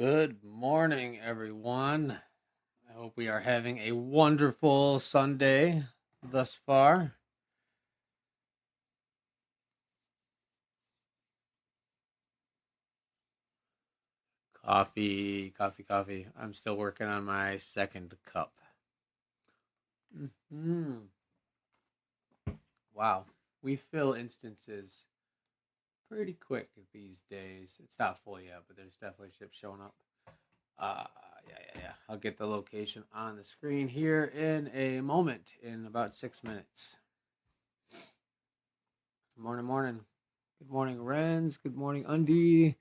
Good morning, everyone. I hope we are having a wonderful Sunday thus far. Coffee, coffee, coffee. I'm still working on my second cup. Hmm. Wow. We fill instances pretty quick these days. It's not full yet, but there's definitely ships showing up. Uh, yeah. I'll get the location on the screen here in a moment, in about 6 minutes. Morning, morning. Good morning, Renz. Good morning, Undie.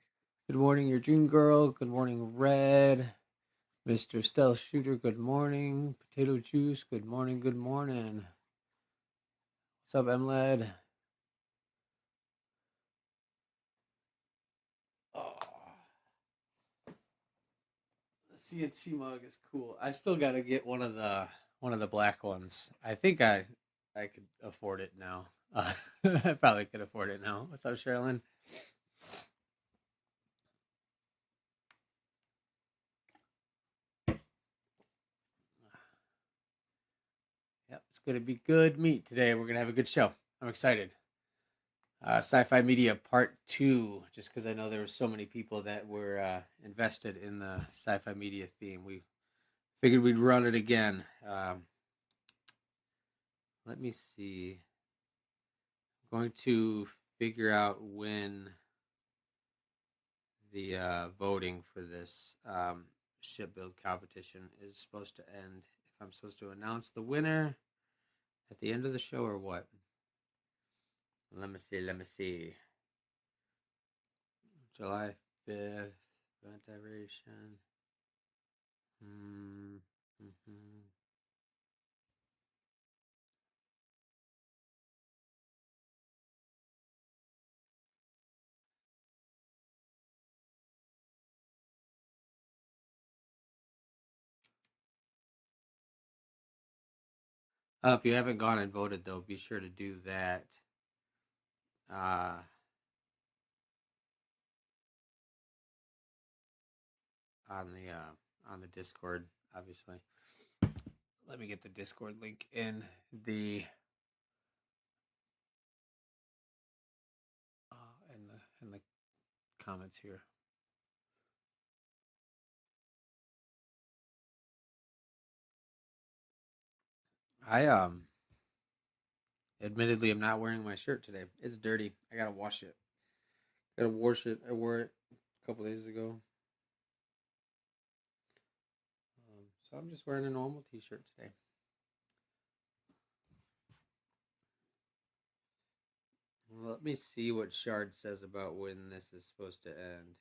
Good morning, your dream girl. Good morning, Red. Mr. Stealth Shooter, good morning. Potato Juice, good morning, good morning. What's up, MLED? Oh, the CNC mug is cool. I still gotta get one of the black ones. I think I could afford it now. I probably could afford it now. What's up, Sherilyn? Yep, it's gonna be good meat today. We're gonna have a good show. I'm excited. Sci-Fi Media Part 2, just because I know there were so many people that were invested in the Sci-Fi Media theme. We figured we'd run it again. Let me see. I'm going to figure out when the voting for this ship build competition is supposed to end. If I'm supposed to announce the winner at the end of the show or what. Let me see. July 5th, event duration. Mm-hmm. If you haven't gone and voted, though, be sure to do that. Uh, on the Discord, obviously. Let me get the Discord link in the in the comments here. I admittedly am not wearing my shirt today. It's dirty. I gotta wash it. Gotta wash it. I wore it a couple days ago. So I'm just wearing a normal T-shirt today. Let me see what Shard says about when this is supposed to end.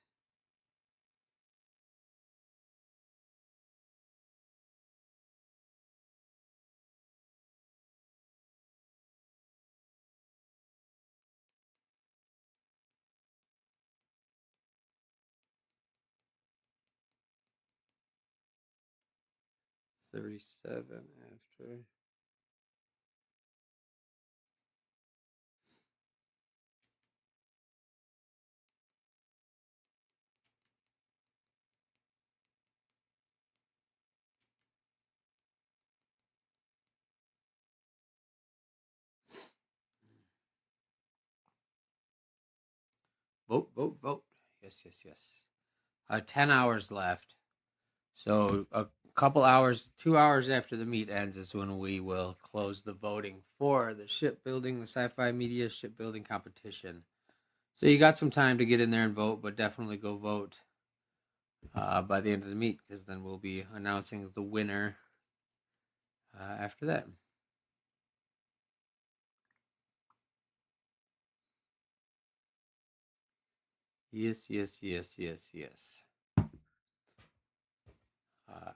$37 after. Vote, vote, vote. Yes. 10 hours left. So a couple hours, 2 hours after the meet ends is when we will close the voting for the shipbuilding, the Sci-Fi Media shipbuilding competition. So you got some time to get in there and vote, but definitely go vote by the end of the meet, because then we'll be announcing the winner after that. Yes.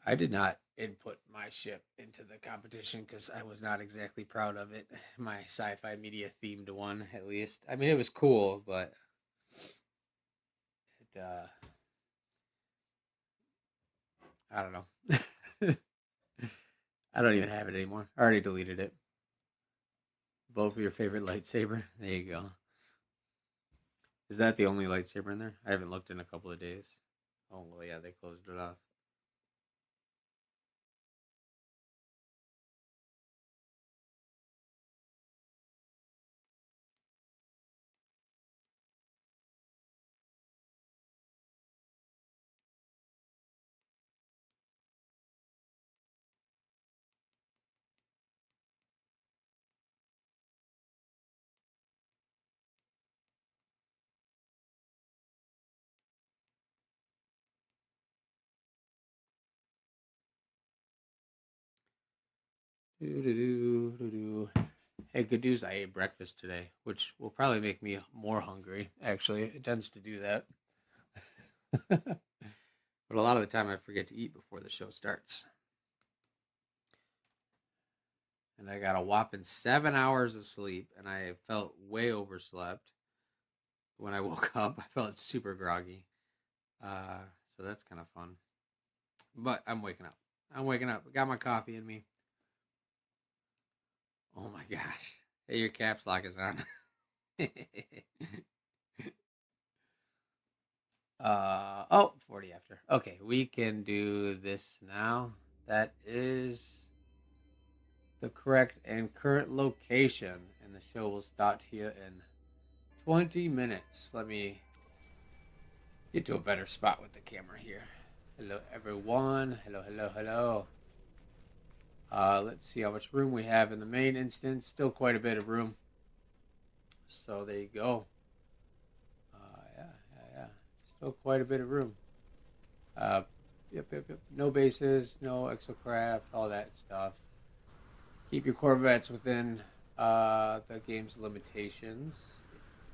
I did not input my ship into the competition because I was not exactly proud of it. My Sci-Fi Media themed one, at least. I mean, it was cool, but it I don't know. I don't even have it anymore. I already deleted it. Vote for your favorite lightsaber. There you go. Is that the only lightsaber in there? I haven't looked in a couple of days. Oh, well, yeah, they closed it off. Do. Hey, good news. I ate breakfast today, which will probably make me more hungry. Actually, it tends to do that. But a lot of the time, I forget to eat before the show starts. And I got a whopping 7 hours of sleep, and I felt way overslept. When I woke up, I felt super groggy. Uh, so that's kind of fun. But I'm waking up. I'm waking up. Got my coffee in me. Oh my gosh. Hey, your caps lock is on. 40 after. Okay, we can do this now. That is the correct and current location. And the show will start here in 20 minutes. Let me get to a better spot with the camera here. Hello, everyone. Hello, hello, hello. Let's see how much room we have in the main instance. Still quite a bit of room. So there you go. Yeah. Still quite a bit of room. Yep. No bases, no exocraft, all that stuff. Keep your Corvettes within the game's limitations,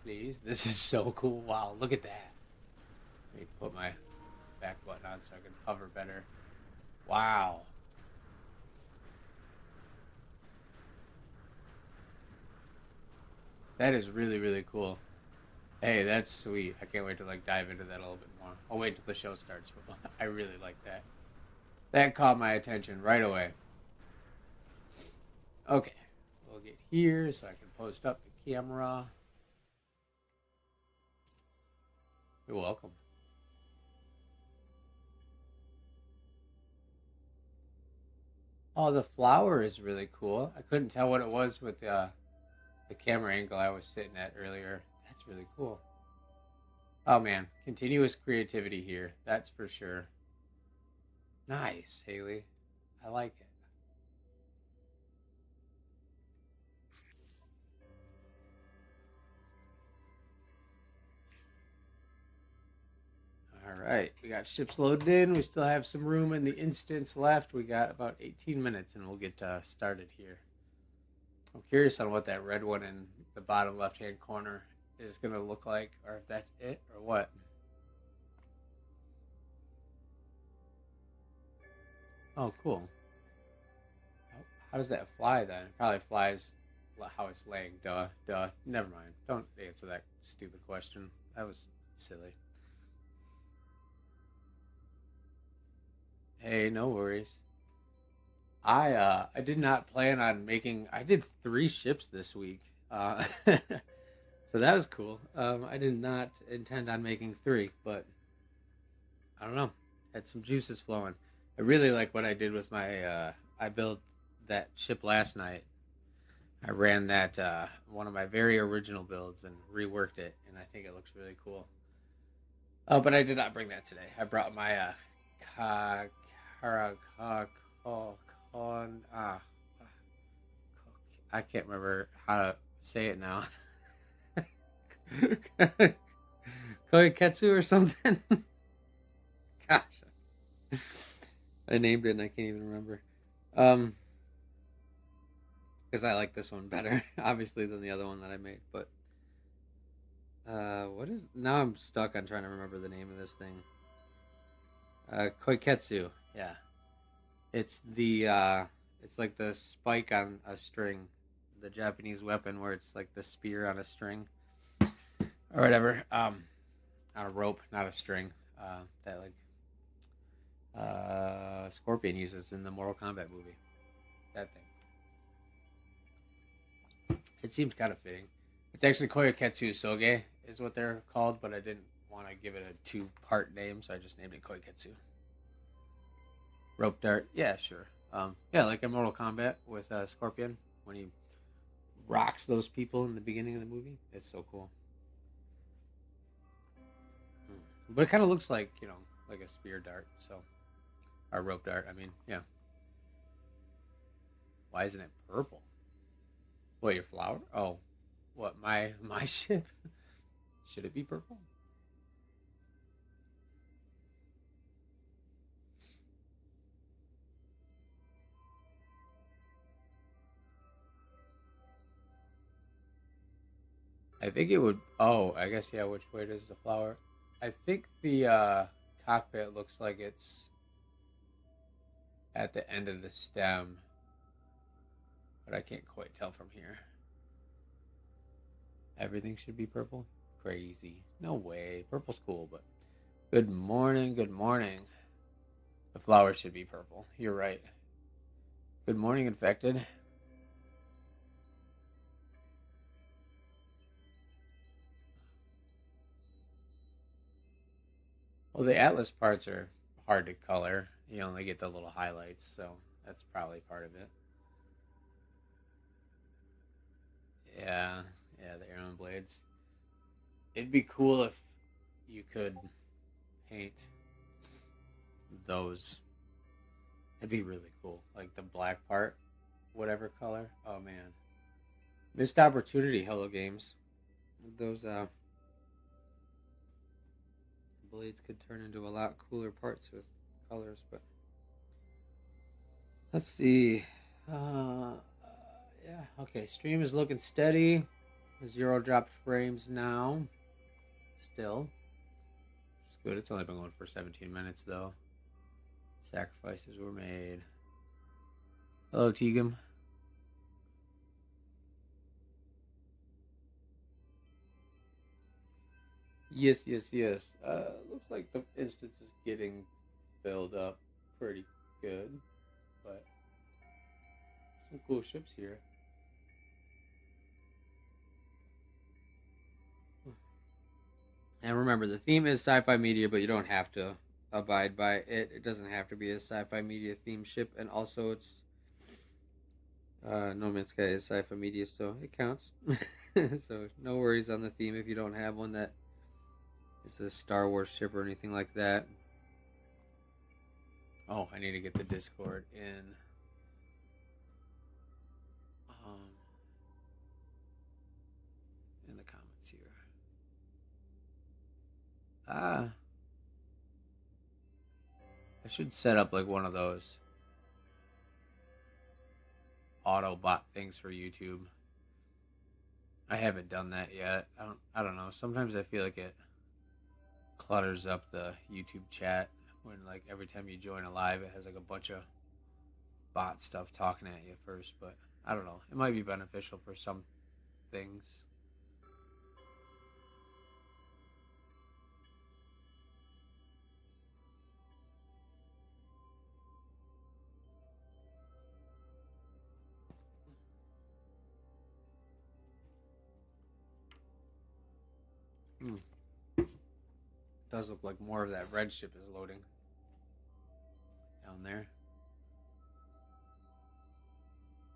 please. This is so cool. Wow, look at that. Let me put my back button on so I can hover better. Wow. That is really, really cool. Hey, that's sweet. I can't wait to dive into that a little bit more. I'll wait until the show starts, but I really like that. That caught my attention right away. Okay, we'll get here so I can post up the camera. You're welcome. Oh, the flower is really cool. I couldn't tell what it was with the camera angle I was sitting at earlier. That's really cool. Oh man, continuous creativity here. That's for sure. Nice, Haley. I like it. All right, we got ships loaded in. We still have some room in the instance left. We got about 18 minutes and we'll get started here. I'm curious on what that red one in the bottom left-hand corner is going to look like, or if that's it or what. Oh, cool. How does that fly then? It probably flies how it's laying. Duh. Never mind. Don't answer that stupid question. That was silly. Hey, no worries. I did not plan on making. I did 3 ships this week, so that was cool. I did not intend on making 3, but I don't know. Had some juices flowing. I really like what I did with my. I built that ship last night. I ran that one of my very original builds and reworked it, and I think it looks really cool. But I did not bring that today. I brought my ka, kara, ka, ko, kon, I can't remember how to say it now. Koiketsu or something. Gosh, I named it and I can't even remember. Um, because I like this one better, obviously, than the other one that I made. But what is now? I'm stuck on trying to remember the name of this thing. Koiketsu. Yeah, it's the it's like the spike on a string, the Japanese weapon where it's like the spear on a string or whatever. On a rope, not a string. That Scorpion uses in the Mortal Kombat movie. That thing. It seems kind of fitting. It's actually Koyoketsu Soge is what they're called, but I didn't want to give it a two-part name, so I just named it Koiketsu. Rope dart, yeah, sure. Yeah, like in Mortal Kombat with Scorpion when he rocks those people in the beginning of the movie. It's so cool. But it kind of looks like, like a spear dart, so or rope dart. I mean, yeah. Why isn't it purple? What, your flower? Oh, what, my ship? Should it be purple? I think it would. Oh, I guess, yeah. Which way does the flower? I think the cockpit looks like it's at the end of the stem, but I can't quite tell from here. Everything should be purple. Crazy. No way. Purple's cool, but good morning. Good morning. The flowers should be purple. You're right. Good morning, infected. Well, the atlas parts are hard to color. You only get the little highlights, so that's probably part of it. Yeah, yeah, the airman blades. It'd be cool if you could paint those. It'd be really cool. Like the black part, whatever color. Oh man. Missed opportunity, Hello Games. Those blades could turn into a lot cooler parts with colors, but let's see. Yeah, okay. Stream is looking steady. 0 dropped frames now. Still. It's good. It's only been going for 17 minutes though. Sacrifices were made. Hello, Teagum. Yes, yes, yes. Looks like the instance is getting filled up pretty good, but some cool ships here. And remember, the theme is sci-fi media, but you don't have to abide by it. It doesn't have to be a sci-fi media theme ship, and also it's No Man's Sky is sci-fi media, so it counts. So no worries on the theme if you don't have one that is a Star Wars ship or anything like that. Oh, I need to get the Discord in. Um, in the comments here. Ah, I should set up like one of those Autobot things for YouTube. I haven't done that yet. I don't know. Sometimes I feel like it clutters up the YouTube chat when like every time you join a live it has like a bunch of bot stuff talking at you first, but I don't know. It might be beneficial for some things. Hmm. It does look like more of that red ship is loading down there.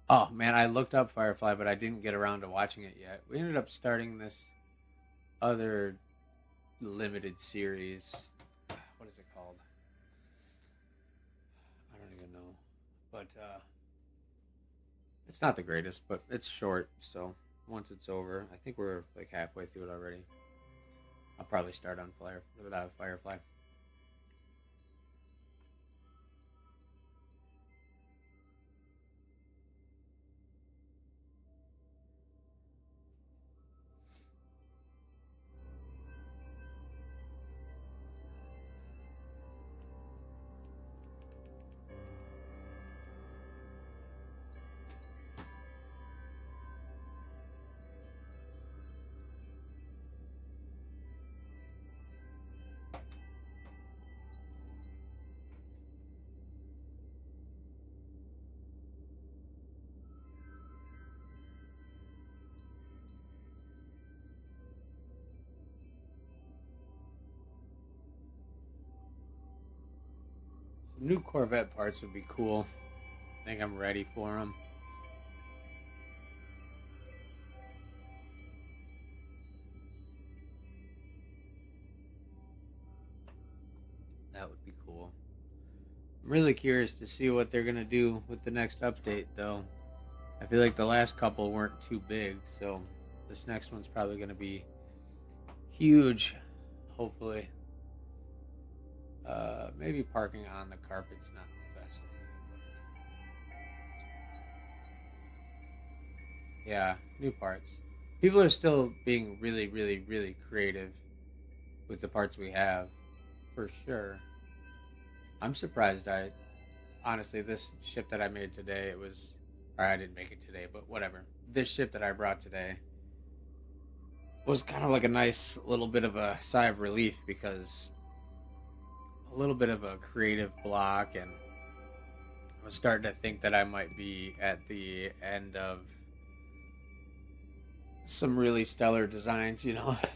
Oh man, I looked up Firefly, but I didn't get around to watching it yet. We ended up starting this other limited series. What is it called? I don't even know. But it's not the greatest, but it's short, so once it's over, I think we're like halfway through it already. I'll probably start on Firefly. New Corvette parts would be cool. I think I'm ready for them. That would be cool. I'm really curious to see what they're gonna do with the next update, though. I feel like the last couple weren't too big, so this next one's probably gonna be huge. Hopefully, maybe parking on the carpet's not the best idea. Yeah, new parts. People are still being really, really, really creative with the parts we have, for sure. I'm surprised. I honestly, this ship that I made today, it was, or I didn't make it today, but whatever. This ship that I brought today was kind of like a nice little bit of a sigh of relief because a little bit of a creative block, and I was starting to think that I might be at the end of some really stellar designs,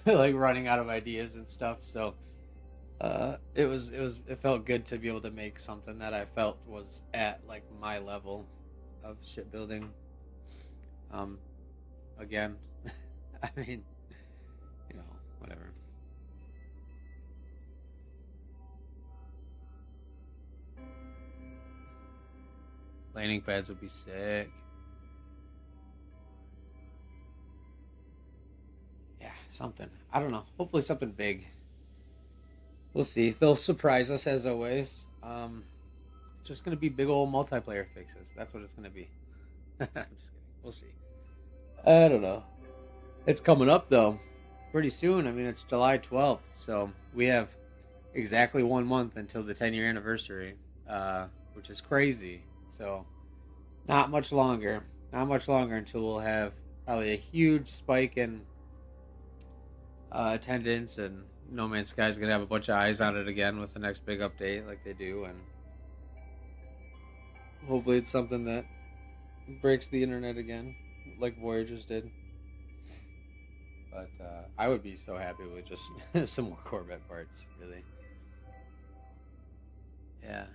like running out of ideas and stuff. So it felt good to be able to make something that I felt was at like my level of shipbuilding. Um, Again, I mean, whatever. Landing pads would be sick. Yeah, something. I don't know. Hopefully something big. We'll see. They'll surprise us as always. It's just gonna be big old multiplayer fixes. That's what it's gonna be. I'm just kidding. We'll see. I don't know. It's coming up though, pretty soon. I mean, it's July 12th, so we have exactly 1 month until the 10-year anniversary, which is crazy. So not much longer. Not much longer until we'll have probably a huge spike in attendance, and No Man's Sky is gonna have a bunch of eyes on it again with the next big update, like they do, and hopefully it's something that breaks the internet again, like Voyagers did. But I would be so happy with just some more Corvette parts, really. Yeah.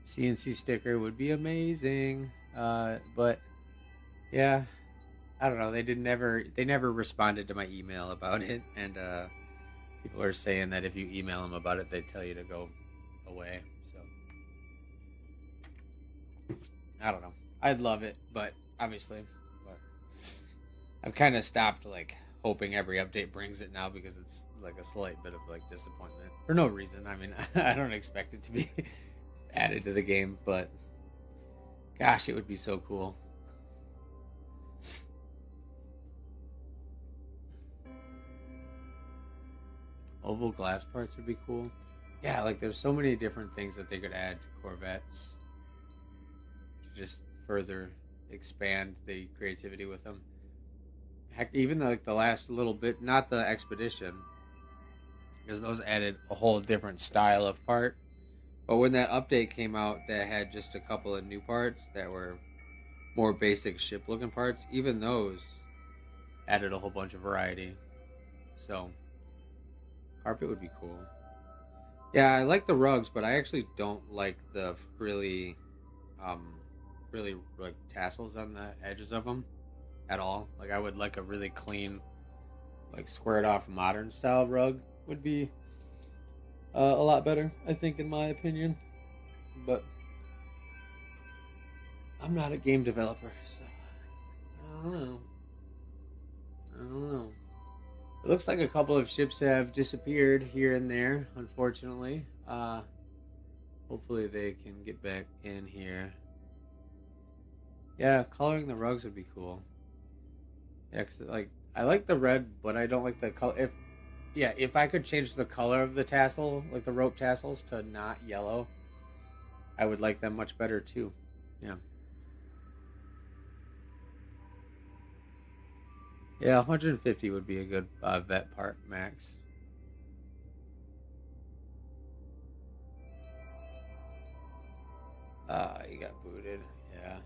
CNC sticker would be amazing. But yeah, I don't know. They never responded to my email about it, and people are saying that if you email them about it, they tell you to go away. So I don't know. I'd love it, but obviously, but I've kind of stopped like hoping every update brings it now because it's like a slight bit of like disappointment for no reason. I mean, I don't expect it to be added to the game, but gosh, it would be so cool. Oval glass parts would be cool. Yeah, like there's so many different things that they could add to Corvettes to just further expand the creativity with them. Heck, even like the last little bit, not the expedition, because those added a whole different style of part. But when that update came out that had just a couple of new parts that were more basic ship looking parts, even those added a whole bunch of variety. So carpet would be cool. Yeah, I like the rugs, but I actually don't like the um, frilly like tassels on the edges of them at all. Like I would like a really clean, like squared off modern style rug would be a lot better, I think, in my opinion. But I'm not a game developer, so I don't know. I don't know. It looks like a couple of ships have disappeared here and there, unfortunately. Hopefully they can get back in here. Yeah, coloring the rugs would be cool. Yeah, 'cause, like I like the red, but I don't like the color. If I could change the color of the tassel, like the rope tassels, to not yellow, I would like them much better too. Yeah. Yeah, 150 would be a good vet part max. You got booted. Yeah.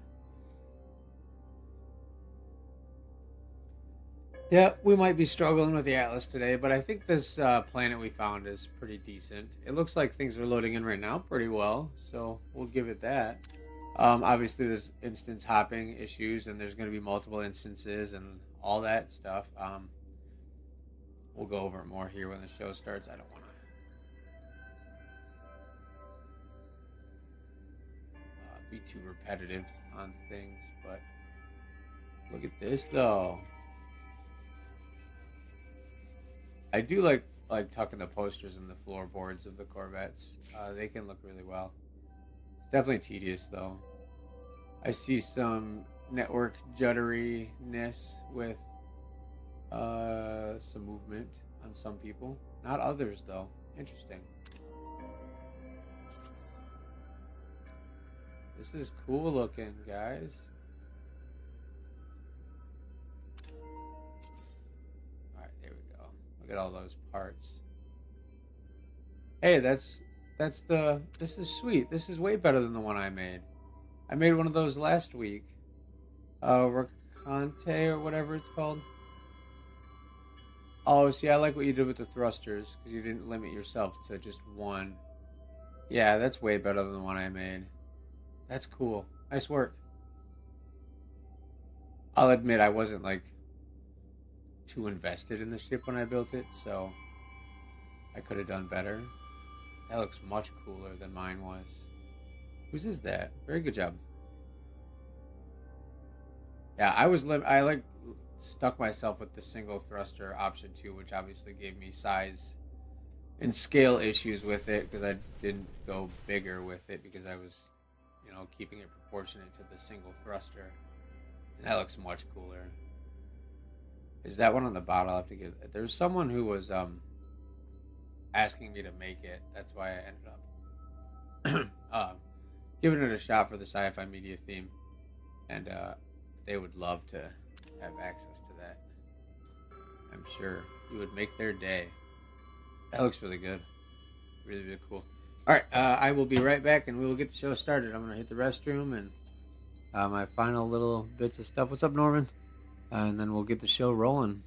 Yeah, we might be struggling with the Atlas today, but I think this planet we found is pretty decent. It looks like things are loading in right now pretty well, so we'll give it that. Obviously, there's instance hopping issues, and there's going to be multiple instances and all that stuff. We'll go over it more here when the show starts. I don't want to be too repetitive on things, but look at this though. I do like tucking the posters in the floorboards of the Corvettes. They can look really well. It's definitely tedious though. I see some network jutteriness with some movement on some people, not others though. Interesting. This is cool looking, guys. All right, there we go. Look at all those parts. Hey, that's this is sweet. This is way better than the one I made. I made one of those last week. Racante or whatever it's called. Oh, see, I like what you did with the thrusters because you didn't limit yourself to just one. Yeah, that's way better than the one I made. That's cool. Nice work. I'll admit I wasn't like too invested in the ship when I built it, so I could have done better. That looks much cooler than mine was. Whose is that? Very good job. Yeah, I like stuck myself with the single thruster option too, which obviously gave me size and scale issues with it because I didn't go bigger with it because I was, keeping it proportionate to the single thruster. And that looks much cooler. Is that one on the bottom? I'll have to get. There's someone who was asking me to make it. That's why I ended up giving it a shot for the sci-fi media theme, and they would love to have access to that. I'm sure you would make their day. That looks really good. Really, really cool. All right, I will be right back, and we will get the show started. I'm gonna hit the restroom and my final little bits of stuff. What's up, Norman? And then we'll get the show rolling.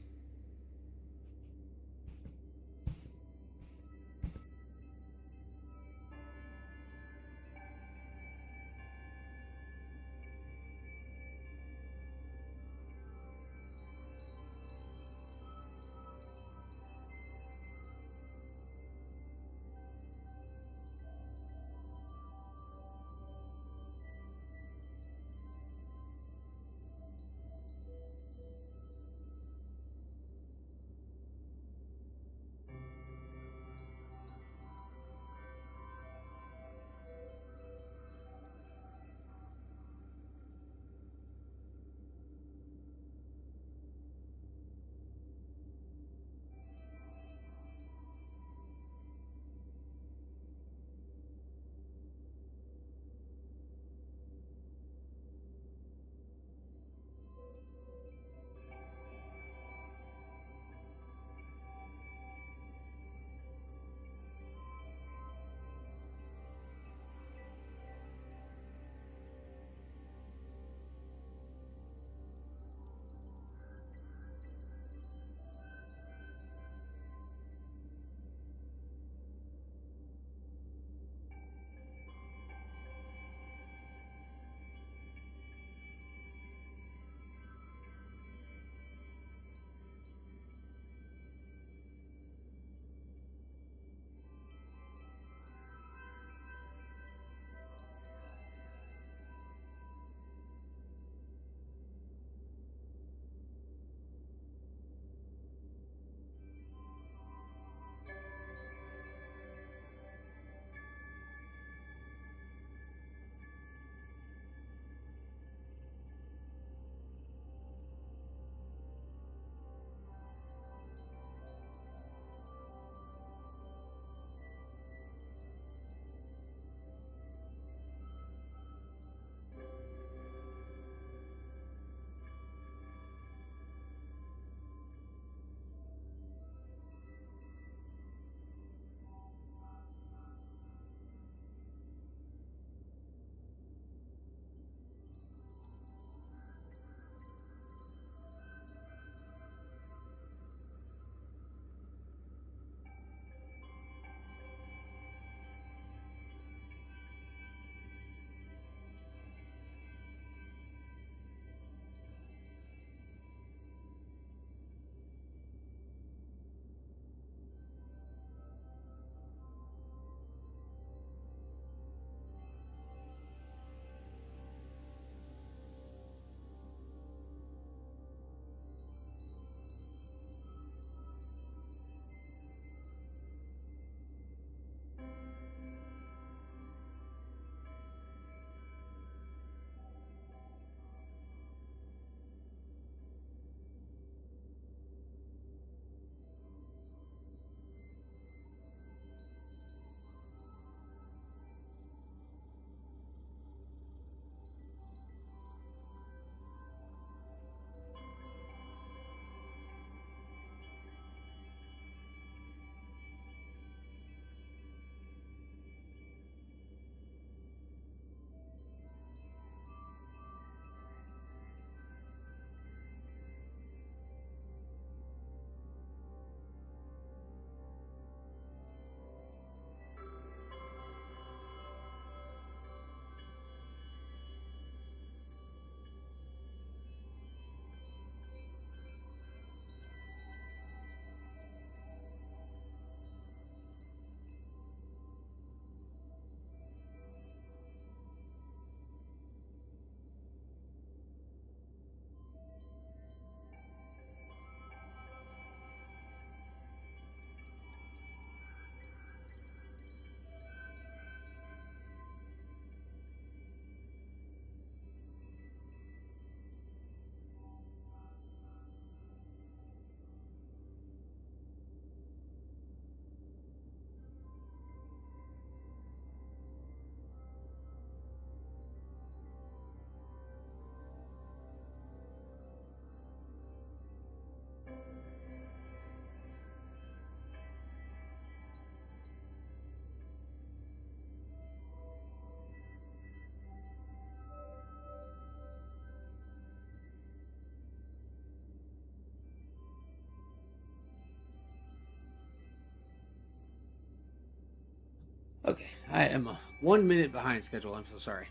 Okay, I am 1 minute behind schedule. I'm so sorry.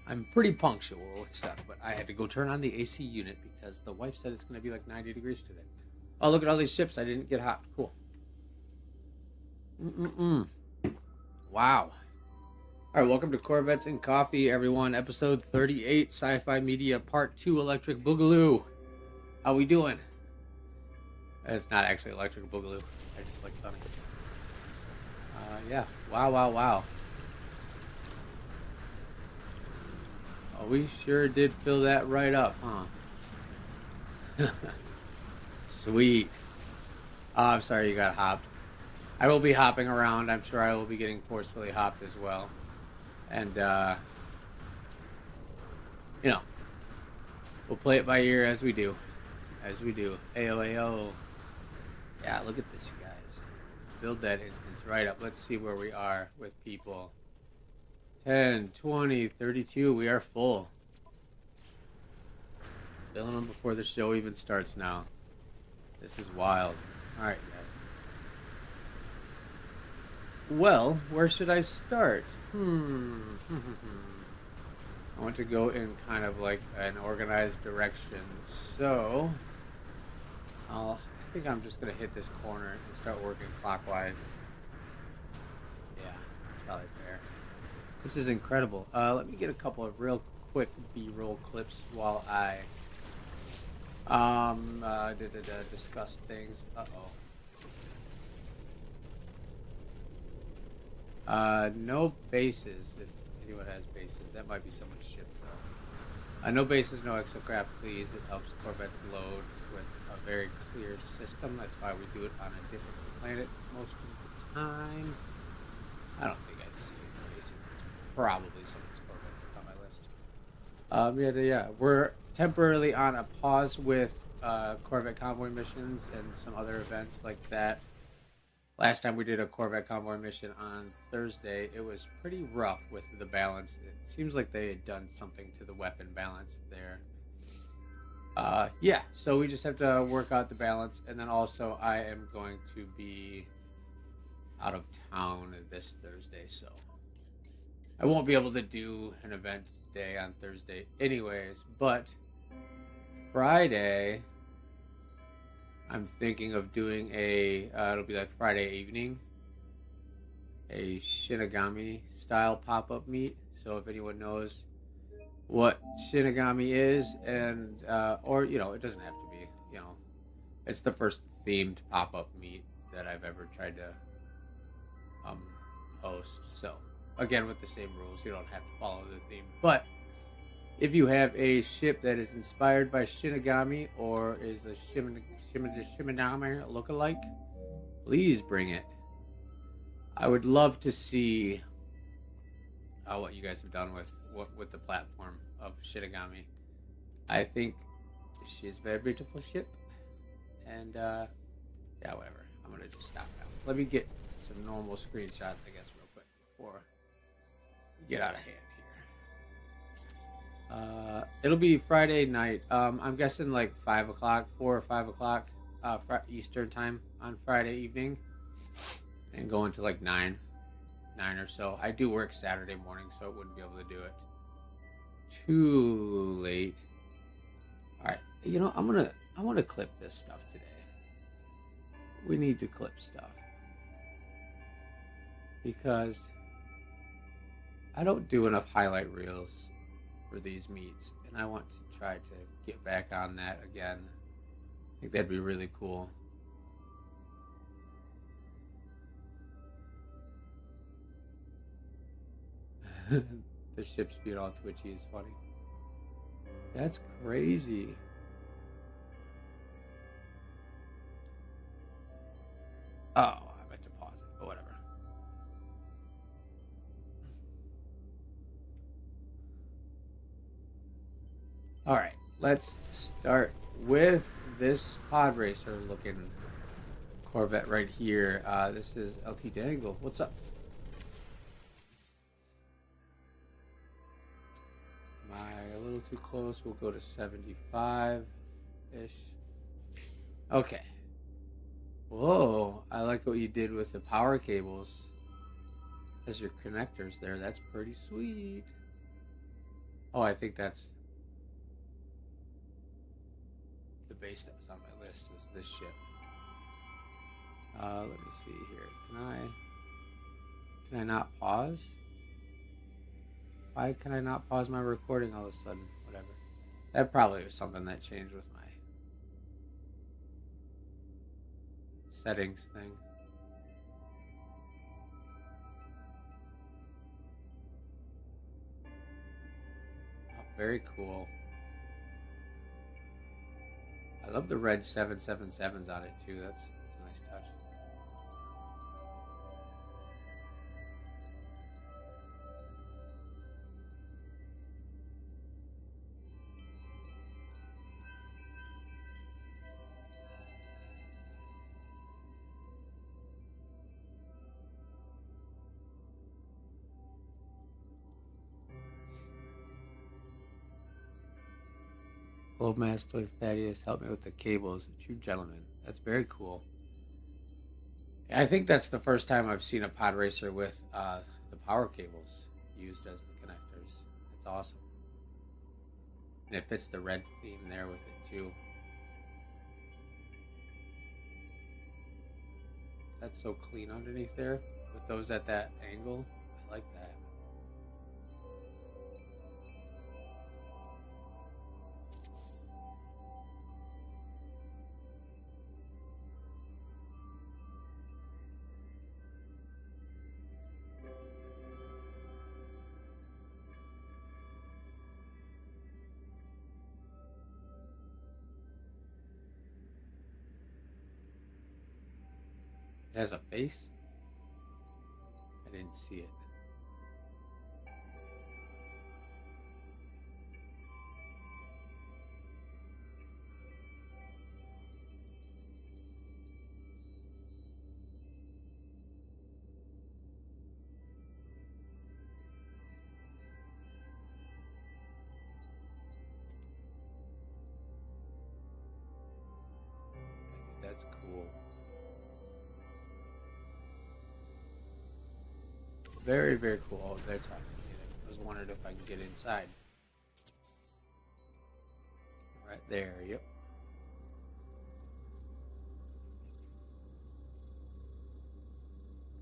I'm pretty punctual with stuff, but I had to go turn on the AC unit because the wife said it's going to be like 90 degrees today. Oh, look at all these ships. I didn't get hot. Cool. Mm-mm-mm. Wow. All right, welcome to Corvettes and Coffee, everyone. Episode 38, Sci-Fi Media, Part 2, Electric Boogaloo. How we doing? It's not actually Electric Boogaloo. I just like Sunny. Yeah. Wow. Oh, we sure did fill that right up, huh? Sweet. Oh, I'm sorry you got hopped. I will be hopping around. I'm sure I will be getting forcefully hopped as well. And, we'll play it by ear as we do. Ayo. Yeah, look at this, you guys. Build that instance right up. Let's see where we are with people. 10, 20, 32. We are full. Filling them before the show even starts now. This is wild. All right, guys. Well, where should I start? I want to go in kind of like an organized direction. So, I think I'm just going to hit this corner and start working clockwise. Yeah, that's probably fair. This is incredible. Let me get a couple of real quick B-roll clips while I discuss things. No bases, if anyone has bases. That might be someone's ship, though. No bases, no exocraft, please. It helps Corvettes load with a very clear system. That's why we do it on a different planet most of the time. I don't think I see any bases. It's probably someone's Corvette that's on my list. Yeah. We're temporarily on a pause with Corvette convoy missions and some other events like that. Last time we did a Corvette convoy mission on Thursday, it was pretty rough with the balance. It seems like they had done something to the weapon balance there. Yeah, so we just have to work out the balance. And then also I am going to be out of town this Thursday, so I won't be able to do an event today on Thursday anyways. But Friday, I'm thinking of doing it'll be like Friday evening, a Shinigami style pop-up meet. So if anyone knows what Shinigami is, and or it doesn't have to be, it's the first themed pop-up meet that I've ever tried to host. So again, with the same rules, you don't have to follow the theme, but if you have a ship that is inspired by Shinigami or is a Shiminami lookalike, please bring it. I would love to see what you guys have done with the platform of Shinigami. I think she's a very beautiful ship. And, yeah, whatever. I'm going to just stop now. Let me get some normal screenshots, I guess, real quick before we get out of hand. It'll be Friday night. I'm guessing like 5 o'clock, 4 or 5 o'clock, Eastern time on Friday evening, and going to like 9 or so. I do work Saturday morning, so I wouldn't be able to do it too late. All right, I want to clip this stuff today. We need to clip stuff because I don't do enough highlight reels for these meets, and I want to try to get back on that again. I think that'd be really cool. The ship's being all twitchy is funny. That's crazy. Oh, I meant to pause it, but whatever. All right, let's start with this pod racer looking Corvette right here. This is LT Dangle. What's up? Am I a little too close? We'll go to 75-ish. Okay. Whoa, I like what you did with the power cables. There's your connectors there. That's pretty sweet. Oh, I think that's the base that was on my list was this ship. Let me see here. Can I not pause? Why can I not pause my recording all of a sudden? Whatever. That probably was something that changed with my settings thing. Oh, very cool. I love the red 777s on it too. That's a nice touch. Master Thaddeus, help me with the cables. A true gentleman. That's very cool. I think that's the first time I've seen a pod racer with the power cables used as the connectors. It's awesome. And it fits the red theme there with it too. That's so clean underneath there with those at that angle. I like that. It has a face? I didn't see it. That's cool. Very, very cool. Oh, that's how I can get it. I was wondering if I can get inside. Right there, yep.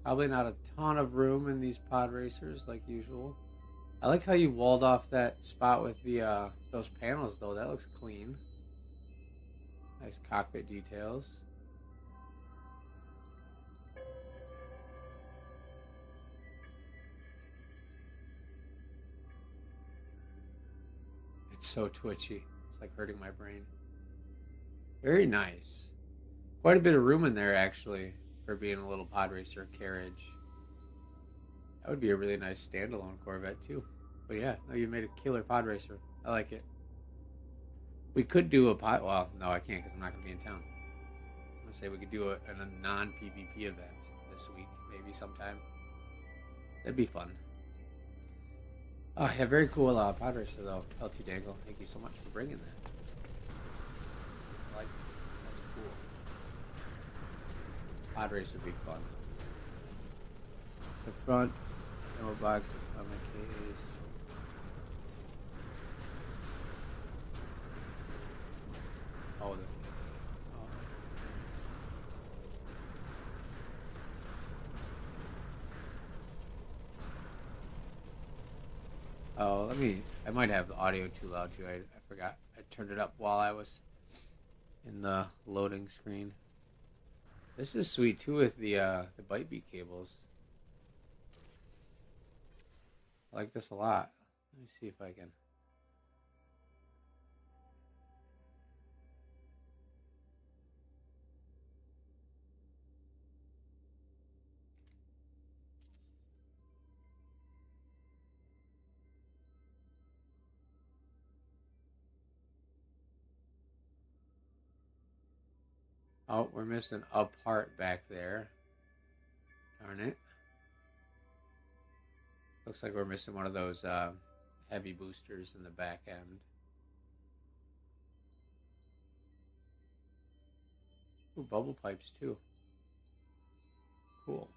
Probably not a ton of room in these pod racers like usual. I like how you walled off that spot with the those panels though. That looks clean. Nice cockpit details. It's so twitchy. It's like hurting my brain. Very nice. Quite a bit of room in there actually for being a little pod racer carriage. That would be a really nice standalone Corvette too. But yeah, no, you made a killer pod racer. I like it. We could do a pod. Well, no, I can't because I'm not going to be in town. I'm gonna say we could do a non PvP event this week, maybe sometime. That'd be fun. Oh yeah, very cool pod racer though, LT Dangle. Thank you so much for bringing that. I like that. That's cool. Pod race would be fun. The front ammo box is on the case. Oh, oh, let me. I might have the audio too loud too. I forgot. I turned it up while I was in the loading screen. This is sweet too with the bite beat cables. I like this a lot. Let me see if I can. Oh, we're missing a part back there. Darn it. Looks like we're missing one of those heavy boosters in the back end. Ooh, bubble pipes too. Cool.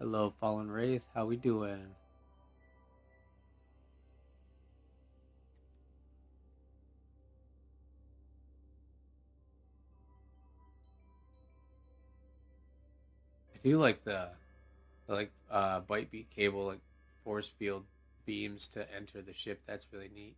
Hello, Fallen Wraith. How we doing? I do like the bite beat cable, like force field beams to enter the ship. That's really neat.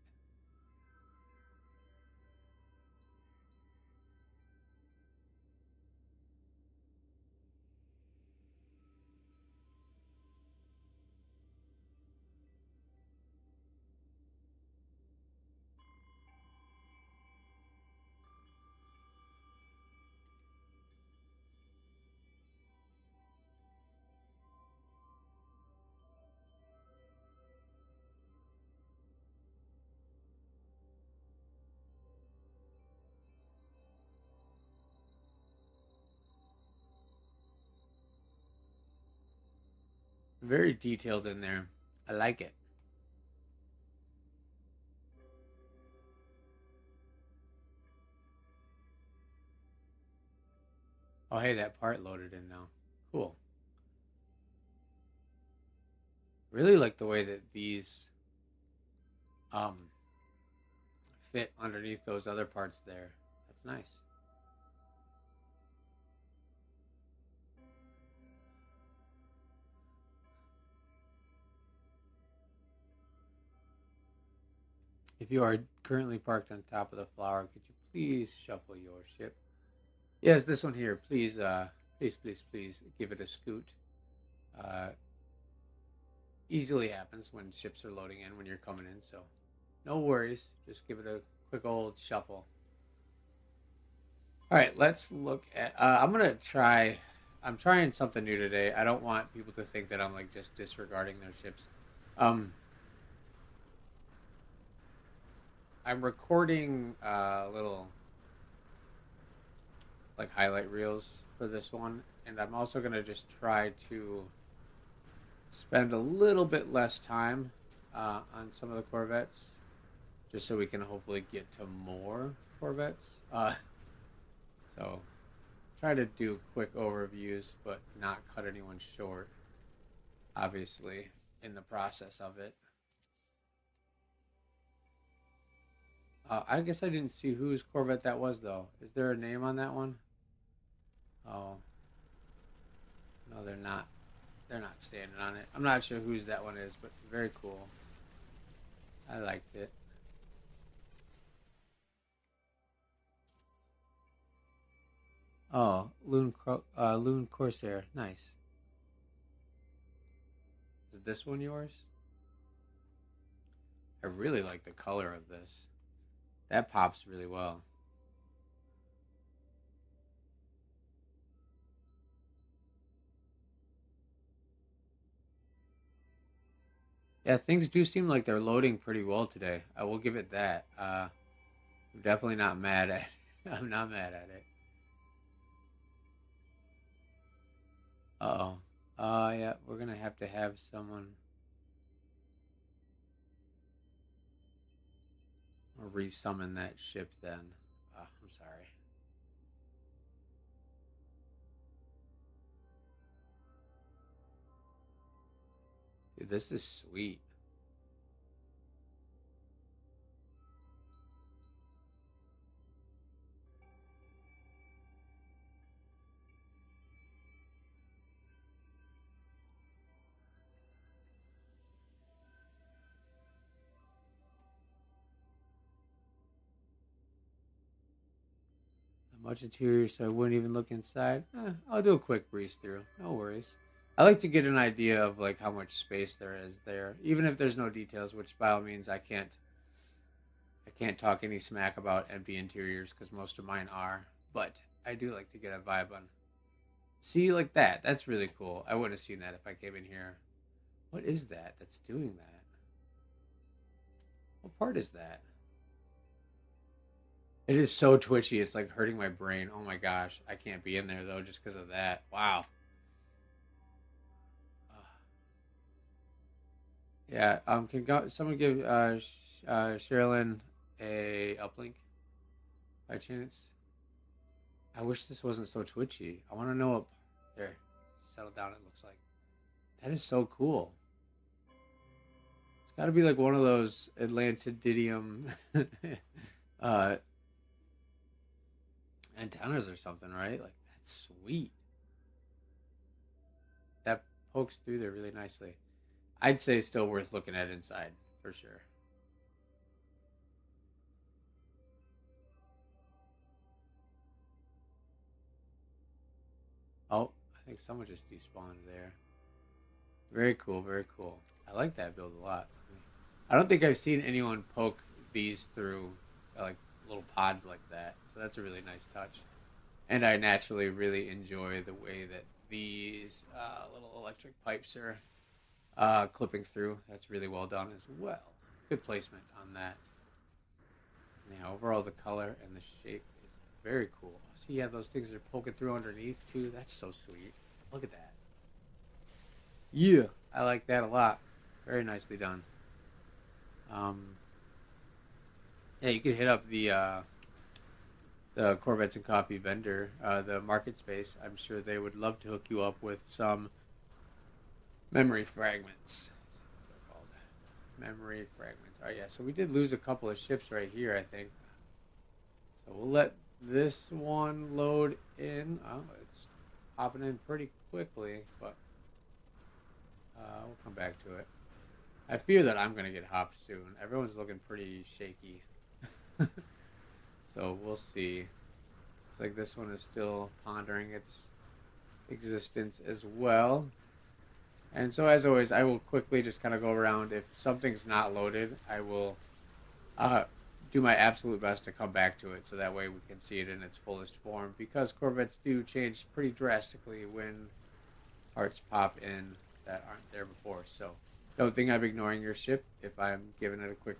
Very detailed in there. I like it. Oh, hey, that part loaded in now. Cool. Really like the way that these um fit underneath those other parts there. That's nice. If you are currently parked on top of the flower, could you please shuffle your ship? Yes, this one here. Please, please give it a scoot. Uh, Easily happens when ships are loading in when you're coming in, so no worries. Just give it a quick old shuffle. All right, let's look at. I'm gonna try. I'm trying something new today. I don't want people to think that I'm like just disregarding their ships. Um, I'm recording little like highlight reels for this one, and I'm also gonna just try to spend a little bit less time on some of the Corvettes, just so we can hopefully get to more Corvettes. So try to do quick overviews, but not cut anyone short, obviously, in the process of it. I guess I didn't see whose Corvette that was, though. Is there a name on that one? Oh, no, they're not. They're not standing on it. I'm not sure whose that one is, but very cool. I liked it. Oh, Loon Corsair. Nice. Is this one yours? I really like the color of this. That pops really well. Yeah, things do seem like they're loading pretty well today. I will give it that. I'm definitely not mad at. I'm not mad at it. Uh oh. Yeah, we're gonna have to have someone resummon that ship then. I'm sorry. Dude, this is sweet. Not much interior, so I wouldn't even look inside. I'll do a quick breeze through. No worries. I like to get an idea of like how much space there is there, even if there's no details. Which by all means, I can't. I can't talk any smack about empty interiors because most of mine are. But I do like to get a vibe on. See, like that. That's really cool. I wouldn't have seen that if I came in here. What is that that's doing that? What part is that? It is so twitchy. It's like hurting my brain. Oh my gosh. I can't be in there though just because of that. Wow. Yeah. Someone give Sherilyn a uplink by chance? I wish this wasn't so twitchy. I want to know what. There. Settle down, it looks like. That is so cool. It's got to be like one of those Atlantidium uh, antennas or something, right? Like that's sweet. That pokes through there really nicely. I'd say still worth looking at inside for sure. Oh, I think someone just despawned there. Very cool, very cool. I like that build a lot. I don't think I've seen anyone poke these through like little pods like that. So that's a really nice touch. And I naturally really enjoy the way that these little electric pipes are clipping through. That's really well done as well. Good placement on that. Yeah, overall the color and the shape is very cool. See, yeah, those things are poking through underneath too. That's so sweet. Look at that. Yeah, I like that a lot. Very nicely done. Um, yeah, you can hit up the Corvettes and Coffee vendor, the market space. I'm sure they would love to hook you up with some memory fragments. They're called memory fragments. Oh yeah, so we did lose a couple of ships right here, I think. So we'll let this one load in. Oh, it's popping in pretty quickly, but we'll come back to it. I fear that I'm going to get hopped soon. Everyone's looking pretty shaky. So we'll see. Looks like this one is still pondering its existence as well. And so, as always, I will quickly just kind of go around. If something's not loaded, I will uh, do my absolute best to come back to it so that way we can see it in its fullest form. Because Corvettes do change pretty drastically when parts pop in that aren't there before. So don't think I'm ignoring your ship. If I'm giving it a quick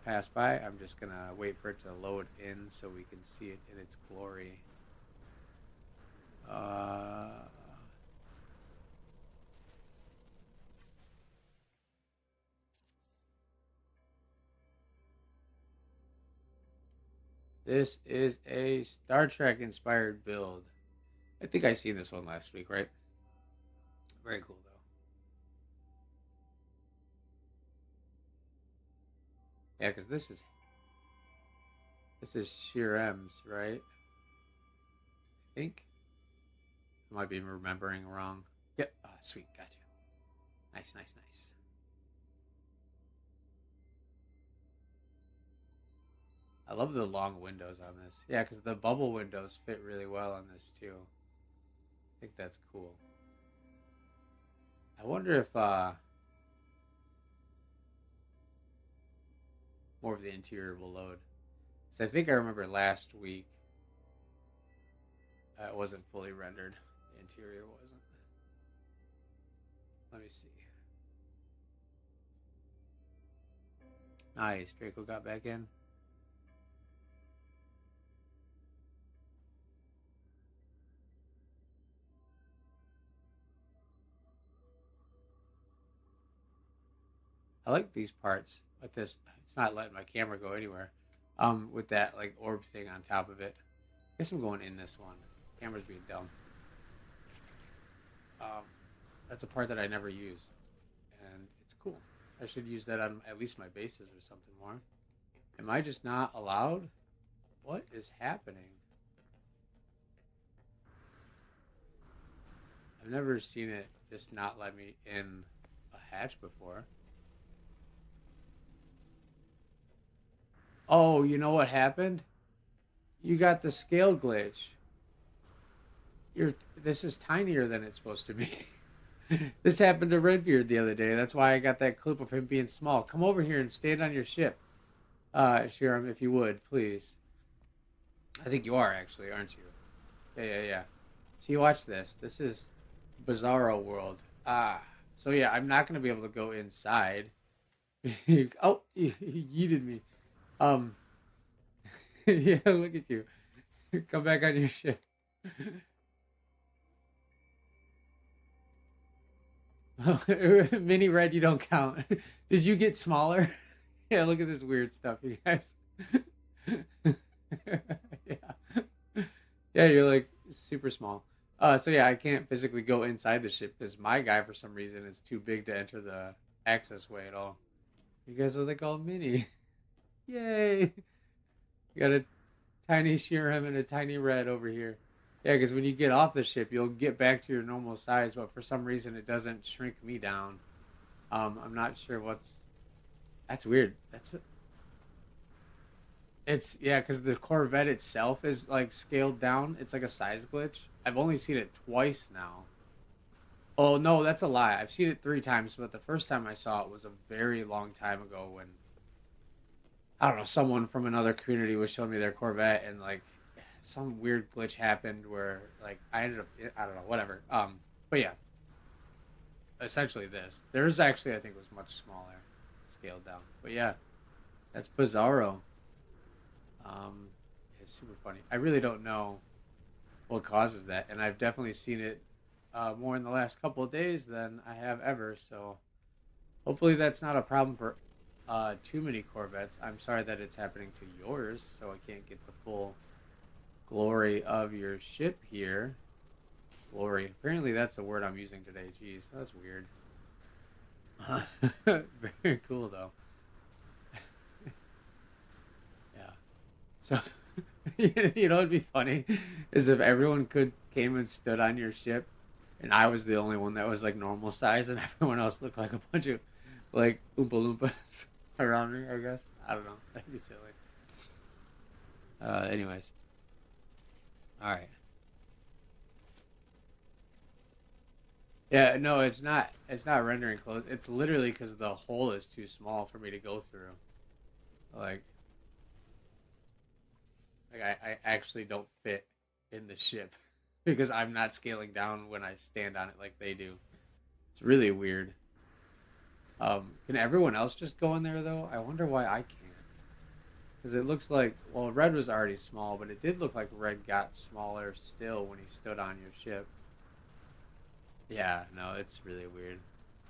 pass by, I'm just going to wait for it to load in so we can see it in its glory. This is a Star Trek inspired build. I think I seen this one last week, right? Very cool though. Yeah, because this is Sheer M's, right? I think I might be remembering wrong. Yep. Oh, sweet, gotcha. Nice, nice, nice. I love the long windows on this. Yeah, because the bubble windows fit really well on this too. I think that's cool. I wonder if more of the interior will load. Because I think I remember last week it wasn't fully rendered. The interior wasn't. Let me see. Nice. Draco got back in. I like these parts. But this, it's not letting my camera go anywhere. With that like orb thing on top of it. I guess I'm going in this one. Camera's being dumb. Um, that's a part that I never use, and it's cool. I should use that on at least my bases or something more. Am I just not allowed? What is happening? I've never seen it just not let me in a hatch before. Oh, you know what happened? You got the scale glitch. You're this is tinier than it's supposed to be. This happened to Redbeard the other day. That's why I got that clip of him being small. Come over here and stand on your ship, Shiram, if you would, please. I think you are actually, aren't you? Yeah, yeah, yeah. See, watch this. This is Bizarro World. So yeah, I'm not gonna be able to go inside. Oh, you yeeted me. Um, yeah, look at you. Come back on your ship. Mini red, you don't count. Did you get smaller? Yeah, look at this weird stuff, you guys. Yeah, yeah, you're like super small. So yeah, I can't physically go inside the ship because my guy, for some reason, is too big to enter the access way at all. You guys are like all mini. Yay! You got a tiny Shirem and a tiny red over here. Yeah, because when you get off the ship, you'll get back to your normal size, but for some reason, it doesn't shrink me down. I'm not sure what's. That's weird. It's yeah, because the Corvette itself is like scaled down. It's like a size glitch. I've only seen it twice now. Oh no, that's a lie. I've seen it 3 times, but the first time I saw it was a very long time ago when I don't know, someone from another community was showing me their Corvette and like some weird glitch happened where like I ended up I don't know, whatever. But yeah, essentially this. Theirs actually I think was much smaller, scaled down. But yeah, that's Bizarro. Um it's super funny. I really don't know what causes that, and I've definitely seen it more in the last couple of days than I have ever. So hopefully that's not a problem for too many Corvettes. I'm sorry that it's happening to yours, so I can't get the full glory of your ship here. Glory. Apparently that's the word I'm using today. Jeez, that's weird. Very cool though. Yeah. So you know, it'd be funny is if everyone could came and stood on your ship, and I was the only one that was like normal size, and everyone else looked like a bunch of like Oompa Loompas around me. I guess I don't know. That'd be silly. Anyways, all right. Yeah, no, it's not. It's not rendering close. It's literally because the hole is too small for me to go through. Like, I actually don't fit in the ship because I'm not scaling down when I stand on it like they do. It's really weird. Can everyone else just go in there though? I wonder why I can't. Because it looks like, well, red was already small, but it did look like red got smaller still when he stood on your ship. Yeah, no, it's really weird.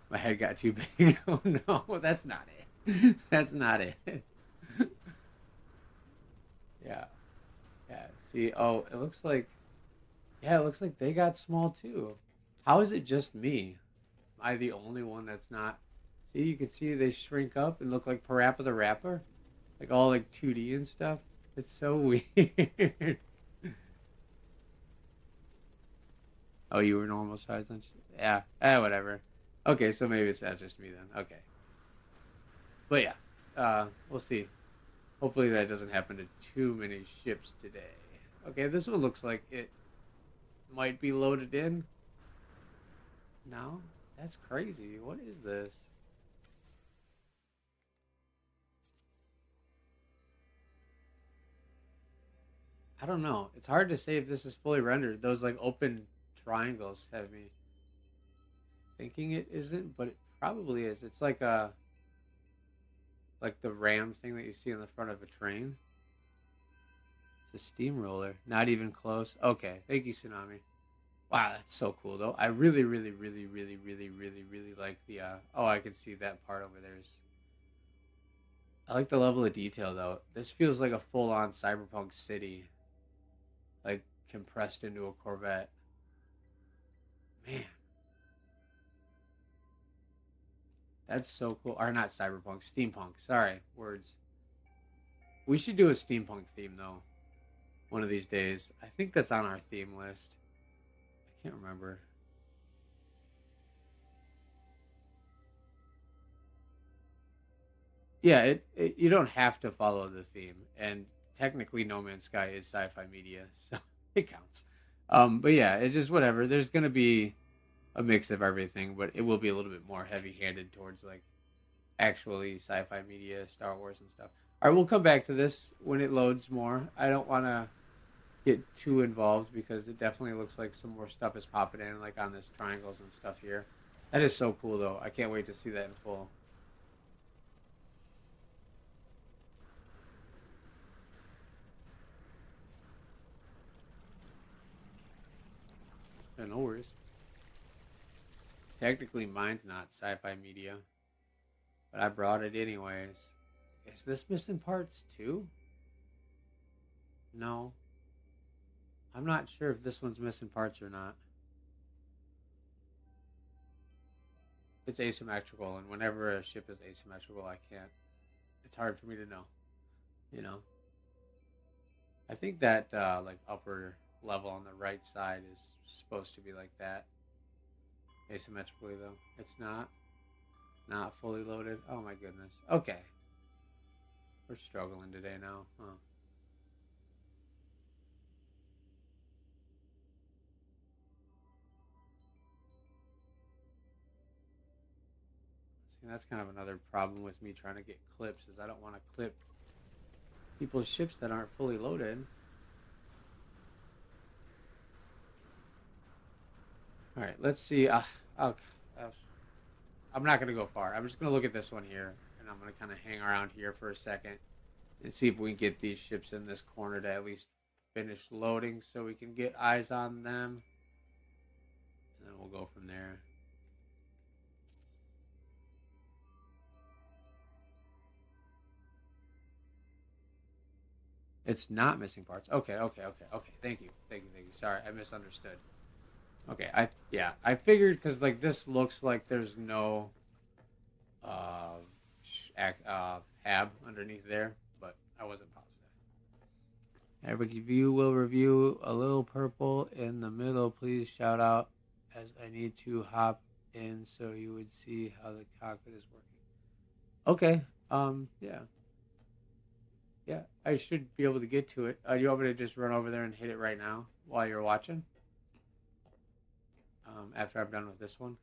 My head got too big. Oh no, that's not it. That's not it. Yeah, yeah. See, oh, it looks like, yeah, it looks like they got small too. How is it just me? Am I the only one that's not? See, you can see they shrink up and look like Parappa the Rapper, like all like 2D and stuff. It's so weird. Oh, you were normal size then? Yeah. Whatever. Okay, so maybe it's not just me then. Okay. But yeah, we'll see. Hopefully that doesn't happen to too many ships today. Okay, this one looks like it might be loaded in. No? That's crazy. What is this? I don't know. It's hard to say if this is fully rendered. Those like open triangles have me thinking it isn't, but it probably is. It's like the ram thing that you see on the front of a train. It's a steamroller. Not even close. Okay, thank you, Tsunami. Wow, that's so cool though. I really, really, really, really, really, really, really like the oh, I can see that part over there. I like the level of detail though. This feels like a full on cyberpunk city, like compressed into a Corvette. Man, that's so cool. Or not cyberpunk, steampunk. Sorry, words. We should do a steampunk theme though, one of these days. I think that's on our theme list. I can't remember. Yeah, you don't have to follow the theme, and technically, No Man's Sky is sci-fi media, so it counts. But yeah, it's just whatever. There's gonna be a mix of everything, but it will be a little bit more heavy-handed towards like actually sci-fi media, Star Wars and stuff. All right, we'll come back to this when it loads more. I don't want to get too involved because it definitely looks like some more stuff is popping in, like on this triangles and stuff here. That is so cool, though. I can't wait to see that in full. Yeah, no worries. Technically, mine's not sci-fi media, but I brought it anyways. Is this missing parts too? No. I'm not sure if this one's missing parts or not. It's asymmetrical, and whenever a ship is asymmetrical, I can't. It's hard for me to know. You know, I think that like upper level on the right side is supposed to be like that asymmetrically though. It's not fully loaded. Oh my goodness. Okay, we're struggling today now. Huh. See, that's kind of another problem with me trying to get clips is I don't want to clip people's ships that aren't fully loaded. All right, let's see. I'll, uh, I'm not going to go far. I'm just going to look at this one here, and I'm going to kind of hang around here for a second and see if we can get these ships in this corner to at least finish loading so we can get eyes on them. And then we'll go from there. It's not missing parts. Okay, okay, okay, okay. Thank you, thank you, thank you. Sorry, I misunderstood. Okay, I figured because like this looks like there's no uh, hab underneath there, but I wasn't positive. Every review will review a little purple in the middle. Please shout out as I need to hop in so you would see how the cockpit is working. Okay. Yeah. Yeah. I should be able to get to it. You want me to just run over there and hit it right now while you're watching? After I'm done with this one.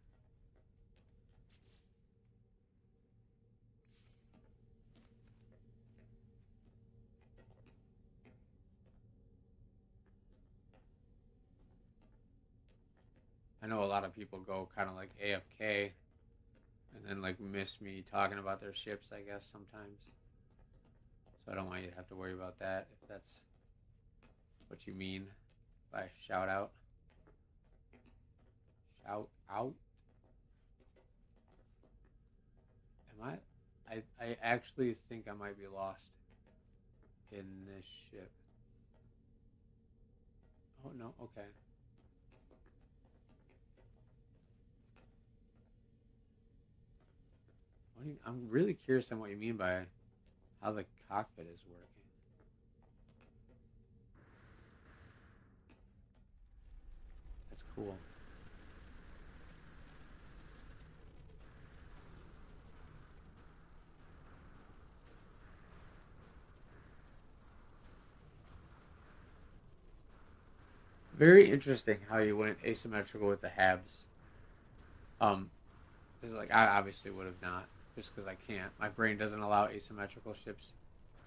I know a lot of people go kind of like AFK and then like miss me talking about their ships, I guess, sometimes. So I don't want you to have to worry about that if that's what you mean by shout out. Shout out. Am I actually think I might be lost in this ship. Oh no, okay. I'm really curious on what you mean by how the cockpit is working. That's cool. Very interesting how you went asymmetrical with the Habs. Um, because like I obviously would have not, just because I can't. My brain doesn't allow asymmetrical ships.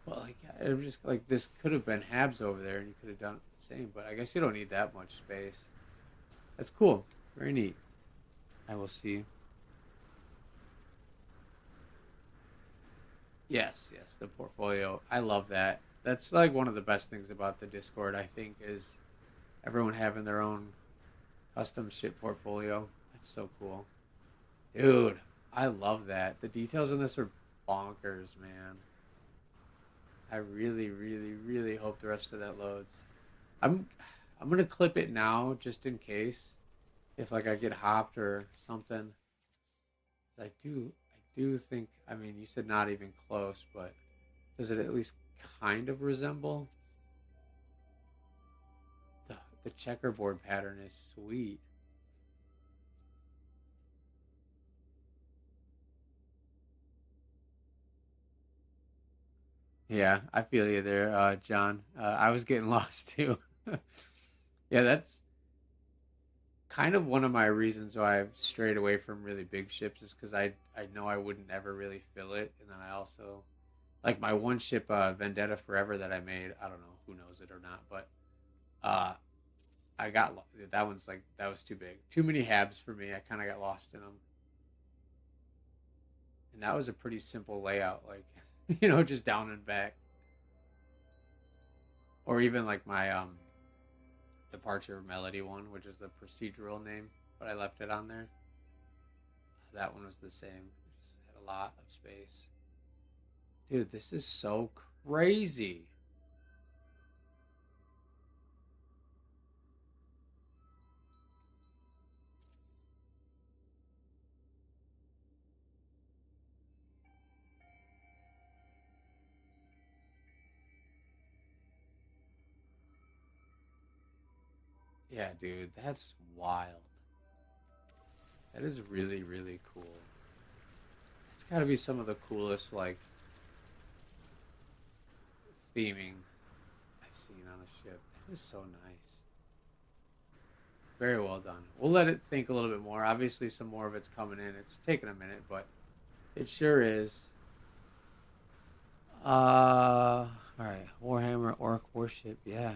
Well, like I'm just like this could have been Habs over there, and you could have done it the same. But I guess you don't need that much space. That's cool. Very neat. I will see. Yes, yes, the portfolio. I love that. That's like one of the best things about the Discord. I think is everyone having their own custom ship portfolio. That's so cool. Dude, I love that. The details in this are bonkers, man. I really, really, really hope the rest of that loads. I'm I'm gonna clip it now just in case if like I get hopped or something. I do think I mean you said not even close, but does it at least kind of resemble the the checkerboard pattern is sweet. Yeah, I feel you there, John. I was getting lost too. Yeah, that's kind of one of my reasons why I've strayed away from really big ships is because I know I wouldn't ever really fill it, and then I also like my one ship, Vendetta Forever that I made. I don't know who knows it or not, but uh, I got that one's like that was too big, too many habs for me. I kind of got lost in them, and that was a pretty simple layout, like just down and back, or even like my Departure Melody one, which is the procedural name, but I left it on there. That one was the same. Just had a lot of space. Dude, this is so crazy. Yeah, dude, that's wild. That is really, really cool. It's got to be some of the coolest, like, theming I've seen on a ship. That is so nice. Very well done. We'll let it think a little bit more. Obviously, some more of it's coming in. It's taking a minute, but it sure is. All right. Warhammer Orc Warship. Yeah.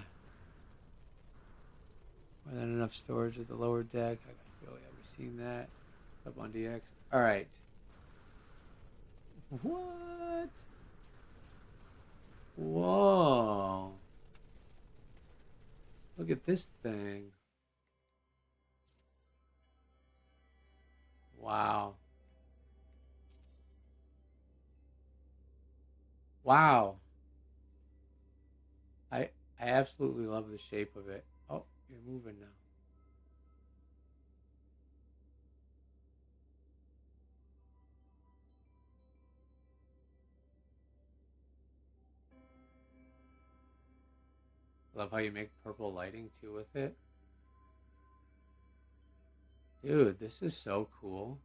More than enough storage at the lower deck. I feel like I've seen that. It's up on DX. All right. What? Whoa. Look at this thing. Wow. Wow. I I absolutely love the shape of it. Oh, you're moving now. Love how you make purple lighting too with it. Dude, this is so cool.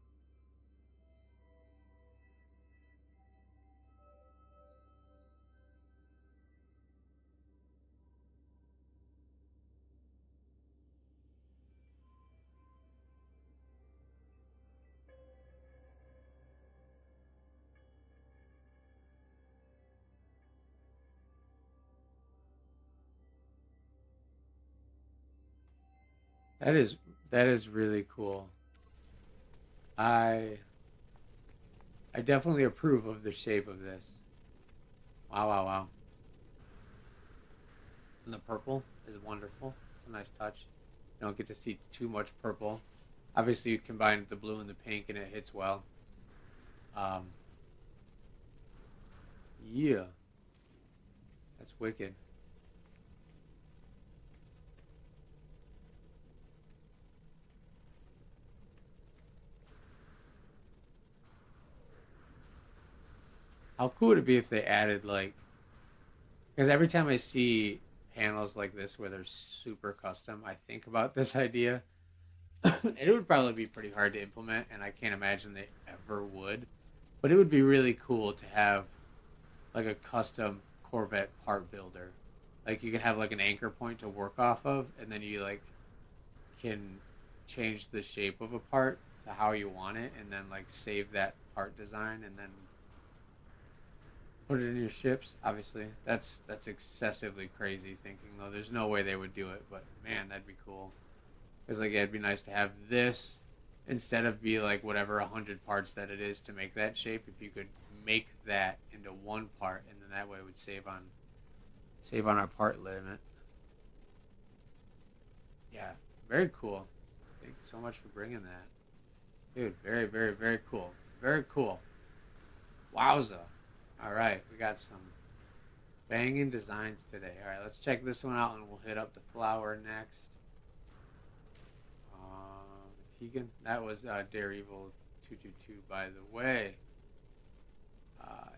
That is that is really cool. I I definitely approve of the shape of this. Wow, wow, wow. And the purple is wonderful. It's a nice touch. You don't get to see too much purple. Obviously, you combine the blue and the pink, and it hits well. Um, yeah, that's wicked. How cool would it be if they added like? Because every time I see panels like this where they're super custom, I think about this idea. It would probably be pretty hard to implement, and I can't imagine they ever would. But it would be really cool to have like a custom Corvette part builder. Like you can have like an anchor point to work off of, and then you like can change the shape of a part to how you want it, and then like save that part design, and then put it in your ships. Obviously, that's excessively crazy thinking though. There's no way they would do it, but man, that'd be cool. Because like yeah, it'd be nice to have this instead of be like whatever 100 parts that it is to make that shape. If you could make that into one part, and then that way it would save on our part limit. Yeah, very cool. Thank you so much for bringing that, dude. Very, very, very cool. Very cool. Wowza. All right, we got some banging designs today. All right, let's check this one out, and we'll hit up the flower next. Keegan, that was Dare Evil 222, by the way.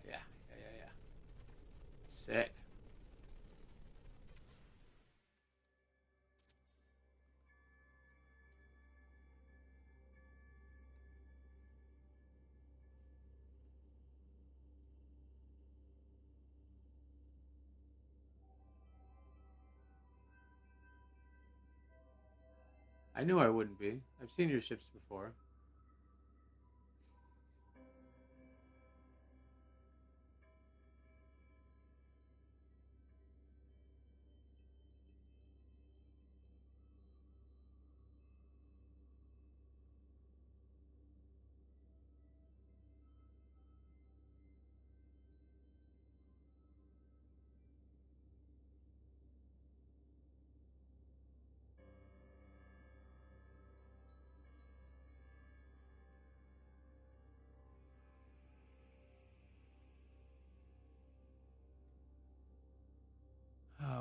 Yeah. Sick. I knew I wouldn't be. I've seen your ships before.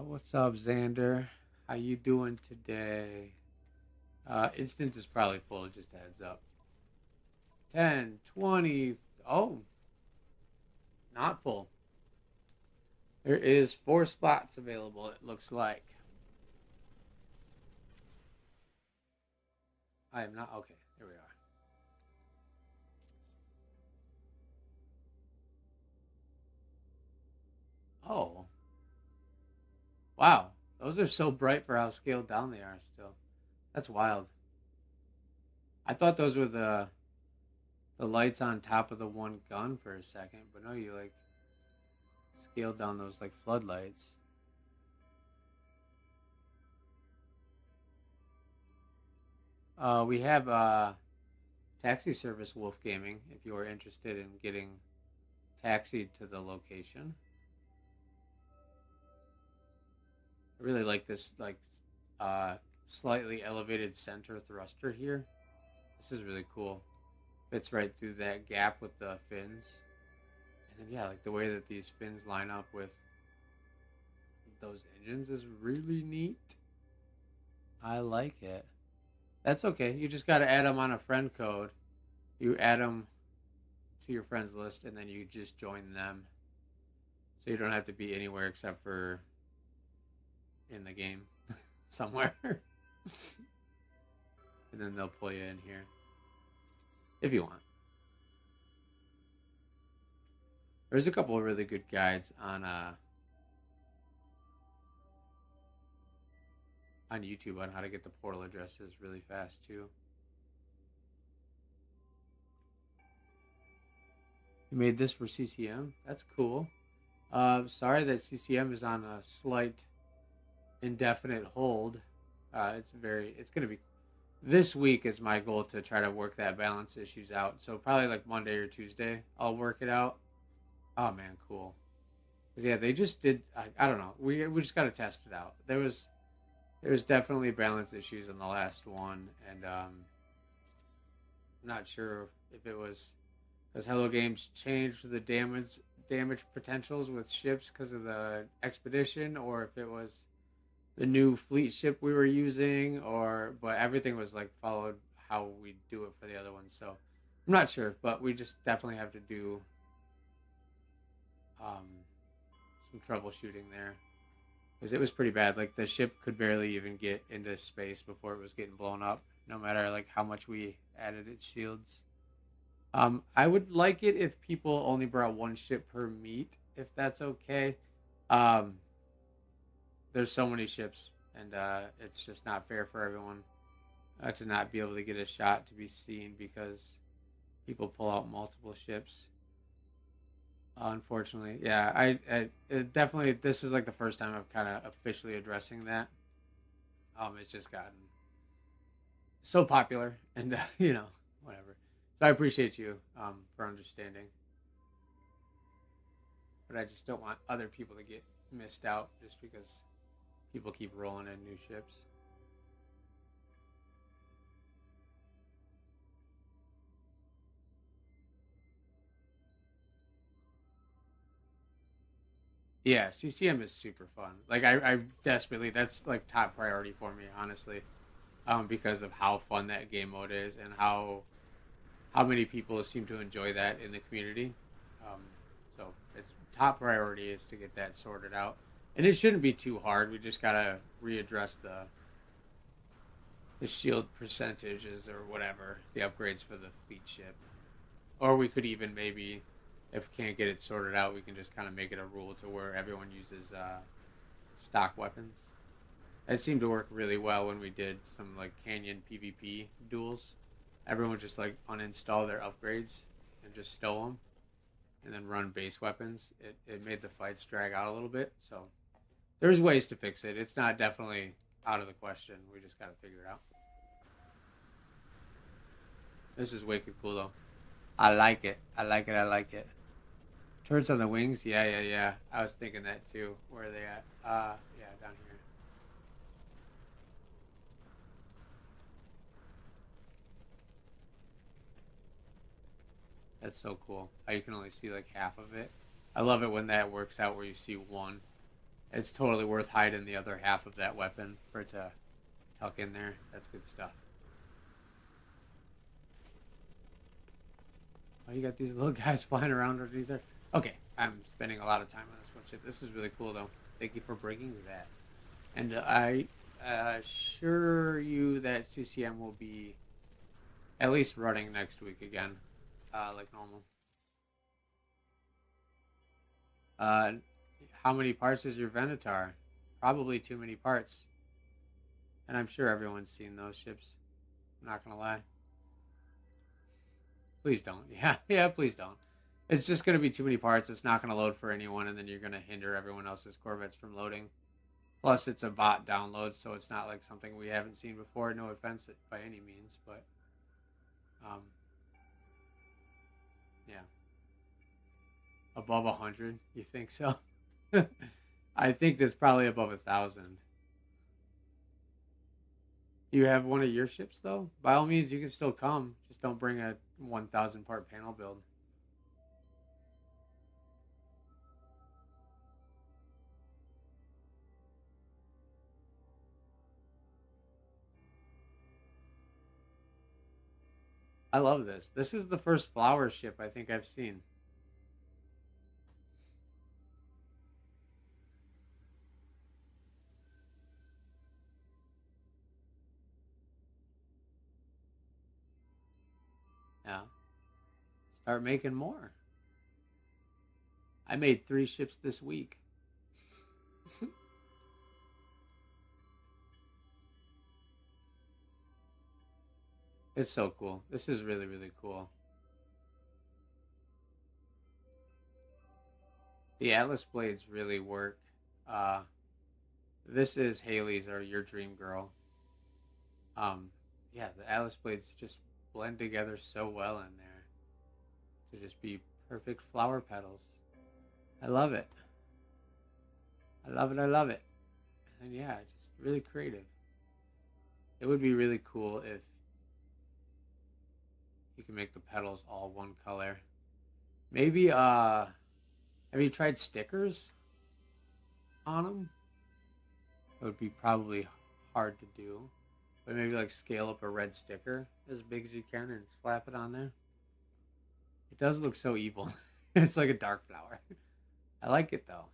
What's up, Xander? How you doing today? Instance is probably full, just a heads up. 10, 20. Oh, not full. There is 4 spots available, it looks like. I am not. Okay, here we are. Oh, wow. Those are so bright for how scaled down they are still. That's wild. I thought those were the lights on top of the one gun for a second, but no, you like scaled down those like floodlights. We have taxi service Wolf Gaming if you are interested in getting taxied to the location. I really like this like uh, slightly elevated center thruster here. This is really cool. Fits right through that gap with the fins. And then yeah, like the way that these fins line up with those engines is really neat. I like it. That's okay. You just got to add them on a friend code. You add them to your friends list and then you just join them. So you don't have to be anywhere except for in the game somewhere. And then they'll pull you in here if you want. There's a couple of really good guides on YouTube on how to get the portal addresses really fast too. You made this for CCM? That's cool. Sorry that CCM is on a slight indefinite hold. It's gonna be this week is my goal to try to work that balance issues out. So probably like Monday or Tuesday, I'll work it out. Oh man, cool. 'Cause yeah, they just did. I don't know. We just got to test it out. There was definitely balance issues in the last one, and I'm not sure if it was because Hello Games changed the damage potentials with ships because of the expedition, or if it was the new fleet ship we were using, or but everything was like followed how we do it for the other ones. So I'm not sure, but we just definitely have to do um, some troubleshooting there because it was pretty bad. Like the ship could barely even get into space before it was getting blown up, no matter like how much we added its shields. I would like it if people only brought one ship per meet, if that's okay. Um, there's so many ships, and it's just not fair for everyone to not be able to get a shot to be seen because people pull out multiple ships. Unfortunately, yeah, it definitely this is like the first time I've kind of officially addressing that. It's just gotten so popular, and whatever. So I appreciate you for understanding, but I just don't want other people to get missed out just because people keep rolling in new ships. Yeah, CCM is super fun. Like I desperately that's like top priority for me, honestly, because of how fun that game mode is and how many people seem to enjoy that in the community. Um, so it's top priority is to get that sorted out, and it shouldn't be too hard. We just gotta readdress the shield percentages or whatever the upgrades for the fleet ship, or we could even maybe, if we can't get it sorted out, we can just kind of make it a rule to where everyone uses stock weapons. It seemed to work really well when we did some like Canyon PvP duels. Everyone would just like uninstall their upgrades and just stow them, and then run base weapons. It made the fights drag out a little bit. So there's ways to fix it. It's not definitely out of the question. We just got to figure it out. This is wicked cool though. I like it. I like it. I like it. Turrets on the wings? Yeah, yeah, yeah. I was thinking that too. Where are they at? Yeah, down here. That's so cool. How you can only see like half of it. I love it when that works out where you see one. It's totally worth hiding the other half of that weapon for it to tuck in there. That's good stuff. Oh, you got these little guys flying around underneath there. Okay, I'm spending a lot of time on this one ship. This is really cool though. Thank you for bringing that. And I assure you that CCM will be At least running next week again, like normal. Uh, how many parts is your Venator? Probably too many parts. And I'm sure everyone's seen those ships. I'm not gonna lie. Please don't. Yeah, yeah, please don't. It's just gonna be too many parts. It's not gonna load for anyone, and then you're gonna hinder everyone else's Corvettes from loading. Plus, it's a bot download, so it's not like something we haven't seen before. No offense by any means, but um, yeah, above 100. You think so? I think there's probably above 1,000. Do you have one of your ships though? By all means, you can still come. Just don't bring a 1,000 part panel build. I love this. This is the first flower ship I think I've seen. Yeah. Start making more. I made 3 ships this week. It's so cool. This is really, really cool. The Atlas blades really work. Uh, this is Haley's or Your Dream Girl. Um, yeah, the Atlas blades just blend together so well in there to just be perfect flower petals. I love it. I love it. I love it. And yeah, just really creative. It would be really cool if you can make the petals all one color. Maybe have you tried stickers on them? It would be probably hard to do. But maybe like scale up a red sticker as big as you can and slap it on there. It does look so evil. It's like a dark flower. I like it though.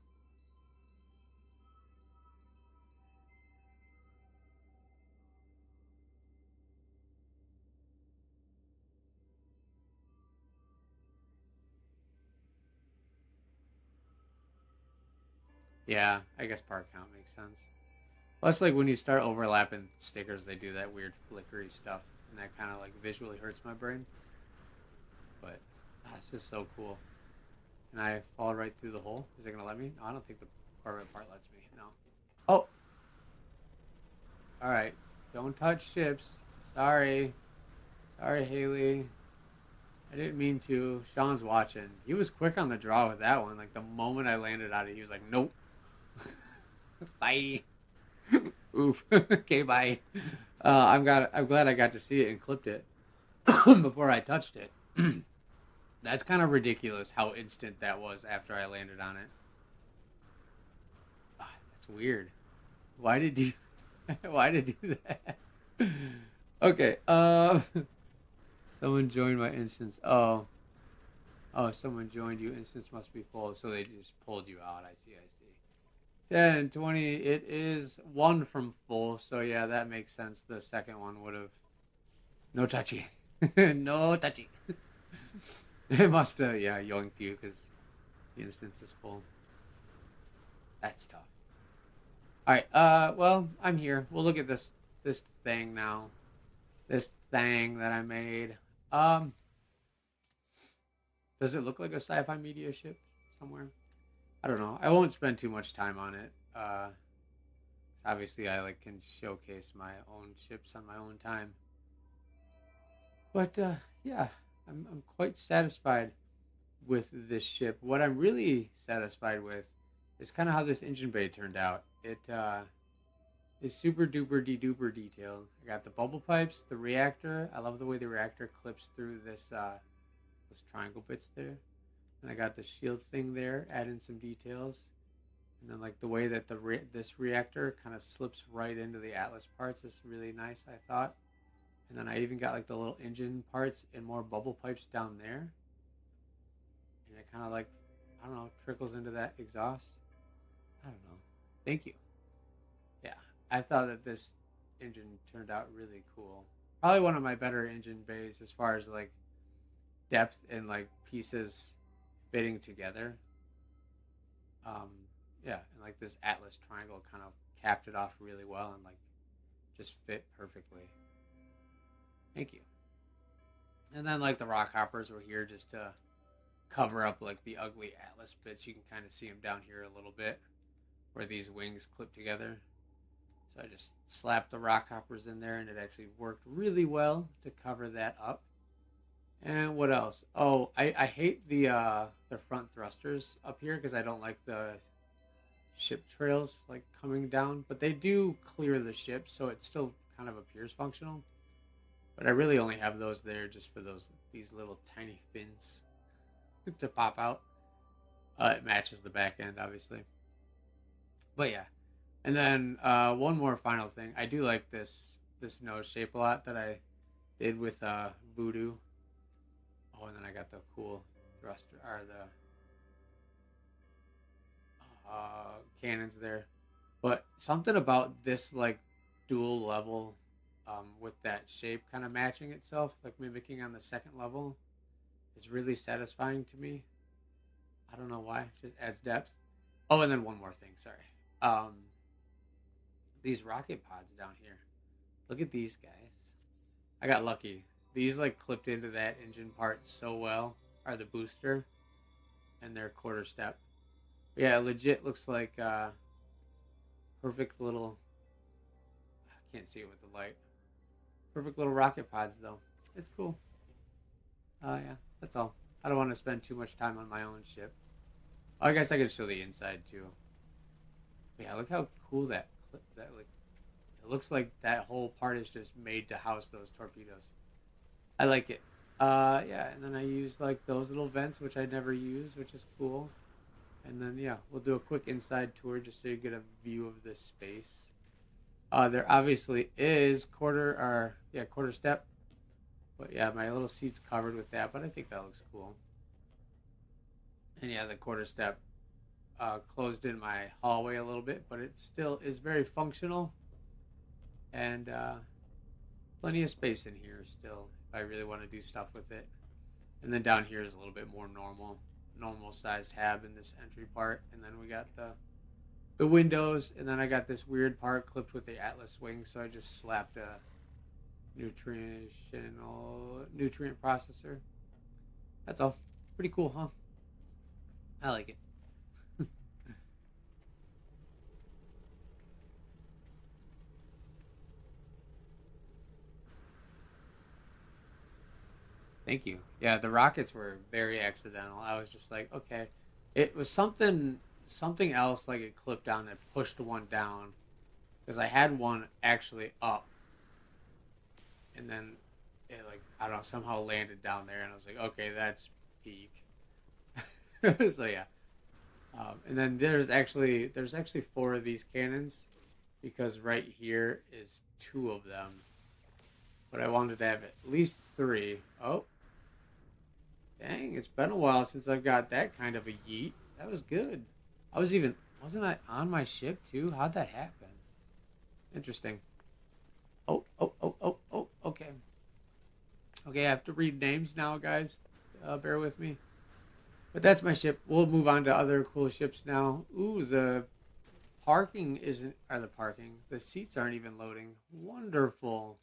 Yeah, I guess part count makes sense. Plus, like when you start overlapping stickers, they do that weird flickery stuff, and that kind of like visually hurts my brain. But this is so cool. Can I fall right through the hole? Is it gonna let me? No, I don't think the Corvette part lets me. No. Oh, all right. Don't touch ships. Sorry. Sorry, Haley. I didn't mean to. Sean's watching. He was quick on the draw with that one. Like the moment I landed on it, he was like, "Nope, bye." Oof. Okay, bye. I'm glad I got to see it and clipped it before I touched it. That's kind of ridiculous how instant that was after I landed on it. That's weird. Why did you? Why did you do that? Okay. Someone joined my instance. Oh, oh, someone joined you. Instance must be full, so they just pulled you out. I see. I see. 10, 20. It is one from full, so yeah, that makes sense. The second one would have no touchy, no touchy. It must have yeah yoinked you because the instance is full. That's tough. All right. Well, I'm here. We'll look at this thing now. This thing that I made. Um, does it look like a sci-fi media ship somewhere? I don't know. I won't spend too much time on it. Obviously, I like can showcase my own ships on my own time. But yeah, I'm quite satisfied with this ship. What I'm really satisfied with is kind of how this engine bay turned out. It is super duper de duper detailed. I got the bubble pipes, the reactor. I love the way the reactor clips through this those triangle bits there. And I got the shield thing there, add in some details. And then like the way that this reactor kind of slips right into the Atlas parts is really nice, I thought. And then I even got like the little engine parts and more bubble pipes down there. And it kind of like, I don't know, trickles into that exhaust. I don't know. Thank you. Yeah, I thought that this engine turned out really cool. Probably one of my better engine bays as far as like depth and like pieces fitting together. Um, yeah, and like this Atlas triangle kind of capped it off really well and like just fit perfectly. Thank you. And then like the rock hoppers were here just to cover up like the ugly Atlas bits. You can kind of see them down here a little bit where these wings clip together. So I just slapped the rock hoppers in there and it actually worked really well to cover that up. And what else? Oh, I hate the front thrusters up here because I don't like the ship trails like coming down, but they do clear the ship, so it still kind of appears functional. But I really only have those there just for these little tiny fins to pop out. It matches the back end, obviously. But yeah, and then one more final thing. I do like this nose shape a lot that I did with Voodoo. Oh, and then I got the cool thruster or the cannons there. But something about this like dual level with that shape kind of matching itself, like mimicking on the second level, is really satisfying to me. I don't know why. It just adds depth. Oh, and then one more thing. Sorry. Um, these rocket pods down here. Look at these guys. I got lucky. These like clipped into that engine part so well. Are the booster and their quarter step. But yeah, it legit looks like perfect little. I can't see it with the light. Perfect little rocket pods though. It's cool. Yeah, that's all. I don't want to spend too much time on my own ship. Oh, I guess I could show the inside too. But yeah, look how cool that clip that like. It looks like that whole part is just made to house those torpedoes. I like it. Yeah, and then I use like those little vents, which I never use, which is cool. And then yeah, we'll do a quick inside tour just so you get a view of this space. There obviously is quarter step, but yeah, my little seat's covered with that, but I think that looks cool. And yeah, the quarter step closed in my hallway a little bit, but it still is very functional and plenty of space in here still if I really want to do stuff with it. And then down here is a little bit more normal sized hab in this entry part, and then we got the windows, and then I got this weird part clipped with the Atlas wing, so I just slapped a nutrient processor. That's all. Pretty cool, huh? I like it. Thank you. Yeah, the rockets were very accidental. I was just like, okay, it was something else like it clipped down and pushed one down because I had one actually up, and then it like I don't know somehow landed down there, and I was like, okay, that's peak. So yeah, and then there's actually four of these cannons because right here is two of them, but I wanted to have at least three. Oh, dang, it's been a while since I've got that kind of a yeet. That was good. Wasn't I on my ship too? How'd that happen? Interesting. Oh. Okay. Okay, I have to read names now, guys. Bear with me. But that's my ship. We'll move on to other cool ships now. Ooh, the parking isn't, or the parking. The seats aren't even loading. Wonderful.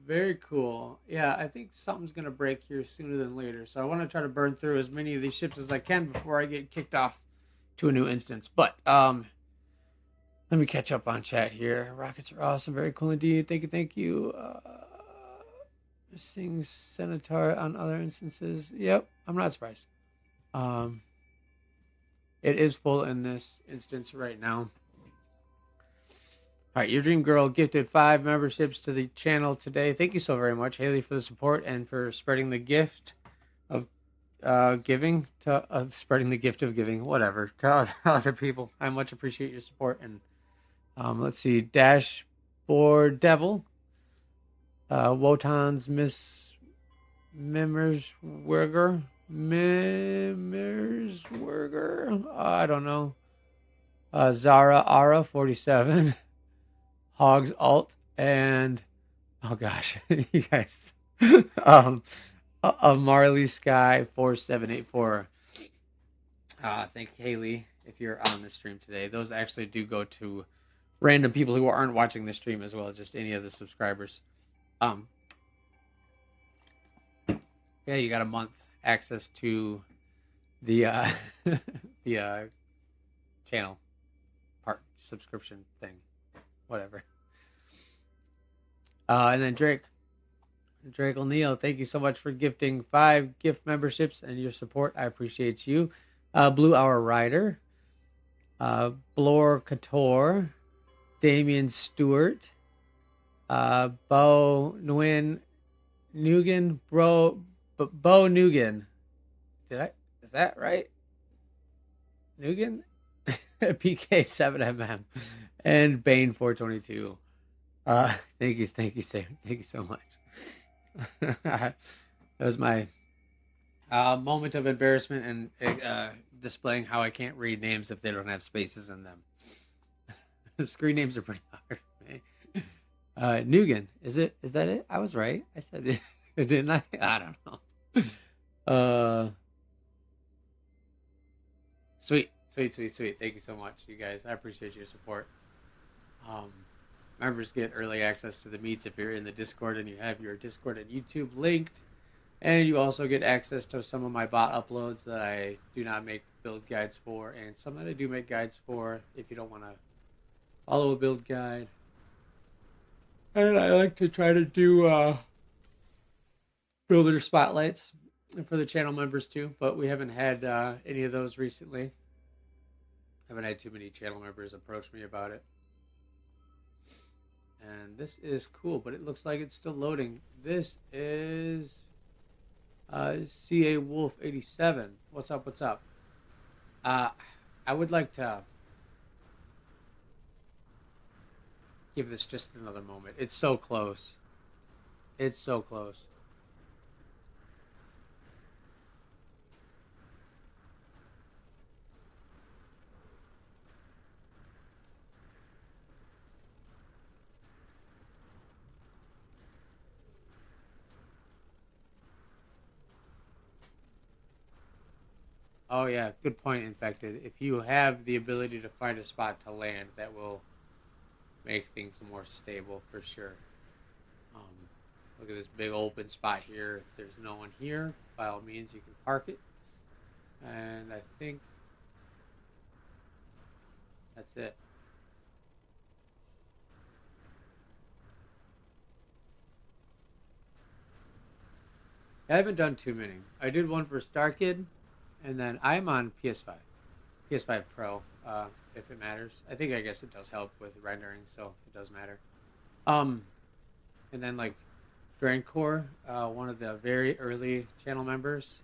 Very cool. Yeah, I think something's going to break here sooner than later. So I want to try to burn through as many of these ships as I can before I get kicked off to a new instance. But let me catch up on chat here. Rockets are awesome. Very cool indeed. Thank you. Seeing Senator on other instances. Yep, I'm not surprised. Um, it is full in this instance right now. All right, your dream girl gifted 5 memberships to the channel today. Thank you so very much, Haley, for the support and for spreading the gift of giving to spreading the gift of giving, whatever, to other people. I much appreciate your support. And let's see, Dashboard Devil, Wotan's Miss Mimmerswerger, I don't know. Zara Ara 47. Hogs Alt, and Oh gosh, you guys. um, a Marley Sky 4784. Thank Haley if you're on the stream today. Those actually do go to random people who aren't watching the stream as well as just any of the subscribers. Um, yeah, you got a month access to the the channel part subscription thing, whatever. And then Drake O'Neill, thank you so much for gifting 5 gift memberships and your support. I appreciate you. Blue Hour Rider, Blor Couture, Damian Stewart, Bo Nguyen Nugan, Bo Nugan. Is that right? Nugan? PK7MM and Bane 422. Thank you so much. That was my moment of embarrassment and displaying how I can't read names if they don't have spaces in them. Screen names are pretty hard for me. Nugan, is that it? I was right. I said it, didn't I? I don't know. Sweet. Thank you so much, you guys. I appreciate your support. Members get early access to the meets if you're in the Discord and you have your Discord and YouTube linked. And you also get access to some of my bot uploads that I do not make build guides for, and some that I do make guides for if you don't want to follow a build guide. And I like to try to do builder spotlights for the channel members too, but we haven't had any of those recently. I haven't had too many channel members approach me about it. And this is cool, but it looks like it's still loading. This is CA Wolf 87. What's up? I would like to give this just another moment. It's so close. Oh yeah, good point, Infected. If you have the ability to find a spot to land, that will make things more stable for sure. Look at this big open spot here. If there's no one here, by all means you can park it. And I think that's it. I haven't done too many. I did one for Star Kid, and then I'm on PS5 Pro, if it matters. I guess it does help with rendering, so it does matter. And then like Draincore, one of the very early channel members,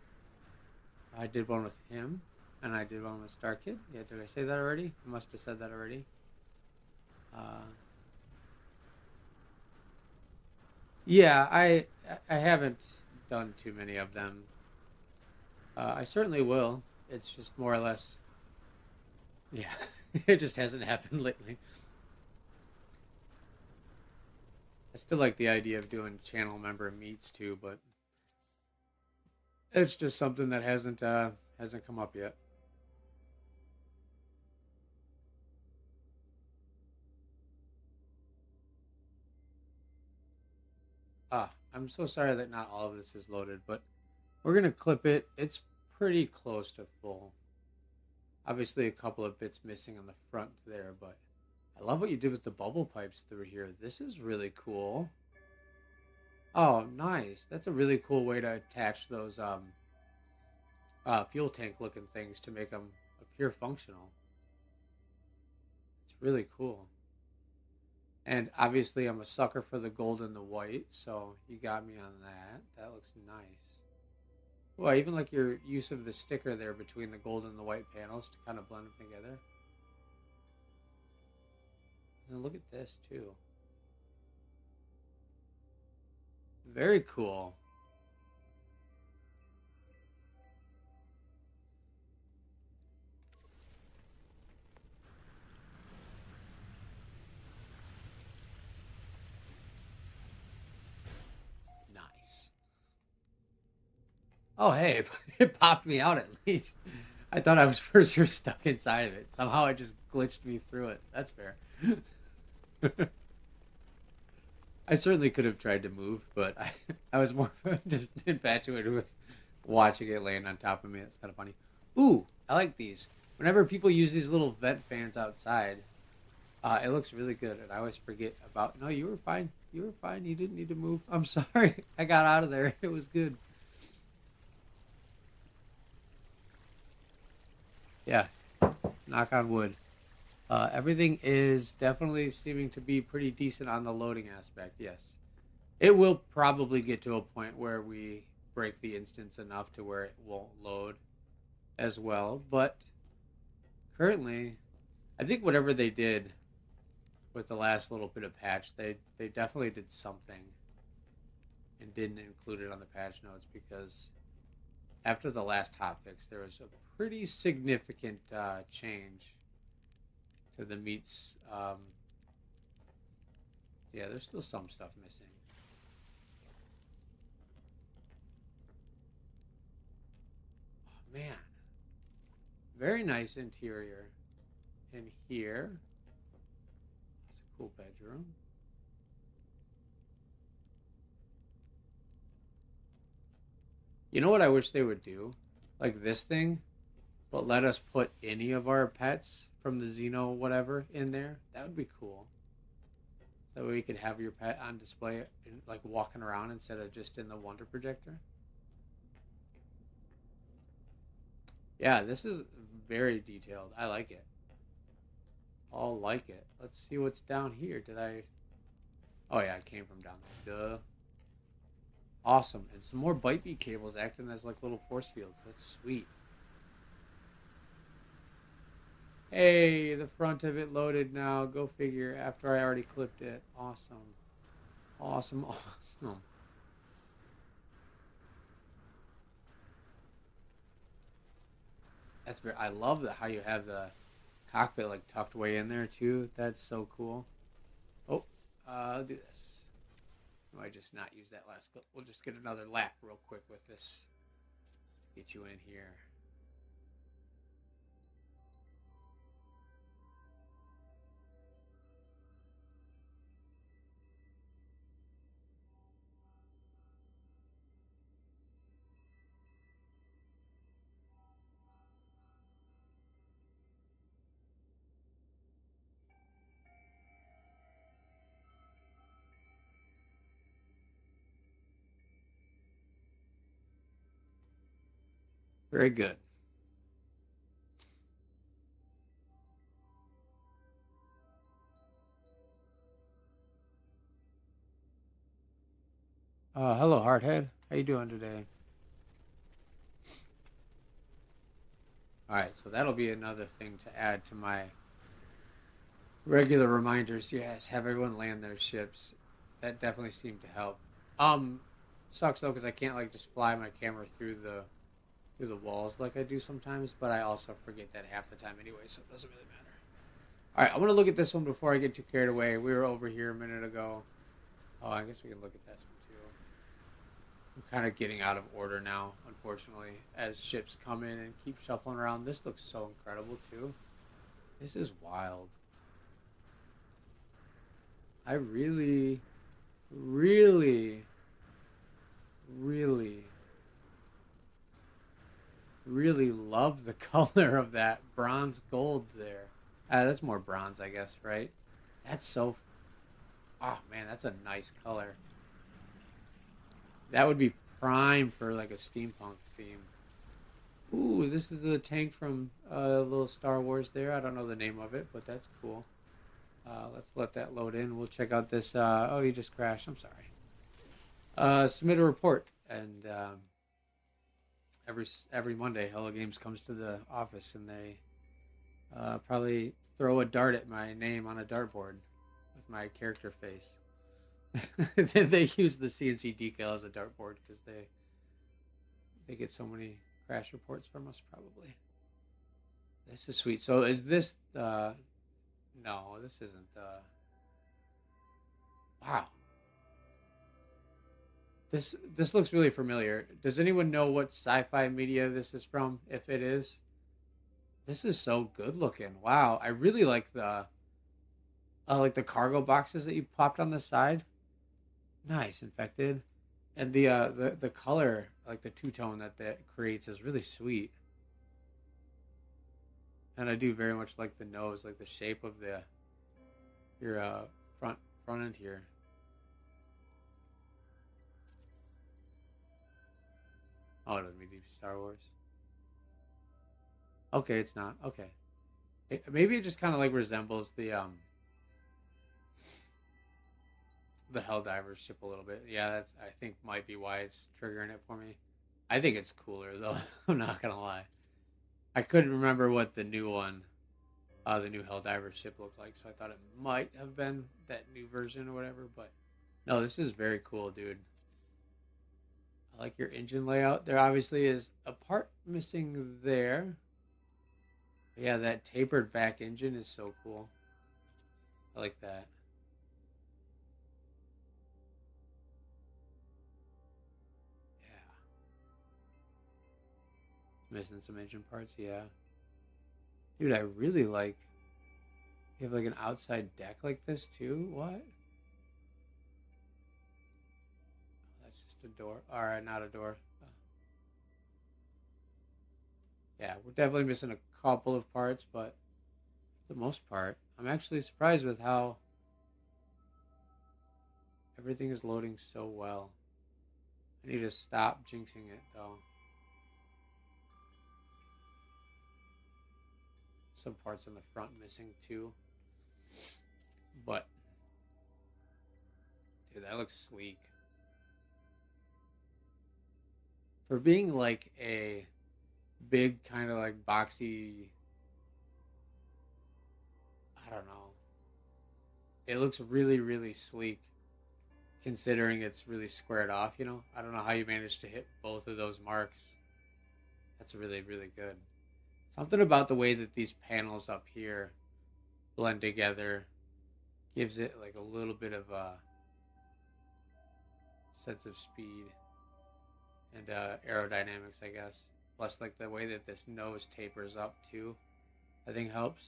I did one with him, and I did one with Star Kid. Yeah, did I say that already? I must have said that already. Yeah, I haven't done too many of them. I certainly will. It's just more or less, yeah, it just hasn't happened lately. I still like the idea of doing channel member meets too, but it's just something that hasn't come up yet. I'm so sorry that not all of this is loaded, but we're gonna clip it. It's pretty close to full. Obviously, a couple of bits missing on the front there, but I love what you did with the bubble pipes through here. This is really cool. Oh, nice. That's a really cool way to attach those fuel tank looking things to make them appear functional. It's really cool. And obviously, I'm a sucker for the gold and the white, so you got me on that. That looks nice. Well, I even like your use of the sticker there between the gold and the white panels to kind of blend them together. And look at this, too. Very cool. Oh, hey, it popped me out at least. I thought I was for sure stuck inside of it. Somehow it just glitched me through it. That's fair. I certainly could have tried to move, but I was more just infatuated with watching it laying on top of me. It's kind of funny. Ooh, I like these. Whenever people use these little vent fans outside, it looks really good, and I always forget about. No, you were fine. You were fine. You didn't need to move. I'm sorry. I got out of there. It was good. Yeah. Knock on wood. Everything is definitely seeming to be pretty decent on the loading aspect. Yes, it will probably get to a point where we break the instance enough to where it won't load as well. But currently, I think whatever they did with the last little bit of patch, they definitely did something and didn't include it on the patch notes because after the last hotfix, there was a pretty significant change to the meats. Yeah, there's still some stuff missing. Oh, man, very nice interior in here. It's a cool bedroom. You know what I wish they would do? Like this thing, but let us put any of our pets from the Xeno whatever in there. That would be cool. That way we could have your pet on display, like walking around instead of just in the Wonder Projector. Yeah, this is very detailed. I like it. I'll like it. Let's see what's down here. Did I? Oh yeah, it came from down there. Duh. Awesome. And some more bite beat cables acting as like little force fields. That's sweet. Hey, the front of it loaded now. Go figure. After I already clipped it. Awesome. Awesome. Awesome. That's very. I love how you have the cockpit like tucked way in there too. That's so cool. Oh, I'll do this. I might just not use that last clip. We'll just get another lap real quick with this. Get you in here. Very good. Hello, Hardhead. How you doing today? All right, so that'll be another thing to add to my regular reminders. Yes, have everyone land their ships. That definitely seemed to help. Um, Sucks though because I can't like just fly my camera through the walls like I do sometimes, but I also forget that half the time anyway, so it doesn't really matter. All right, I want to look at this one before I get too carried away. We were over here a minute ago. Oh, I guess we can look at this one too. I'm kind of getting out of order now, unfortunately, as ships come in and keep shuffling around. This looks so incredible too. This is wild. I really, really, really, really love the color of that bronze gold there. That's more bronze, I guess, right? That's so. Oh man, that's a nice color. That would be prime for like a steampunk theme. Ooh, this is the tank from little Star Wars there. I don't know the name of it, but that's cool. Let's let that load in. We'll check out this. Oh, you just crashed. I'm sorry. Submit a report, and every Monday, Hello Games comes to the office, and they probably throw a dart at my name on a dartboard with my character face. They use the CNC decal as a dartboard because they get so many crash reports from us. Probably. This is sweet. So is this? No, this isn't. Wow, This looks really familiar. Does anyone know what Sci-Fi media this is from? If it is, this is so good looking. Wow, I really like the cargo boxes that you popped on the side. Nice, infected, and the color, like the two tone that creates, is really sweet. And I do very much like the nose, like the shape of the your front end here. Oh, it doesn't mean to be Star Wars. Okay, it's not. Okay, maybe it just kind of like resembles the Helldivers ship a little bit. Yeah, that's I think might be why it's triggering it for me. I think it's cooler though. I'm not gonna lie. I couldn't remember what the new Helldiver ship looked like, so I thought it might have been that new version or whatever. But no, this is very cool, dude. I like your engine layout. There obviously is a part missing there. But yeah, that tapered back engine is so cool. I like that. Yeah, missing some engine parts. Yeah, dude, I really like. You have like an outside deck like this too. What? That's just a door. All right, not a door. Yeah, we're definitely missing a couple of parts, but for the most part, I'm actually surprised with how everything is loading so well. I need to stop jinxing it though. Some parts on the front missing too. But dude, that looks sleek. For being like a big kind of like boxy, I don't know. It looks really, really sleek considering it's really squared off, you know? I don't know how you managed to hit both of those marks. That's really, really good. Something about the way that these panels up here blend together gives it like a little bit of a sense of speed and aerodynamics, I guess. Plus, like the way that this nose tapers up too, I think helps.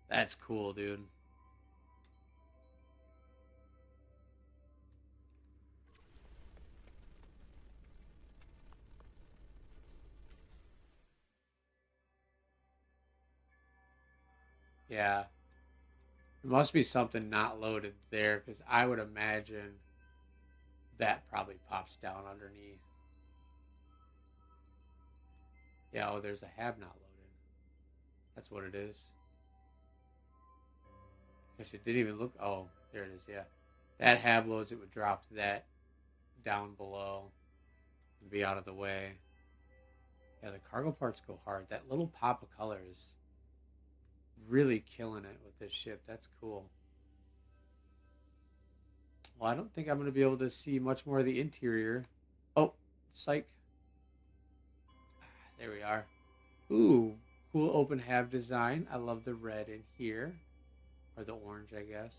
That's cool, dude. Yeah, there must be something not loaded there because I would imagine that probably pops down underneath. Yeah, oh, there's a have not loaded. That's what it is. Guess it didn't even look. Oh, there it is. Yeah, that have loads. It would drop that down below and be out of the way. Yeah, the cargo parts go hard. That little pop of color is really killing it with this ship. That's cool. Well, I don't think I'm going to be able to see much more of the interior. Oh, psych. There we are. Ooh, cool open have design. I love the red in here. Or the orange, I guess.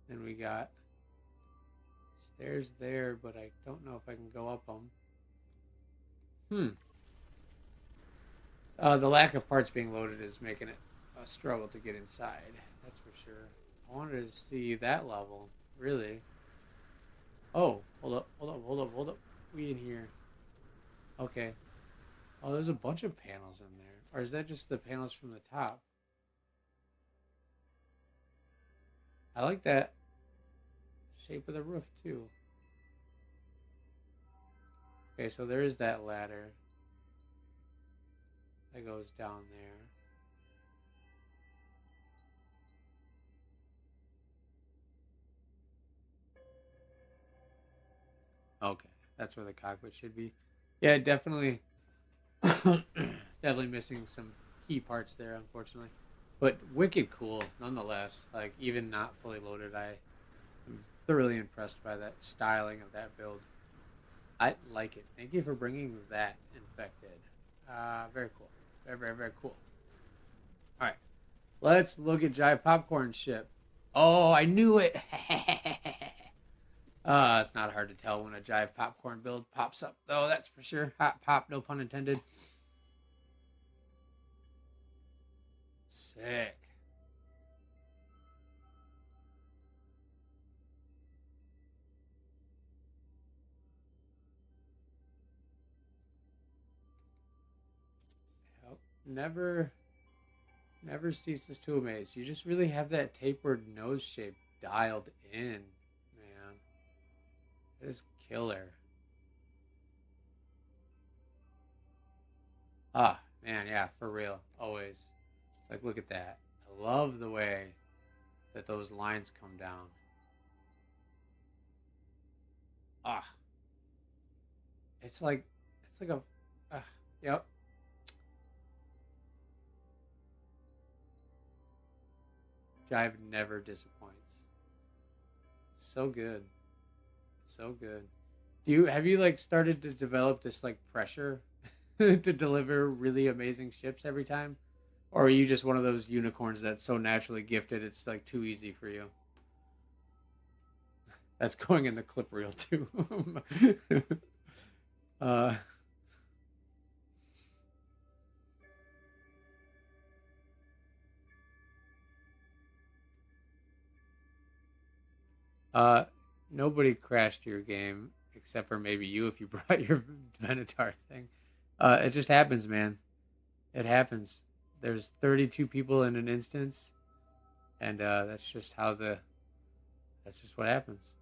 Then we got stairs there, but I don't know if I can go up them. The lack of parts being loaded is making it a struggle to get inside. That's for sure. I wanted to see that level. Really? Oh, hold up, hold up, hold up, hold up. We in here. Okay. Oh, there's a bunch of panels in there. Or is that just the panels from the top? I like that shape of the roof too. Okay, so there is that ladder that goes down there. Okay, that's where the cockpit should be. Yeah, definitely, definitely missing some key parts there, unfortunately. But wicked cool, nonetheless. Like even not fully loaded, I am thoroughly impressed by that styling of that build. I like it. Thank you for bringing that infected. Very cool. Very, very, very cool. All right, let's look at Jive Popcorn Ship. Oh, I knew it. It's not hard to tell when a Jive popcorn build pops up, though. That's for sure. Hot pop, no pun intended. Sick. Yep. Never ceases to amaze. You just really have that tapered nose shape dialed in, man. It is killer. Ah, man, yeah, for real. Always. Like, look at that. I love the way that those lines come down. Ah, it's like a, yep. Jive never disappoints. So good. So good. Have you like started to develop this like pressure to deliver really amazing ships every time? Or are you just one of those unicorns that's so naturally gifted it's like too easy for you? That's going in the clip reel too. uh uh Nobody crashed your game except for maybe you if you brought your Venator thing. It just happens, man. It happens. There's 32 people in an instance, and that's just what happens.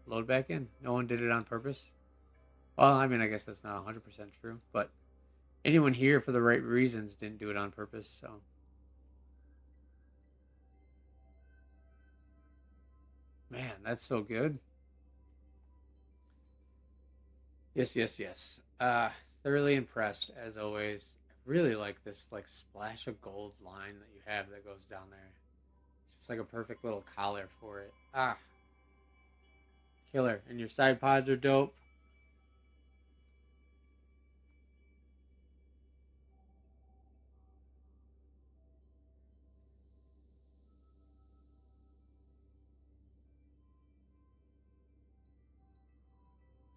Load back in. No one did it on purpose. Well, I mean, I guess that's not 100% true, but anyone here for the right reasons didn't do it on purpose. So, man, that's so good. Yes, yes, yes. Thoroughly impressed as always. I really like this like splash of gold line that you have that goes down there. Just like a perfect little collar for it. Ah, killer. And your side pods are dope.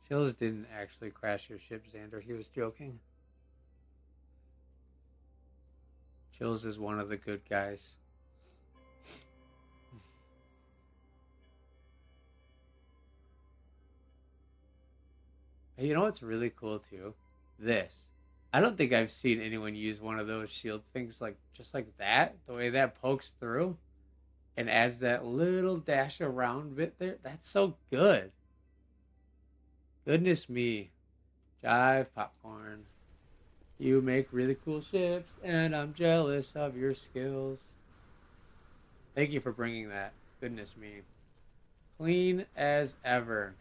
Chills didn't actually crash your ship, Xander. He was joking. Chills is one of the good guys. Hey, you know what's really cool too? This. I don't think I've seen anyone use one of those shield things like just like that. The way that pokes through and adds that little dash around bit there. That's so good. Goodness me. Jive popcorn. You make really cool ships, and I'm jealous of your skills. Thank you for bringing that. Goodness me. Clean as ever.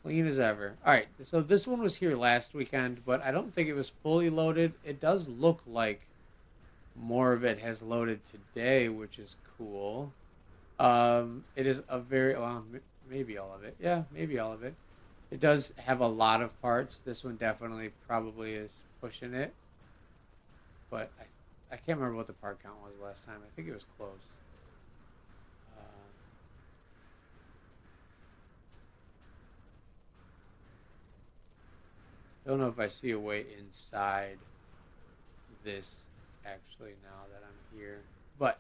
Clean as ever. All right, so this one was here last weekend, but I don't think it was fully loaded. It does look like more of it has loaded today, which is cool. It is a very well, maybe all of it. Yeah, maybe all of it. It does have a lot of parts. This one definitely probably is pushing it, but I can't remember what the part count was last time. I think it was close. Don't know if I see a way inside this actually now that I'm here, but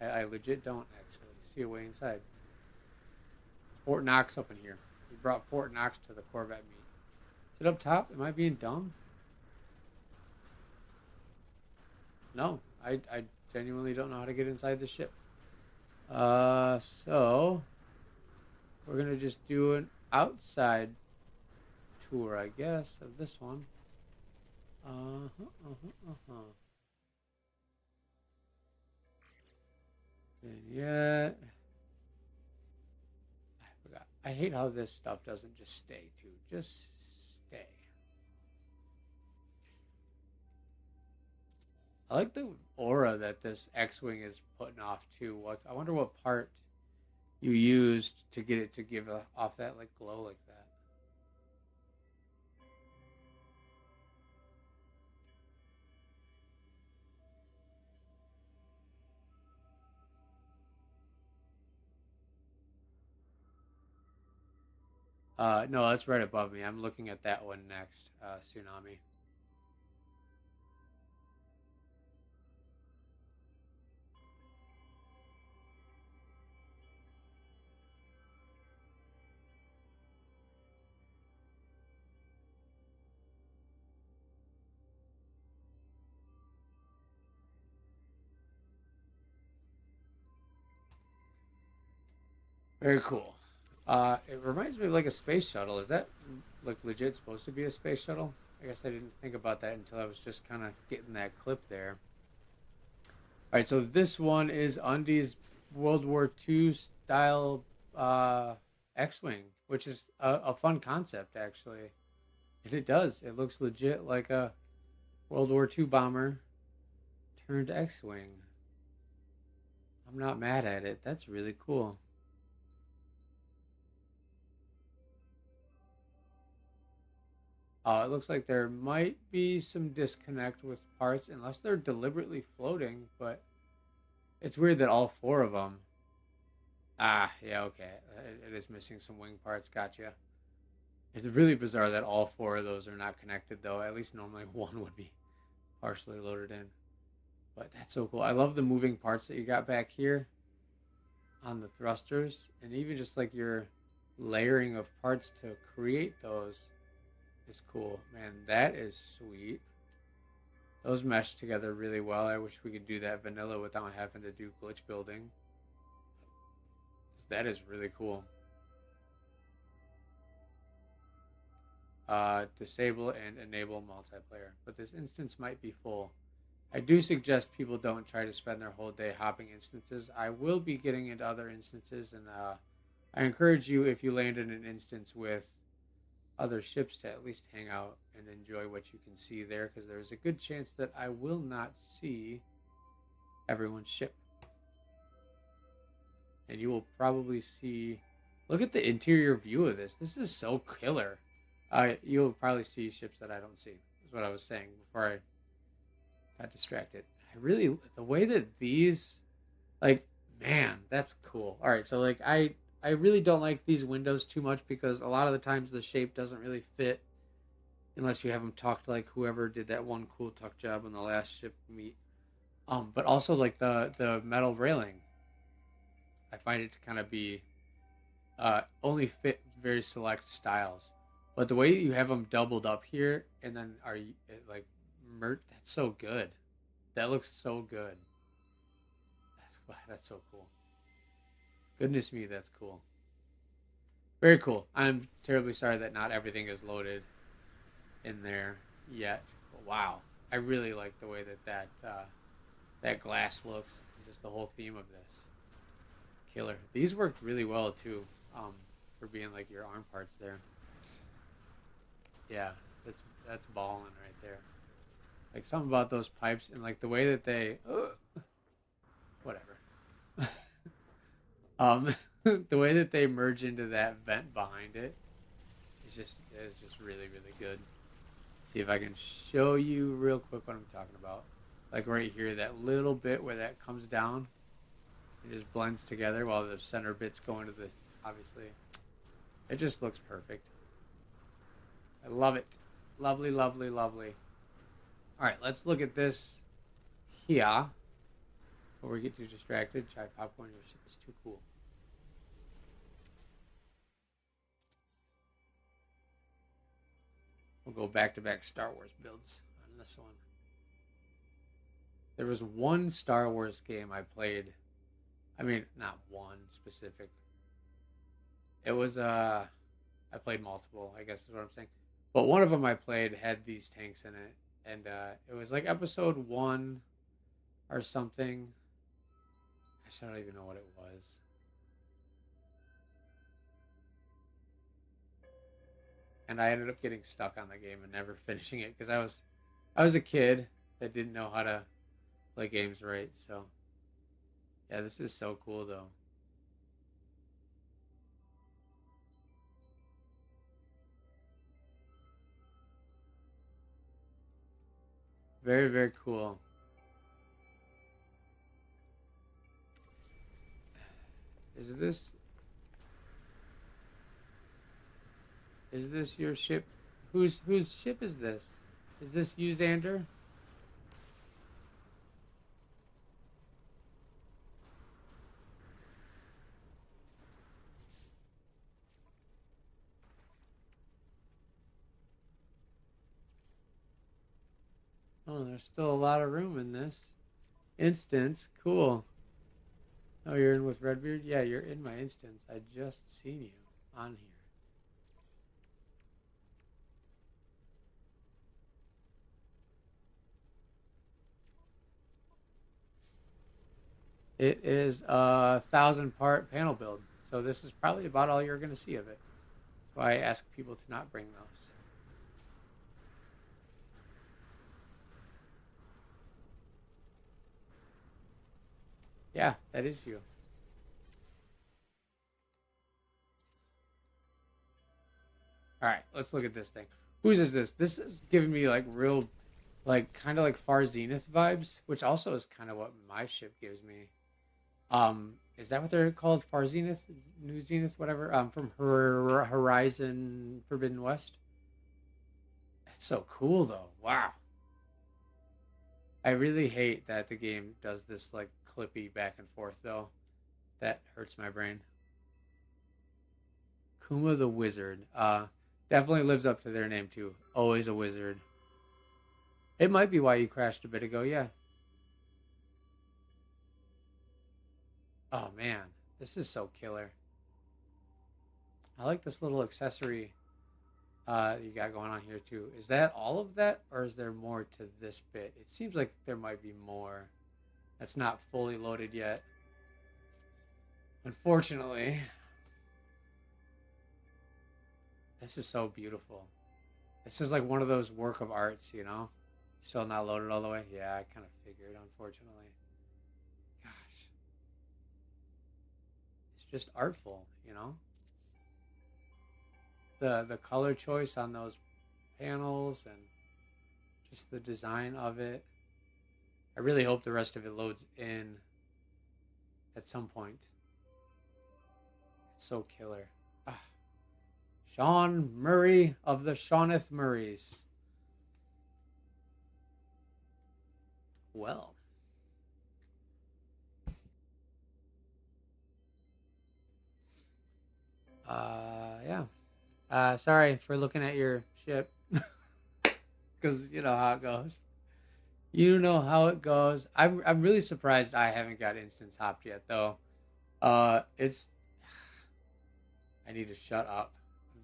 I legit don't actually see a way inside. Fort Knox up in here. We brought Fort Knox to the Corvette meet. Is it up top? Am I being dumb? No, I genuinely don't know how to get inside the ship. So we're gonna just do an outside tour, I guess, of this one. Vignette. I forgot. I hate how this stuff doesn't just stay too. Just stay. I like the aura that this X-wing is putting off too. Like, I wonder what part you used to get it to give off that like glow like that. No, that's right above me. I'm looking at that one next. Tsunami. Very cool. It reminds me of like a space shuttle. Is that like legit supposed to be a space shuttle? I guess I didn't think about that until I was just kind of getting that clip there. All right, so this one is Undi's World War II style X-wing, which is a fun concept actually, and it does. It looks legit like a World War II bomber turned X-wing. I'm not mad at it. That's really cool. It looks like there might be some disconnect with parts, unless they're deliberately floating. But it's weird that all four of them. Ah, yeah, okay. It is missing some wing parts. Gotcha. It's really bizarre that all four of those are not connected, though. At least normally one would be partially loaded in. But that's so cool. I love the moving parts that you got back here on the thrusters, and even just like your layering of parts to create those is cool. Man, that is sweet. Those mesh together really well. I wish we could do that vanilla without having to do glitch building. That is really cool. Disable and enable multiplayer, but this instance might be full. I do suggest people don't try to spend their whole day hopping instances. I will be getting into other instances, and I encourage you, if you land in an instance with other ships, to at least hang out and enjoy what you can see there, because there's a good chance that I will not see everyone's ship. And you will probably see. Look at the interior view of this. This is so killer. You'll probably see ships that I don't see. Is what I was saying before I got distracted. I really the way that these, like, man, that's cool. All right, so like I really don't like these windows too much, because a lot of the times the shape doesn't really fit unless you have them tucked, like whoever did that one cool tuck job on the last ship meet. But also like the metal railing, I find it to kind of be only fit very select styles. But the way you have them doubled up here, and then are you like that's so good. That looks so good. That's so cool. Goodness me, that's cool. Very cool. I'm terribly sorry that not everything is loaded in there yet. But wow, I really like the way that glass looks, and just the whole theme of this. Killer. These worked really well too, for being like your arm parts there. Yeah, that's balling right there. Like something about those pipes and like the way that they, whatever. The way that they merge into that vent behind it is just really really good. See if I can show you real quick what I'm talking about. Like right here, that little bit where that comes down, it just blends together while the center bits go into the. Obviously, it just looks perfect. I love it. Lovely, lovely, lovely. All right, let's look at this here. Before we get too distracted, try popcorn. Your ship is too cool. We'll go back to back Star Wars builds on this one. There was one Star Wars game I played. I mean, not one specific. It was I played multiple, I guess is what I'm saying. But one of them I played had these tanks in it, and it was like episode 1 or something. I don't even know what it was. And I ended up getting stuck on the game and never finishing it, because I was a kid that didn't know how to play games right. So yeah, this is so cool though. Very very cool. Is this? Is this your ship? Whose ship is this? Is this you, Xander? Oh, there's still a lot of room in this instance. Cool. Oh, you're in with Redbeard? Yeah, you're in my instance. I just seen you on here. It is a 1,000 part panel build. So this is probably about all you're going to see of it. That's why I ask people to not bring those. Yeah, that is you. All right, let's look at this thing. Whose is this? This is giving me like real, like kind of like Far Zenith vibes, which also is kind of what my ship gives me. Is that what they're called? Far Zenith, New Zenith, whatever. From Horizon Forbidden West. That's so cool, though. Wow. I really hate that the game does this like clippy back and forth, though. That hurts my brain. Kuma the Wizard. Definitely lives up to their name too. Always a wizard. It might be why you crashed a bit ago. Yeah. Oh man, this is so killer. I like this little accessory you got going on here too. Is that all of that, or is there more to this bit? It seems like there might be more. That's not fully loaded yet. Unfortunately, this is so beautiful. This is like one of those work of arts, you know? Still not loaded all the way? Yeah, I kind of figured, unfortunately. Gosh, it's just artful, you know? The color choice on those panels and just the design of it. I really hope the rest of it loads in at some point. It's so killer. Ah, Sean Murray of the Shawneth Murrays. Well, yeah. Sorry for looking at your ship, because you know how it goes. You know how it goes. I'm really surprised I haven't got instance hopped yet, though. It's I need to shut up. I'm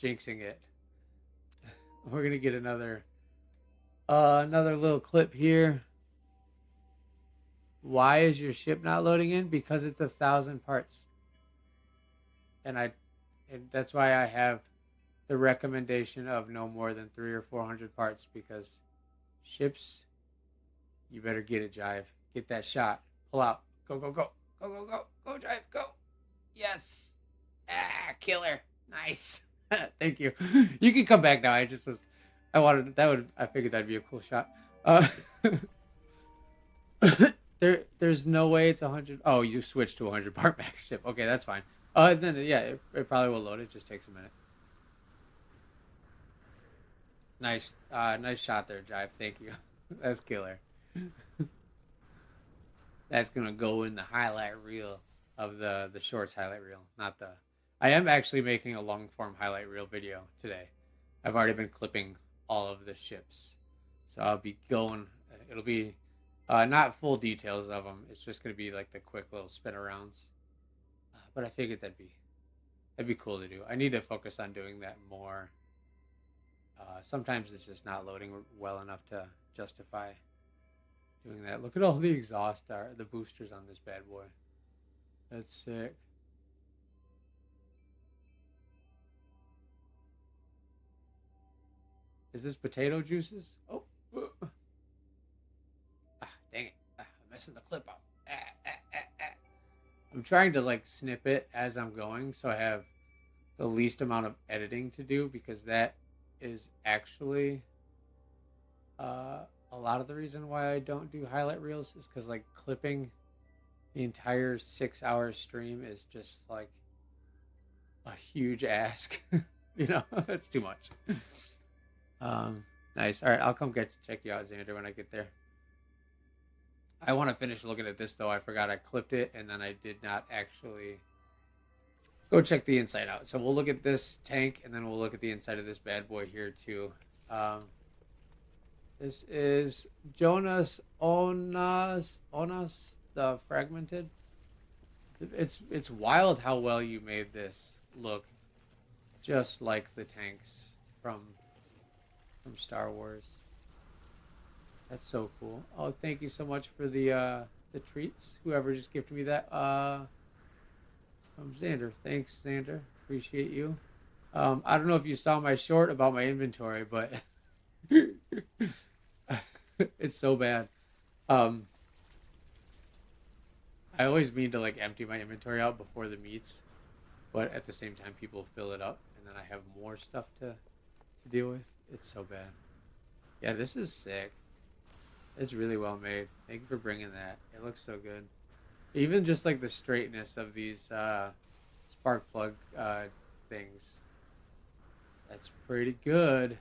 jinxing it. We're gonna get another little clip here. Why is your ship not loading in? Because it's 1,000 parts, and that's why I have the recommendation of no more than 300 or 400 parts, because ships, you better get it, Jive. Get that shot. Pull out. Go, go, go. Go, go, go. Go, Jive. Go. Yes. Ah, killer. Nice. Thank you. You can come back now. I figured that'd be a cool shot. Uh, there's no way it's 100. Oh, you switched to 100 part max ship. Okay, that's fine. Then yeah, it probably will load. It just takes a minute. Nice shot there, Jive. Thank you. That's killer. That's gonna go in the highlight reel of the shorts highlight reel, not the. I am actually making a long form highlight reel video today. I've already been clipping all of the ships, so I'll be going. It'll be not full details of them. It's just gonna be like the quick little spin arounds. But I figured that'd be cool to do. I need to focus on doing that more. Sometimes it's just not loading well enough to justify doing that. Look at all the the boosters on this bad boy. That's sick. Is this potato juices? Oh, dang it! I'm messing the clip up. I'm trying to like snip it as I'm going, so I have the least amount of editing to do, because that is actually a lot of the reason why I don't do highlight reels is because like clipping the entire 6 hour stream is just like a huge ask. You know, that's too much. Um, nice. All right, I'll come check you out, Xander, when I get there. I want to finish looking at this though. I forgot I clipped it, and then I did not actually go check the inside out. So we'll look at this tank, and then we'll look at the inside of this bad boy here too. Um, this is Jonas Onas the Fragmented. It's wild how well you made this look just like the tanks from Star Wars. That's so cool. Oh, thank you so much for the treats. Whoever just gifted me that. From Xander. Thanks, Xander. Appreciate you. I don't know if you saw my short about my inventory, but it's so bad. Um, I always mean to like empty my inventory out before the meets, but at the same time, people fill it up, and then I have more stuff to deal with. It's so bad. Yeah, this is sick. It's really well made. Thank you for bringing that. It looks so good. Even just like the straightness of these spark plug things. That's pretty good.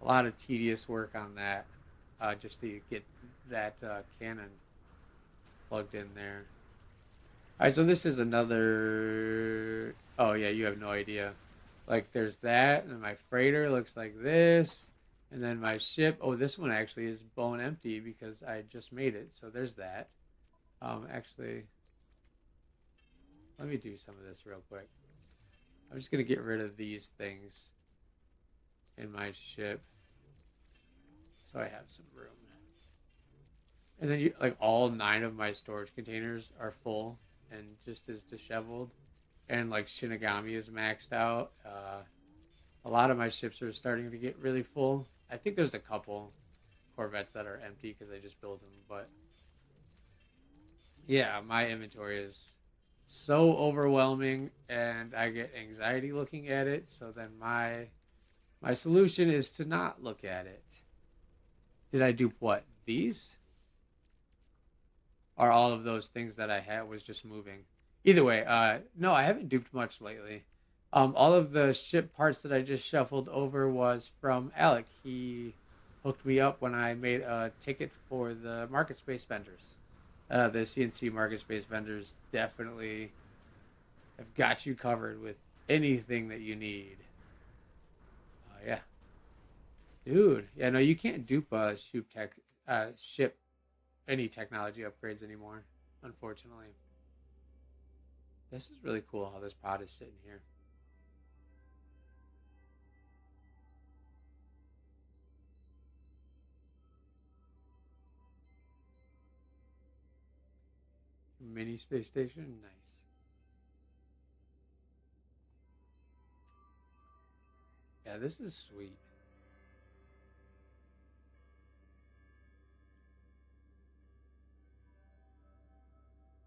A lot of tedious work on that just to get that cannon plugged in there. All right, so this is another. Oh yeah, you have no idea. Like there's that, and my freighter looks like this, and then my ship. Oh, this one actually is bone empty because I just made it. So there's that. Actually, let me do some of this real quick. I'm just gonna get rid of these things in my ship, so I have some room. And then like all 9 of my storage containers are full and just as disheveled, and like Shinigami is maxed out. A lot of my ships are starting to get really full. I think there's a couple Corvettes that are empty because I just built them, but yeah, my inventory is so overwhelming, and I get anxiety looking at it. So then my solution is to not look at it. Did I dupe what? These? Are all of those things that I had was just moving? Either way, no, I haven't duped much lately. All of the ship parts that I just shuffled over was from Alec. He hooked me up when I made a ticket for the market space vendors. The CNC market space vendors definitely have got you covered with anything that you need. Yeah, dude. Yeah, no, you can't dupe a ship any technology upgrades anymore, unfortunately. This is really cool how this pod is sitting here. Mini space station, nice. Yeah, this is sweet.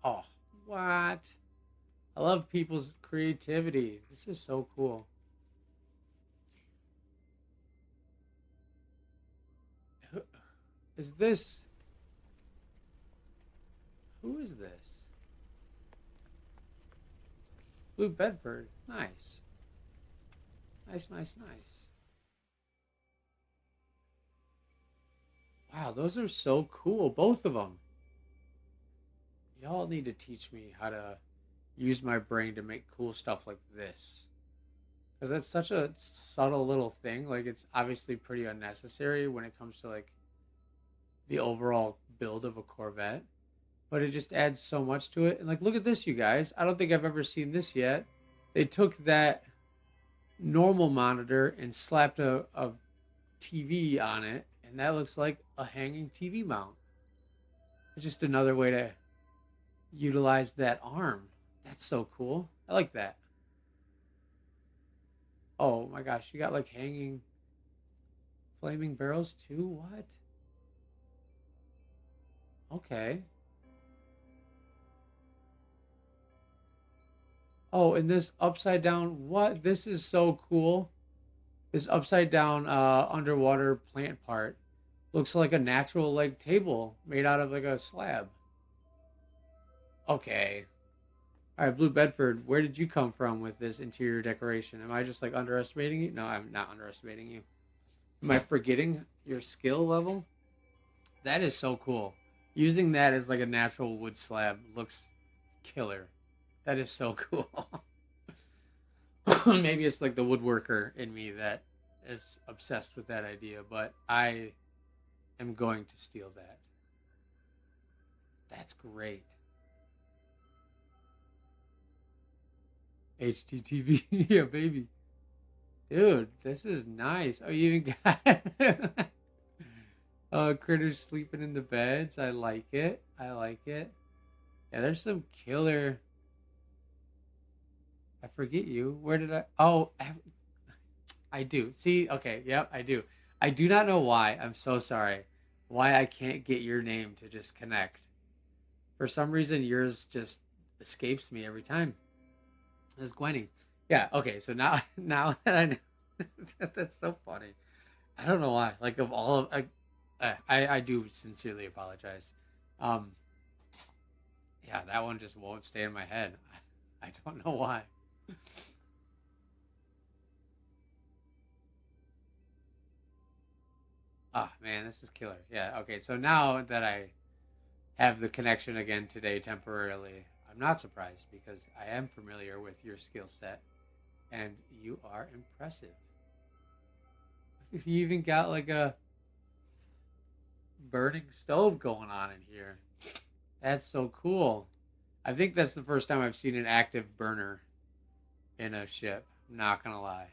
Oh, what? I love people's creativity. This is so cool. Is this? Who is this? Blue Bedford. Nice. Nice, nice, nice. Wow, those are so cool. Both of them. Y'all need to teach me how to use my brain to make cool stuff like this. Because that's such a subtle little thing. Like, it's obviously pretty unnecessary when it comes to, like, the overall build of a Corvette. But it just adds so much to it. And, like, look at this, you guys. I don't think I've ever seen this yet. They took that normal monitor and slapped a TV on it. And that looks like a hanging TV mount. It's just another way to utilize that arm. That's so cool. I like that. Oh my gosh, you got like hanging flaming barrels too? What? Okay. Oh, and this upside down, what? This is so cool. This upside down underwater plant part looks like a natural like table made out of like a slab. Okay. All right, Blue Bedford, where did you come from with this interior decoration? Am I just like underestimating you? No, I'm not underestimating you. Am I forgetting your skill level? That is so cool. Using that as like a natural wood slab looks killer. That is so cool. Maybe it's like the woodworker in me that is obsessed with that idea, but I am going to steal that. That's great. HTTV, yeah, baby. Dude, this is nice. Oh, you even got critters sleeping in the beds. I like it. I like it. Yeah, there's some killer. I forget you. Where did I? Oh, I do. See, okay, yep, I do. I do not know why. I'm so sorry. Why I can't get your name to just connect. For some reason, yours just escapes me every time. It's Gwenny. Yeah. Okay. So now, now that I know, that's so funny. I don't know why. Like of all of, I do sincerely apologize. Um, yeah, that one just won't stay in my head. I don't know why. Ah, man, this is killer. Yeah. Okay. So now that I have the connection again today temporarily, I'm not surprised because I am familiar with your skill set and you are impressive. You even got like a burning stove going on in here. That's so cool. I think that's the first time I've seen an active burner in a ship. I'm not gonna lie.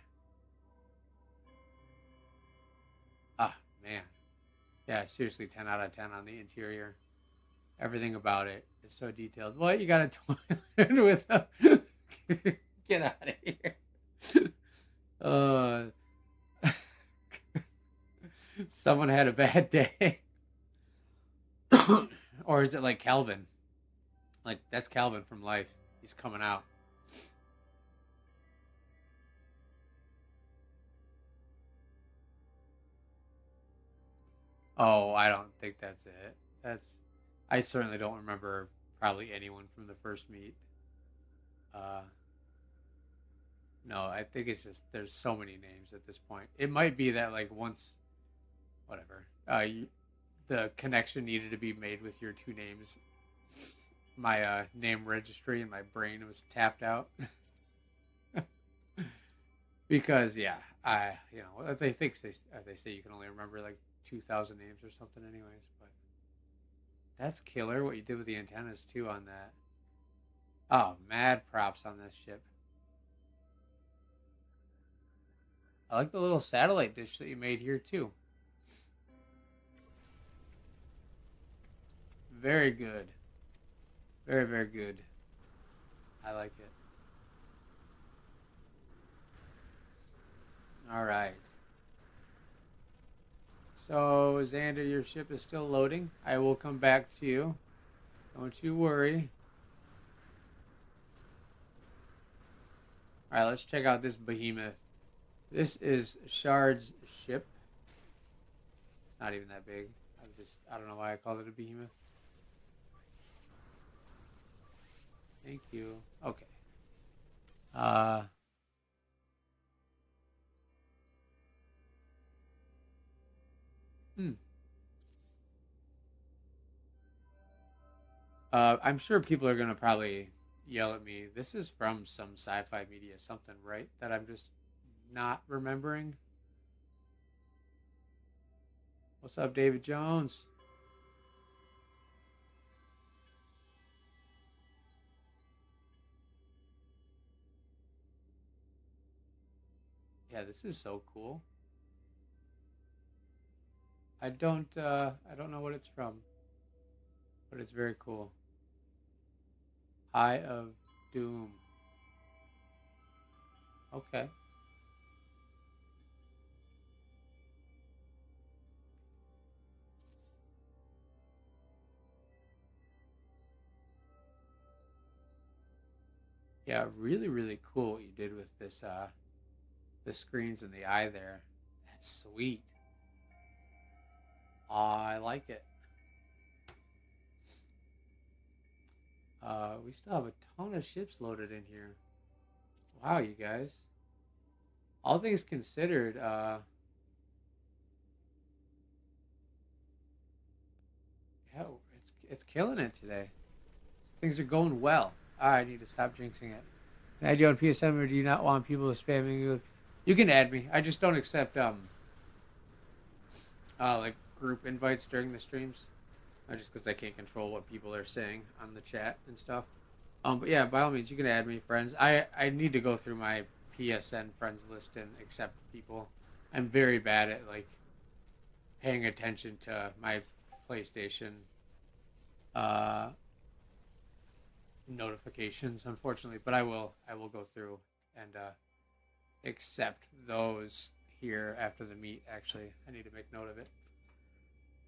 Ah, man. Yeah, seriously, 10 out of 10 on the interior. Everything about it is so detailed. What? You got a toilet with a. Get out of here. Uh, someone had a bad day. Or is it like Calvin? Like, that's Calvin from Life. He's coming out. Oh, I don't think that's it. That's. I certainly don't remember probably anyone from the first meet. Uh, no, I think it's just there's so many names at this point. It might be that like once, whatever, the connection needed to be made with your two names. My name registry and my brain was tapped out because yeah, I they think they say you can only remember like 2,000 names or something, anyways. But that's killer what you did with the antennas too on that. Oh, mad props on this ship. I like the little satellite dish that you made here too. Very good. Very, very good. I like it. All right. So, Xander, your ship is still loading. I will come back to you. Don't you worry. All right, let's check out this behemoth. This is Shard's ship. It's not even that big. I don't know why I called it a behemoth. Thank you. Okay. Uh, hmm. I'm sure people are gonna probably yell at me. This is from some sci-fi media, something, right? That I'm just not remembering. What's up, David Jones? Yeah, this is so cool. I don't know what it's from, but it's very cool. Eye of Doom. Okay. Yeah, really, really cool what you did with this the screens and the eye there. That's sweet. I like it. We still have a ton of ships loaded in here. Wow, you guys. All things considered, yeah, it's killing it today. Things are going well. I need to stop jinxing it. Can I add you on PSM, or do you not want people spamming you? You can add me. I just don't accept like group invites during the streams, just because I can't control what people are saying on the chat and stuff. But yeah, by all means, you can add me, friends. I need to go through my PSN friends list and accept people. I'm very bad at like paying attention to my PlayStation uh, notifications, unfortunately. But I will go through and accept those here after the meet. Actually, I need to make note of it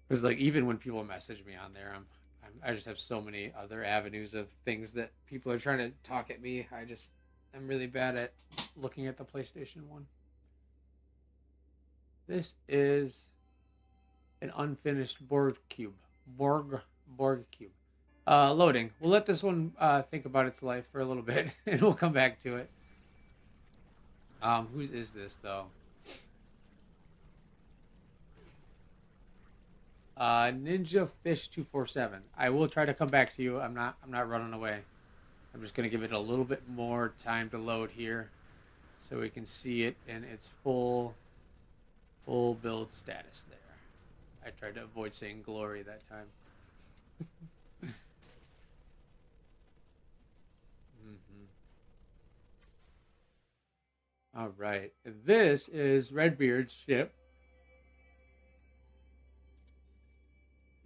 because like even when people message me on there, I just have so many other avenues of things that people are trying to talk at me. I'm really bad at looking at the PlayStation one. This is an unfinished Borg cube. Borg cube. Loading. We'll let this one think about its life for a little bit, and we'll come back to it. Whose is this though? Ninja Fish 247. I will try to come back to you. I'm not running away. I'm just gonna give it a little bit more time to load here, so we can see it in its full build status there. I tried to avoid saying glory that time. All right, this is Redbeard's ship.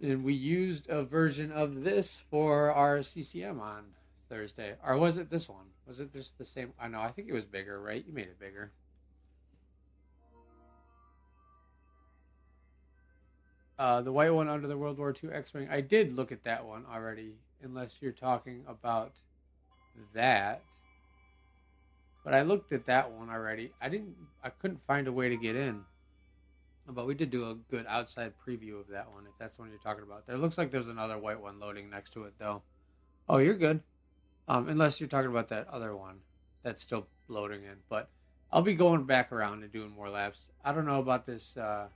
And we used a version of this for our CCM on Thursday. Or was it this one? Was it just the same? I know, I think it was bigger, right? You made it bigger. The white one under the World War II X-Wing. I did look at that one already, unless you're talking about that. But I looked at that one already. I couldn't find a way to get in. But we did do a good outside preview of that one, if that's the one you're talking about. There looks like there's another white one loading next to it, though. Oh, you're good. Unless you're talking about that other one that's still loading in. But I'll be going back around and doing more laps. I don't know about this that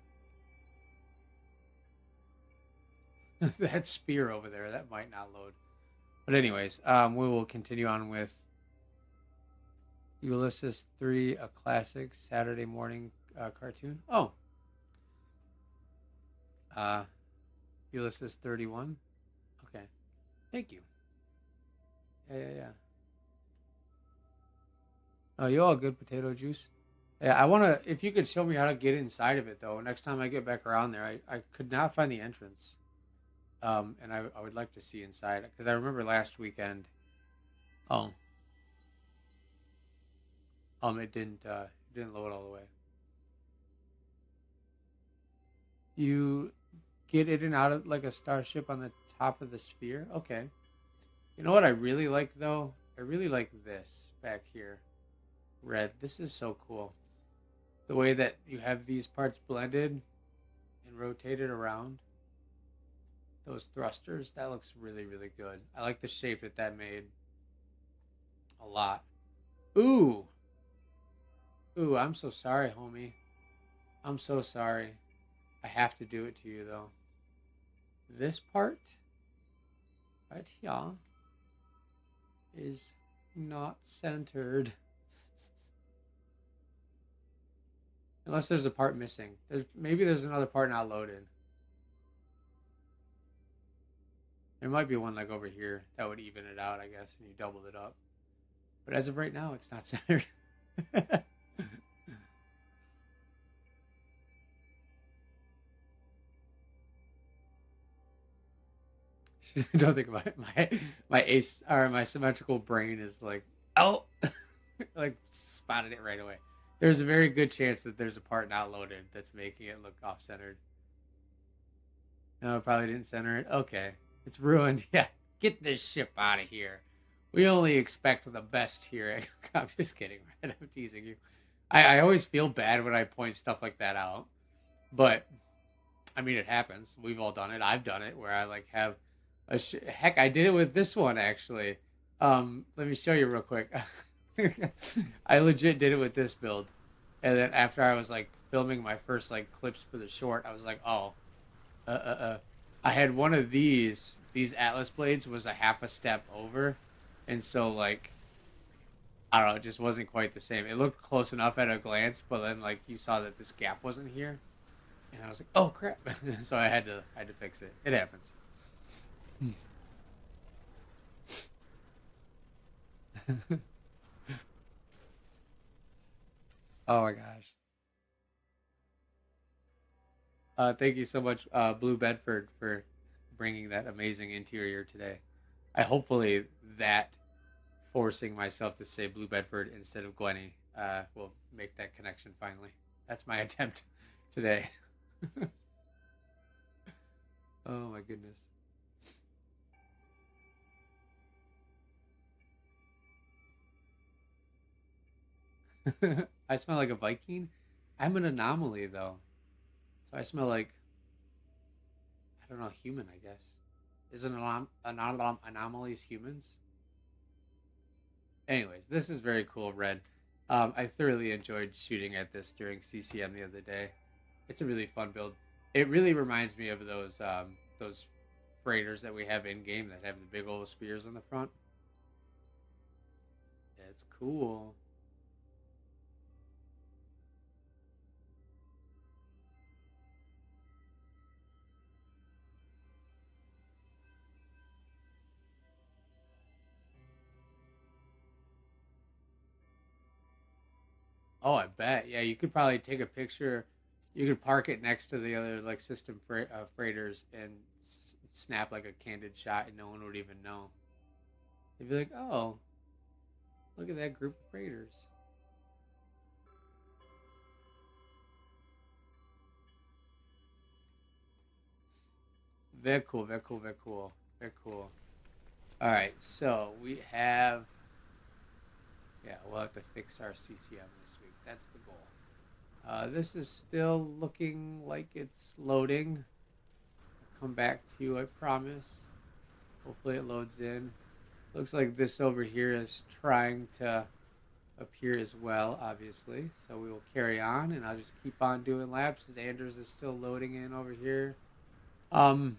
spear over there. That might not load. But anyways, we will continue on with Ulysses 3, a classic Saturday morning cartoon. Oh. Ulysses 31. Okay. Thank you. Yeah. Oh, you all good, potato juice? Yeah, I want to, if you could show me how to get inside of it, though, next time I get back around there. I could not find the entrance. And I would like to see inside, because I remember last weekend, it didn't load all the way. You get in and out of like a starship on the top of the sphere. Okay. You know what I really like though? I really like this back here. Red. This is so cool. The way that you have these parts blended and rotated around. Those thrusters, that looks really, really good. I like the shape that made a lot. Ooh, I'm so sorry, homie. I'm so sorry. I have to do it to you, though. This part, right here, is not centered. Unless there's a part missing. Maybe there's another part not loaded. There might be one like over here that would even it out, I guess, and you doubled it up. But as of right now, it's not centered. Don't think about it. My symmetrical brain is like, oh, like spotted it right away. There's a very good chance that there's a part not loaded that's making it look off centered. No, it probably didn't center it. Okay, it's ruined. Yeah, get this ship out of here. We only expect the best here. I'm just kidding, right? I'm teasing you. I always feel bad when I point stuff like that out, but I mean, it happens. We've all done it. I've done it where I like have Heck, I did it with this one actually. Let me show you real quick. I legit did it with this build, and then after I was like filming my first like clips for the short, I was like, oh, uh, uh, uh. I had one of these Atlas blades was a half a step over, and so like I don't know, it just wasn't quite the same. It looked close enough at a glance, but then like you saw that this gap wasn't here, and I was like, oh crap! So I had to fix it. It happens. Oh my gosh. Thank you so much, Blue Bedford, for bringing that amazing interior today. I hopefully that forcing myself to say Blue Bedford instead of Gwenny will make that connection finally. That's my attempt today. Oh my goodness. I smell like a Viking. I'm an anomaly though, so I smell like I don't know human. I guess isn't anomalies humans? Anyways, this is very cool, Red. I thoroughly enjoyed shooting at this during CCM the other day. It's a really fun build. It really reminds me of those freighters that we have in game that have the big old spears on the front. Yeah, it's cool. Oh, I bet. Yeah, you could probably take a picture. You could park it next to the other like freighters and snap like a candid shot, and no one would even know. They'd be like, "Oh, look at that group of freighters." Very cool. Very cool. Very cool. Very cool. All right, so we have. Yeah, we'll have to fix our CCM this week. That's the goal. This is still looking like it's loading. I'll come back to you, I promise. Hopefully it loads in. Looks like this over here is trying to appear as well, obviously. So we will carry on, and I'll just keep on doing laps as Anders is still loading in over here. Um,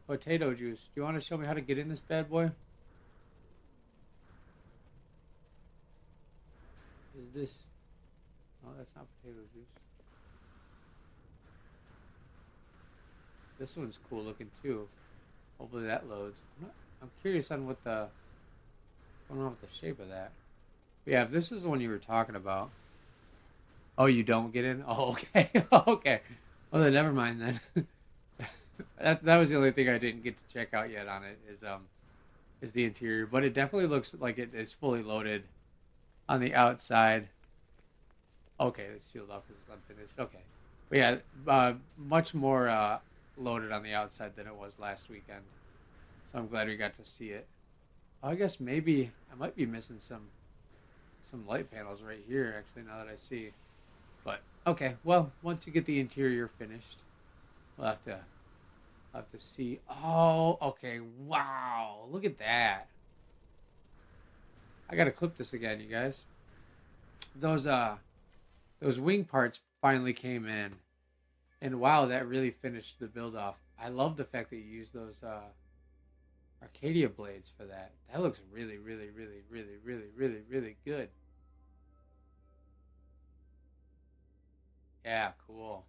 Potato juice. Do you want to show me how to get in this bad boy? Is this? Oh, that's not potato juice. This one's cool looking too. Hopefully that loads. I'm curious on what's going on with the shape of that. But yeah, if this is the one you were talking about. Oh, you don't get in? Oh, okay. Okay. Well, then never mind then. That was the only thing I didn't get to check out yet on it is the interior, but it definitely looks like it is fully loaded on the outside. Okay, it's sealed up because it's unfinished. Okay, but yeah, much more loaded on the outside than it was last weekend. So I'm glad we got to see it. I guess maybe I might be missing some light panels right here. Actually, now that I see, but okay. Well, once you get the interior finished, we'll have to see. Oh, okay. Wow, look at that. I gotta clip this again, you guys. Those those wing parts finally came in, and wow, that really finished the build off. I love the fact that you use those Arcadia blades for that. That looks really, really, really, really, really, really, really good. Yeah, cool.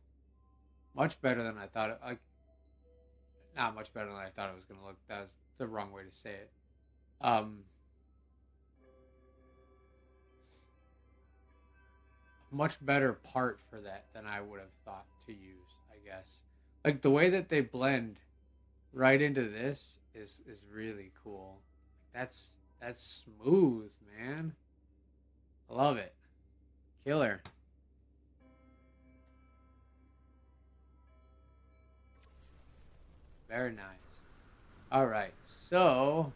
Much better than I thought. Like, not much better than I thought it was gonna look. That was the wrong way to say it. Um, much better part for that than I would have thought to use. I guess. Like the way that they blend right into this is really cool. That's smooth, man. I love it. Killer. Very nice. All right. So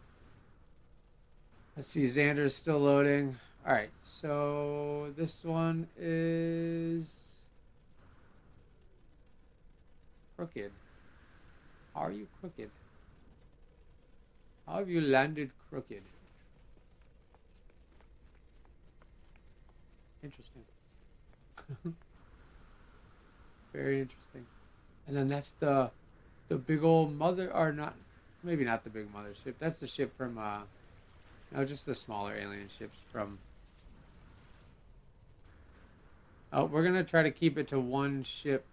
let's see. Xander's still loading. All right. So this one is crooked. How are you crooked? How have you landed crooked? Interesting. Very interesting. And then that's the big old mother, or not, maybe not the big mothership. That's the ship from no, just the smaller alien ships from. Oh, we're gonna try to keep it to one ship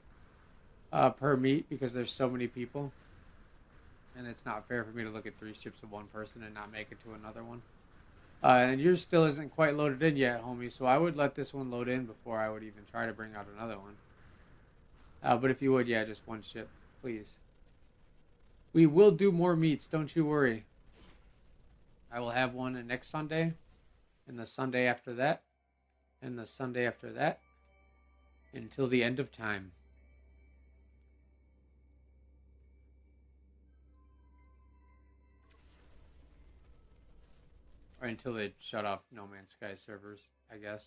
per meet because there's so many people, and it's not fair for me to look at three ships of one person and not make it to another one. And yours still isn't quite loaded in yet, homie. So I would let this one load in before I would even try to bring out another one. But if you would, yeah, just one ship, please. We will do more meets, don't you worry. I will have one next Sunday, and the Sunday after that, and the Sunday after that, until the end of time. Or until they shut off No Man's Sky servers, I guess.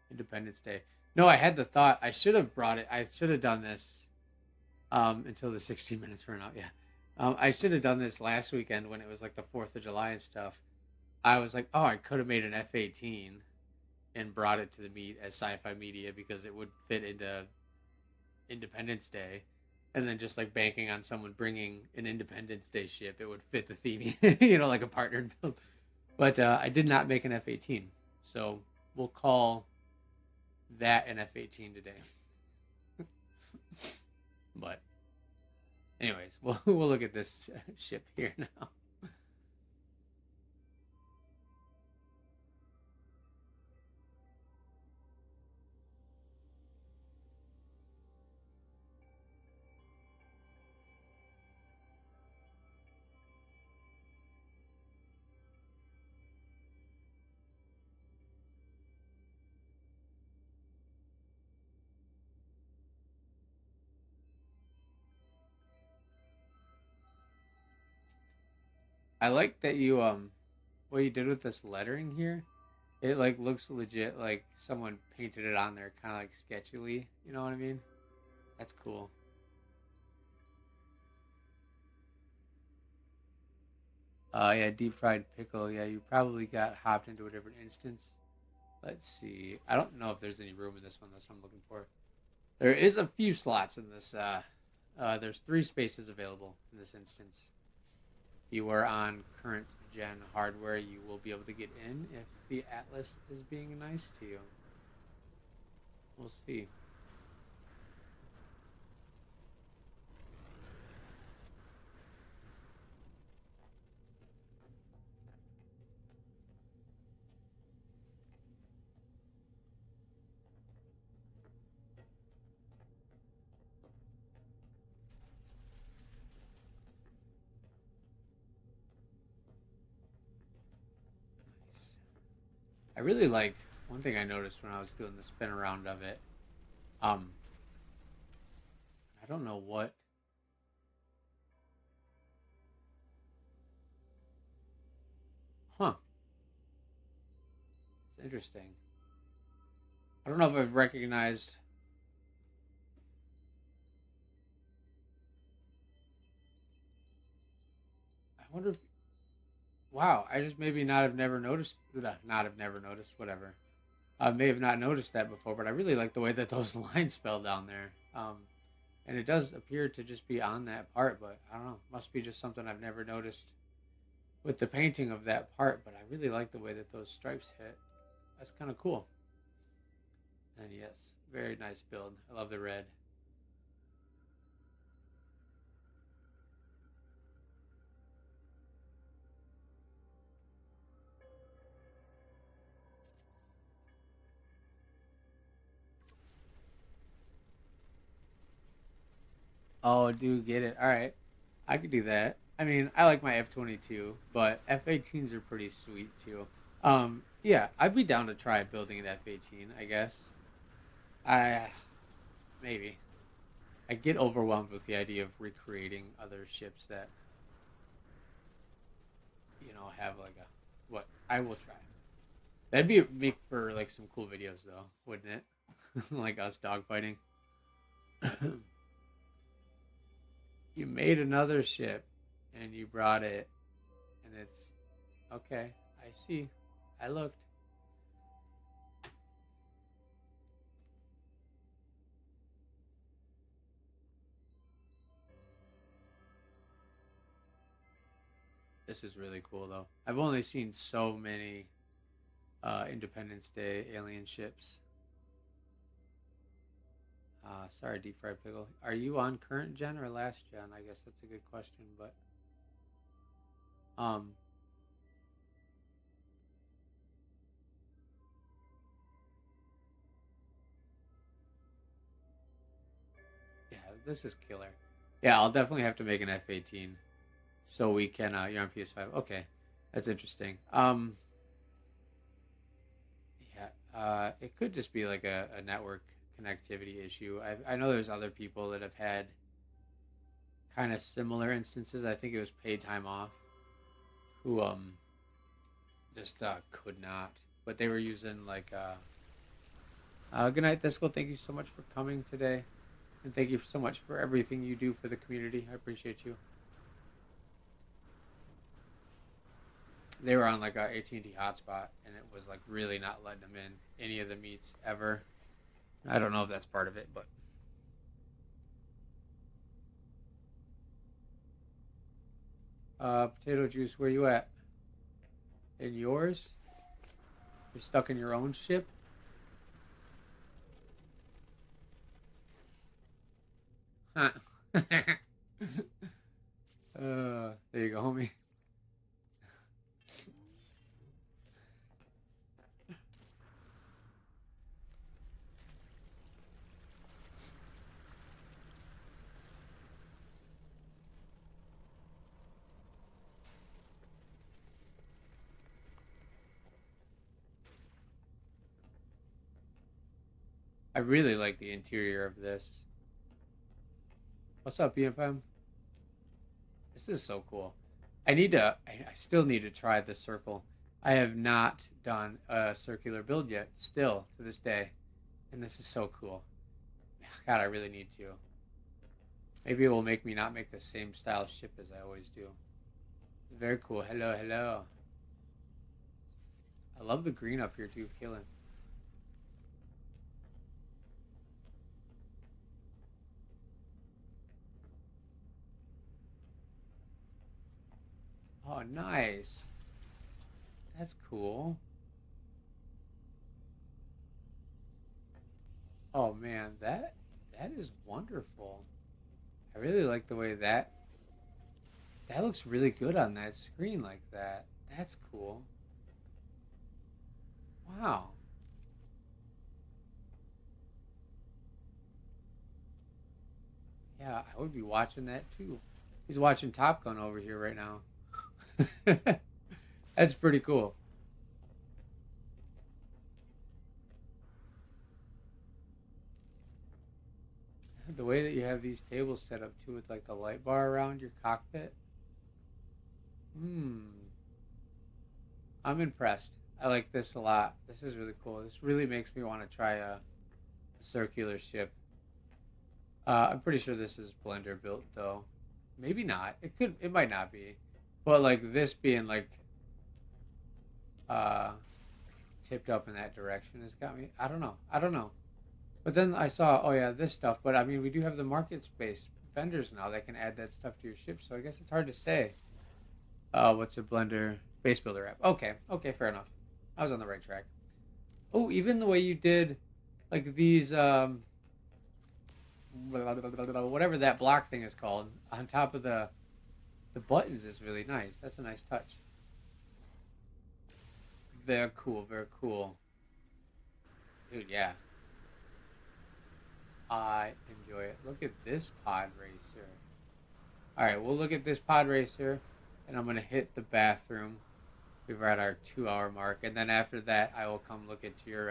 Independence Day. No, I had the thought. I should have brought it. I should have done this until the 16 minutes run out. Yeah. I should have done this last weekend when it was like the 4th of July and stuff. I was like, oh, I could have made an F-18 and brought it to the meet as Sci-Fi Media because it would fit into Independence Day. And then just like banking on someone bringing an Independence Day ship, it would fit the theme, like a partnered build. But I did not make an F-18. So we'll call that an F-18 today. But anyways, we'll look at this ship here now. I like that you what you did with this lettering here. It like looks legit, like someone painted it on there, kind of like sketchily. You know what I mean? That's cool. Yeah, deep fried pickle. Yeah, you probably got hopped into a different instance. Let's see. I don't know if there's any room in this one. That's what I'm looking for. There is a few slots in this. There's 3 spaces available in this instance. If you are on current gen hardware, you will be able to get in if the Atlas is being nice to you. We'll see. Nice. I really like one thing I noticed when I was doing the spin around of it. Um, I don't know what. Huh. It's interesting. I don't know if I've recognized. I wonder if. Wow, I just maybe not have never noticed. Not have never noticed. Whatever. I may have not noticed that before, but I really like the way that those lines spell down there. And it does appear to just be on that part, but I don't know. Must be just something I've never noticed with the painting of that part. But I really like the way that those stripes hit. That's kind of cool. And yes, very nice build. I love the red. Oh, do get it. All right. I could do that. I mean, I like my F-22, but F-18s are pretty sweet too. Yeah, I'd be down to try building an F-18, I guess. I maybe. I get overwhelmed with the idea of recreating other ships that, have like a what I will try. That'd be make for like some cool videos though, wouldn't it? Like us dogfighting. You made another ship and you brought it, and it's okay. I see. I looked. This is really cool though. I've only seen so many Independence Day alien ships. Sorry, deep fried pickle. Are you on current gen or last gen? I guess that's a good question, but um, yeah, this is killer. Yeah, I'll definitely have to make an F-18 so we can. You're on PS5. Okay, that's interesting. Yeah, it could just be like a network connectivity issue. I know there's other people that have had kind of similar instances. I think it was paid time off who just could not, but they were using like good night, Thistle. Thank you so much for coming today, and thank you so much for everything you do for the community. I appreciate you. They were on like a AT&T hotspot, and it was like really not letting them in any of the meets ever. I don't know if that's part of it, but potato juice. Where you at? In yours? You're stuck in your own ship. Huh. There you go, homie. I really like the interior of this. What's up, BFM? This is so cool. I need to. I still need to try the circle. I have not done a circular build yet. Still to this day, and this is so cool. God, I really need to. Maybe it will make me not make the same style ship as I always do. Very cool. Hello, hello. I love the green up here too, killing. Oh, nice. That's cool. Oh man, that is wonderful. I really like the way that looks really good on that screen like that. That's cool. Wow. Yeah, I would be watching that too. He's watching Top Gun over here right now. That's pretty cool. The way that you have these tables set up too with like the light bar around your cockpit. Hmm. I'm impressed. I like this a lot. This is really cool. This really makes me want to try a circular ship. I'm pretty sure this is Blender built though. Maybe not. It could. It might not be. But like this being like uh, tipped up in that direction has got me. I don't know. I don't know. But then I saw, oh yeah, this stuff. But I mean, we do have the market space vendors now that can add that stuff to your ship. So I guess it's hard to say. What's a Blender base builder app? Okay, okay, fair enough. I was on the right track. Oh, even the way you did, like these, whatever that block thing is called, on top of the buttons is really nice. That's a nice touch. Very cool, very cool, dude. Yeah, I enjoy it. Look at this pod racer. All right, we'll look at this pod racer, and I'm gonna hit the bathroom. We're at our 2 hour mark, and then after that, I will come look at your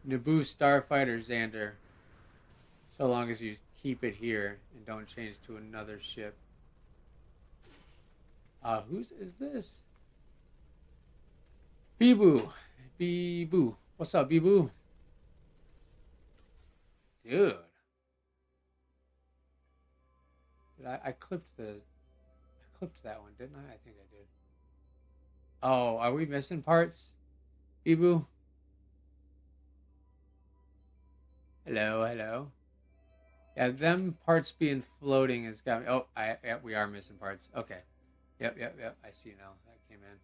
Naboo Starfighter Xander. So long as you keep it here and don't change to another ship. Whose is this? Beeboo. Beeboo. What's up, Beeboo? Dude. I clipped that one, didn't I? I think I did. Oh, are we missing parts? Bibu? Hello, hello. Yeah, them parts being floating has got me. Oh, yeah, we are missing parts. Okay. Yep. I see now. That came in.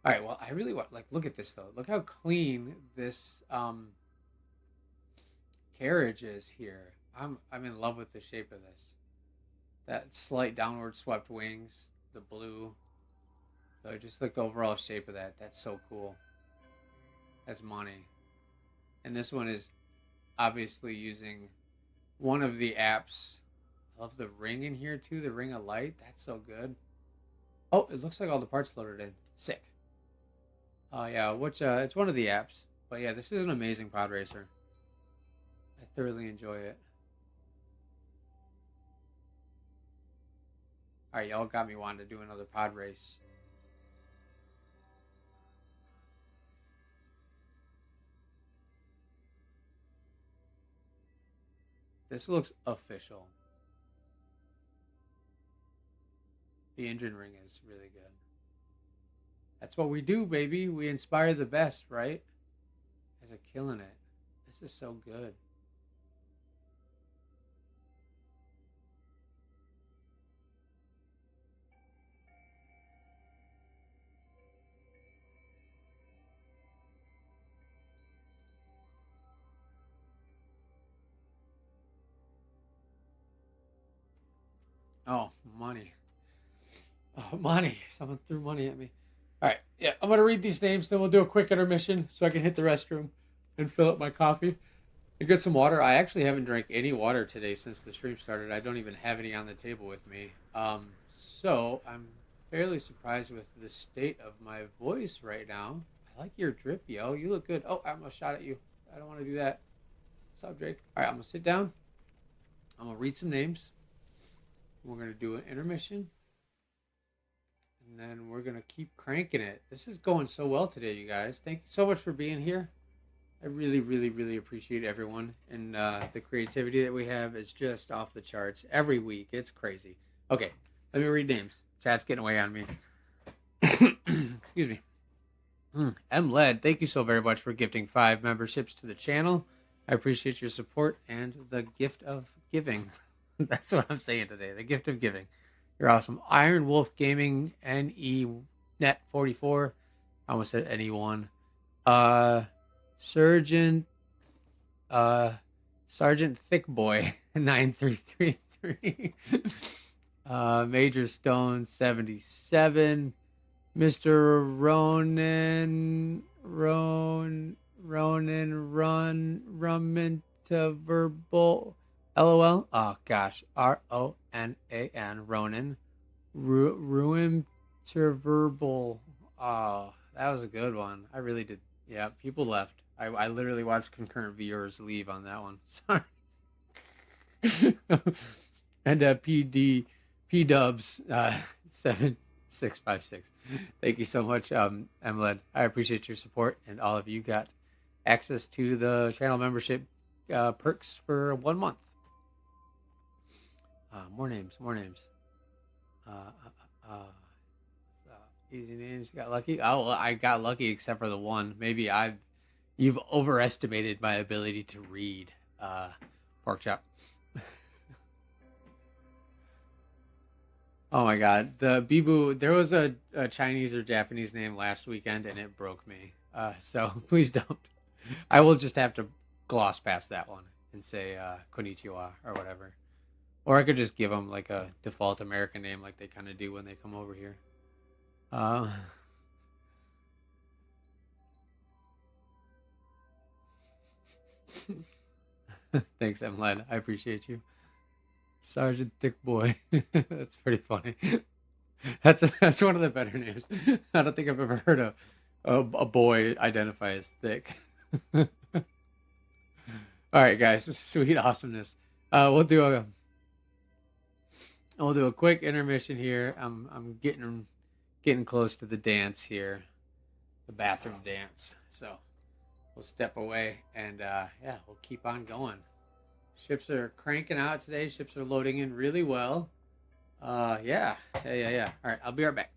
All right. Well, I really want look at this though. Look how clean this carriage is here. I'm in love with the shape of this. That slight downward swept wings, the blue. So just look the overall shape of that. That's so cool. That's money. And this one is obviously using one of the apps. I love the ring in here too. The ring of light. That's so good. Oh, it looks like all the parts loaded in. Sick. Yeah, which it's one of the apps. But yeah, this is an amazing pod racer. I thoroughly enjoy it. All right, y'all got me wanting to do another pod race. This looks official. The engine ring is really good. That's what we do, baby. We inspire the best, right? Guys are killing it. This is so good. Oh, money. Oh, money. Someone threw money at me. All right. Yeah, I'm going to read these names, then we'll do a quick intermission so I can hit the restroom and fill up my coffee and get some water. I actually haven't drank any water today since the stream started. I don't even have any on the table with me. So I'm fairly surprised with the state of my voice right now. I like your drip, yo. You look good. Oh, I almost shot at you. I don't want to do that. What's up, Drake? All right, I'm going to sit down. I'm going to read some names. We're going to do an intermission. And then we're going to keep cranking it. This is going so well today, you guys. Thank you so much for being here. I really appreciate everyone. And the creativity that we have is just off the charts every week. It's crazy. Okay, let me read names. Chat's getting away on me. Excuse me. M. Led, thank you so very much for gifting 5 memberships to the channel. I appreciate your support and the gift of giving. That's what I'm saying today. The gift of giving. You're awesome. Iron Wolf Gaming NE Net 44. I almost said NE1. Sergeant Thick Boy 9333. Major Stone 77. Mr. Ronan Verbal. LOL. Oh gosh. RONAN. Ronan. Ruinterverbal. Oh, that was a good one. I really did. Yeah, people left. I literally watched concurrent viewers leave on that one. Sorry. And P Dubs 7656. Thank you so much, Emled. I appreciate your support, and all of you got access to the channel membership perks for 1 month. More names. Easy names. Got lucky. Oh, well, I got lucky except for the one. Maybe you've overestimated my ability to read. Pork chop. Oh my god, the Bibu. There was a Chinese or Japanese name last weekend, and it broke me. So please don't. I will just have to gloss past that one and say konnichiwa or whatever. Or I could just give them like a default American name, like they kind of do when they come over here. Thanks, Emled. I appreciate you. Sergeant Thick Boy. That's pretty funny. That's one of the better names. I don't think I've ever heard a boy identify as thick. All right, guys. This is sweet awesomeness. We'll do a quick intermission here. I'm getting close to the dance here, the bathroom dance. So we'll step away and yeah, we'll keep on going. Ships are cranking out today. Ships are loading in really well. Yeah. Yeah. All right, I'll be right back.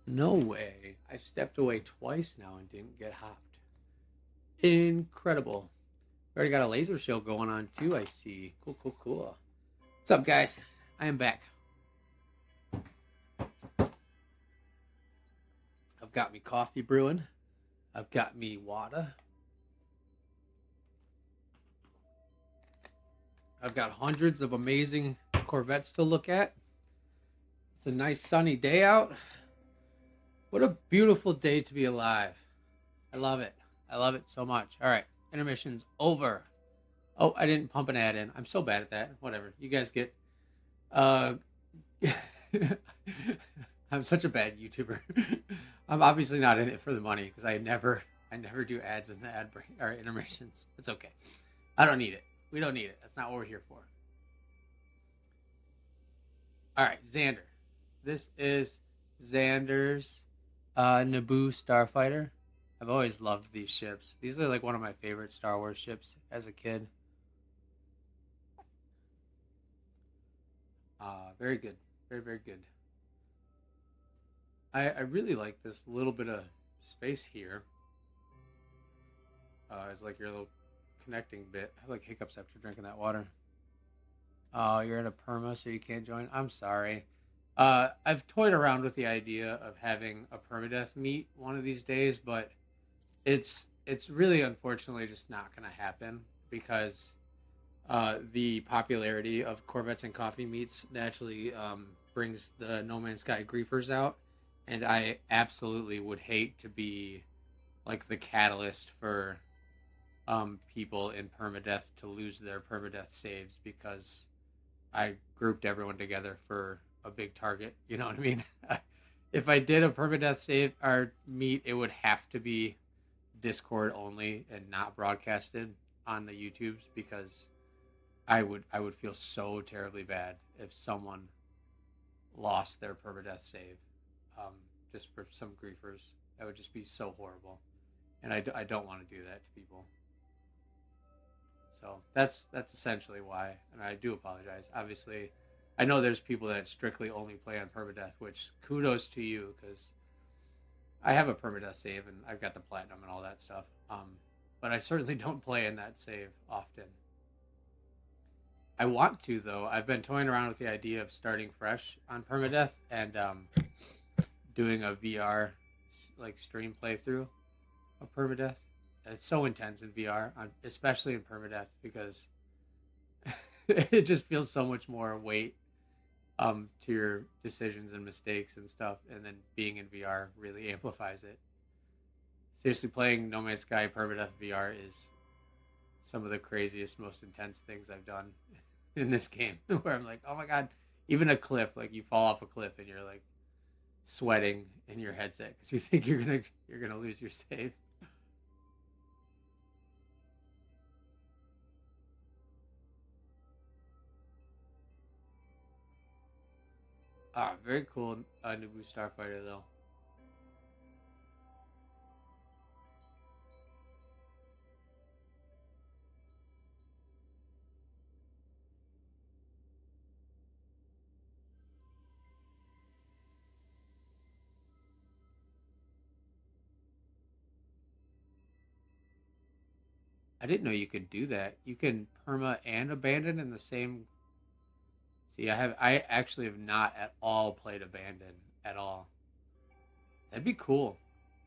No way. I stepped away twice now and didn't get hopped. Incredible. We already got a laser show going on too, I see. Cool, cool, cool. What's up, guys? I am back. I've got me coffee brewing. I've got me water. I've got hundreds of amazing Corvettes to look at. It's a nice sunny day out. What a beautiful day to be alive. I love it. I love it so much. All right, intermission's over. Oh, I didn't pump an ad in. I'm so bad at that. Whatever. You guys get... I'm such a bad YouTuber. I'm obviously not in it for the money because I never do ads in the ad break or intermissions. It's okay. I don't need it. We don't need it. That's not what we're here for. All right, Xander. This is Xander's Naboo Starfighter. I've always loved these ships. These are like one of my favorite Star Wars ships as a kid. Very good. Very, very good. I really like this little bit of space here. It's like your little connecting bit. I have like hiccups after drinking that water. Oh, you're in a perma, so you can't join? I'm sorry. I've toyed around with the idea of having a permadeath meet one of these days, but it's really unfortunately just not going to happen because the popularity of Corvettes and Coffee meets naturally brings the No Man's Sky griefers out, and I absolutely would hate to be like the catalyst for people in permadeath to lose their permadeath saves because I grouped everyone together for a big target. You know what I mean? If I did a permadeath save or meet, it would have to be Discord only and not broadcasted on the YouTubes because I would feel so terribly bad if someone lost their permadeath save just for some griefers. That would just be so horrible, and I don't want to do that to people. So that's essentially why, and I do apologize. Obviously, I know there's people that strictly only play on permadeath, which kudos to you because I have a permadeath save and I've got the platinum and all that stuff. But I certainly don't play in that save often. I want to though. I've been toying around with the idea of starting fresh on permadeath and doing a VR like stream playthrough of permadeath. It's so intense in VR, especially in permadeath, because it just feels so much more weight to your decisions and mistakes and stuff, and then being in VR really amplifies it. Seriously, playing No Man's Sky permadeath VR is some of the craziest, most intense things I've done in this game. Where I'm like, oh my god, even a cliff, like you fall off a cliff and you're like sweating in your headset because you think you're gonna lose your save. Ah, very cool Naboo Starfighter though. I didn't know you could do that. You can perma and abandon in the same. See, I actually have not at all played abandon at all. That'd be cool.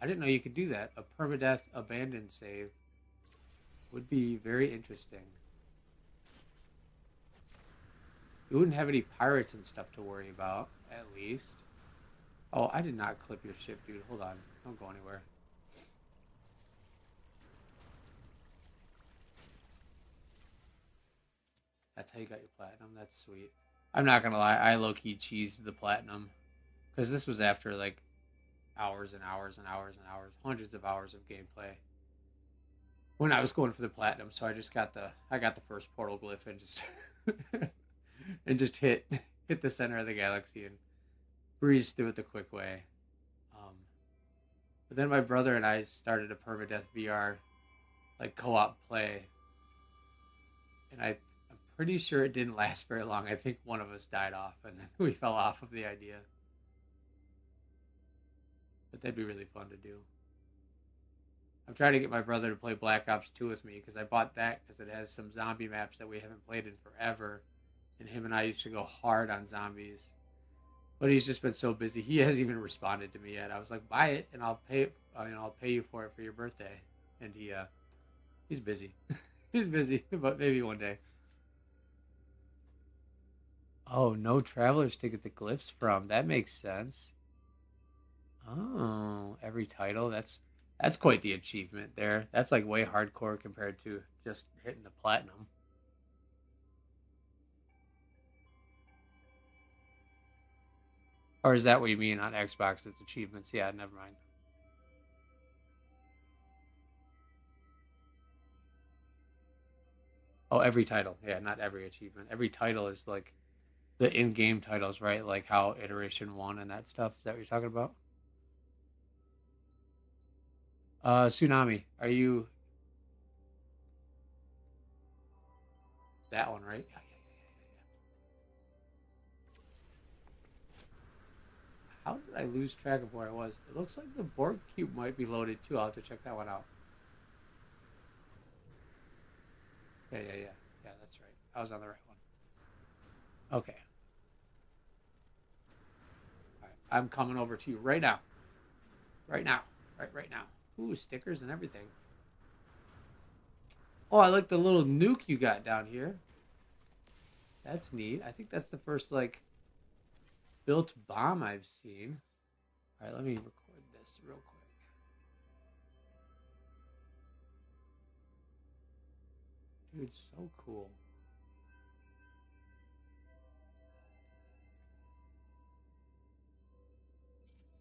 I didn't know you could do that. A permadeath abandon save would be very interesting. You wouldn't have any pirates and stuff to worry about, at least. Oh, I did not clip your ship, dude. Hold on. Don't go anywhere. That's how you got your platinum. That's sweet. I'm not gonna lie. I low key cheesed the platinum because this was after like hours and hours and hours and hours, hundreds of hours of gameplay when I was going for the platinum. So I got the first portal glyph and just and just hit the center of the galaxy and breezed through it the quick way. Um, but then my brother and I started a permadeath VR like co-op play, and I'm pretty sure it didn't last very long. I think one of us died off, and then we fell off of the idea. But that'd be really fun to do. I'm trying to get my brother to play Black Ops 2 with me because I bought that because it has some zombie maps that we haven't played in forever. And him and I used to go hard on zombies. But he's just been so busy. He hasn't even responded to me yet. I was like, buy it and I'll pay it. I'll pay you for it for your birthday. And he's busy. He's busy, but maybe one day. Oh, no travelers to get the glyphs from. That makes sense. Oh, every title. That's quite the achievement there. That's like way hardcore compared to just hitting the platinum. Or is that what you mean on Xbox? It's achievements. Yeah, never mind. Oh, every title. Yeah, not every achievement. Every title is like the in-game titles, right? Like how Iteration 1 and that stuff. Is that what you're talking about? Tsunami. Are you that one, right? Yeah, yeah, yeah, yeah. How did I lose track of where I was? It looks like the Borg cube might be loaded too. I'll have to check that one out. Yeah, yeah, yeah. Yeah, that's right. I was on the right one. Okay. All right. I'm coming over to you right now. Right now. Right now. Ooh, stickers and everything. Oh, I like the little nuke you got down here. That's neat. I think that's the first like built bomb I've seen. All right, let me record this real quick. Dude, so cool.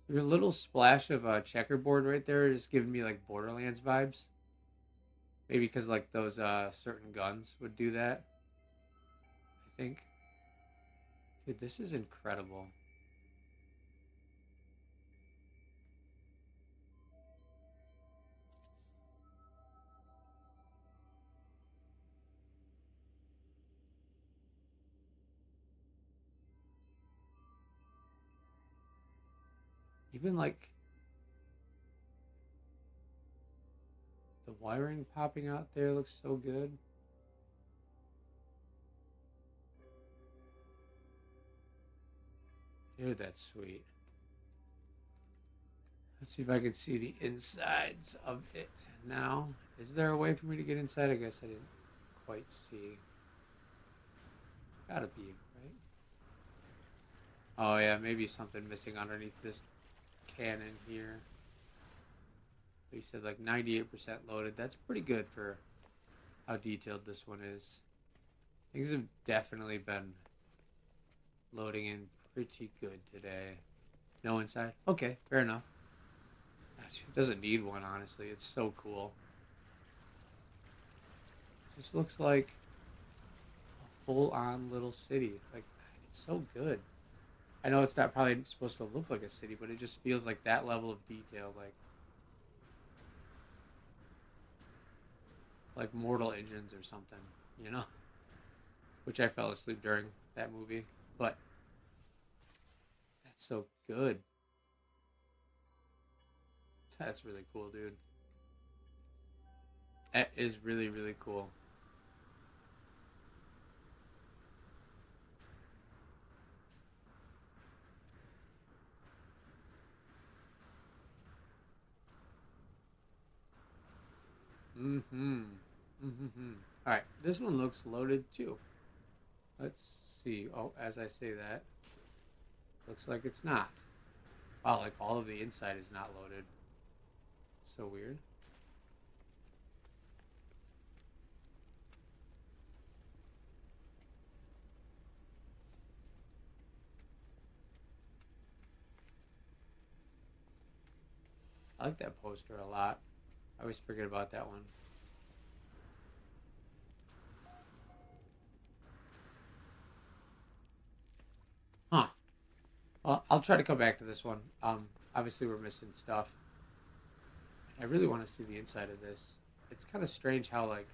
Your little splash of checkerboard right there is giving me like Borderlands vibes. Maybe because like those certain guns would do that. I think. Dude, this is incredible. Even like the wiring popping out there looks so good. Dude, that's sweet. Let's see if I can see the insides of it now. Is there a way for me to get inside? I guess I didn't quite see. Gotta be, right? Oh yeah, maybe something missing underneath this cannon here. You said like 98% loaded. That's pretty good for how detailed this one is. Things have definitely been loading in pretty good today. No inside? Okay, fair enough. It doesn't need one, honestly. It's so cool. Just looks like a full-on little city. Like, it's so good. I know it's not probably supposed to look like a city, but it just feels like that level of detail, like Mortal Engines or something, you know? Which I fell asleep during that movie, but that's so good. That's really cool, dude. That is really, really cool. Mm-hmm. Mm-hmm. All right, this one looks loaded too. Let's see. Oh, as I say that, looks like it's not. Wow, like all of the inside is not loaded. So weird. I like that poster a lot. I always forget about that one. Huh. Well, I'll try to come back to this one. Obviously we're missing stuff. I really want to see the inside of this. It's kind of strange how like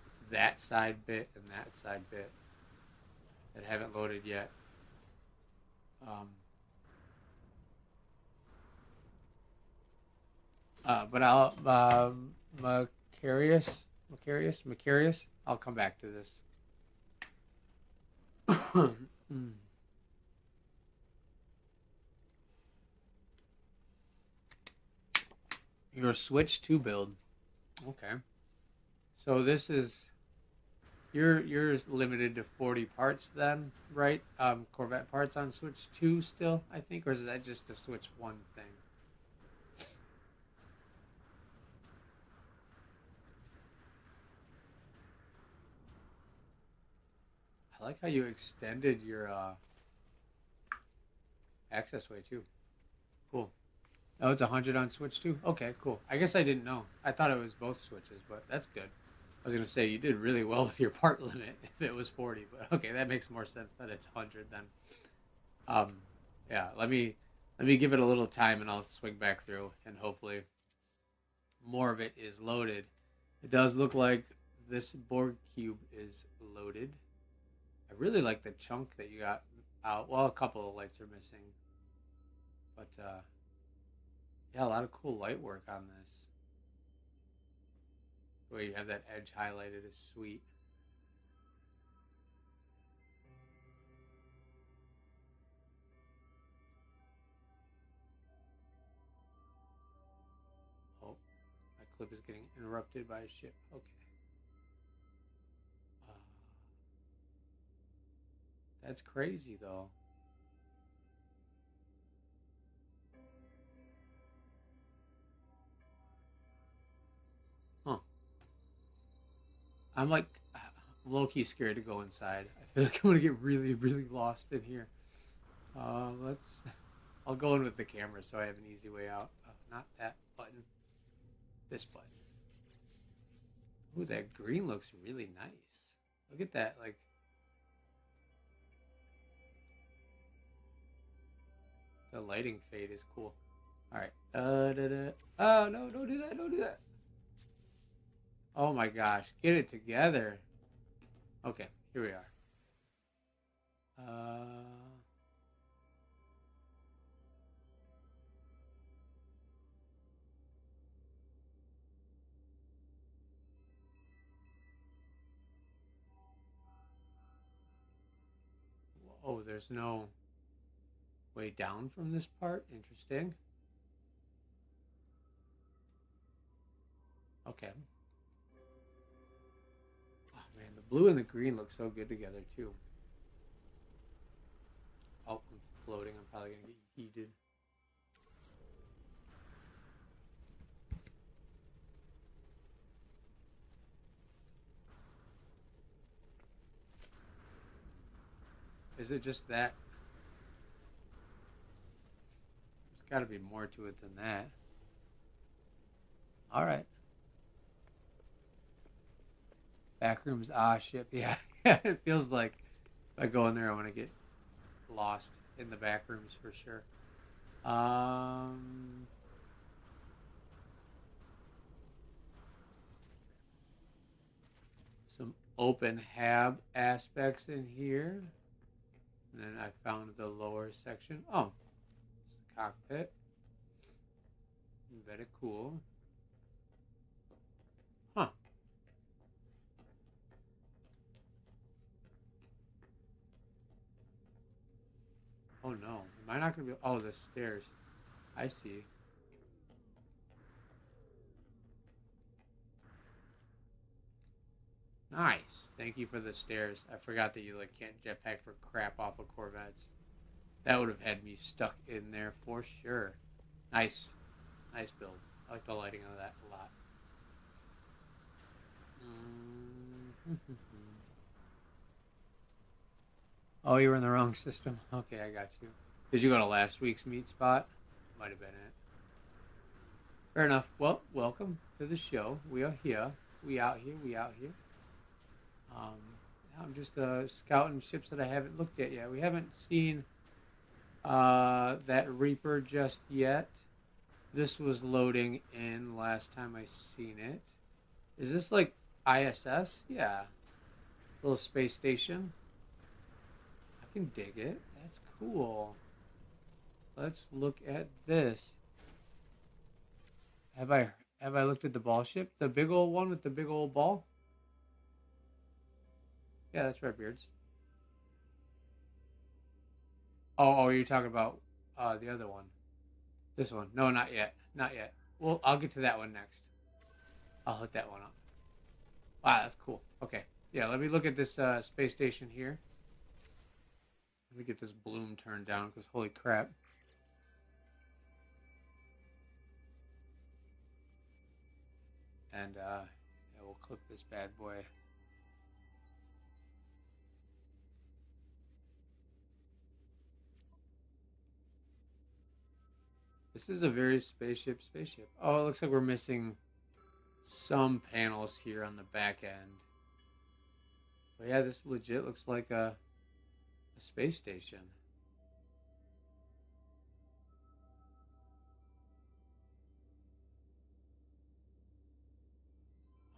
it's that side bit and that side bit that haven't loaded yet. Um, But I'll Macarius. I'll come back to this. Mm. Your Switch 2 build. Okay. So this is you're limited to 40 parts then, right? Corvette parts on Switch 2 still, I think, or is that just a Switch 1 thing? I like how you extended your access way too. Cool. Oh, it's 100 on Switch too? Okay, cool. I guess I didn't know. I thought it was both Switches, but that's good. I was going to say, you did really well with your part limit if it was 40, but okay, that makes more sense that it's 100 then. Um, yeah, let me give it a little time and I'll swing back through and hopefully more of it is loaded. It does look like this Borg cube is loaded. I really like the chunk that you got out. Well, a couple of lights are missing, but yeah, a lot of cool light work on this. The way you have that edge highlighted is sweet. Oh, my clip is getting interrupted by a ship. Okay. Uh, that's crazy, though. Huh. I'm like low key scared to go inside. I feel like I'm gonna get really, really lost in here. Let's. I'll go in with the camera so I have an easy way out. Not that button. This button. Ooh, that green looks really nice. Look at that. Like, the lighting fade is cool. All right. Da-da. Oh no! Don't do that! Don't do that! Oh my gosh! Get it together. Okay, here we are. Oh, there's no way down from this part. Interesting. Okay. Oh man, the blue and the green look so good together too. Oh, I'm floating. I'm probably gonna get heated. Is it just that? There's got to be more to it than that. All right. Backrooms. Ah, ship. Yeah. It feels like if I go in there, I'm gonna get lost in the back rooms for sure. Um, some open hab aspects in here. And then I found the lower section. Oh, it's the cockpit. Very cool. Huh. Oh no. Am I not going to be... Oh, the stairs. I see. Nice. Thank you for the stairs. I forgot that you like can't jetpack for crap off of Corvettes. That would have had me stuck in there for sure. Nice. Nice build. I like the lighting of that a lot. Mm-hmm. Oh, you were in the wrong system. Okay, I got you. Did you go to last week's meet spot? Might have been it. Fair enough. Well, welcome to the show. We are here. We out here. We out here. Um, I'm just scouting ships that I haven't looked at yet. We haven't seen that Reaper just yet. This was loading in last time I seen it. Is this like ISS? Yeah. Little space station. I can dig it. That's cool. Let's look at this. Have I looked at the ball ship? The big old one with the big old ball? Yeah, that's Redbeard's. Oh, you're talking about the other one. This one. No, not yet. Not yet. Well, I'll get to that one next. I'll hook that one up. Wow, that's cool. Okay. Yeah, let me look at this space station here. Let me get this bloom turned down because holy crap. And yeah, we'll clip this bad boy. This is a very spaceship. Oh, it looks like we're missing some panels here on the back end. But yeah, this legit looks like a space station.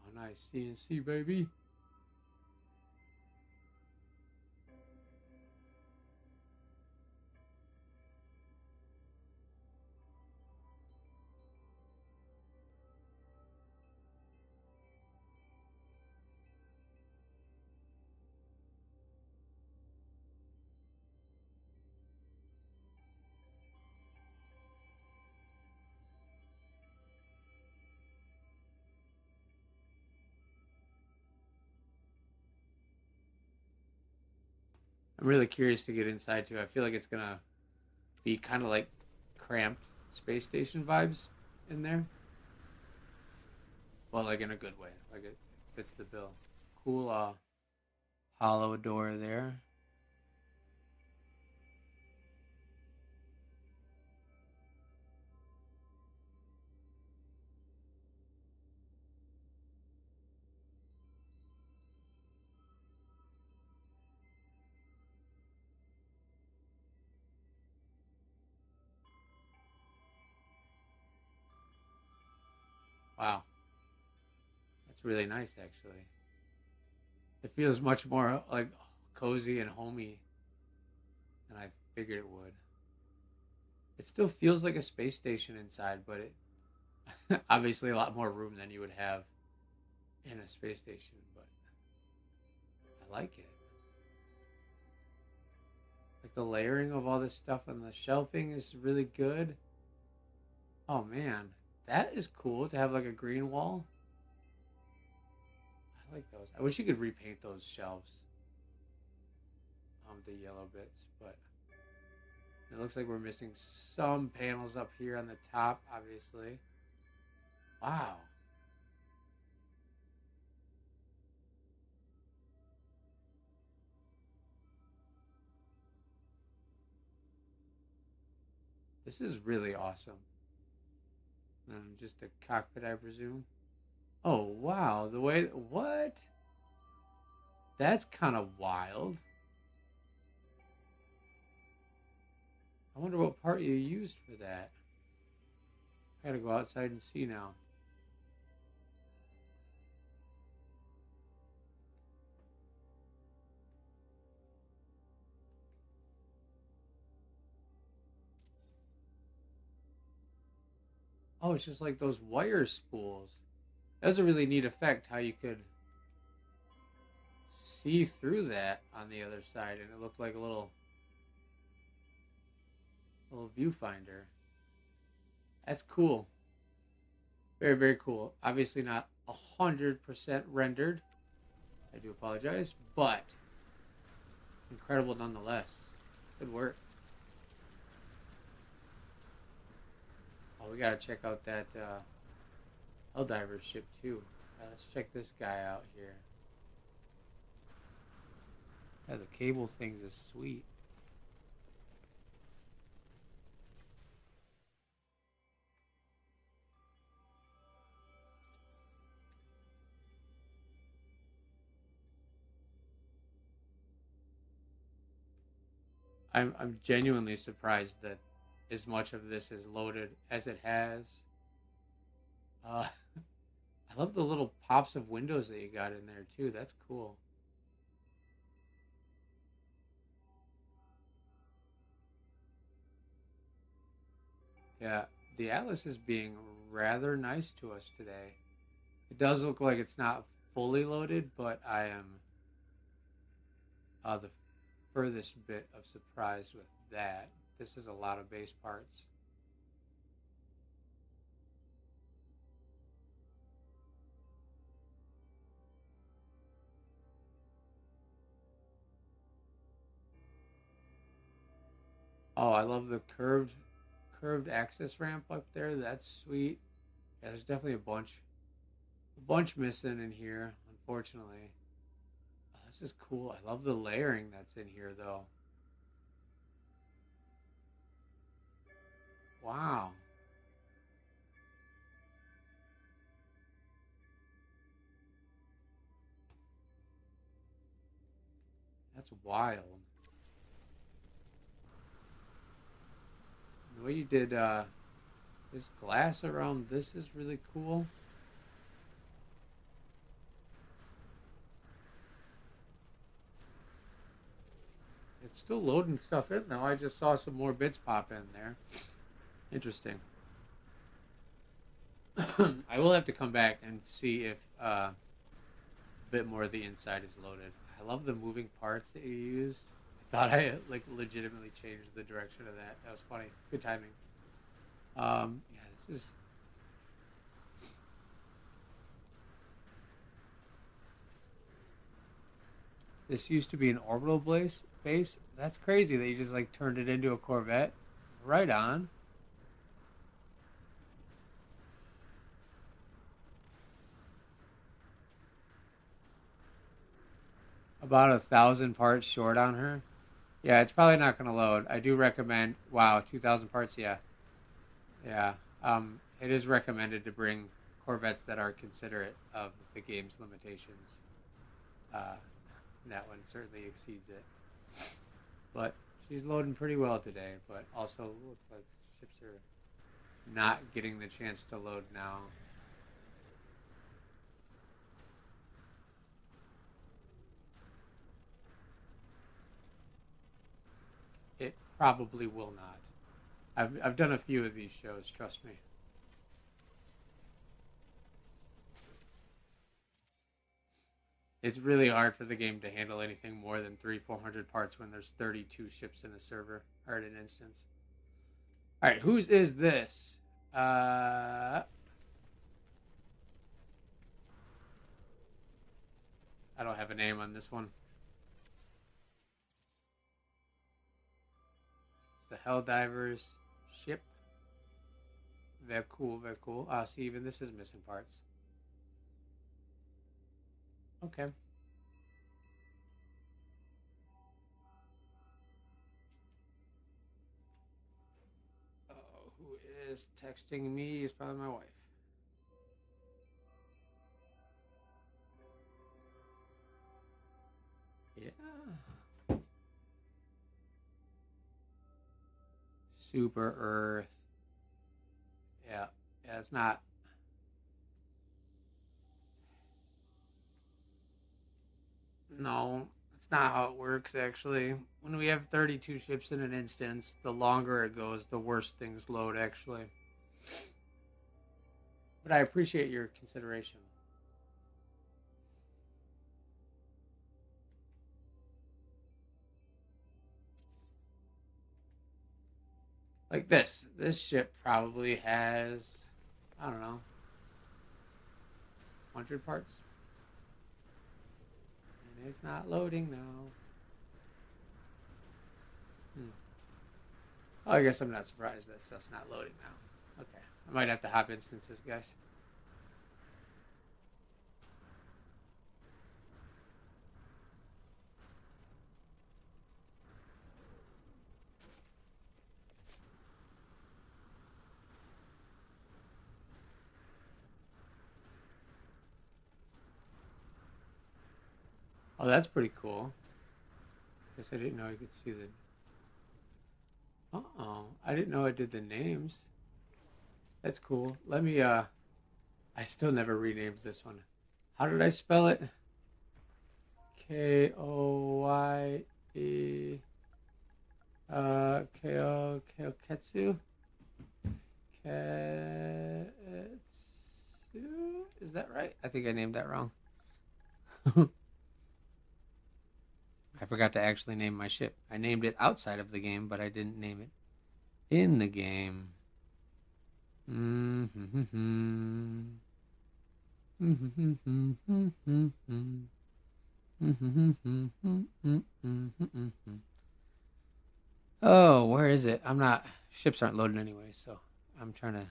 Oh, nice. CNC, baby. I'm really curious to get inside too. I feel like it's gonna be kind of like cramped space station vibes in there. Well, like in a good way. Like it fits the bill. Cool hollow door there. Wow. That's really nice actually. It feels much more like cozy and homey than I figured it would. It still feels like a space station inside, but it obviously a lot more room than you would have in a space station, but I like it. Like the layering of all this stuff and the shelving is really good. Oh man, that is cool to have like a green wall. I like those. I wish you could repaint those shelves, the yellow bits, but it looks like we're missing some panels up here on the top, obviously. Wow. This is really awesome. And just a cockpit, I presume. Oh, wow. The way. What? That's kind of wild. I wonder what part you used for that. I gotta go outside and see now. Oh, it's just like those wire spools. That was a really neat effect how you could see through that on the other side and it looked like a little viewfinder. That's cool. Very, very cool. Obviously not 100% rendered. I do apologize, but incredible nonetheless. Good work. Oh, we gotta check out that Helldiver ship too. Let's check this guy out here. Yeah, the cable things is sweet. I'm genuinely surprised that as much of this is loaded as it has. Uh, I love the little pops of windows that you got in there too. That's cool. Yeah, The Atlas is being rather nice to us today. It does look like it's not fully loaded, but I am the furthest bit of surprise with that. This is a lot of base parts. Oh, I love the curved access ramp up there. That's sweet. Yeah, there's definitely a bunch missing in here, unfortunately. Oh, this is cool. I love the layering that's in here, though. Wow, that's wild. The way you did this glass around this is really cool. It's still loading stuff in though. I just saw some more bits pop in there. Interesting. I will have to come back and see if a bit more of the inside is loaded. I love the moving parts that you used. I thought I like legitimately changed the direction of that. That was funny. Good timing. Yeah, this used to be an orbital base. That's crazy that you just like turned it into a Corvette. Right on. About 1,000 parts short on her. Yeah, it's probably not going to load. I do recommend. Wow, 2,000 parts. Yeah, yeah. It is recommended to bring Corvettes that are considerate of the game's limitations. Uh, that one certainly exceeds it. But she's loading pretty well today. But also looks like ships are not getting the chance to load now. It probably will not. I've done a few of these shows. Trust me. It's really hard for the game to handle anything more than 400 parts when there's 32 ships in a server or in an instance. All right, whose is this? I don't have a name on this one. It's the Helldivers ship. Very cool, very cool. See, even this is missing parts. Okay. Oh, who is texting me? Is probably my wife. Yeah. Super Earth. Yeah. Yeah, it's not. No, that's not how it works, actually. When we have 32 ships in an instance, the longer it goes, the worse things load, actually. But I appreciate your consideration. Like this. This ship probably has, I don't know, 100 parts. And it's not loading now. Hmm. Oh, I guess I'm not surprised that stuff's not loading now. Okay. I might have to hop instances, guys. Oh, that's pretty cool. Guess I didn't know I could see the. Oh, I didn't know I did the names. That's cool. Let me. I still never renamed this one. How did I spell it? Koye. Koketsu. Is that right? I think I named that wrong. I forgot to actually name my ship. I named it outside of the game, but I didn't name it in the game. Oh, where is it? I'm not. Ships aren't loading anyway, so I'm trying to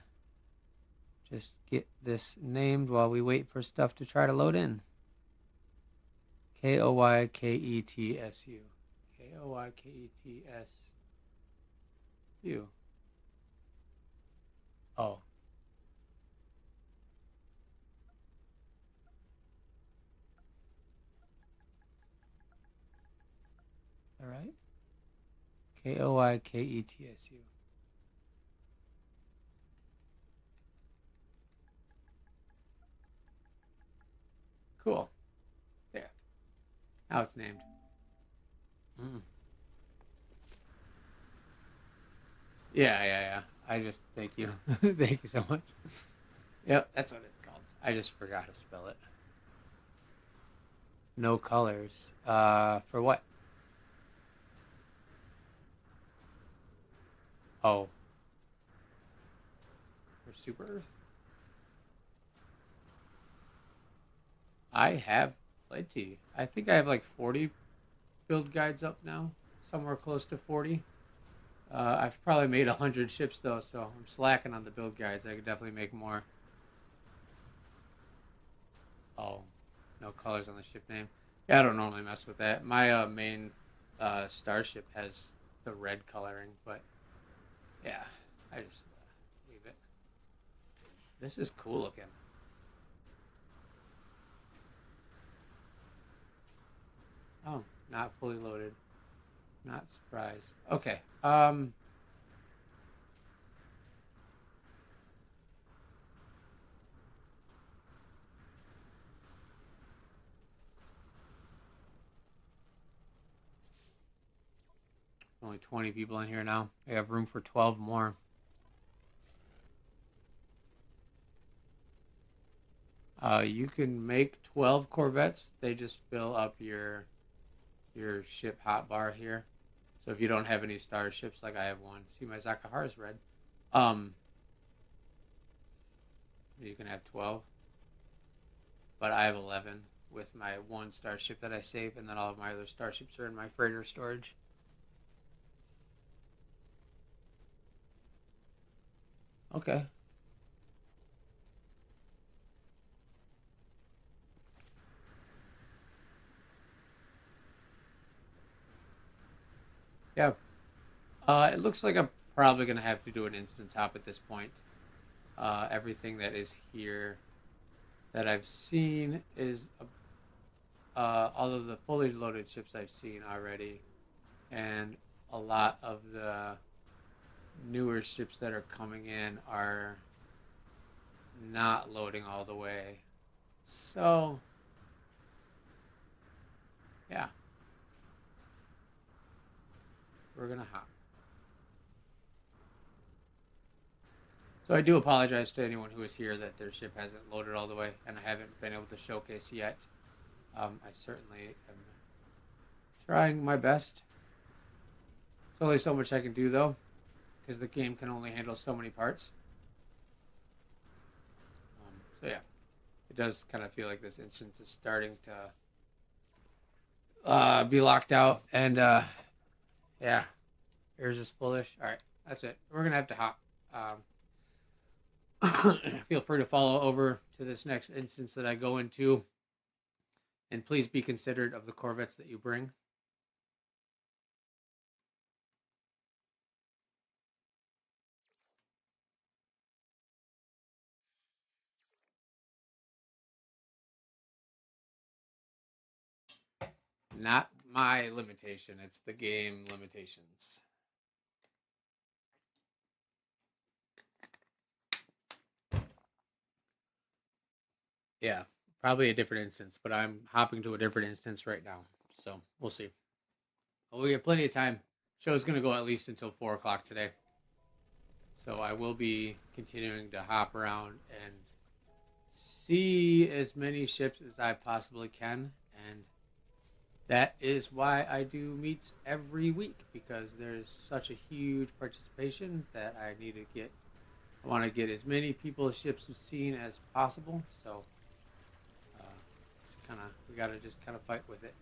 just get this named while we wait for stuff to try to load in. Koyketsu. Koyketsu. Oh. All right. Koyketsu. Cool. There. Now it's named. Yeah. I just thank you. Thank you so much. Yep, that's what it's called. I just forgot to spell it. No colors. For what? Oh. For Super Earth? I have plenty. I think I have like 40 build guides up now. Somewhere close to 40. I've probably made 100 ships though, so I'm slacking on the build guides. I could definitely make more. Oh, no colors on the ship name. Yeah, I don't normally mess with that. My main starship has the red coloring, but yeah, I just leave it. This is cool looking. Oh, not fully loaded. Not surprised. Okay. Only 20 people in here now. I have room for 12 more. You can make 12 Corvettes. They just fill up your ship hotbar here. So if you don't have any starships, like I have one, see my Zakahar is red. Um, you can have 12, but I have 11 with my one starship that I save, and then all of my other starships are in my freighter storage. Okay. Yeah. It looks like I'm probably gonna have to do an instance hop at this point. Everything that is here that I've seen is all of the fully loaded ships I've seen already, and a lot of the newer ships that are coming in are not loading all the way. So, yeah, we're gonna hop. So I do apologize to anyone who is here that their ship hasn't loaded all the way and I haven't been able to showcase yet. I certainly am trying my best. There's only so much I can do though, because the game can only handle so many parts. So yeah, it does kind of feel like this instance is starting to be locked out, and yeah, here's just bullish. All right, that's it. We're gonna have to hop. Feel free to follow over to this next instance that I go into, and please be considerate of the Corvettes that you bring. Not my limitation, it's the game limitations. Yeah, probably a different instance, but I'm hopping to a different instance right now. So we'll see. But we have plenty of time. Show's going to go at least until 4 o'clock today. So I will be continuing to hop around and see as many ships as I possibly can. And that is why I do meets every week, because there's such a huge participation that I want to get as many people's ships seen as possible. So we got to just kind of fight with it.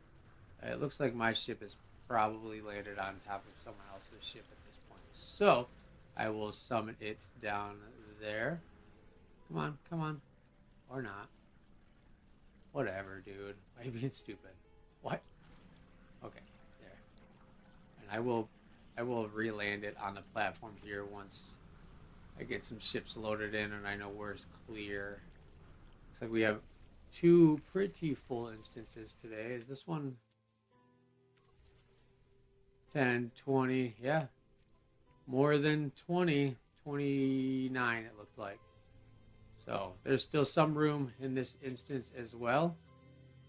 It looks like my ship is probably landed on top of someone else's ship at this point. So I will summon it down there. Come on. Or not. Whatever, dude. Why are you being stupid? What? Okay, there. And I will re-land it on the platform here once I get some ships loaded in and I know where's clear. Looks like we have 2 pretty full instances today. Is this one 10, 20? Yeah. More than 20. 29 it looked like. So there's still some room in this instance as well.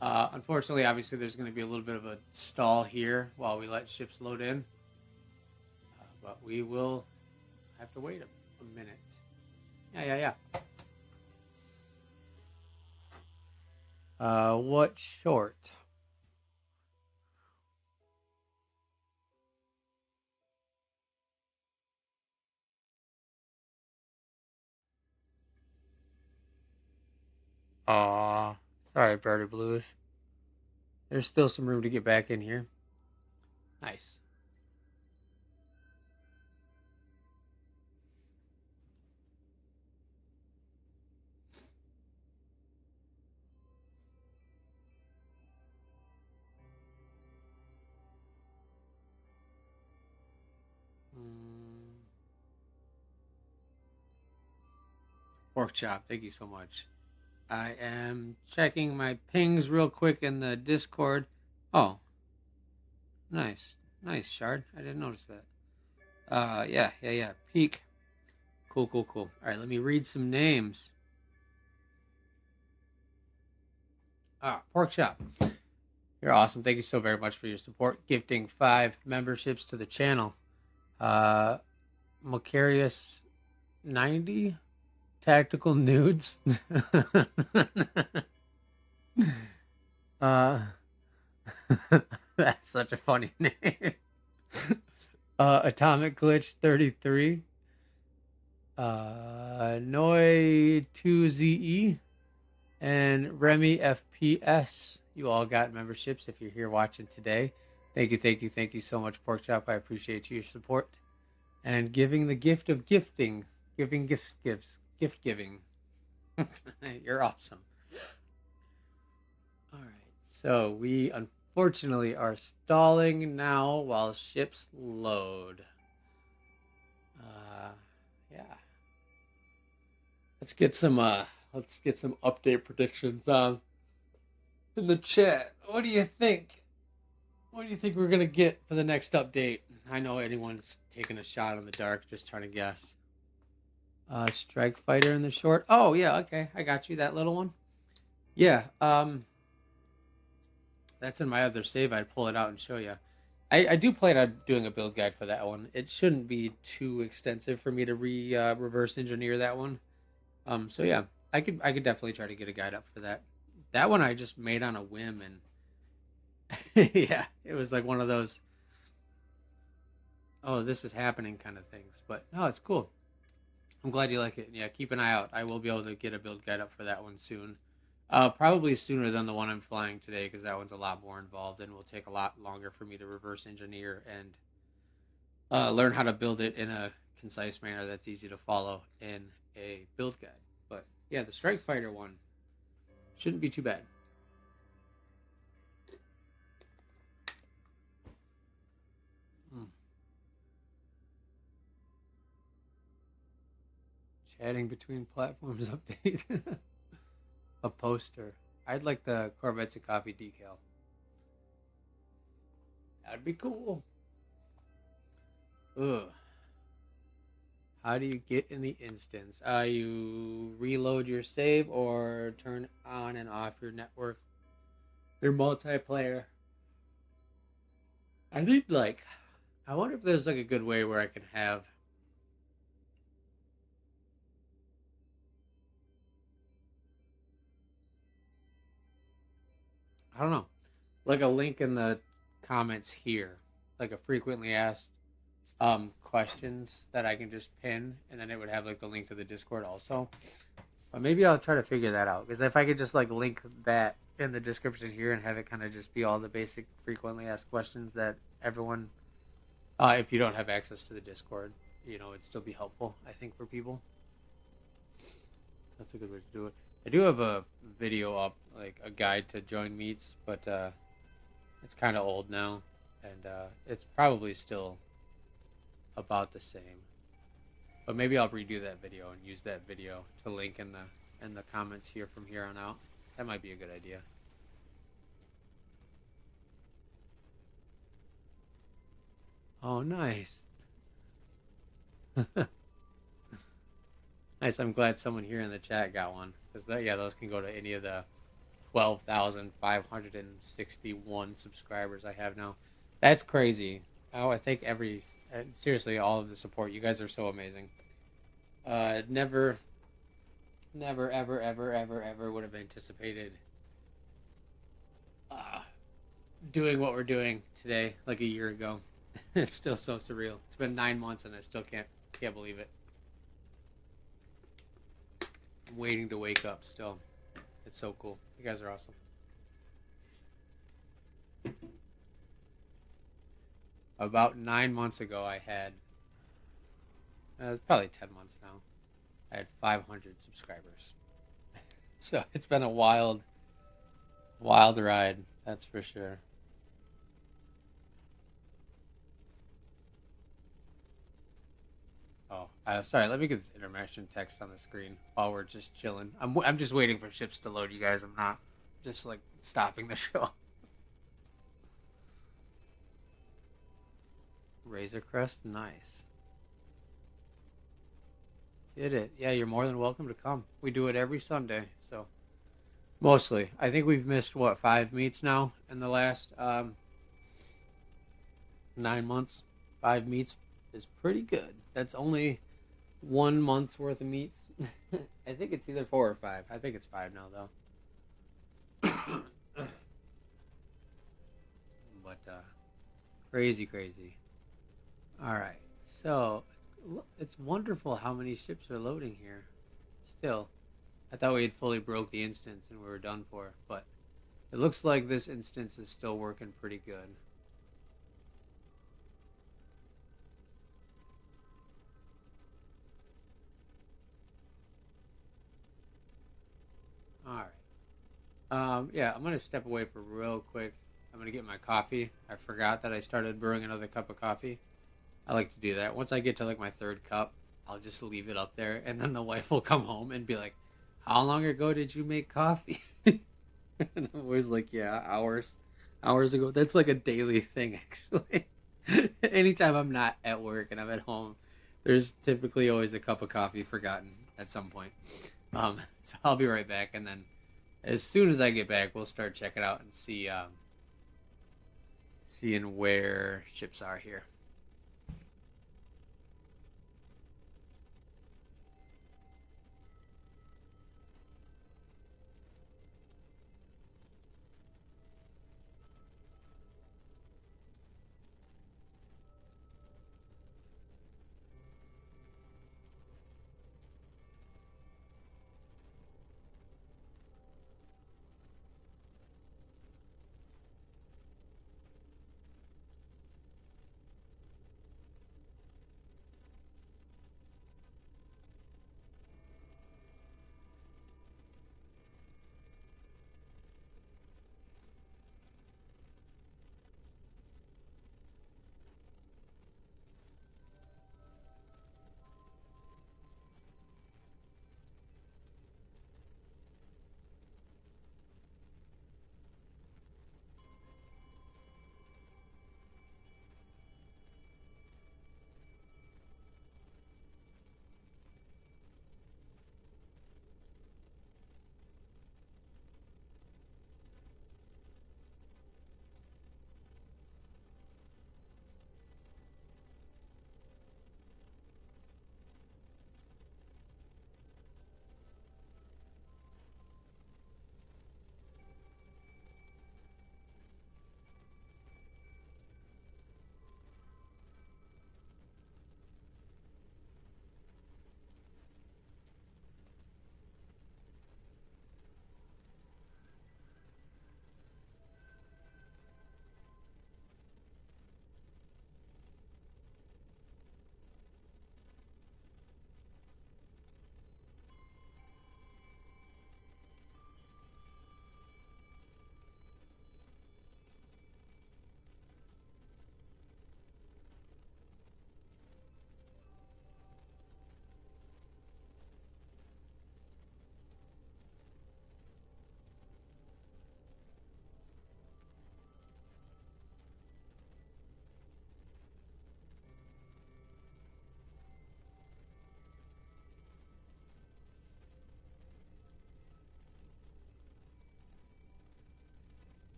Unfortunately, obviously, there's going to be a little bit of a stall here while we let ships load in. But we will have to wait a minute. Yeah. What short? Aw, sorry, Birdie Blues. There's still some room to get back in here. Nice. Pork chop, thank you so much. I am checking my pings real quick in the Discord. Oh, nice, Shard. I didn't notice that. Yeah. Peak. Cool. All right, let me read some names. Pork chop. You're awesome. Thank you so very much for your support. Gifting 5 memberships to the channel. Macarius 90. Tactical nudes. That's such a funny name. Atomic Glitch 33. Noi 2ZE and Remy FPS. You all got memberships if you're here watching today. Thank you so much, Pork Chop. I appreciate your support and giving the gift of gifting. Gift giving. You're awesome. All right, so we unfortunately are stalling now while ships load. Yeah. Let's get some update predictions in the chat. What do you think? What do you think we're gonna get for the next update? I know anyone's taking a shot in the dark, just trying to guess. Strike Fighter in the short. Oh yeah, okay, I got you. That little one. Yeah. That's in my other save. I'd pull it out and show you. I do plan on doing a build guide for that one. It shouldn't be too extensive for me to reverse engineer that one. So yeah, I could definitely try to get a guide up for that. That one I just made on a whim, and yeah, it was like one of those, oh, this is happening kind of things. But no, it's cool. I'm glad you like it. Yeah, keep an eye out. I will be able to get a build guide up for that one soon. Probably sooner than the one I'm flying today, because that one's a lot more involved and will take a lot longer for me to reverse engineer and learn how to build it in a concise manner that's easy to follow in a build guide. But yeah, the Strike Fighter one shouldn't be too bad. Chatting between platforms update. A poster. I'd like the Corvettes and Coffee decal. That'd be cool. Ugh. How do you get in the instance? You reload your save or turn on and off your network, your multiplayer. I wonder if there's like a good way where I can have I don't know, like a link in the comments here, like a frequently asked questions that I can just pin, and then it would have like the link to the Discord also. But maybe I'll try to figure that out, because if I could just like link that in the description here and have it kind of just be all the basic frequently asked questions that everyone, if you don't have access to the Discord, it'd still be helpful, I think, for people. That's a good way to do it. I do have a video up, like a guide to join meets, but it's kind of old now, and it's probably still about the same. But maybe I'll redo that video and use that video to link in the comments here from here on out. That might be a good idea. Oh, nice. Nice. I'm glad someone here in the chat got one, because those can go to any of the 12,561 subscribers I have now. That's crazy. Oh, I think seriously, all of the support. You guys are so amazing. Never, ever, ever would have anticipated doing what we're doing today, like a year ago. It's still so surreal. It's been 9 months and I still can't believe it. I'm waiting to wake up still. It's so cool. You guys are awesome. About 9 months ago, I had, probably 10 months now, I had 500 subscribers. So it's been a wild ride, that's for sure. Oh, sorry. Let me get this intermission text on the screen while we're just chilling. I'm just waiting for ships to load, you guys. I'm not just like stopping the show. Razor Crest, nice. Did it? Yeah, you're more than welcome to come. We do it every Sunday, so mostly. I think we've missed 5 meets now in the last 9 months. 5 meets is pretty good. That's only 1 month's worth of meets. I think it's either 4 or 5. I think it's 5 now, though. But crazy. All right, so it's wonderful how many ships are loading here. Still, I thought we had fully broke the instance and we were done for, but it looks like this instance is still working pretty good. All right. Yeah, I'm gonna step away for real quick. I'm gonna get my coffee. I forgot that I started brewing another cup of coffee. I like to do that. Once I get to like my 3rd cup, I'll just leave it up there, and then the wife will come home and be like, "How long ago did you make coffee?" And I'm always like, "Yeah, hours ago." That's like a daily thing, actually. Anytime I'm not at work and I'm at home, there's typically always a cup of coffee forgotten at some point. So I'll be right back, and then as soon as I get back, we'll start checking out and seeing where ships are here.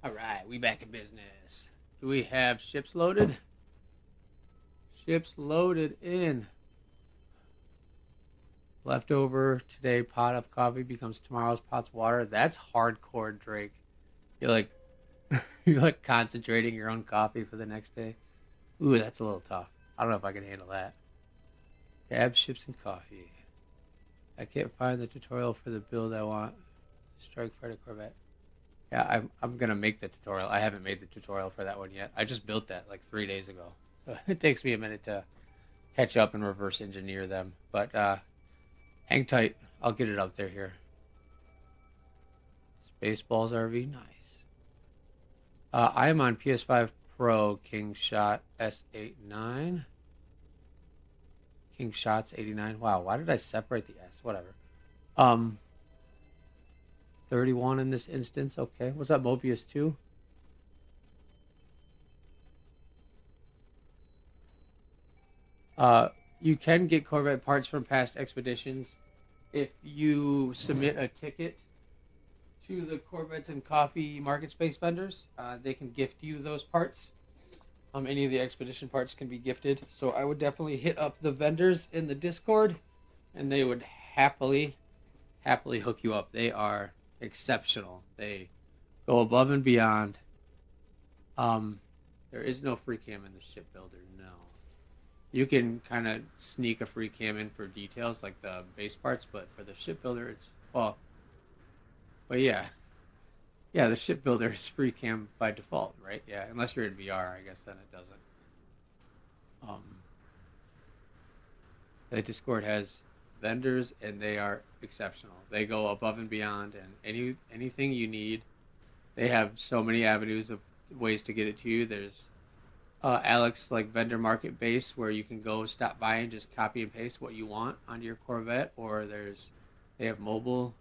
All right, we back in business. Do we have ships loaded? Ships loaded in. Leftover today pot of coffee becomes tomorrow's pot's water. That's hardcore, Drake. You're like you're like concentrating your own coffee for the next day. Ooh, that's a little tough. I don't know if I can handle that. Cabs, ships, and coffee. I can't find the tutorial for the build I want. Strike Fighter Corvette. Yeah, I'm gonna make the tutorial. I haven't made the tutorial for that one yet. I just built that like 3 days ago, so it takes me a minute to catch up and reverse engineer them. But hang tight. I'll get it up there here. Spaceballs RV, nice. I am on PS5 Pro King Shot S89. King Shots 89. Wow, why did I separate the S? Whatever. 31 in this instance. Okay. What's up, Mobius 2? You can get Corvette parts from past expeditions if you submit a ticket to the Corvettes and Coffee market space vendors. They can gift you those parts. Any of the expedition parts can be gifted. So I would definitely hit up the vendors in the Discord, and they would happily hook you up. They are exceptional. They go above and beyond. There is no free cam in the shipbuilder. No. You can kind of sneak a free cam in for details like the base parts, but for the shipbuilder, it's well, yeah, the shipbuilder is free cam by default, right? Yeah, unless you're in VR, I guess then it doesn't. The Discord has vendors, and they are exceptional. They go above and beyond, and anything you need, they have so many avenues of ways to get it to you. There's Alex like vendor market base where you can go stop by and just copy and paste what you want onto your Corvette, or they have mobile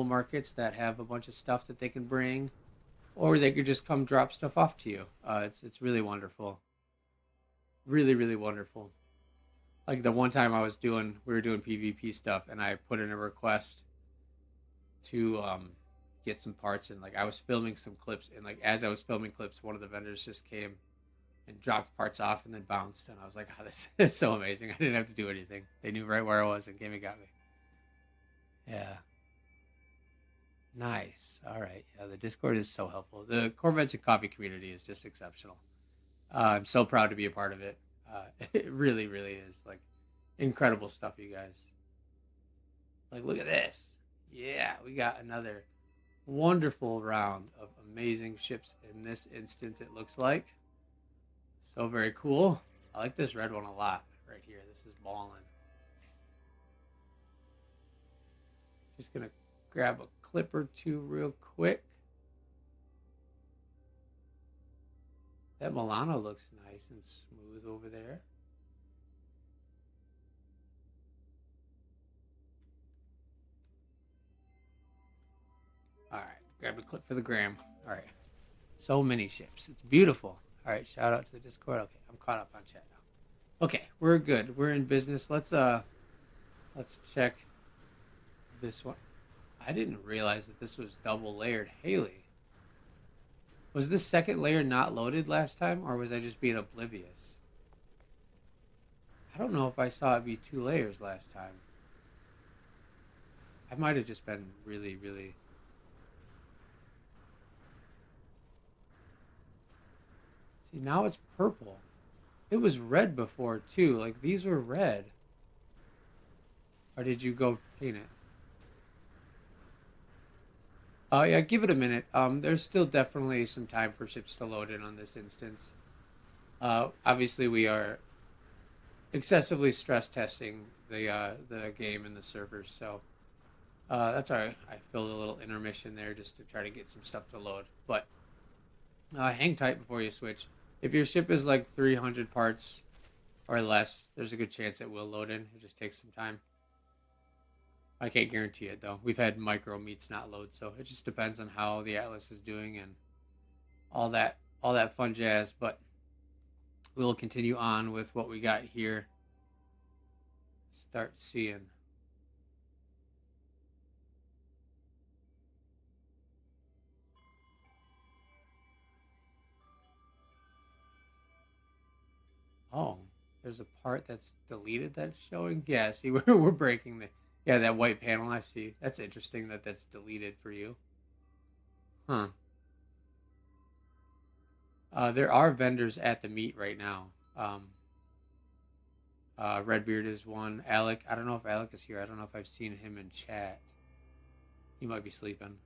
markets that have a bunch of stuff that they can bring, or they could just come drop stuff off to you. It's really wonderful, really wonderful. Like the one time we were doing PvP stuff, and I put in a request to get some parts, and like I was filming some clips, and like as I was filming clips, one of the vendors just came and dropped parts off and then bounced, and I was like, oh, this is so amazing. I didn't have to do anything. They knew right where I was and came and got me. Yeah. Nice. All right. Yeah, the Discord is so helpful. The Corvettes and Coffee community is just exceptional. I'm so proud to be a part of it. It really is like incredible stuff, you guys. Like, look at this. Yeah, we got another wonderful round of amazing ships in this instance, it looks like. So very cool. I like this red one a lot right here. This is ballin'. Just gonna grab a clip or two real quick. That Milano looks nice and smooth over there. All right, grab a clip for the gram. All right, so many ships. It's beautiful. All right, shout out to the Discord. Okay, I'm caught up on chat now. Okay, we're good. We're in business. Let's check this one. I didn't realize that this was double layered. Haley, was this second layer not loaded last time, or was I just being oblivious? I don't know if I saw it be 2 layers last time. I might have just been really. See, now it's purple. It was red before, too. Like, these were red. Or did you go paint it? Yeah, give it a minute. There's still definitely some time for ships to load in on this instance. Obviously, we are excessively stress testing the game and the servers, so that's all right. I filled a little intermission there just to try to get some stuff to load. But hang tight before you switch. If your ship is like 300 parts or less, there's a good chance it will load in. It just takes some time. I can't guarantee it though. We've had micro meets not load, so it just depends on how the Atlas is doing and all that fun jazz. But we'll continue on with what we got here. Start seeing. Oh, there's a part that's deleted that's showing. Yeah, see, we're breaking the. Yeah, that white panel I see. That's interesting that that's deleted for you. Huh. There are vendors at the meet right now. Redbeard is one. Alec, I don't know if Alec is here. I don't know if I've seen him in chat. He might be sleeping.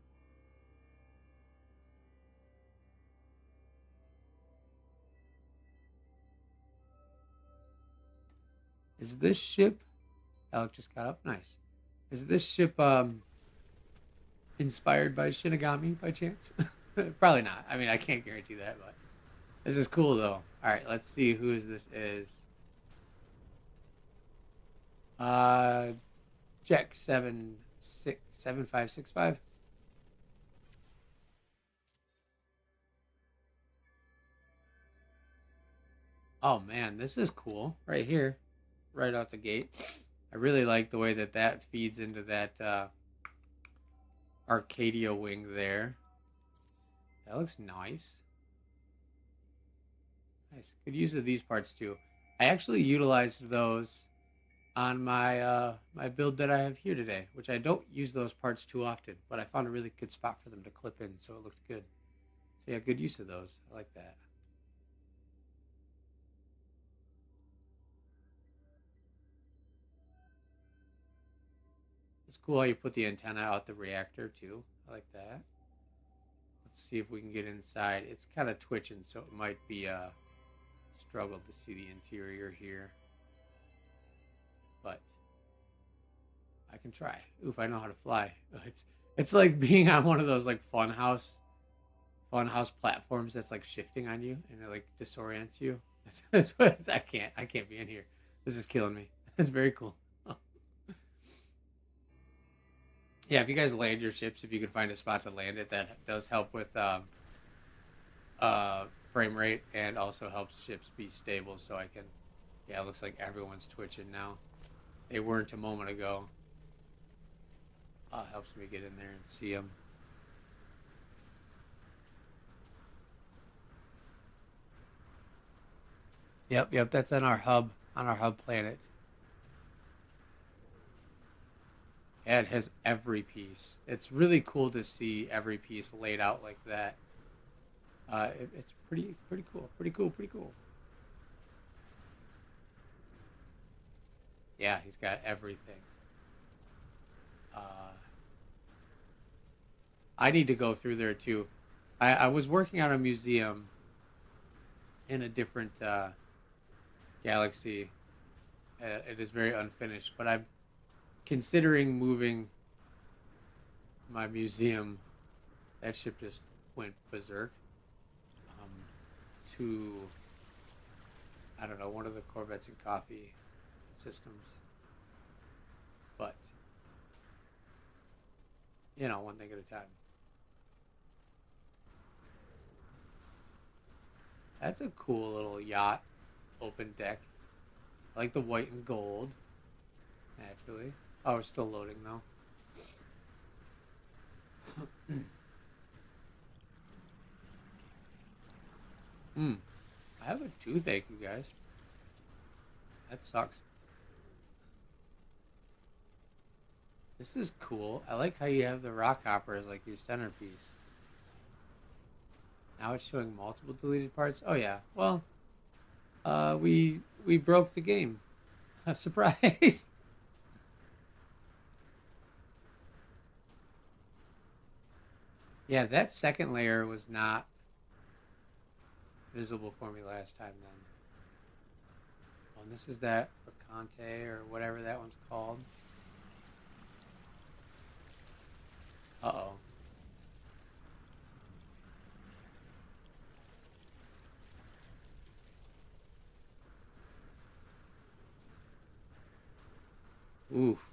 Is this ship? Alec just got up. Nice. Is this ship inspired by Shinigami by chance? Probably not. I mean, I can't guarantee that, but this is cool though. All right, let's see whose this is. Uh, Jack 7565. Oh man, this is cool right here, right out the gate. I really like the way that that feeds into that Arcadia wing there. That looks nice. Nice. Good use of these parts too. I actually utilized those on my build that I have here today, which I don't use those parts too often, but I found a really good spot for them to clip in, so it looked good. So yeah, good use of those. I like that. It's cool how you put the antenna out the reactor too. I like that. Let's see if we can get inside. It's kind of twitching, so it might be a struggle to see the interior here. But I can try. Oof, I know how to fly. It's like being on one of those like funhouse platforms that's like shifting on you and it like disorients you. That's what I can't be in here. This is killing me. It's very cool. Yeah, if you guys land your ships, if you can find a spot to land it, that does help with frame rate and also helps ships be stable. So I can, yeah, it looks like everyone's twitching now. They weren't a moment ago. Helps me get in there and see them. Yep, that's on our hub planet. Yeah, it has every piece. It's really cool to see every piece laid out like that. It's pretty cool. Pretty cool. Yeah, he's got everything. Uh, I need to go through there too. I was working on a museum in a different galaxy. It is very unfinished, but I'm considering moving my museum. That ship just went berserk. Um, to I don't know, one of the Corvettes and Coffee systems, but one thing at a time. That's a cool little yacht, open deck. I like the white and gold. Naturally. Oh, we're still loading though. Hmm. I have a toothache, you guys. That sucks. This is cool. I like how you have the rock hopper as like your centerpiece. Now it's showing multiple deleted parts. Oh yeah. Well, we broke the game. A surprise. Yeah, that second layer was not visible for me last time then. Oh, and this is that Bacante or whatever that one's called. Uh-oh. Oof.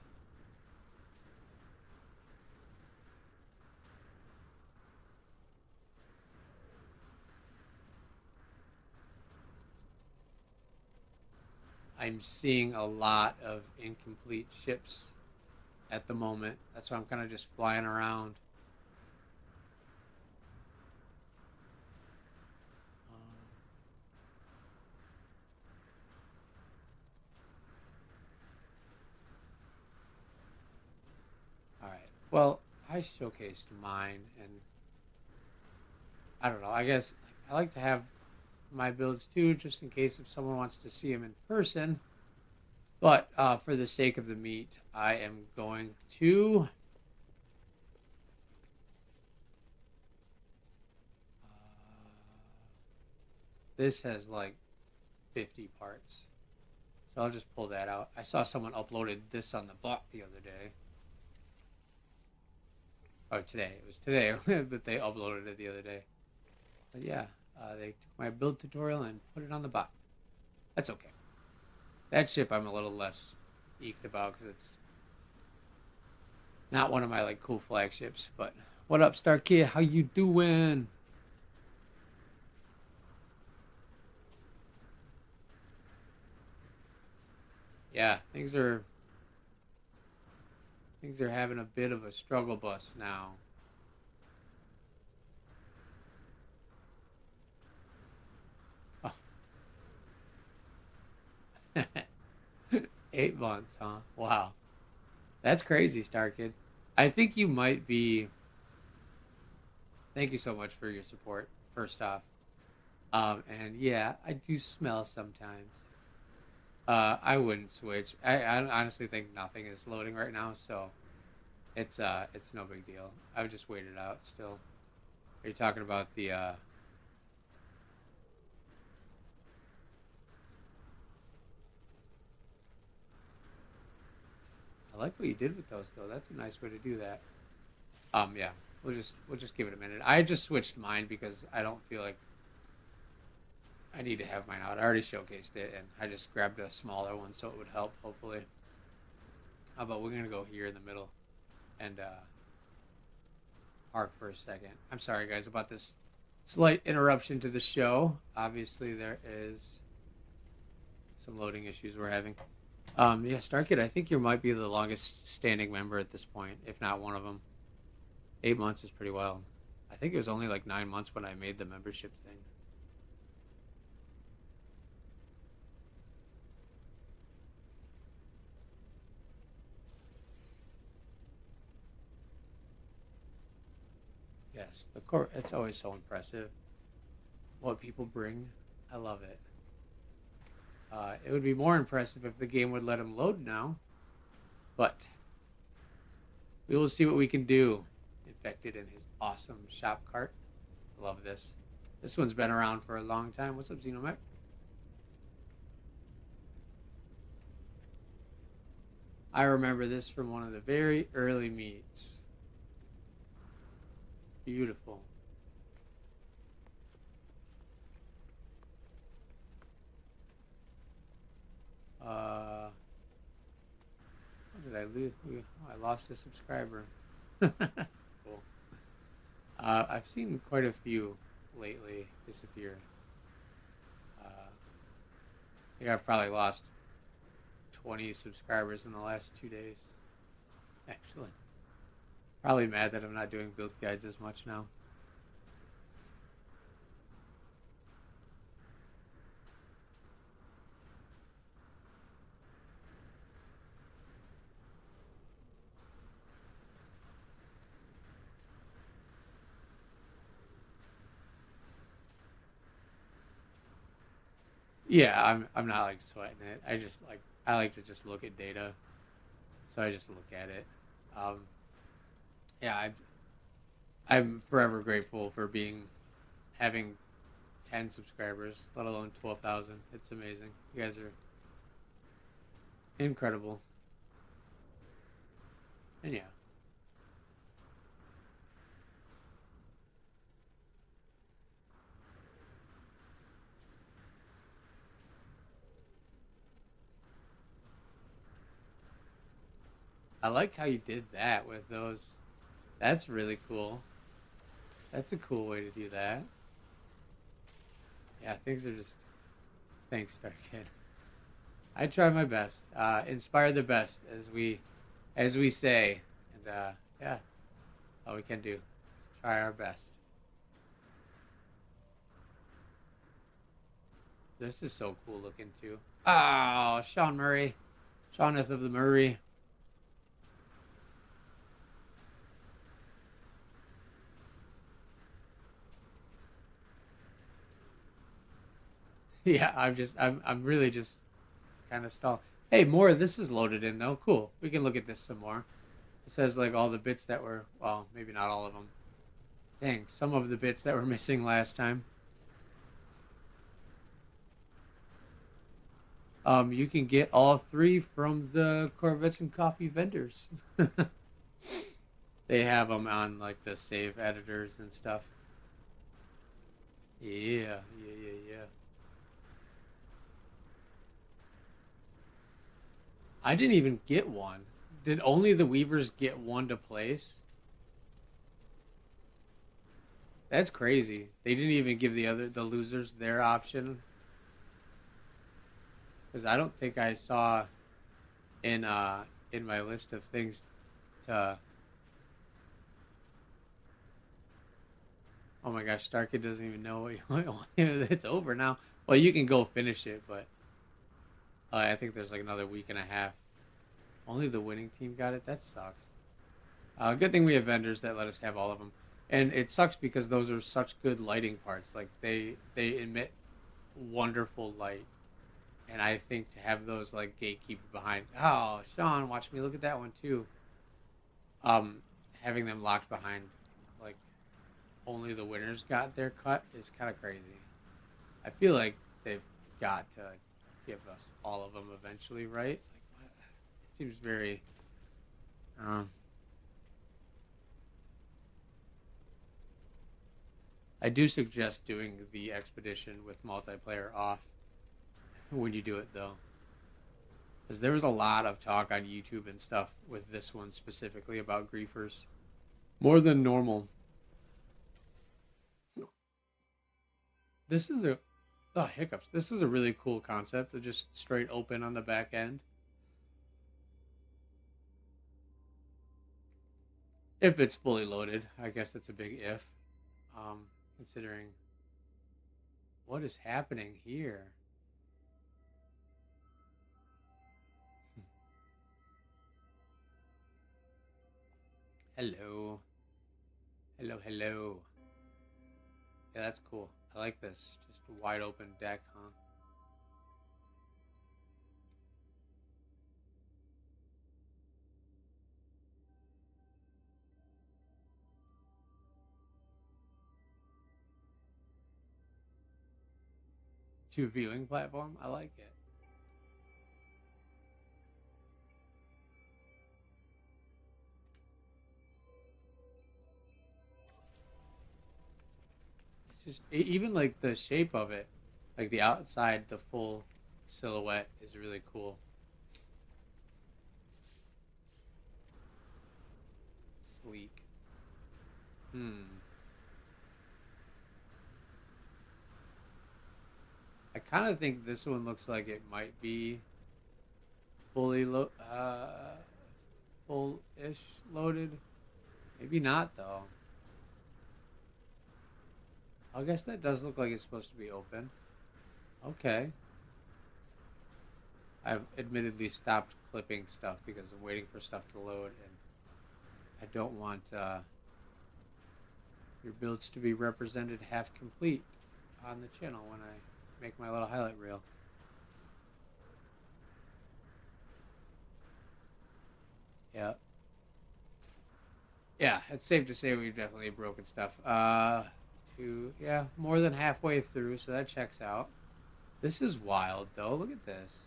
I'm seeing a lot of incomplete ships at the moment. That's why I'm kind of just flying around. Well, I showcased mine, and I don't know. I guess I like to have my builds too, just in case if someone wants to see them in person. But for the sake of the meat, I am going to. This has like 50 parts. So I'll just pull that out. I saw someone uploaded this on the bot the other day. Oh, today. It was today, but they uploaded it the other day. But yeah, they took my build tutorial and put it on the bot. That's okay. That ship I'm a little less eked about because it's not one of my like cool flagships. But what up, Star Kid? How you doing? Yeah, things are having a bit of a struggle bus now. Oh. 8 months, huh? Wow. That's crazy, Star Kid. I think you might be. Thank you so much for your support, first off. And yeah, I do smell sometimes. I wouldn't switch. I honestly think nothing is loading right now, so it's no big deal. I would just wait it out still. Are you talking about the I like what you did with those though. That's a nice way to do that. Yeah. We'll just give it a minute. I just switched mine because I don't feel like I need to have mine out. I already showcased it and I just grabbed a smaller one so it would help hopefully. But we're gonna go here in the middle and park for a second. I'm sorry guys about this slight interruption to the show. Obviously there is some loading issues we're having. Yeah, Starkid, I think you might be the longest standing member at this point, if not one of them. 8 months is pretty wild. I think it was only like 9 months when I made the membership thing. Yes, the core. It's always so impressive what people bring. I love it. It would be more impressive if the game would let him load now, but we will see what we can do. Infected in his awesome shop cart. Love this. This one's been around for a long time. What's up, Xenomech? I remember this from one of the very early meets. Beautiful. What did I lose? Oh, I lost a subscriber. Cool. I've seen quite a few lately disappear. I think I've probably lost 20 subscribers in the last 2 days. Actually, probably mad that I'm not doing build guides as much now. Yeah, I'm not like sweating it. I like to just look at data, so I just look at it. Um, yeah, I'm forever grateful for having 10 subscribers, let alone 12,000. It's amazing. You guys are incredible. And yeah, I like how you did that with those. That's really cool. That's a cool way to do that. Yeah, things are just. Thanks, Star Kid. I try my best. Inspire the best, as we say, and yeah, all we can do. Is try our best. This is so cool looking too. Oh, Sean Murray, Seaneth of the Murray. Yeah, I'm really just kind of stalled. Hey, more of this is loaded in though. Cool. We can look at this some more. It says like all the bits that were, well, maybe not all of them. Dang, some of the bits that were missing last time. You can get all three from the Corvettes and Coffee vendors. They have them on like the save editors and stuff. Yeah. I didn't even get one. Did only the Weavers get one to place? That's crazy. They didn't even give the losers their option because I don't think I saw in my list of things to. Oh my gosh, Starkey doesn't even know what it's over now. Well, you can go finish it, but I think there's like another week and a half. Only the winning team got it. That sucks. Good thing we have vendors that let us have all of them, and it sucks because those are such good lighting parts. Like they emit wonderful light, and I think to have those like gatekeeper behind. Oh, Sean, watch me look at that one too. Um, Having them locked behind, like only the winners got their cut is kind of crazy. I feel like they've got to give us all of them eventually, right? Like, what? It seems very. Um, I do suggest doing the expedition with multiplayer off when you do it, though, because there was a lot of talk on YouTube and stuff with this one specifically about griefers, more than normal. This is a oh hiccups. This is a really cool concept of just straight open on the back end. If it's fully loaded, I guess it's a big if. Considering what is happening here. Hello. Hello. Yeah, that's cool. I like this. Just a wide open deck, huh? To viewing platform. I like it. It's just even like the shape of it, like the outside, the full silhouette is really cool. Sleek. Hmm. I kind of think this one looks like it might be fully full-ish loaded. Maybe not though. I guess that does look like it's supposed to be open. Okay. I've admittedly stopped clipping stuff because I'm waiting for stuff to load, and I don't want your builds to be represented half complete on the channel when I make my little highlight reel. Yeah. Yeah, it's safe to say we've definitely broken stuff. More than halfway through, so that checks out. This is wild, though. Look at this.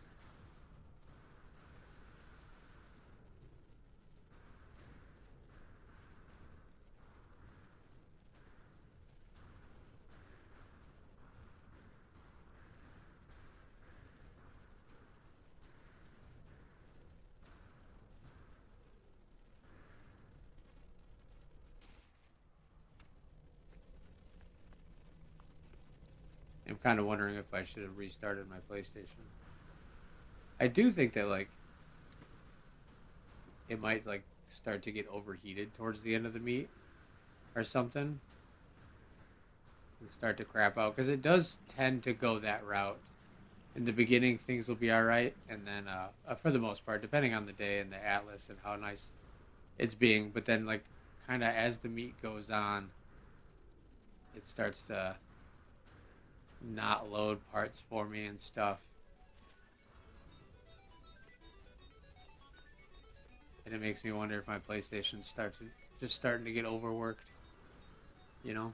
I'm kind of wondering if I should have restarted my PlayStation. I do think that like it might like start to get overheated towards the end of the meet or something and start to crap out because it does tend to go that route. In the beginning, things will be all right, and then for the most part, depending on the day and the atlas and how nice it's being, but then like kind of as the meet goes on, it starts to not load parts for me and stuff. And it makes me wonder if my PlayStation starting to get overworked, you know?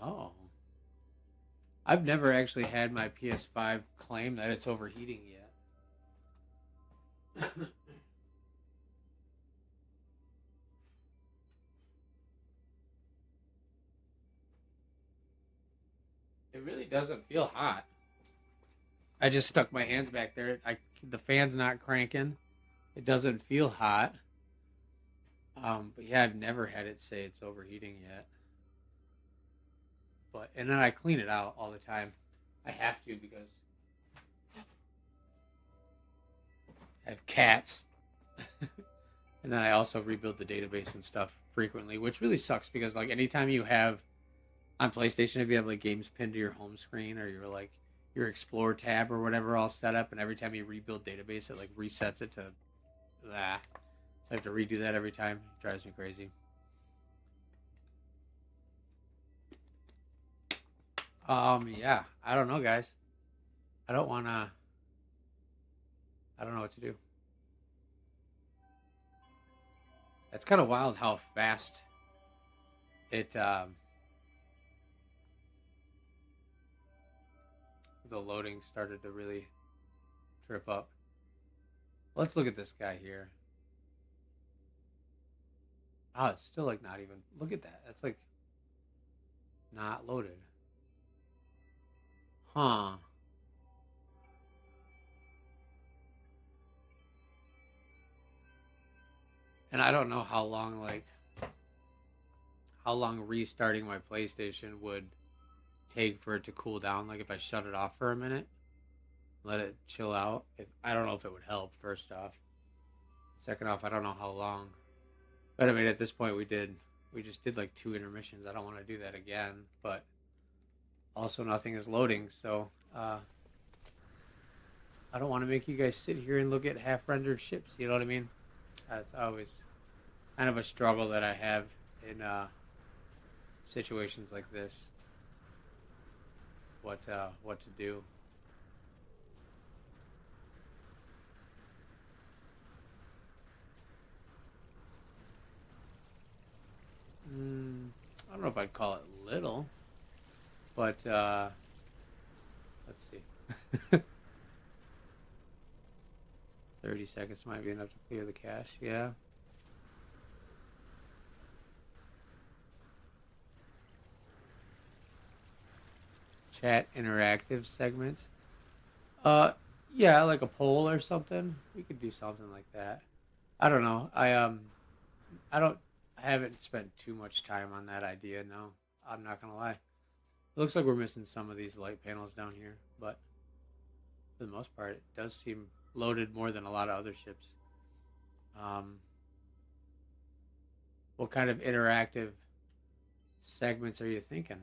Oh. I've never actually had my PS5 claim that it's overheating yet. It really doesn't feel hot. I just stuck my hands back there. The fan's not cranking. It doesn't feel hot. But yeah, I've never had it say it's overheating yet. But and then I clean it out all the time. I have to because I have cats. And then I also rebuild the database and stuff frequently, which really sucks because like anytime you have on PlayStation, if you have like games pinned to your home screen or your Explore tab or whatever all set up, and every time you rebuild database, it like resets it to that. So I have to redo that every time. It drives me crazy. Yeah, I don't know, guys. I don't wanna. I don't know what to do. It's kind of wild how fast it the loading started to really trip up. Let's look at this guy here. Oh, it's still like not even. Look at that. That's like not loaded. Huh. And I don't know how long restarting my PlayStation would take for it to cool down. Like if I shut it off for a minute, let it chill out. I don't know if it would help. First off, second off, I don't know how long. But I mean, at this point, we just did like 2 intermissions. I don't want to do that again. But also, nothing is loading, so I don't want to make you guys sit here and look at half-rendered ships. You know what I mean? That's always kind of a struggle that I have in situations like this. What to do? I don't know if I'd call it little, but let's see. 30 seconds might be enough to clear the cache. Yeah. Chat interactive segments. Uh, yeah, like a poll or something. We could do something like that. I don't know. I don't. I haven't spent too much time on that idea. No, I'm not gonna lie. It looks like we're missing some of these light panels down here, but for the most part, it does seem loaded more than a lot of other ships. Um, what kind of interactive segments are you thinking?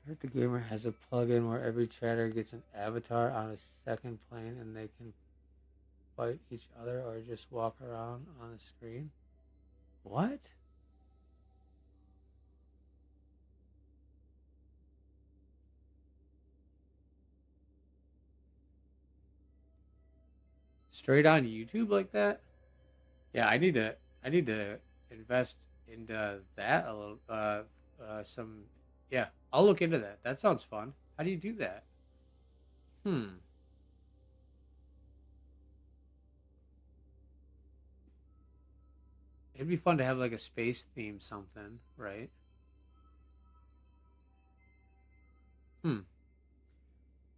I heard the gamer has a plugin where every chatter gets an avatar on a second plane and they can fight each other or just walk around on the screen. What? Straight on YouTube like that? Yeah, I need to invest into that a little some yeah, I'll look into that. That sounds fun. How do you do that? Hmm. It'd be fun to have like a space theme something, right? Hmm.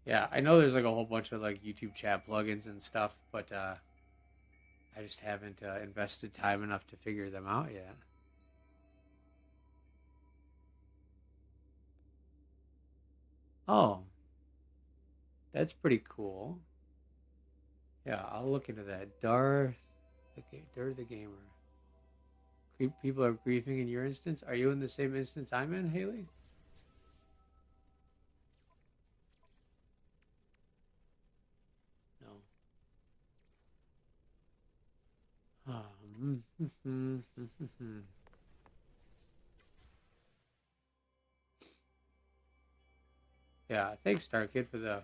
Yeah, I know there's like a whole bunch of like YouTube chat plugins and stuff, but I just haven't invested time enough to figure them out yet. Oh, that's pretty cool. Yeah, I'll look into that. Darth. They're the gamer. People are grieving in your instance. Are you in the same instance I'm in, Haley? No. Yeah, thanks, Star Kid, for the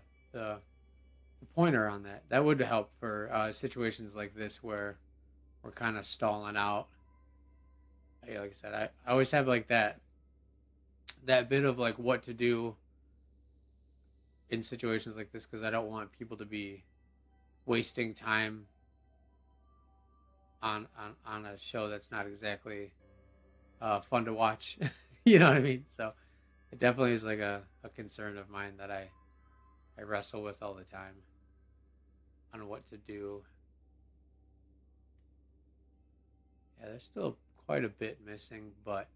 pointer on that. That would help for situations like this where we're kind of stalling out. Yeah, like I said, I always have like that bit of like what to do in situations like this because I don't want people to be wasting time on a show that's not exactly fun to watch. You know what I mean? So it definitely is like a concern of mine that I wrestle with all the time on what to do. Yeah, there's still quite a bit missing, but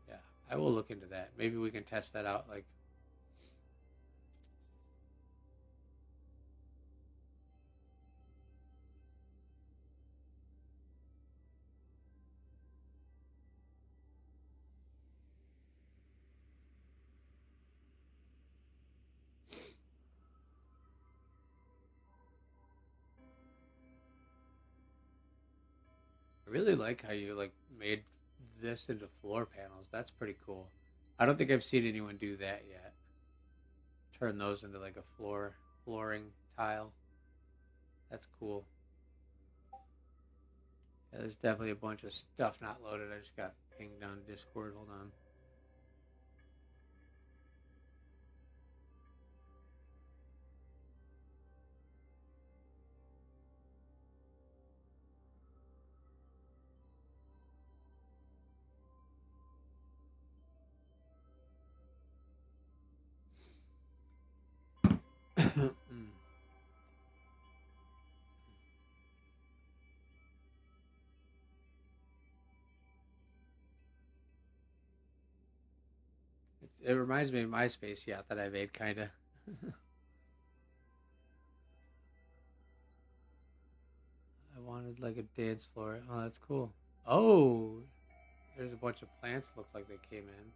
yeah, I will look into that. Maybe we can test that out. Like, I really like how you like made this into floor panels. That's pretty cool. I don't think I've seen anyone do that yet. Turn those into like a flooring tile. That's cool. Yeah, there's definitely a bunch of stuff not loaded. I just got pinged on Discord. Hold on. It reminds me of MySpace yacht that I made, kind of. I wanted like a dance floor. Oh, that's cool. Oh, there's a bunch of plants look like they came in.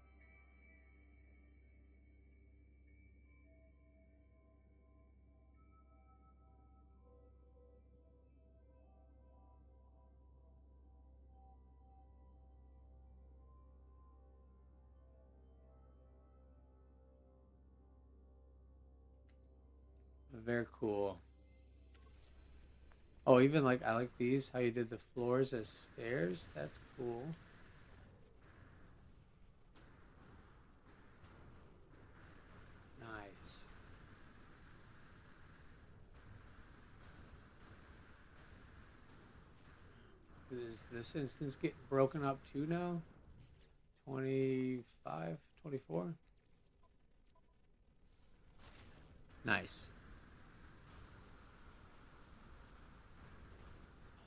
Very cool. Oh, even like I like these. How you did the floors as stairs. That's cool. Nice. Is this instance getting broken up too now? 25, 24. Nice.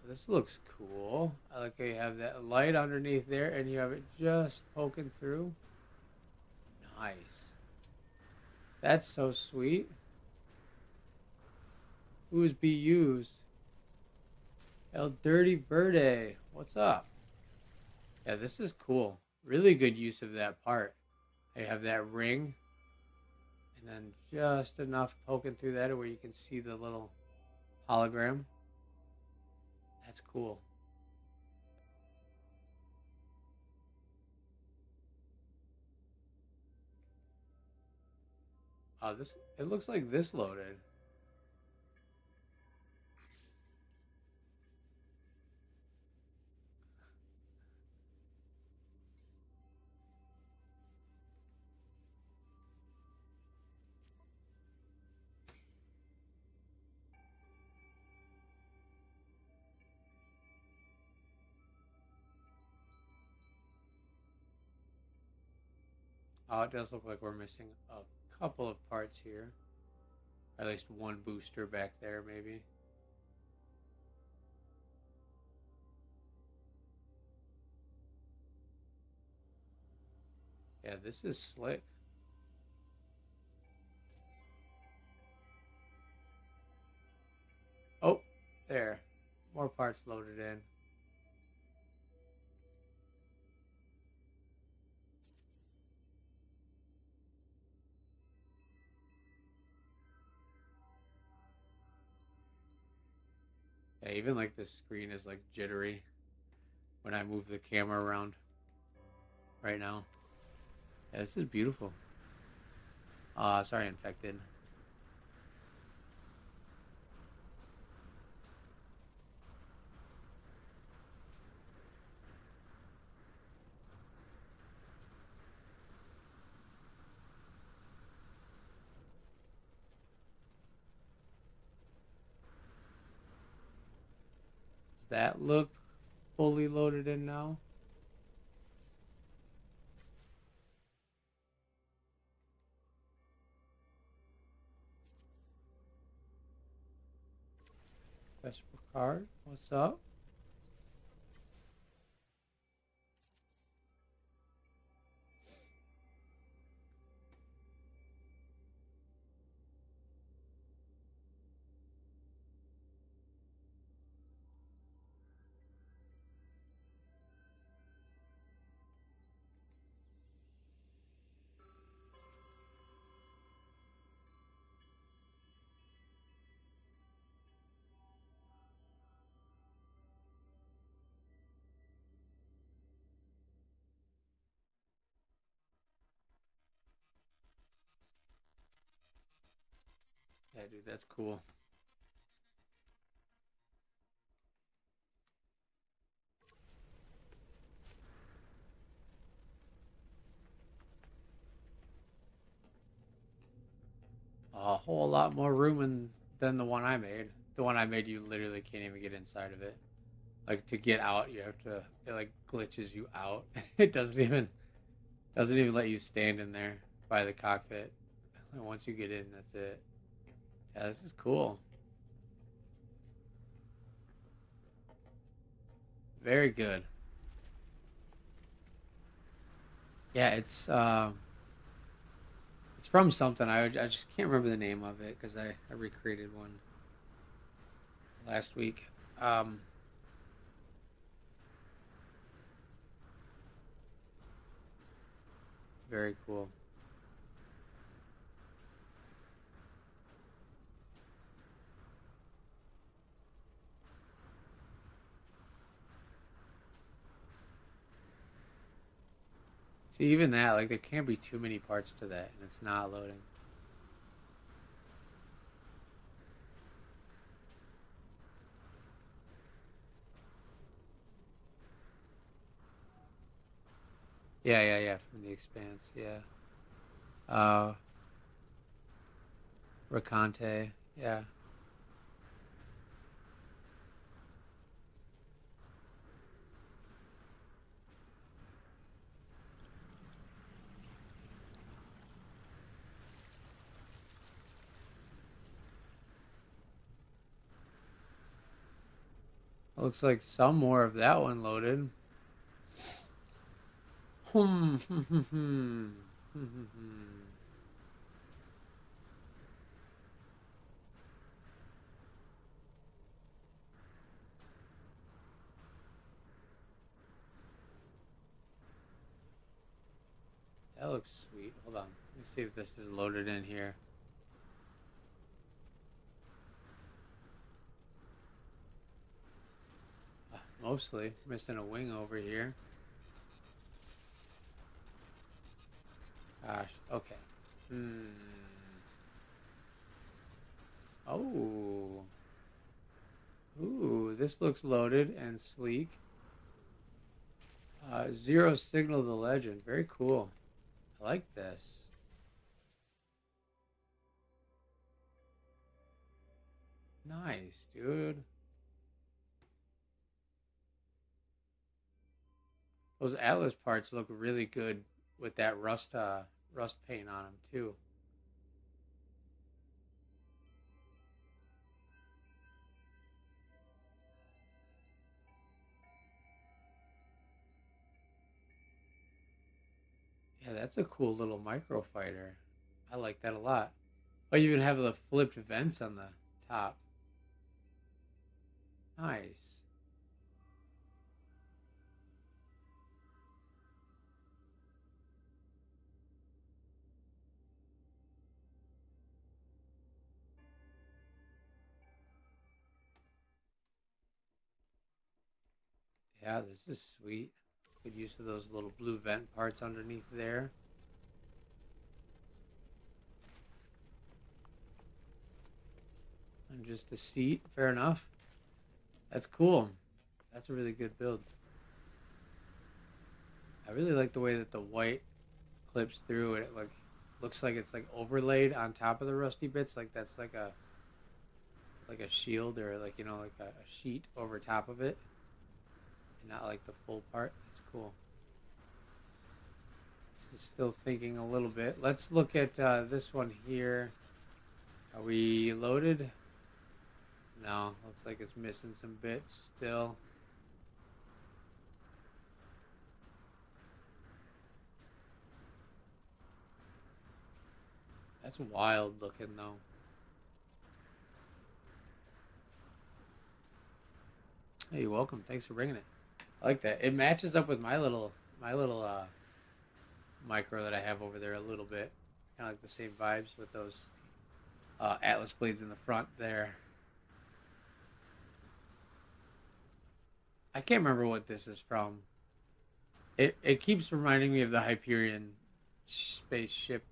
This looks cool. I like how you have that light underneath there and you have it just poking through. Nice. That's so sweet. Who's BU's? El Dirty Verde. What's up? Yeah, this is cool. Really good use of that part. I have that ring and then just enough poking through that where you can see the little hologram. That's cool. This it looks like this loaded. Oh, it does look like we're missing a couple of parts here. At least one booster back there, maybe. Yeah, this is slick. There. More parts loaded in. Yeah, even like the screen is like jittery when I move the camera around right now. Yeah, this is beautiful. Sorry, infected. Does that look fully loaded in now? Vesper card, what's up? Yeah, dude, that's cool. A whole lot more room than the one I made. The one I made, you literally can't even get inside of it. Like to get out, you have to. It like glitches you out. It doesn't even let you stand in there by the cockpit. And once you get in, that's it. Yeah, this is cool. Very good. Yeah, it's from something. I just can't remember the name of it because I recreated one last week. Um, Very cool. See, even that, like, there can't be too many parts to that, and it's not loading. Yeah, yeah, yeah, from the Expanse, yeah. Uh, Ricante, yeah. Looks like some more of that one loaded. Hmm. That looks sweet. Hold on. Let me see if this is loaded in here. Mostly. Missing a wing over here. Gosh. Okay. Hmm. Oh. Ooh, this looks loaded and sleek. Zero Signal the Legend. Very cool. I like this. Nice, dude. Those Atlas parts look really good with that rust paint on them too. Yeah, that's a cool little micro fighter. I like that a lot. Oh, you even have the flipped vents on the top. Nice. Yeah, this is sweet. Good use of those little blue vent parts underneath there. And just a seat. Fair enough. That's cool. That's a really good build. I really like the way that the white clips through and it like looks like it's like overlaid on top of the rusty bits. Like that's like a shield or like like a sheet over top of it. And not like the full part. That's cool. This is still thinking a little bit. Let's look at this one here. Are we loaded? No, looks like it's missing some bits still. That's wild looking though. Hey, you're welcome. Thanks for bringing it. I like that. It matches up with my little micro that I have over there a little bit. Kind of like the same vibes with those Atlas blades in the front there. I can't remember what this is from. It keeps reminding me of the Hyperion spaceship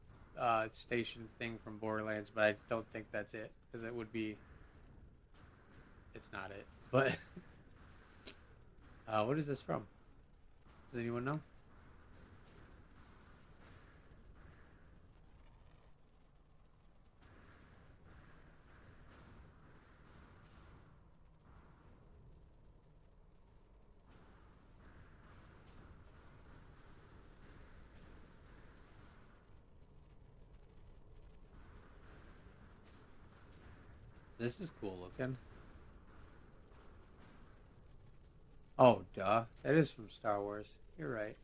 station thing from Borderlands, but I don't think that's it because it would be. It's not it. But what is this from? Does anyone know? This is cool looking. Oh, duh. That is from Star Wars. You're right.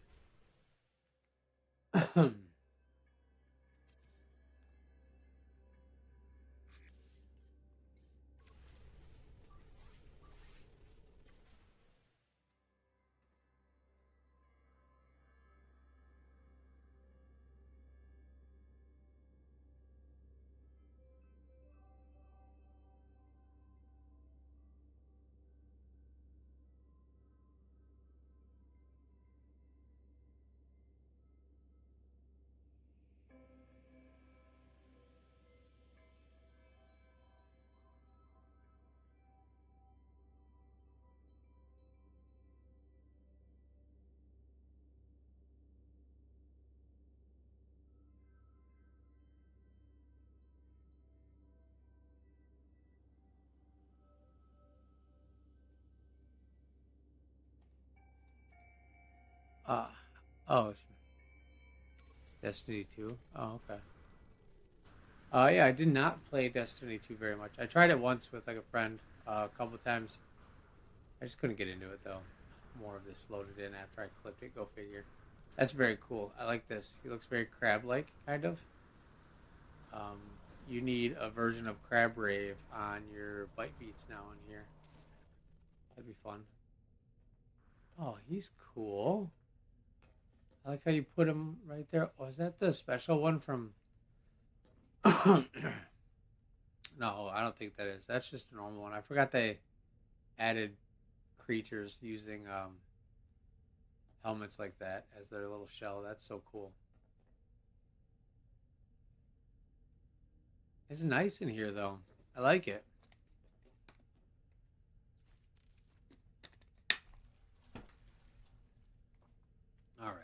uh, oh, it's Destiny 2. Oh, okay. Yeah, I did not play Destiny 2 very much. I tried it once with like a friend a couple times. I just couldn't get into it though. More of this loaded in after I clipped it. Go figure. That's very cool. I like this. He looks very crab-like, kind of. Um, you need a version of Crab Rave on your bite beats now in here. That'd be fun. Oh, he's cool. I like how you put him right there. Oh, is that the special one from? No, I don't think that is. That's just a normal one. I forgot they added creatures using helmets like that as their little shell. That's so cool. It's nice in here though. I like it. All right.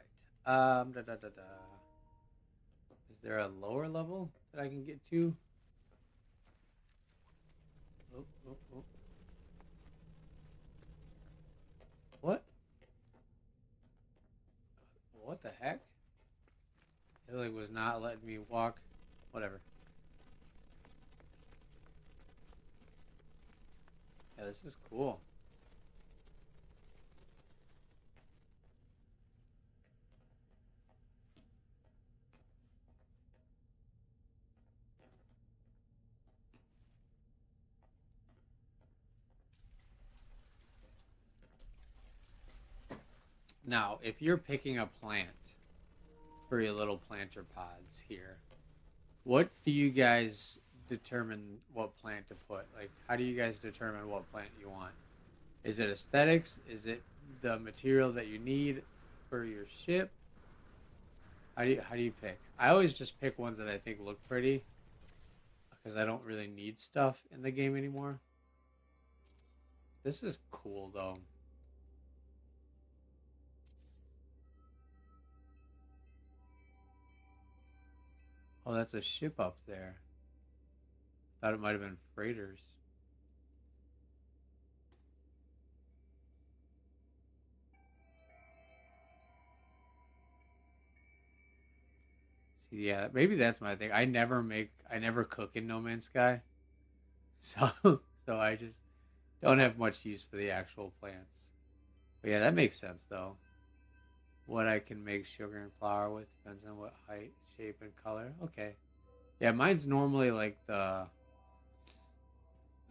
Da, da, da, da. Is there a lower level that I can get to? Oh, oh, oh. What? What the heck? It like was not letting me walk. Whatever. Yeah, this is cool. Now, if you're picking a plant for your little planter pods here, what do you guys determine what plant to put? Like, how do you guys determine what plant you want? Is it aesthetics? Is it the material that you need for your ship? How do you pick? I always just pick ones that I think look pretty because I don't really need stuff in the game anymore. This is cool though. Oh, that's a ship up there. Thought it might have been freighters. See, yeah, maybe that's my thing. I never cook in No Man's Sky, so so I just don't have much use for the actual plants. But yeah, that makes sense though. What I can make sugar and flour with depends on what height, shape, and color. Okay. Yeah, mine's normally like the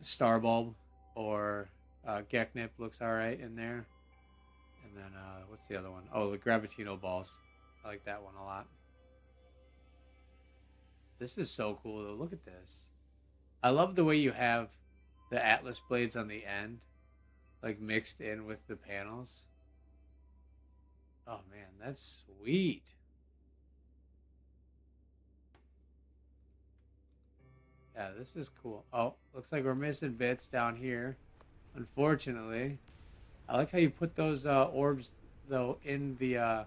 star bulb or Geknip looks all right in there. And then what's the other one? Oh, the Gravitino balls. I like that one a lot. This is so cool though. Look at this. I love the way you have the Atlas blades on the end, like mixed in with the panels. Oh man, that's sweet. Yeah, this is cool. Oh, looks like we're missing bits down here. Unfortunately, I like how you put those orbs though in the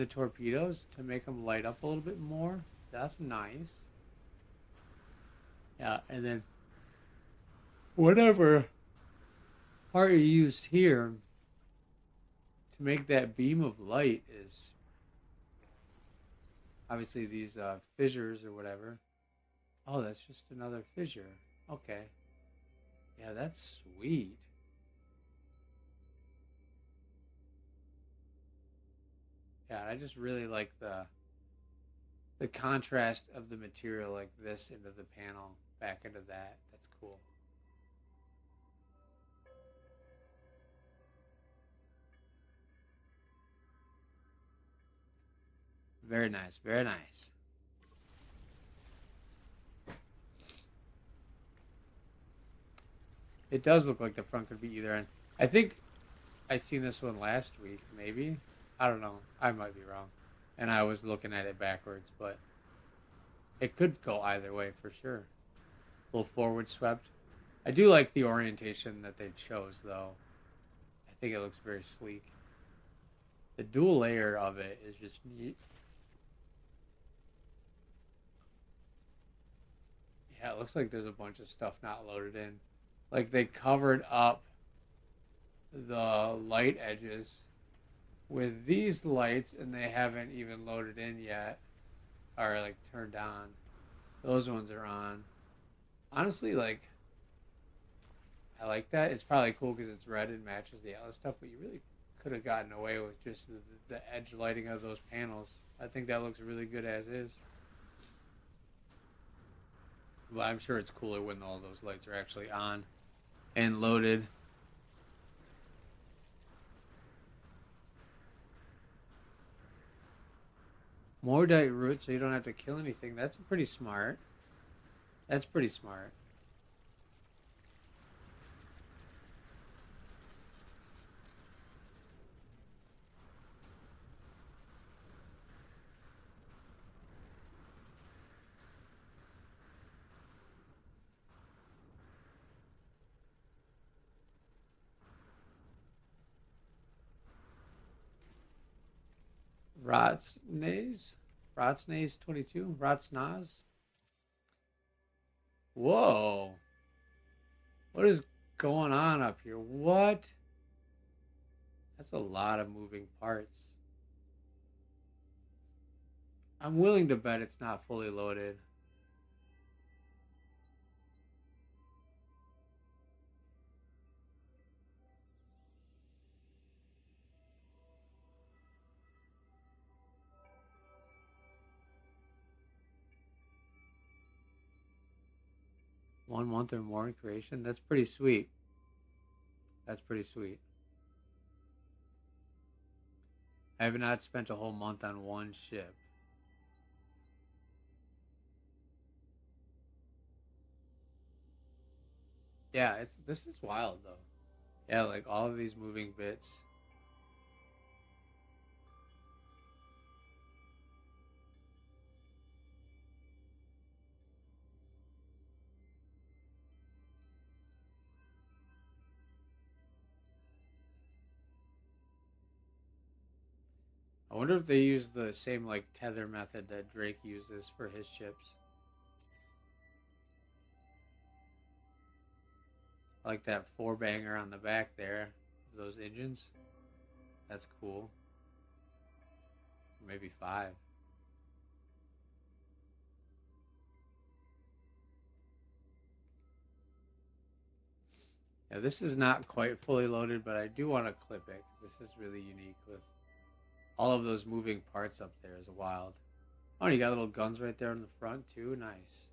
torpedoes to make them light up a little bit more. That's nice. Yeah, and then whatever part you used here to make that beam of light is obviously these fissures or whatever. Oh, that's just another fissure. Okay. Yeah, that's sweet. Yeah, I just really like the contrast of the material like this into the panel back into that. That's cool. Very nice. Very nice. It does look like the front could be either end. I think I seen this one last week, maybe. I don't know. I might be wrong. And I was looking at it backwards, but it could go either way for sure. A little forward swept. I do like the orientation that they chose, though. I think it looks very sleek. The dual layer of it is just neat. Yeah, it looks like there's a bunch of stuff not loaded in. Like they covered up the light edges with these lights and they haven't even loaded in yet or like turned on. Those ones are on. Honestly, like I like that. It's probably cool because it's red and matches the Atlas stuff, but you really could have gotten away with just the edge lighting of those panels. I think that looks really good as is. But I'm sure it's cooler when all those lights are actually on and loaded. More diet root so you don't have to kill anything. That's pretty smart. That's pretty smart. Rotsnays? Rotsnays 22? Rotsnaz? Whoa. What is going on up here? What? That's a lot of moving parts. I'm willing to bet it's not fully loaded. One month or more in creation? That's pretty sweet. That's pretty sweet. I have not spent a whole month on one ship. Yeah, this is wild though. Yeah, like all of these moving bits. I wonder if they use the same like tether method that Drake uses for his ships. Like that four banger on the back there, those engines. That's cool. Maybe five. Yeah, this is not quite fully loaded, but I do want to clip it. This is really unique with all of those moving parts up there is wild. Oh, and you got little guns right there in the front too. Nice.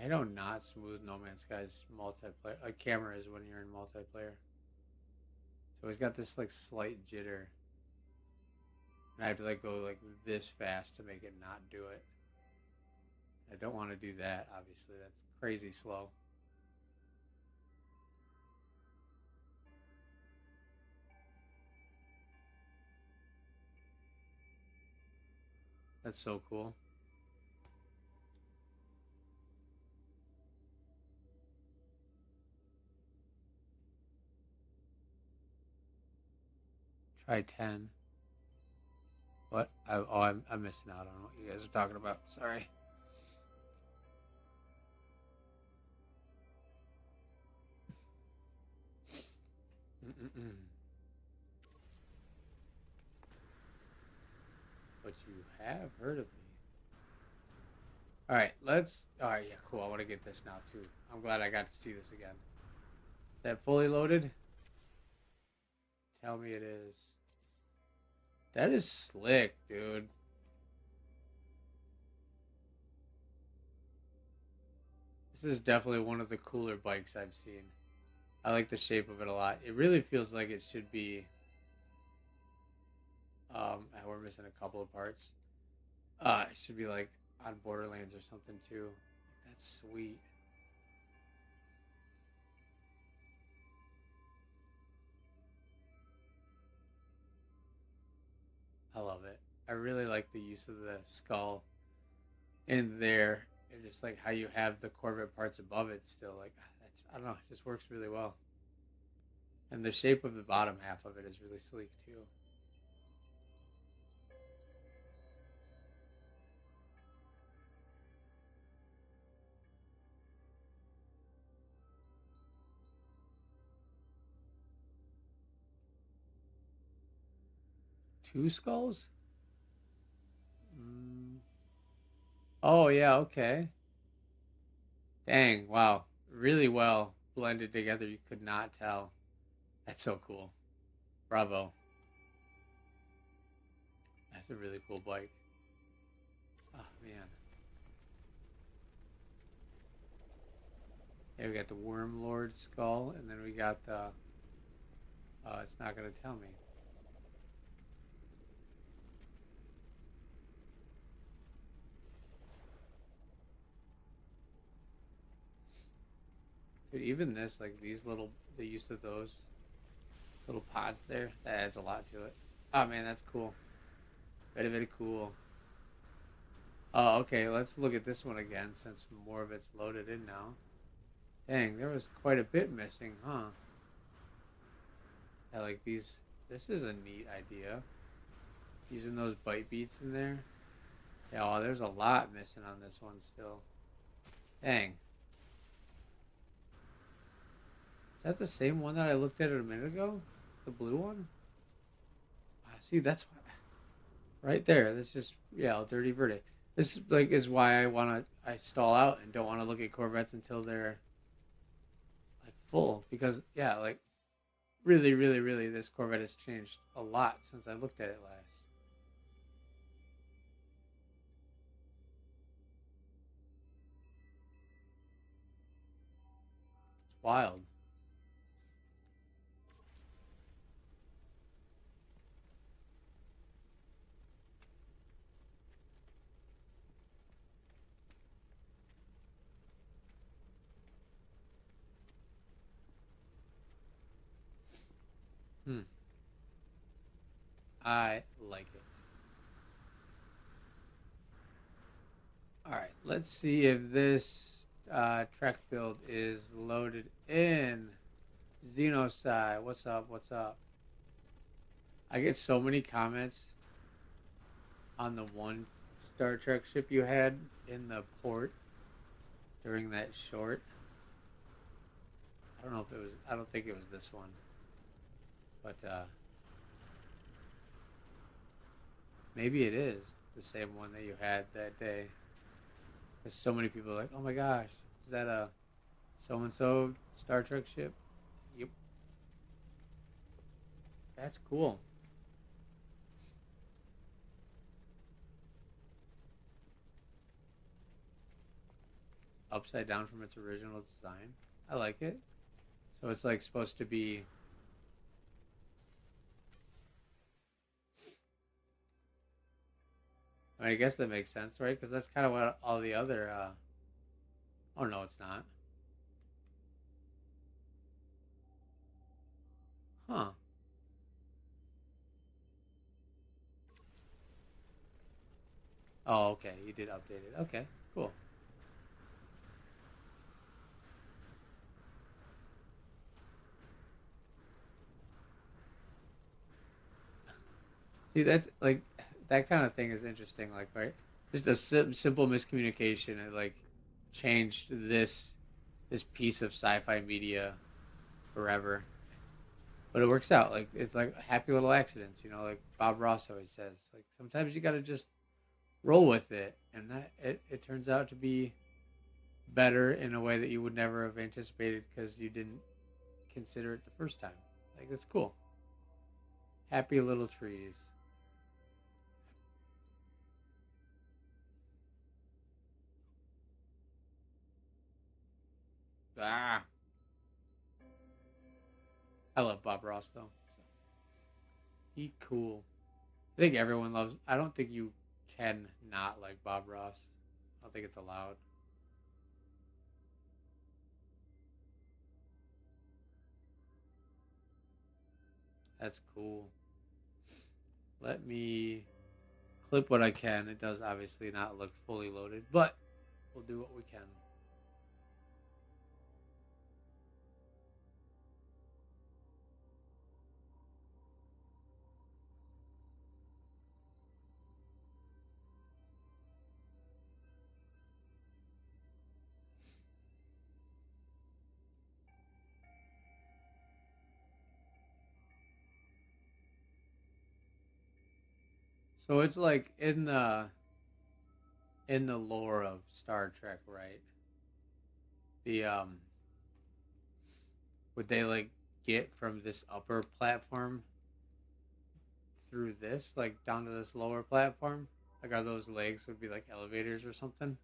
I don't not smooth No Man's Sky's multiplayer. A camera is when you're in multiplayer. So he's got this like slight jitter, and I have to like go like this fast to make it not do it. I don't want to do that. Obviously, that's crazy slow. That's so cool. Try 10. What? I'm missing out on what you guys are talking about. Sorry. Mm-mm-mm. But you have heard of me. All right, let's. All right, yeah, cool. I want to get this now too. I'm glad I got to see this again. Is that fully loaded? Tell me it is. That is slick, dude. This is definitely one of the cooler bikes I've seen. I like the shape of it a lot. It really feels like it should be. We're missing a couple of parts. It should be like on Borderlands or something too. That's sweet. I love it. I really like the use of the skull in there, and just like how you have the Corvette parts above it still. Like that's I don't know, it just works really well. And the shape of the bottom half of it is really sleek too. Two skulls? Mm. Oh yeah, okay. Dang, wow, really well blended together. You could not tell. That's so cool. Bravo. That's a really cool bike. Oh man. Yeah, we got the Worm Lord skull, and then we got the. It's not gonna tell me. Dude, even this, like these little, the use of those little pods there, that adds a lot to it. Oh man, that's cool. Very, very cool. Oh, okay, let's look at this one again since more of it's loaded in now. Dang, there was quite a bit missing, huh? Yeah, like these, this is a neat idea. Using those bite beats in there. Yeah, well, there's a lot missing on this one still. Dang. Is that the same one that I looked at a minute ago? The blue one? See, that's why, right there. That's just yeah, dirty verde. This like is why I stall out and don't want to look at Corvettes until they're like full because yeah, like really, really, really, this Corvette has changed a lot since I looked at it last. wild. Hmm. I like it. All right, let's see if this track build is loaded in. Xenosci, what's up? What's up? I get so many comments on the one Star Trek ship you had in the port during that short. I don't know if it was. I don't think it was this one, but maybe it is the same one that you had that day. Because so many people are like, "Oh my gosh, is that a so and so Star Trek ship?" Yep, that's cool. Upside down from its original design. I like it. So it's like supposed to be. I mean, I guess that makes sense, right? Because that's kind of what all the other. Oh no, it's not. Huh. Oh, okay. You did update it. Okay, cool. See, that's like that kind of thing is interesting. Like, right, just a simple miscommunication and like changed this piece of sci-fi media forever. But it works out. Like it's like happy little accidents. Like Bob Ross always says. Like sometimes you got to just roll with it, and that it turns out to be better in a way that you would never have anticipated because you didn't consider it the first time. Like it's cool. Happy little trees. Ah, I love Bob Ross though. So he cool. I think everyone loves. I don't think you can not like Bob Ross. I don't think it's allowed. That's cool. Let me clip what I can. It does obviously not look fully loaded, but we'll do what we can. So it's like in the lore of Star Trek, right? The would they like get from this upper platform through this, like down to this lower platform? Like, are those legs would be like elevators or something?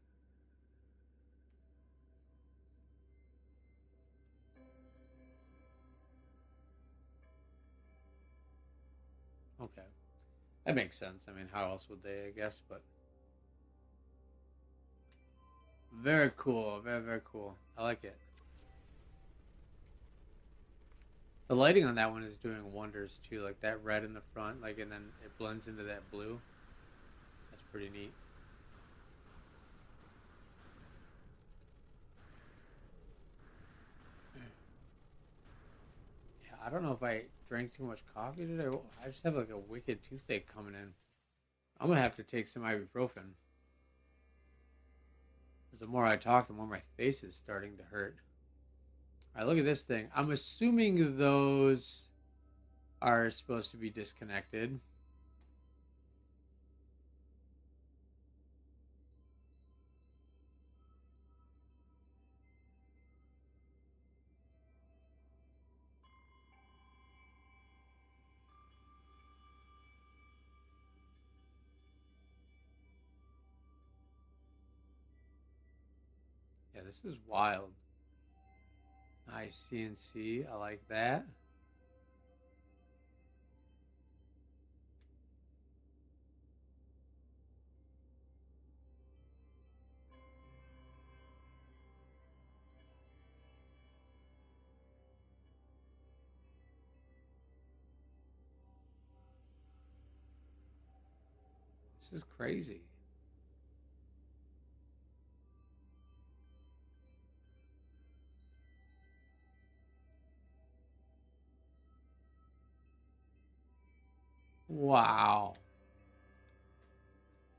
Okay, that makes sense. I mean, how else would they? I guess, but very cool, very very cool. I like it. The lighting on that one is doing wonders too. Like that red in the front, like, and then it blends into that blue. That's pretty neat. Yeah, I don't know if I drank too much coffee today. I just have like a wicked toothache coming in. I'm gonna have to take some ibuprofen. Because the more I talk, the more my face is starting to hurt. All right, look at this thing. I'm assuming those are supposed to be disconnected. Yeah, this is wild. Nice CNC. I like that. This is crazy. Wow.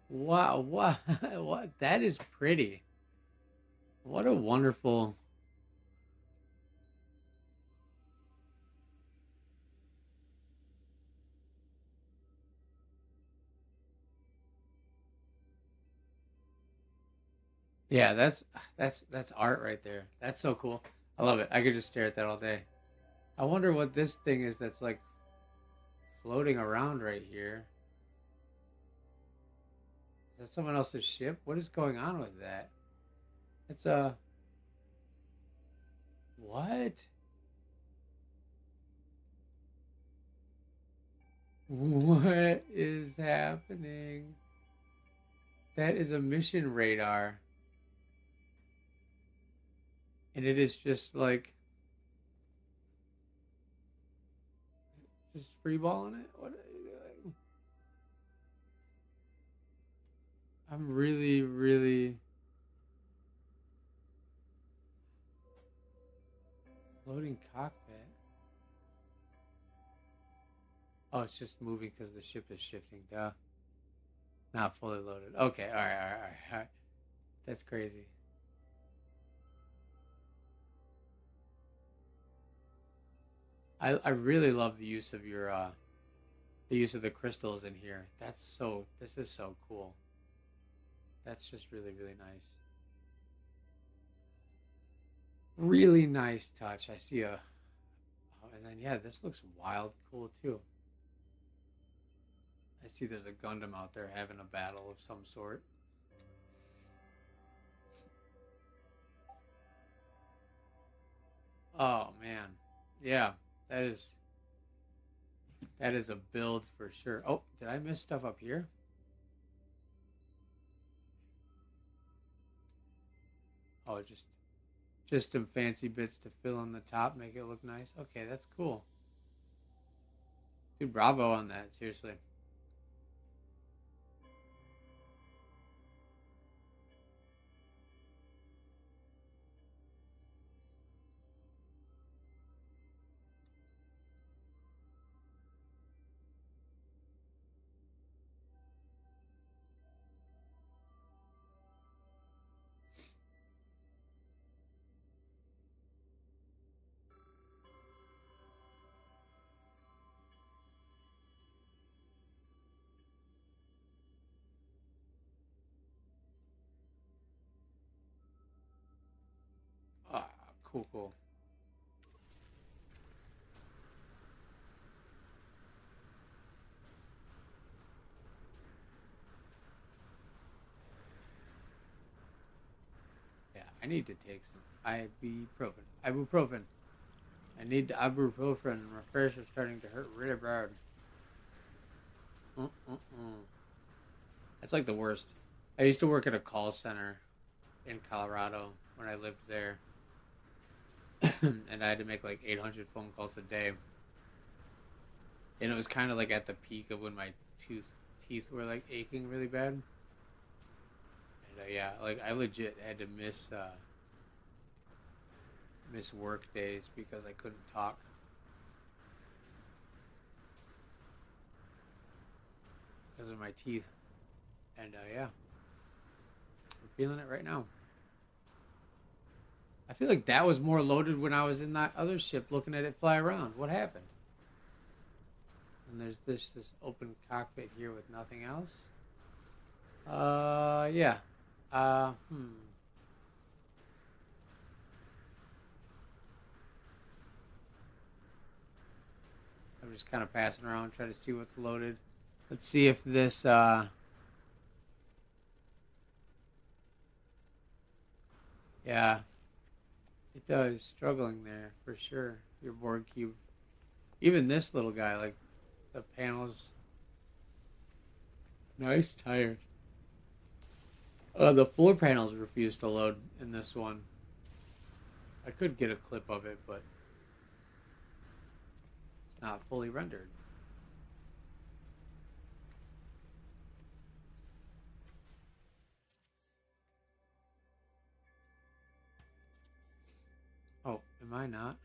Wow. What? What? That is pretty. What a wonderful. Yeah, that's art right there. That's so cool. I love it. I could just stare at that all day. I wonder what this thing is that's like floating around right here. Is that someone else's ship? What is going on with that? It's a what? What is happening? That is a mission radar, and it is just like just freeballing it. What are you doing? I'm really, really floating cockpit. Oh, it's just moving because the ship is shifting. Duh. Not fully loaded. Okay, all right. That's crazy. I really love the use of the crystals in here. This is so cool. That's just really, really nice. Really nice touch. I see a oh, and then yeah, this looks wild cool too. I see there's a Gundam out there having a battle of some sort. Oh man. Yeah, that is that is a build for sure. Oh, did I miss stuff up here? Oh, just some fancy bits to fill in the top, make it look nice. Okay, that's cool. Dude, bravo on that. Seriously. Ah, cool, cool. Yeah, I need to take some ibuprofen. Ibuprofen. I need ibuprofen. My face is starting to hurt really bad. Uh. That's like the worst. I used to work at a call center in Colorado when I lived there, and I had to make like 800 phone calls a day. And it was kind of like at the peak of when my teeth were like aching really bad. And yeah, like I legit had to miss work days because I couldn't talk because of my teeth. And yeah, I'm feeling it right now. I feel like that was more loaded when I was in that other ship looking at it fly around. What happened? And there's this open cockpit here with nothing else. Yeah. Hmm. I'm just kind of passing around trying to see what's loaded. Let's see if this yeah. It does. Struggling there for sure. Your board cube. Even this little guy, like the panels. Nice tires. The floor panels refuse to load in this one. I could get a clip of it, but it's not fully rendered. Oh, am I not?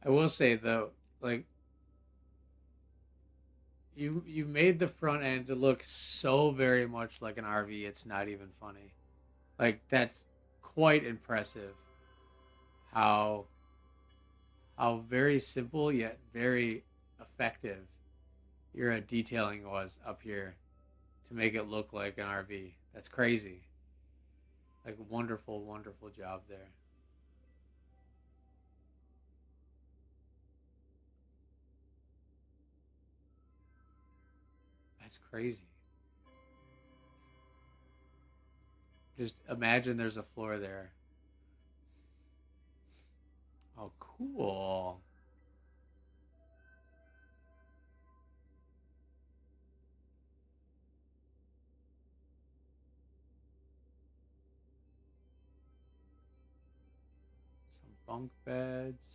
I will say though, like you made the front end to look so very much like an RV. It's not even funny. Like that's quite impressive. How very simple yet very effective your detailing was up here to make it look like an RV. That's crazy. Like wonderful, wonderful job there. That's crazy. Just imagine there's a floor there. Oh, cool. Some bunk beds.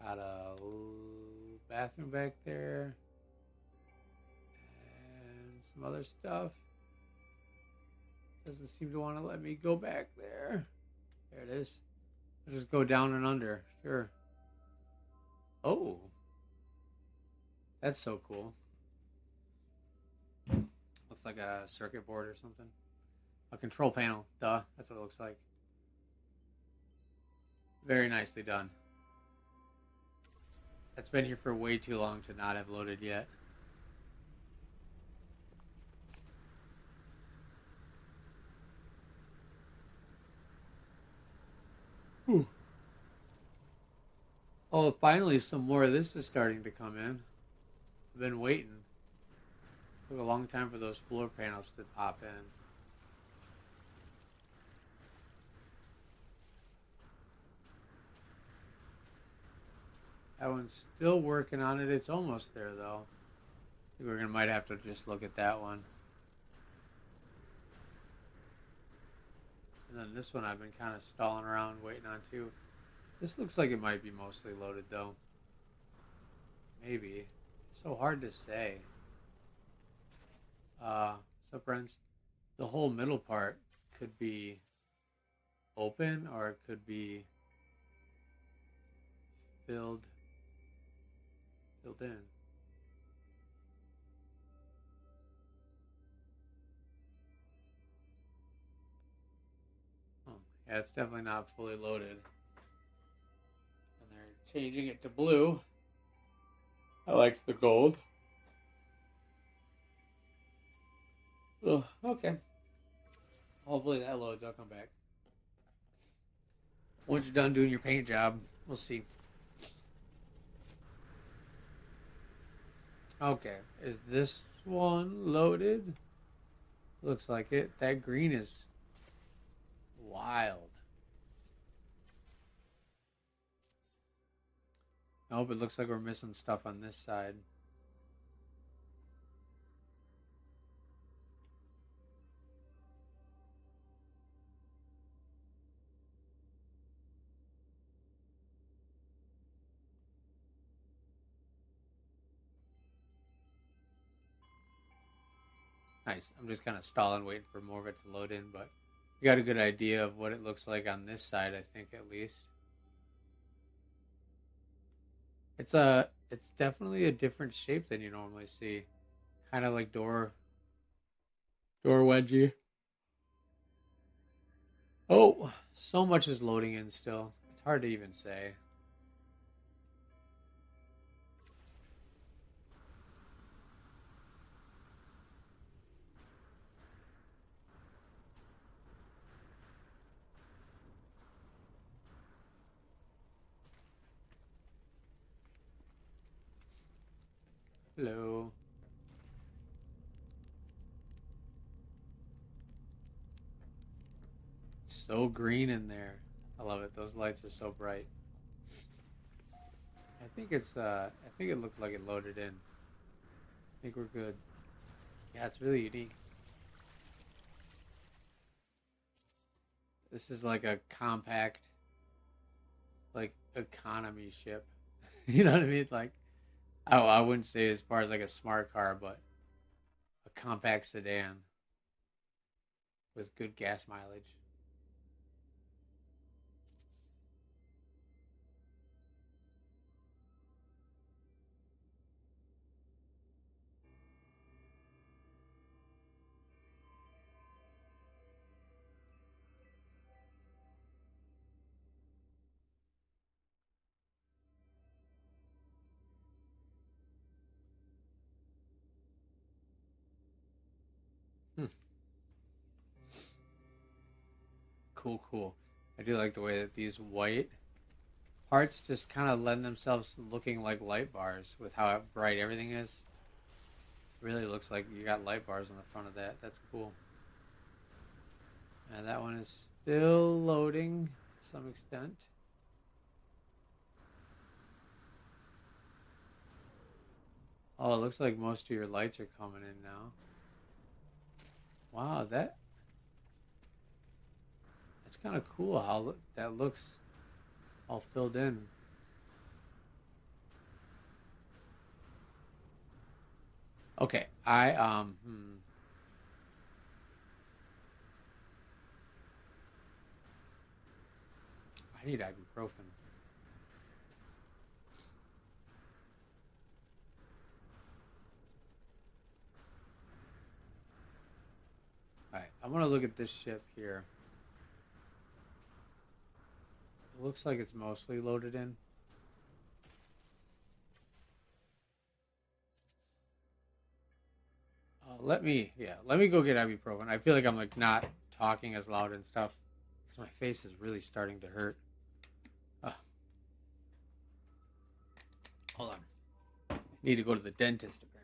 Got a bathroom back there. And some other stuff. Doesn't seem to want to let me go back there. There it is. I'll just go down and under. Sure. Oh, that's so cool. Looks like a circuit board or something. A control panel. Duh. That's what it looks like. Very nicely done. That's been here for way too long to not have loaded yet. Whew. Oh, finally some more of this is starting to come in. I've been waiting. Took a long time for those floor panels to pop in. That one's still working on it. It's almost there though. I think we're gonna might have to just look at that one. And then this one I've been kind of stalling around waiting on too. This looks like it might be mostly loaded though. Maybe. It's so hard to say. So friends, the whole middle part could be open or it could be filled in. Oh, yeah, it's definitely not fully loaded. And they're changing it to blue. I liked the gold. Ugh, okay. Hopefully that loads. I'll come back. Once you're done doing your paint job, we'll see. Okay, is this one loaded? Looks like it. That green is wild. Nope, it looks like we're missing stuff on this side. Nice. I'm just kind of stalling, waiting for more of it to load in, but we got a good idea of what it looks like on this side, I think, at least. It's definitely a different shape than you normally see. Kind of like door Door wedgie. Oh, so much is loading in still. It's hard to even say. Hello. So green in there. I love it. Those lights are so bright. I think it looked like it loaded in. I think we're good. Yeah, it's really unique. This is like a compact, like economy ship. You know what I mean? Like, oh, I wouldn't say as far as like a smart car, but a compact sedan with good gas mileage. Hmm. Cool, cool. I do like the way that these white parts just kind of lend themselves to looking like light bars with how bright everything is. It really looks like you got light bars on the front of that. That's cool. And that one is still loading to some extent. Oh, it looks like most of your lights are coming in now. Wow, that's kind of cool how that looks all filled in. Okay, I need ibuprofen. All right, I want to look at this ship here. It looks like it's mostly loaded in. Let me go get ibuprofen. I feel like I'm like not talking as loud and stuff because my face is really starting to hurt. Uh, hold on. Need to go to the dentist apparently.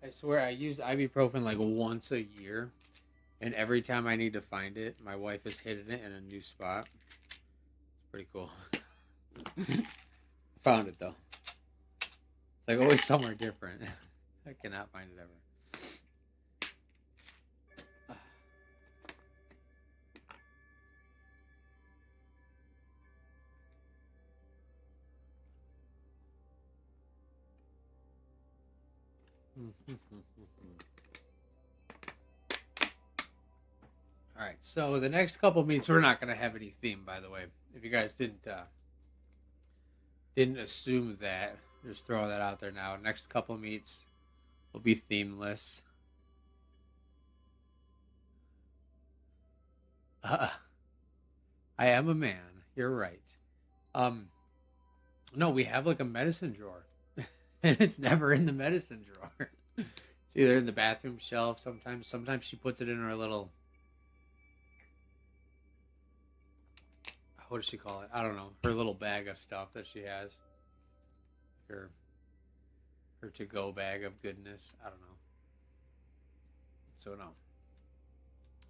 I swear I use ibuprofen like once a year, and every time I need to find it, my wife has hidden it in a new spot. It's pretty cool. Found it though. It's like always somewhere different. I cannot find it ever. All right, so the next couple meets we're not going to have any theme, by the way. If you guys didn't assume that, just throwing that out there now. Next couple meets will be themeless. Uh, I am a man. You're right. Um, no, we have like a medicine drawer, and it's never in the medicine drawer. It's It's either in the bathroom shelf. Sometimes she puts it in her little. What does she call it? I don't know. Her little bag of stuff that she has. Her her to go bag of goodness. I don't know. So no.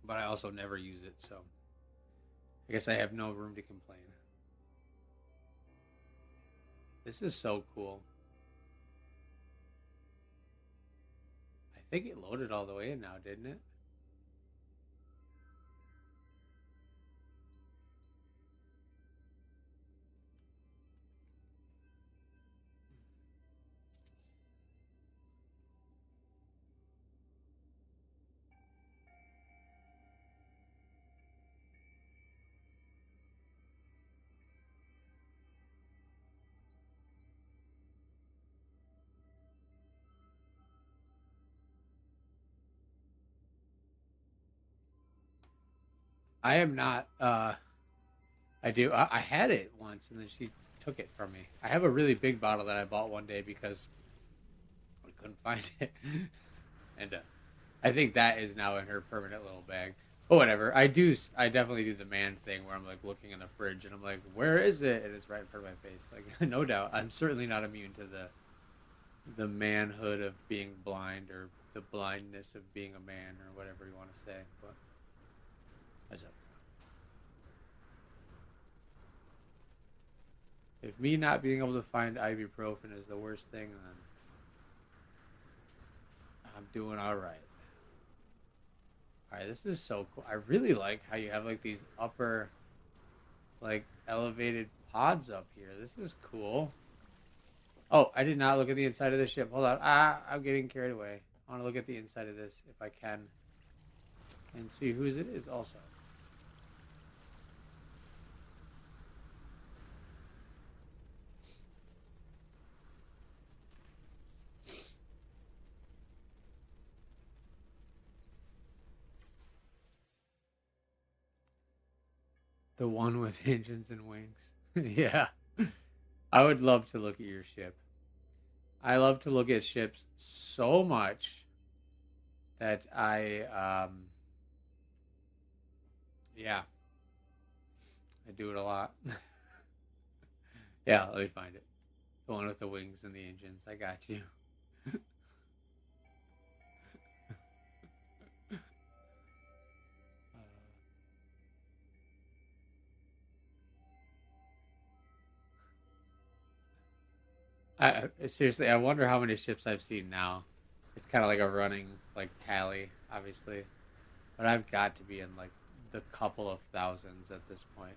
But I also never use it, so I guess I have no room to complain. This is so cool. I think it loaded all the way in now, didn't it? I am not. I do. I had it once, and then she took it from me. I have a really big bottle that I bought one day because I couldn't find it, and I think that is now in her permanent little bag. But whatever. I do. I definitely do the man thing where I'm like looking in the fridge and I'm like, "Where is it?" And it's right in front of my face. Like, no doubt, I'm certainly not immune to the manhood of being blind or the blindness of being a man or whatever you want to say. But that's up. If me not being able to find ibuprofen is the worst thing, then I'm doing all right. All right, this is so cool. I really like how you have like these upper, like elevated pods up here. This is cool. Oh, I did not look at the inside of the ship. Hold on. I'm getting carried away. I want to look at the inside of this if I can and see whose it is also. The one with engines and wings. Yeah. I would love to look at your ship. I love to look at ships so much that yeah, I do it a lot. Yeah, let me find it. The one with the wings and the engines. I got you. Seriously, I wonder how many ships I've seen now. It's kind of like a running like tally, obviously, but I've got to be in like the couple of thousands at this point.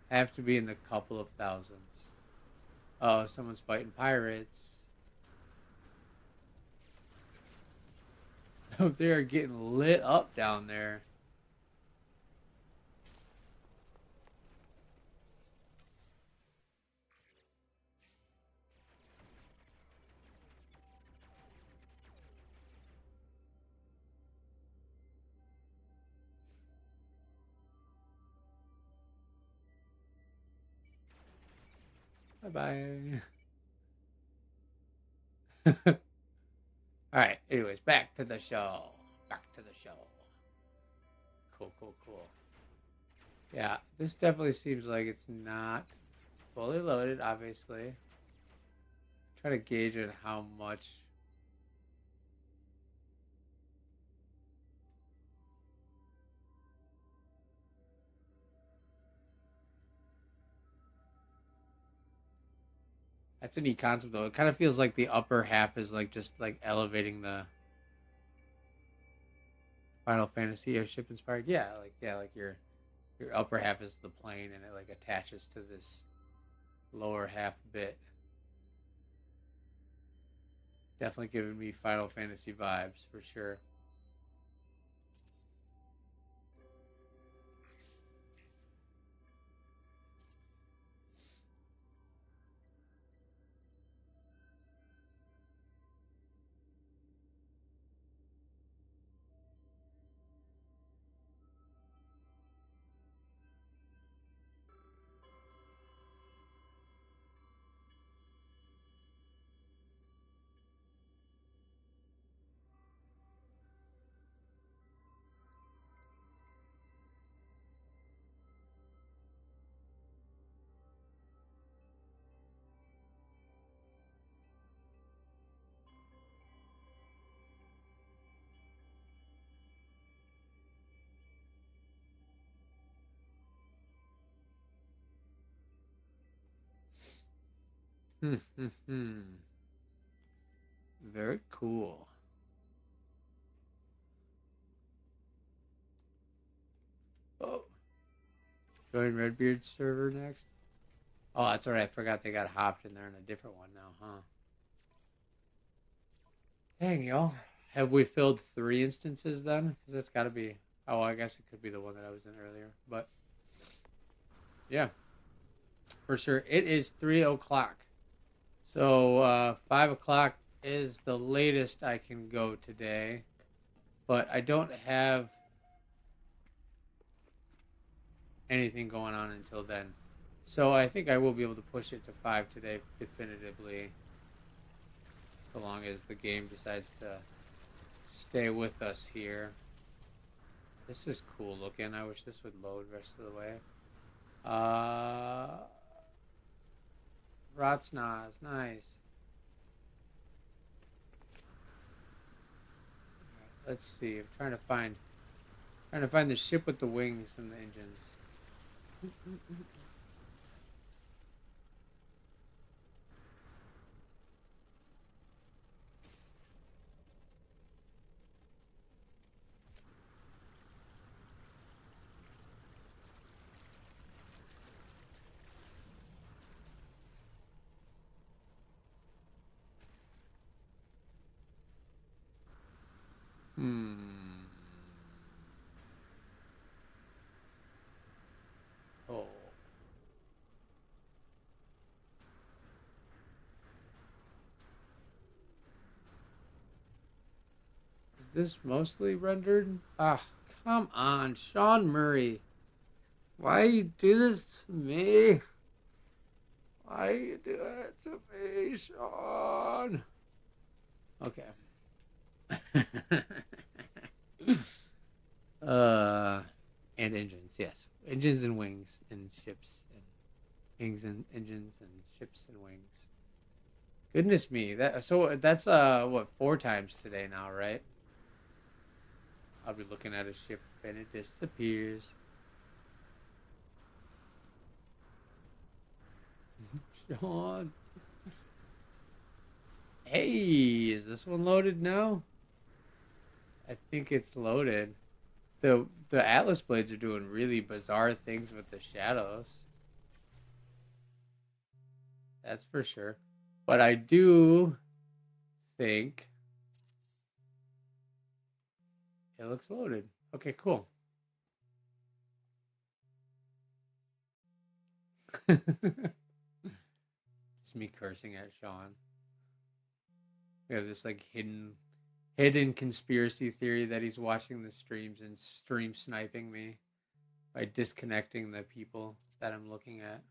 I have to be in the couple of thousands. Oh, someone's fighting pirates. Oh, they're getting lit up down there. Bye bye. All right. Anyways, back to the show. Back to the show. Cool, cool, cool. Yeah, this definitely seems like it's not fully loaded, obviously. Try to gauge it how much. That's a neat concept, though. It kind of feels like the upper half is like just like elevating the Final Fantasy or ship inspired. Yeah, like your upper half is the plane, and it like attaches to this lower half bit. Definitely giving me Final Fantasy vibes for sure. Very cool. Oh, join Redbeard's server next. Oh, that's right. I forgot they got hopped in there in a different one now, huh? Dang, yo. Have we filled 3 instances then? Because that's got to be. Oh, I guess it could be the one that I was in earlier. But yeah, for sure. It is 3 o'clock. So 5 o'clock is the latest I can go today. But I don't have anything going on until then. So I think I will be able to push it to 5 today definitively. So long as the game decides to stay with us here. This is cool looking. I wish this would load the rest of the way. Rotsnaz, nice. Right, let's see. I'm trying to find the ship with the wings and the engines. Oh. Is this mostly rendered? Ah, come on, Sean Murray. Why you do this to me? Why you do it to me, Sean? Okay. And engines, yes. Engines and wings and ships and wings and engines and ships and wings. Goodness me. That's what, 4 times today now, right? I'll be looking at a ship and it disappears. Sean. Hey, is this one loaded now? I think it's loaded. The Atlas blades are doing really bizarre things with the shadows. That's for sure. But I do think it looks loaded. Okay, cool. Just me cursing at Sean. We have this like hidden conspiracy theory that he's watching the streams and stream sniping me by disconnecting the people that I'm looking at.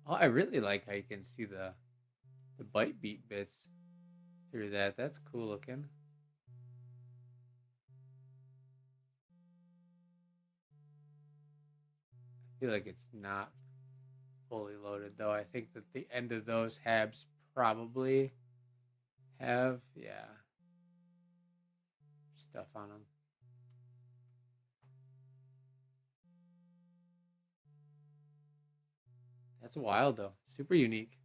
Oh, I really like how you can see the bite beat bits through that. That's cool looking. I feel like it's not fully loaded though. I think that the end of those habs probably have, yeah, stuff on them. That's wild though. Super unique.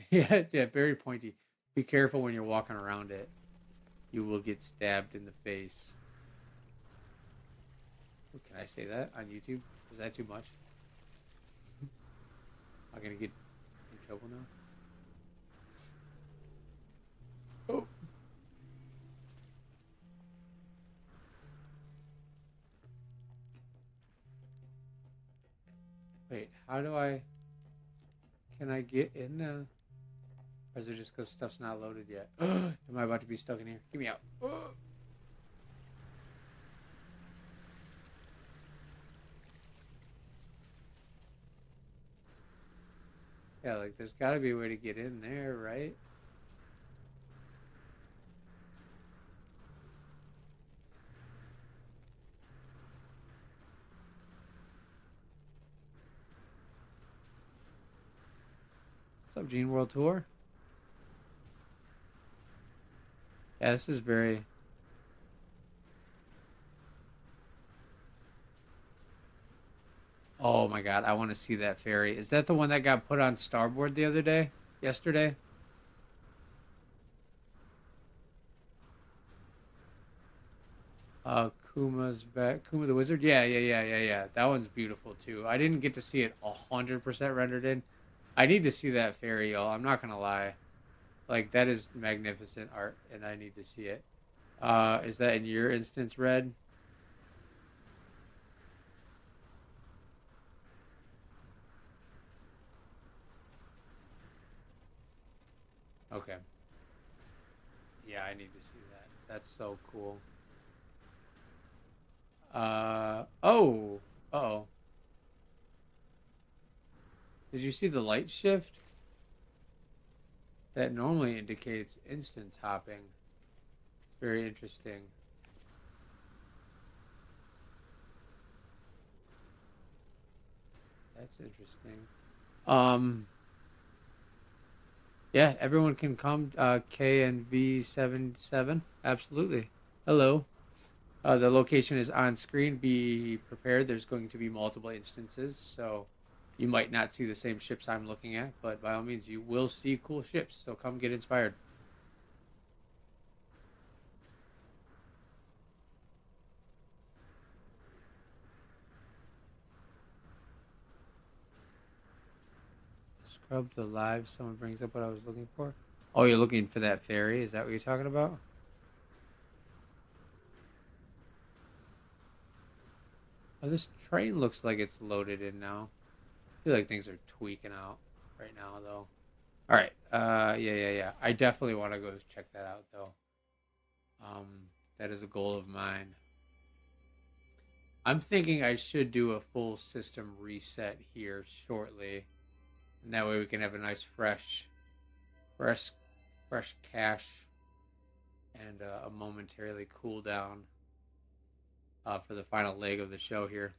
Yeah, yeah, very pointy. Be careful when you're walking around it. You will get stabbed in the face. Oh, can I say that on YouTube? Is that too much? I'm gonna get in trouble now. Oh. Wait, how do I... Can I get in the... Or is it just because stuff's not loaded yet? Am I about to be stuck in here? Get me out. Yeah, like there's got to be a way to get in there, right? What's up, Gene World Tour? Yeah, this is very... Oh my god, I want to see that ferry. Is that the one that got put on starboard the other day? Yesterday? Kuma the Wizard? Yeah. That one's beautiful too. I didn't get to see it 100% rendered in. I need to see that ferry, y'all. I'm not gonna lie. Like, that is magnificent art, and I need to see it. Is that in your instance, Red? Okay. Yeah, I need to see that. That's so cool. Oh. Uh-oh. Did you see the light shift? That normally indicates instance hopping. It's very interesting. That's interesting. Yeah, everyone can come. KNV77. Absolutely. Hello. The location is on screen. Be prepared. There's going to be multiple instances, so you might not see the same ships I'm looking at, but by all means, you will see cool ships. So come get inspired. Scrub the live. Someone brings up what I was looking for. Oh, you're looking for that ferry? Is that what you're talking about? Oh, this train looks like it's loaded in now. I feel like things are tweaking out right now, though. All right. Yeah. I definitely want to go check that out, though. That is a goal of mine. I'm thinking I should do a full system reset here shortly, and that way we can have a nice fresh, fresh cache and a momentarily cool down for the final leg of the show here.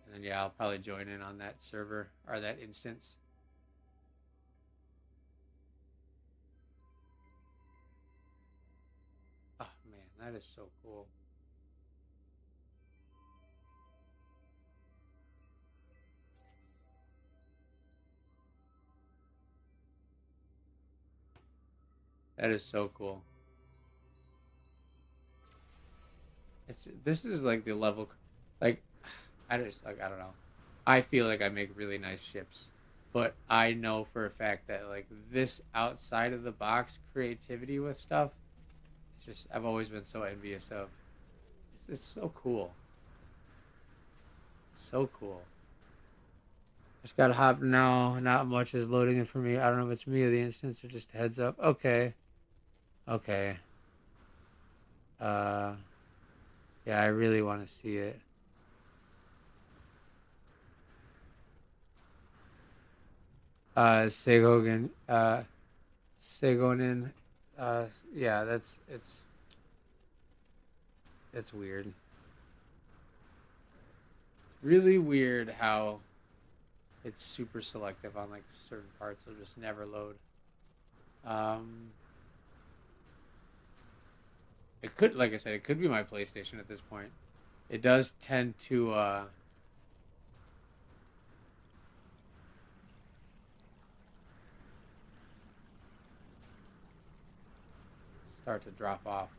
And then yeah, I'll probably join in on that server or that instance. Oh man, that is so cool. That is so cool. This is like the level, like I don't know. I feel like I make really nice ships, but I know for a fact that like this outside of the box creativity with stuff, it's just I've always been so envious of. It's so cool, so cool. Just got to hop now. Not much is loading in for me. I don't know if it's me or the instance or just a heads up. Okay. Uh, yeah, I really want to see it. Segogen, Segonin, yeah, it's weird. It's really weird how it's super selective on like certain parts. It'll just never load. Um, it could, like I said, it could be my PlayStation at this point. It does tend to start to drop off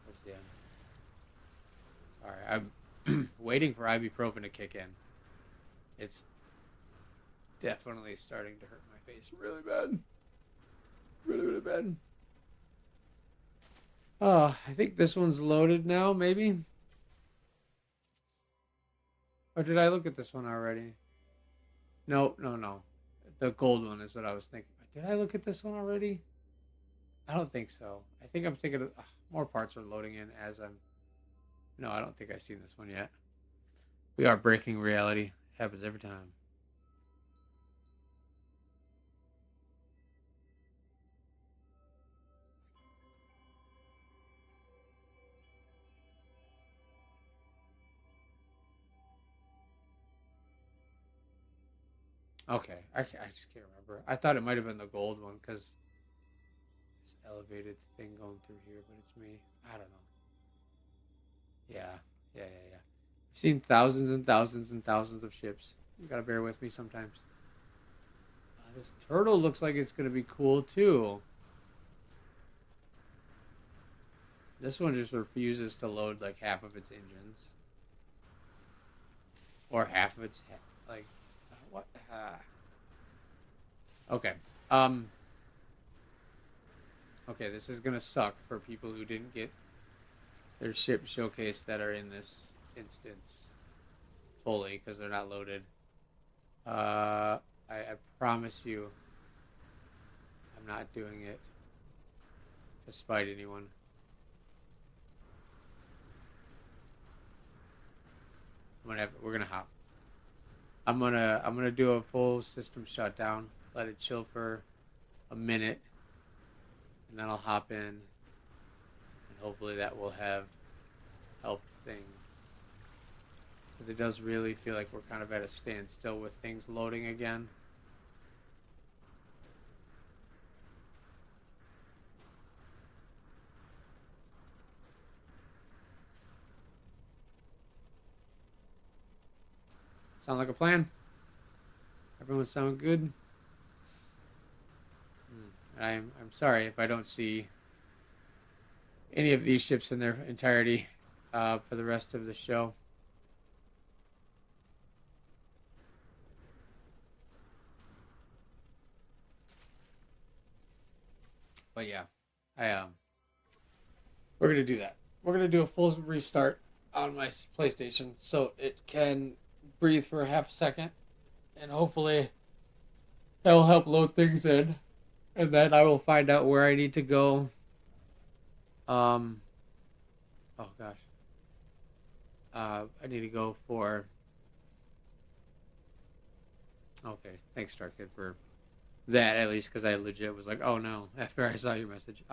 towards the end. Sorry, I'm waiting for ibuprofen to kick in. It's definitely starting to hurt my face really bad. Really bad. Oh, I think this one's loaded now, maybe? Or did I look at this one already? No. The gold one is what I was thinking. Did I look at this one already? I don't think so. I think I'm thinking of more parts are loading in as I'm. No, I don't think I've seen this one yet. We are breaking reality. Happens every time. Okay, I just can't remember. I thought it might have been the gold one because this elevated thing going through here, but it's me. I don't know. Yeah, yeah. I've seen thousands and thousands and thousands of ships. You gotta bear with me sometimes. This turtle looks like it's gonna be cool too. This one just refuses to load like half of its engines, or half of its like what? Okay. Um. Okay, this is gonna suck for people who didn't get their ship showcase that are in this instance fully because they're not loaded. I promise you, I'm not doing it to spite anyone. We're gonna hop. I'm gonna do a full system shutdown. Let it chill for a minute, and then I'll hop in, and hopefully that will have helped things. Because it does really feel like we're kind of at a standstill with things loading again. Sound like a plan? Everyone sound good? I'm sorry if I don't see any of these ships in their entirety for the rest of the show. But yeah, I we're gonna do that. We're gonna do a full restart on my PlayStation so it can breathe for a half a second, and hopefully that will help load things in, and then I will find out where I need to go. Um, oh gosh, I need to go for. Okay, thanks, Starkid, for that at least, because I legit was like, oh no, after I saw your message.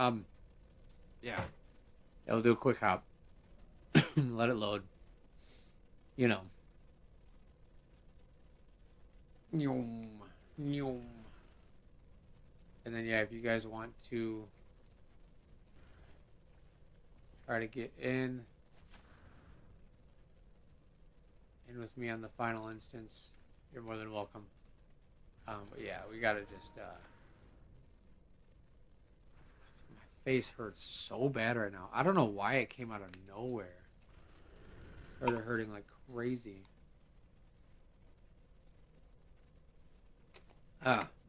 Yeah, I'll do a quick hop, let it load. You know. Nyum, nyum. And then yeah, if you guys want to try to get in with me on the final instance, you're more than welcome. But yeah, we gotta just my face hurts so bad right now. I don't know why it came out of nowhere. It started hurting like crazy.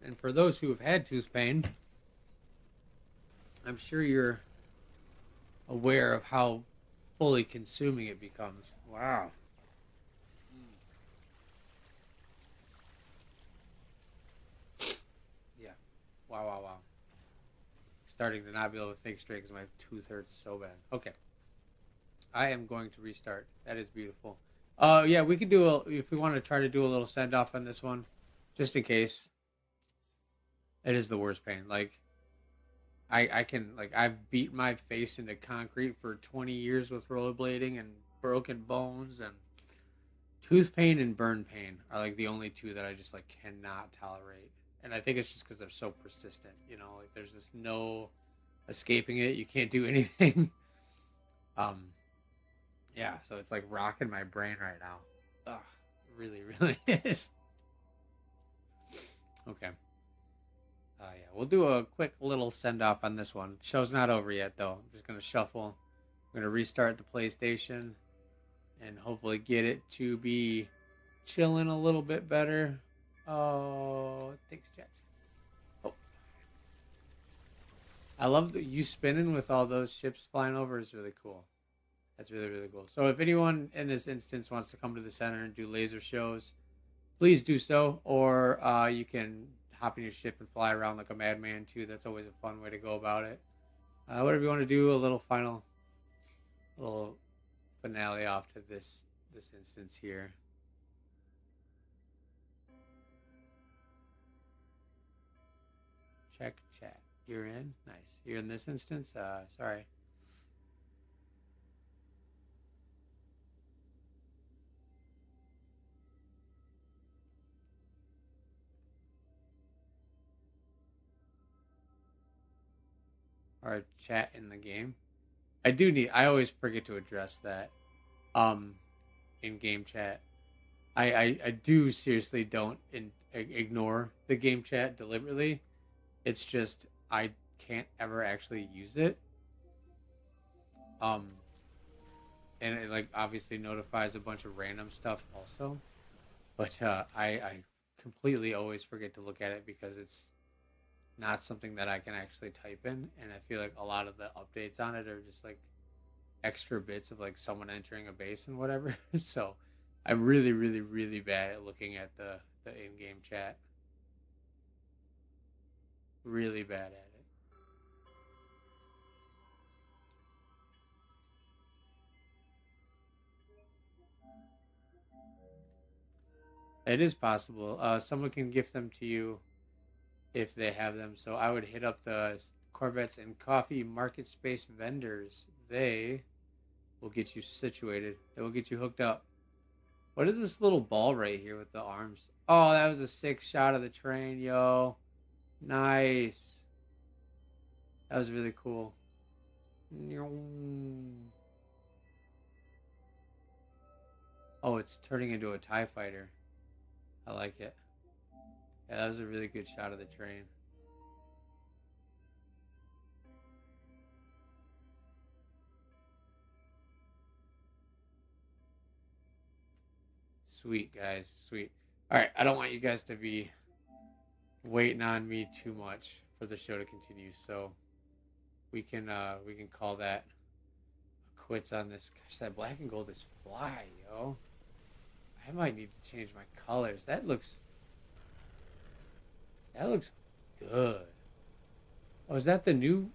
And for those who have had tooth pain, I'm sure you're aware of how fully consuming it becomes. Wow. Yeah. Wow. Starting to not be able to think straight because my tooth hurts so bad. Okay. I am going to restart. That is beautiful. Yeah, we could do if we want to try to do a little send off on this one, just in case. It is the worst pain. Like I can like I've beat my face into concrete for 20 years with rollerblading and broken bones, and tooth pain and burn pain are like the only two that I just like cannot tolerate. And I think it's just because they're so persistent. You know, like there's just no escaping it. You can't do anything. um, yeah. So it's like rocking my brain right now. Ugh, really is. Okay. Yeah, we'll do a quick little send off on this one. Show's not over yet, though. I'm just gonna shuffle. I'm gonna restart the PlayStation and hopefully get it to be chilling a little bit better. Oh, thanks, Jack. Oh, I love that you spinning with all those ships flying over is really cool. That's really cool. So if anyone in this instance wants to come to the center and do laser shows, please do so. Or you can hop in your ship and fly around like a madman too. That's always a fun way to go about it. Whatever you want to do, a little final, little finale off to this instance here. Check chat. You're in. Nice. You're in this instance. Sorry. or chat in the game. I always forget to address that um in game chat. I do seriously don't ignore the game chat deliberately. It's just I can't ever actually use it. Um and it like obviously notifies a bunch of random stuff also. But I completely always forget to look at it because it's not something that I can actually type in, and I feel like a lot of the updates on it are just like extra bits of like someone entering a base and whatever. So I'm really, really, really bad at looking at the in-game chat. Really bad at it. It is possible. Someone can gift them to you if they have them. So I would hit up the Corvettes and Coffee market space vendors. They will get you situated. They will get you hooked up. What is this little ball right here with the arms? Oh, that was a sick shot of the train, yo. Nice. That was really cool. Oh, it's turning into a TIE fighter. I like it. Yeah, that was a really good shot of the train. Sweet, guys. Sweet. All right, I don't want you guys to be waiting on me too much for the show to continue, so we can call that quits on this. Gosh, that black and gold is fly, yo. I might need to change my colors. That looks good. Oh, is that the new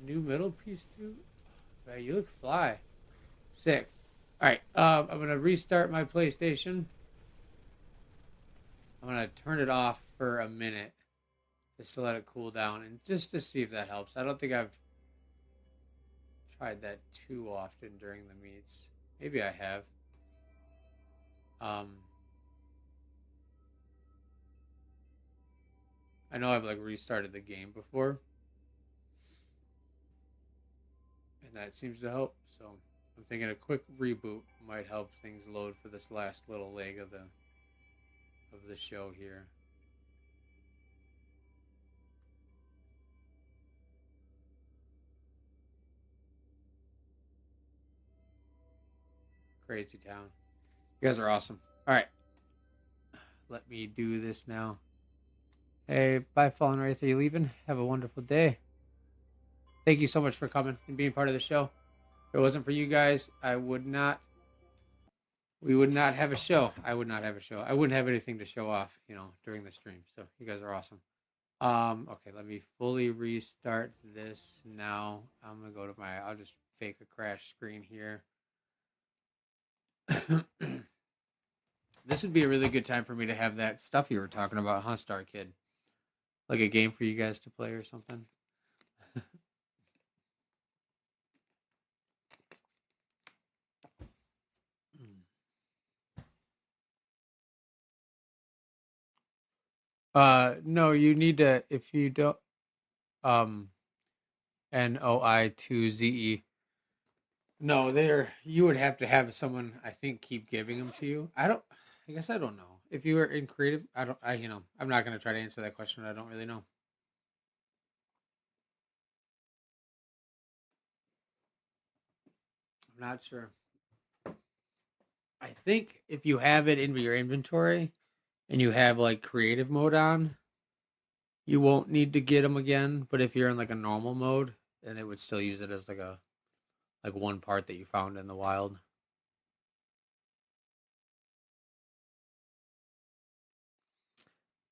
middle piece too? Right, you look fly. Sick. All right, I'm gonna restart my PlayStation. I'm gonna turn it off for a minute just to let it cool down and just to see if that helps. I don't think I've tried that too often during the meets. Maybe I have. Um, I know I've like restarted the game before, and that seems to help. So I'm thinking a quick reboot might help things load for this last little leg of the show here. Crazy town. You guys are awesome. All right, let me do this now. Hey, bye, Fallen Wraith. Are you leaving? Have a wonderful day. Thank you so much for coming and being part of the show. If it wasn't for you guys, I would not. We would not have a show. I would not have a show. I wouldn't have anything to show off, during the stream. So you guys are awesome. Okay, let me fully restart this now. I'm gonna go to my. I'll just fake a crash screen here. This would be a really good time for me to have that stuff you were talking about, huh, Star Kid? Like a game for you guys to play or something. No, you need to if you don't um NOI2ZE. No, there you would have to have someone I think keep giving them to you. I guess I don't know. If you were in creative, I don't I I'm not going to try to answer that question. I don't really know. I'm not sure. I think if you have it in your inventory and you have like creative mode on, you won't need to get them again, but if you're in like a normal mode, then it would still use it as like one part that you found in the wild.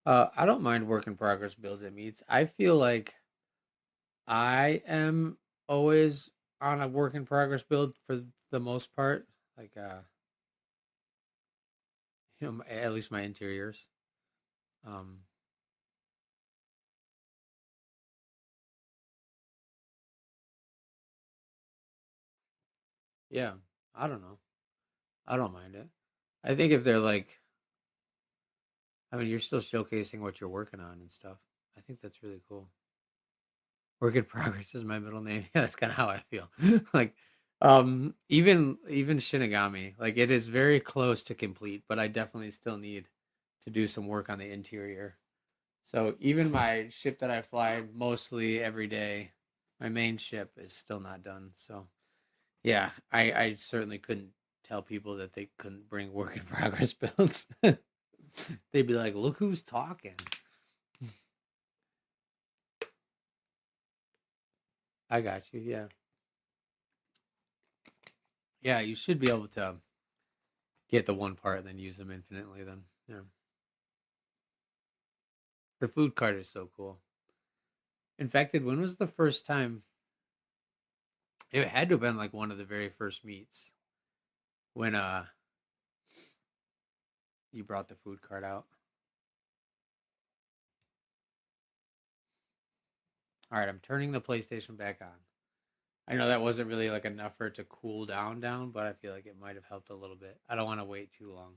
I don't mind work in progress builds at meets. I feel like I am always on a work in progress build for the most part. Like at least my interiors. Um, yeah, I don't know. I don't mind it. I think if they're like, I mean, you're still showcasing what you're working on and stuff. I think that's really cool. Work in progress is my middle name. Yeah, that's kind of how I feel. Like, even Shinigami, like it is very close to complete, but I definitely still need to do some work on the interior. So even my ship that I fly mostly every day, my main ship is still not done. So yeah, I certainly couldn't tell people that they couldn't bring work in progress builds. They'd be like, "Look who's talking." I got you. Yeah, yeah. You should be able to get the one part and then use them infinitely. Then yeah, the food cart is so cool. In fact, when was the first time? It had to have been like one of the very first meets when you brought the food cart out. All right, I'm turning the PlayStation back on. I know that wasn't really like enough for it to cool down, but I feel like it might have helped a little bit. I don't want to wait too long.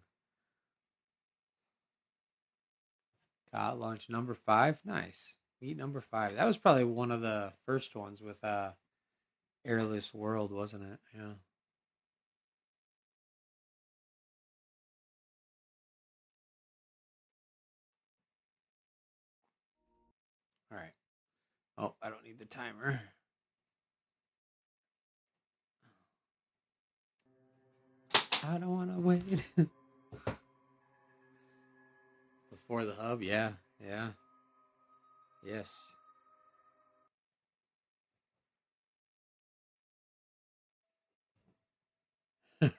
Got lunch number 5. Nice. Meet number 5. That was probably one of the first ones with Airless World, wasn't it? Yeah. All right. Oh, I don't need the timer. I don't want to wait. Before the hub, yeah. Yeah. Yes. All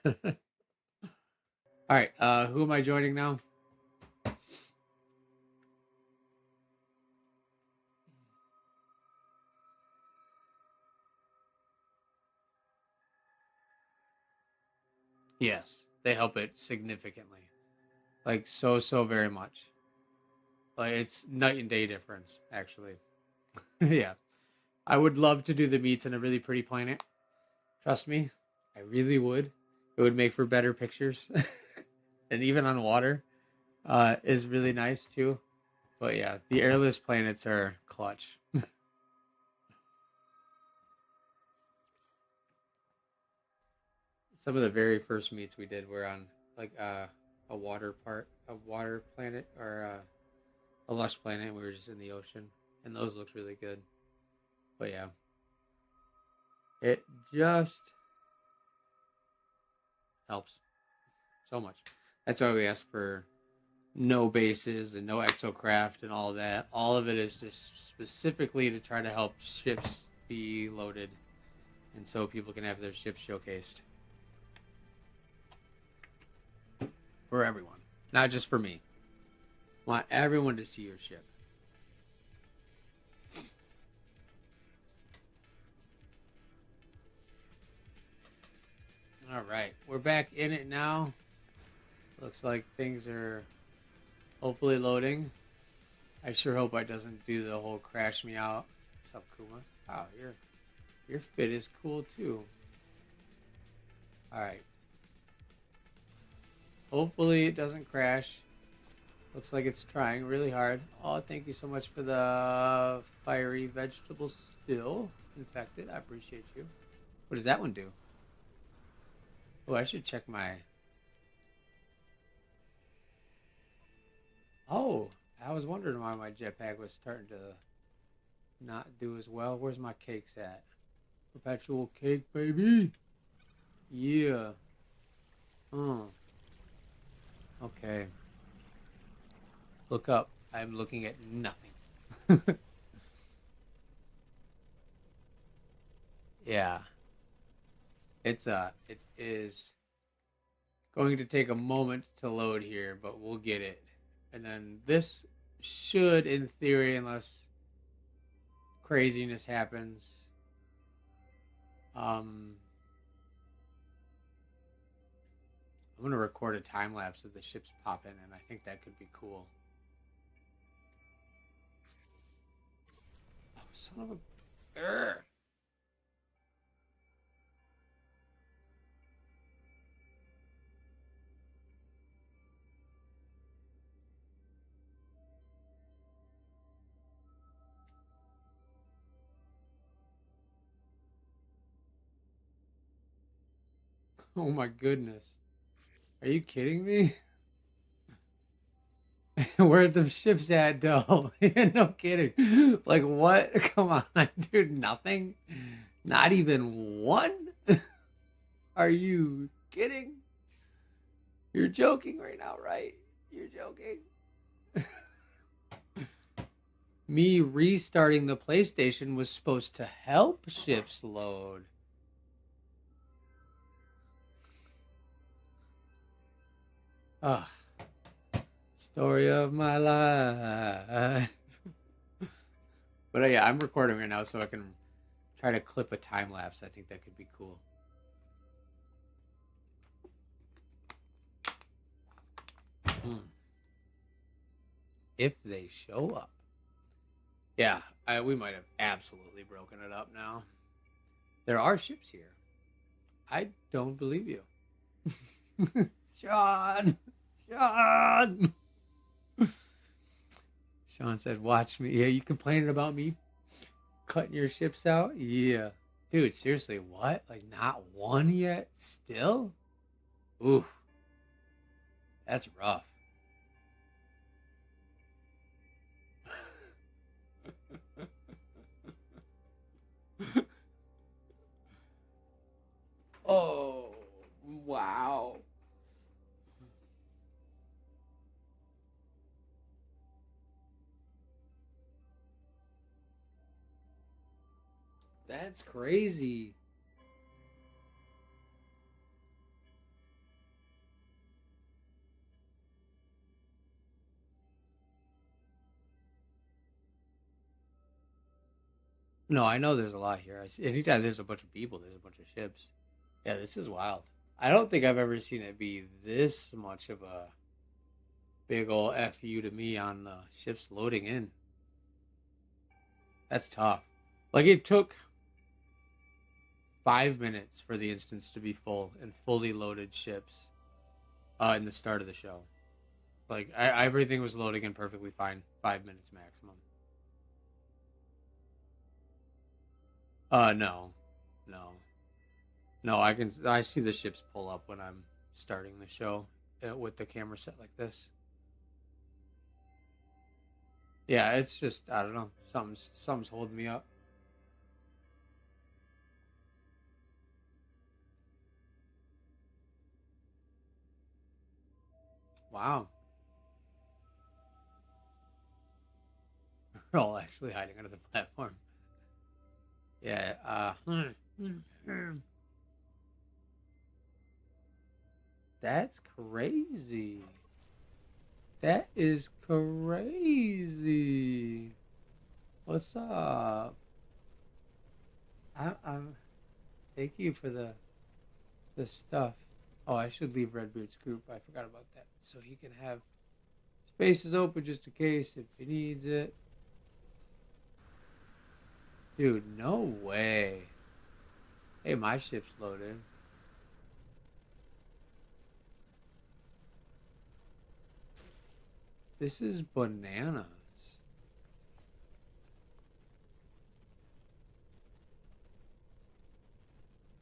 right. Who am I joining now? Yes. They help it significantly. Like so very much. Like it's night and day difference, actually. Yeah. I would love to do the meets in a really pretty planet. Trust me, I really would. It would make for better pictures. And even on water is really nice too. But yeah, the airless planets are clutch. Some of the very first meets we did were on like a water planet or a lush planet. We were just in the ocean, and those looked really good. But yeah, it just helps so much. That's why we ask for no bases and no exocraft and all that. All of it is just specifically to try to help ships be loaded, and so people can have their ships showcased for everyone, not just for me. Want everyone to see your ship. All right, we're back in it now. Looks like things are hopefully loading. I sure hope I doesn't do the whole crash me out. What's up, Kuma? Wow, your fit is cool too. All right. Hopefully it doesn't crash. Looks like it's trying really hard. Oh, thank you so much for the fiery vegetable still infected. I appreciate you. What does that one do? Oh, I should check my. Oh, I was wondering why my jetpack was starting to not do as well. Where's my cakes at? Perpetual cake, baby. Yeah. Oh, okay. Look up. I'm looking at nothing. Yeah. It is going to take a moment to load here, but we'll get it. And then this should, in theory, unless craziness happens, um, I'm gonna record a time lapse of the ships popping, and I think that could be cool. Oh, son of a! Urgh. Oh my goodness. Are you kidding me? Where are the ships at, though? No kidding. Like, what? Come on, dude. Nothing? Not even one? Are you kidding? You're joking right now, right? You're joking. Me restarting the PlayStation was supposed to help ships load. Ah, story of my life. But yeah, I'm recording right now so I can try to clip a time lapse. I think that could be cool. If they show up. Yeah, we might have absolutely broken it up now. There are ships here. I don't believe you. Sean! Sean! Sean said, watch me. Yeah, you complaining about me cutting your ships out? Yeah. Dude, seriously, what? Like, not one yet? Still? Ooh. That's rough. Oh, wow. That's crazy. No, I know there's a lot here. Anytime there's a bunch of people, there's a bunch of ships. Yeah, this is wild. I don't think I've ever seen it be this much of a big ol' FU to me on the ships loading in. That's tough. Like, it took 5 minutes for the instance to be full and fully loaded ships in the start of the show. Like, everything was loading in perfectly fine. 5 minutes maximum. No. No. No, I see the ships pull up when I'm starting the show with the camera set like this. Yeah, it's just, I don't know. Something's holding me up. Wow. We're all actually hiding under the platform. Yeah, that's crazy. That is crazy. What's up? I'm thank you for the stuff. Oh, I should leave Redbeard's group. I forgot about that. So he can have spaces open just in case if he needs it. Dude, no way. Hey, my ship's loaded. This is bananas.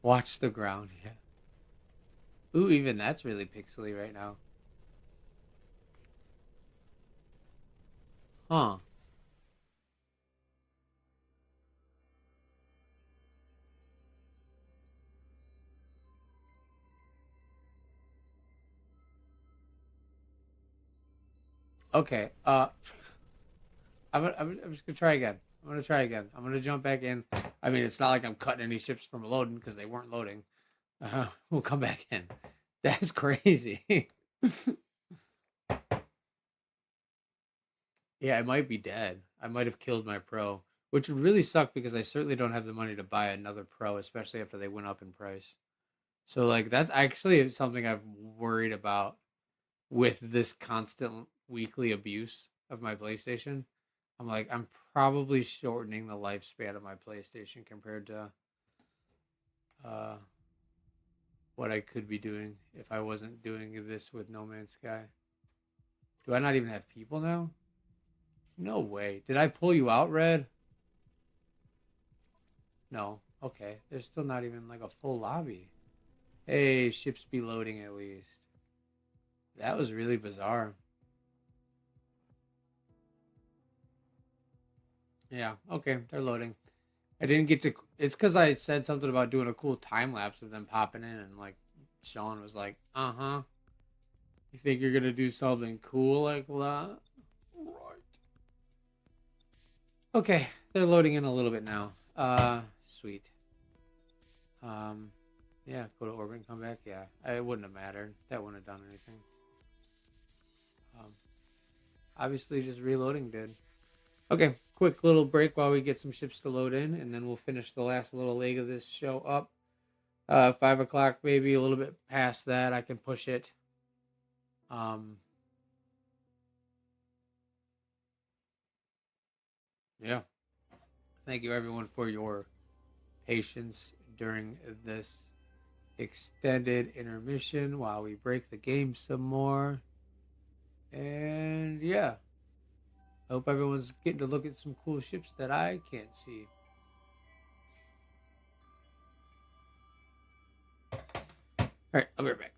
Watch the ground, yeah. Ooh, even that's really pixely right now. Huh. Okay. I'm just gonna try again. I'm gonna try again. I'm gonna jump back in. I mean, it's not like I'm cutting any ships from loading because they weren't loading. We'll come back in. That's crazy. Yeah, I might be dead. I might have killed my pro, which would really suck because I certainly don't have the money to buy another pro, especially after they went up in price. So, like, that's actually something I've worried about with this constant weekly abuse of my PlayStation. I'm like, I'm probably shortening the lifespan of my PlayStation compared to uh, what I could be doing if I wasn't doing this with No Man's Sky. Do I not even have people now? No way. Did I pull you out, Red? No. Okay. There's still not even like a full lobby. Hey, ships be loading at least. That was really bizarre. Yeah, okay, they're loading. I didn't get to. It's because I said something about doing a cool time lapse of them popping in, and like Sean was like, "Uh huh. You think you're gonna do something cool like that?" Right. Okay, they're loading in a little bit now. Sweet. Um, yeah, go to orbit and come back. Yeah, it wouldn't have mattered. That wouldn't have done anything. Um, obviously, just reloading did. Okay, quick little break while we get some ships to load in, and then we'll finish the last little leg of this show up. 5 o'clock, maybe a little bit past that. I can push it. Um, yeah. Thank you, everyone, for your patience during this extended intermission while we break the game some more. And yeah, I hope everyone's getting to look at some cool ships that I can't see. All right, I'll be right back.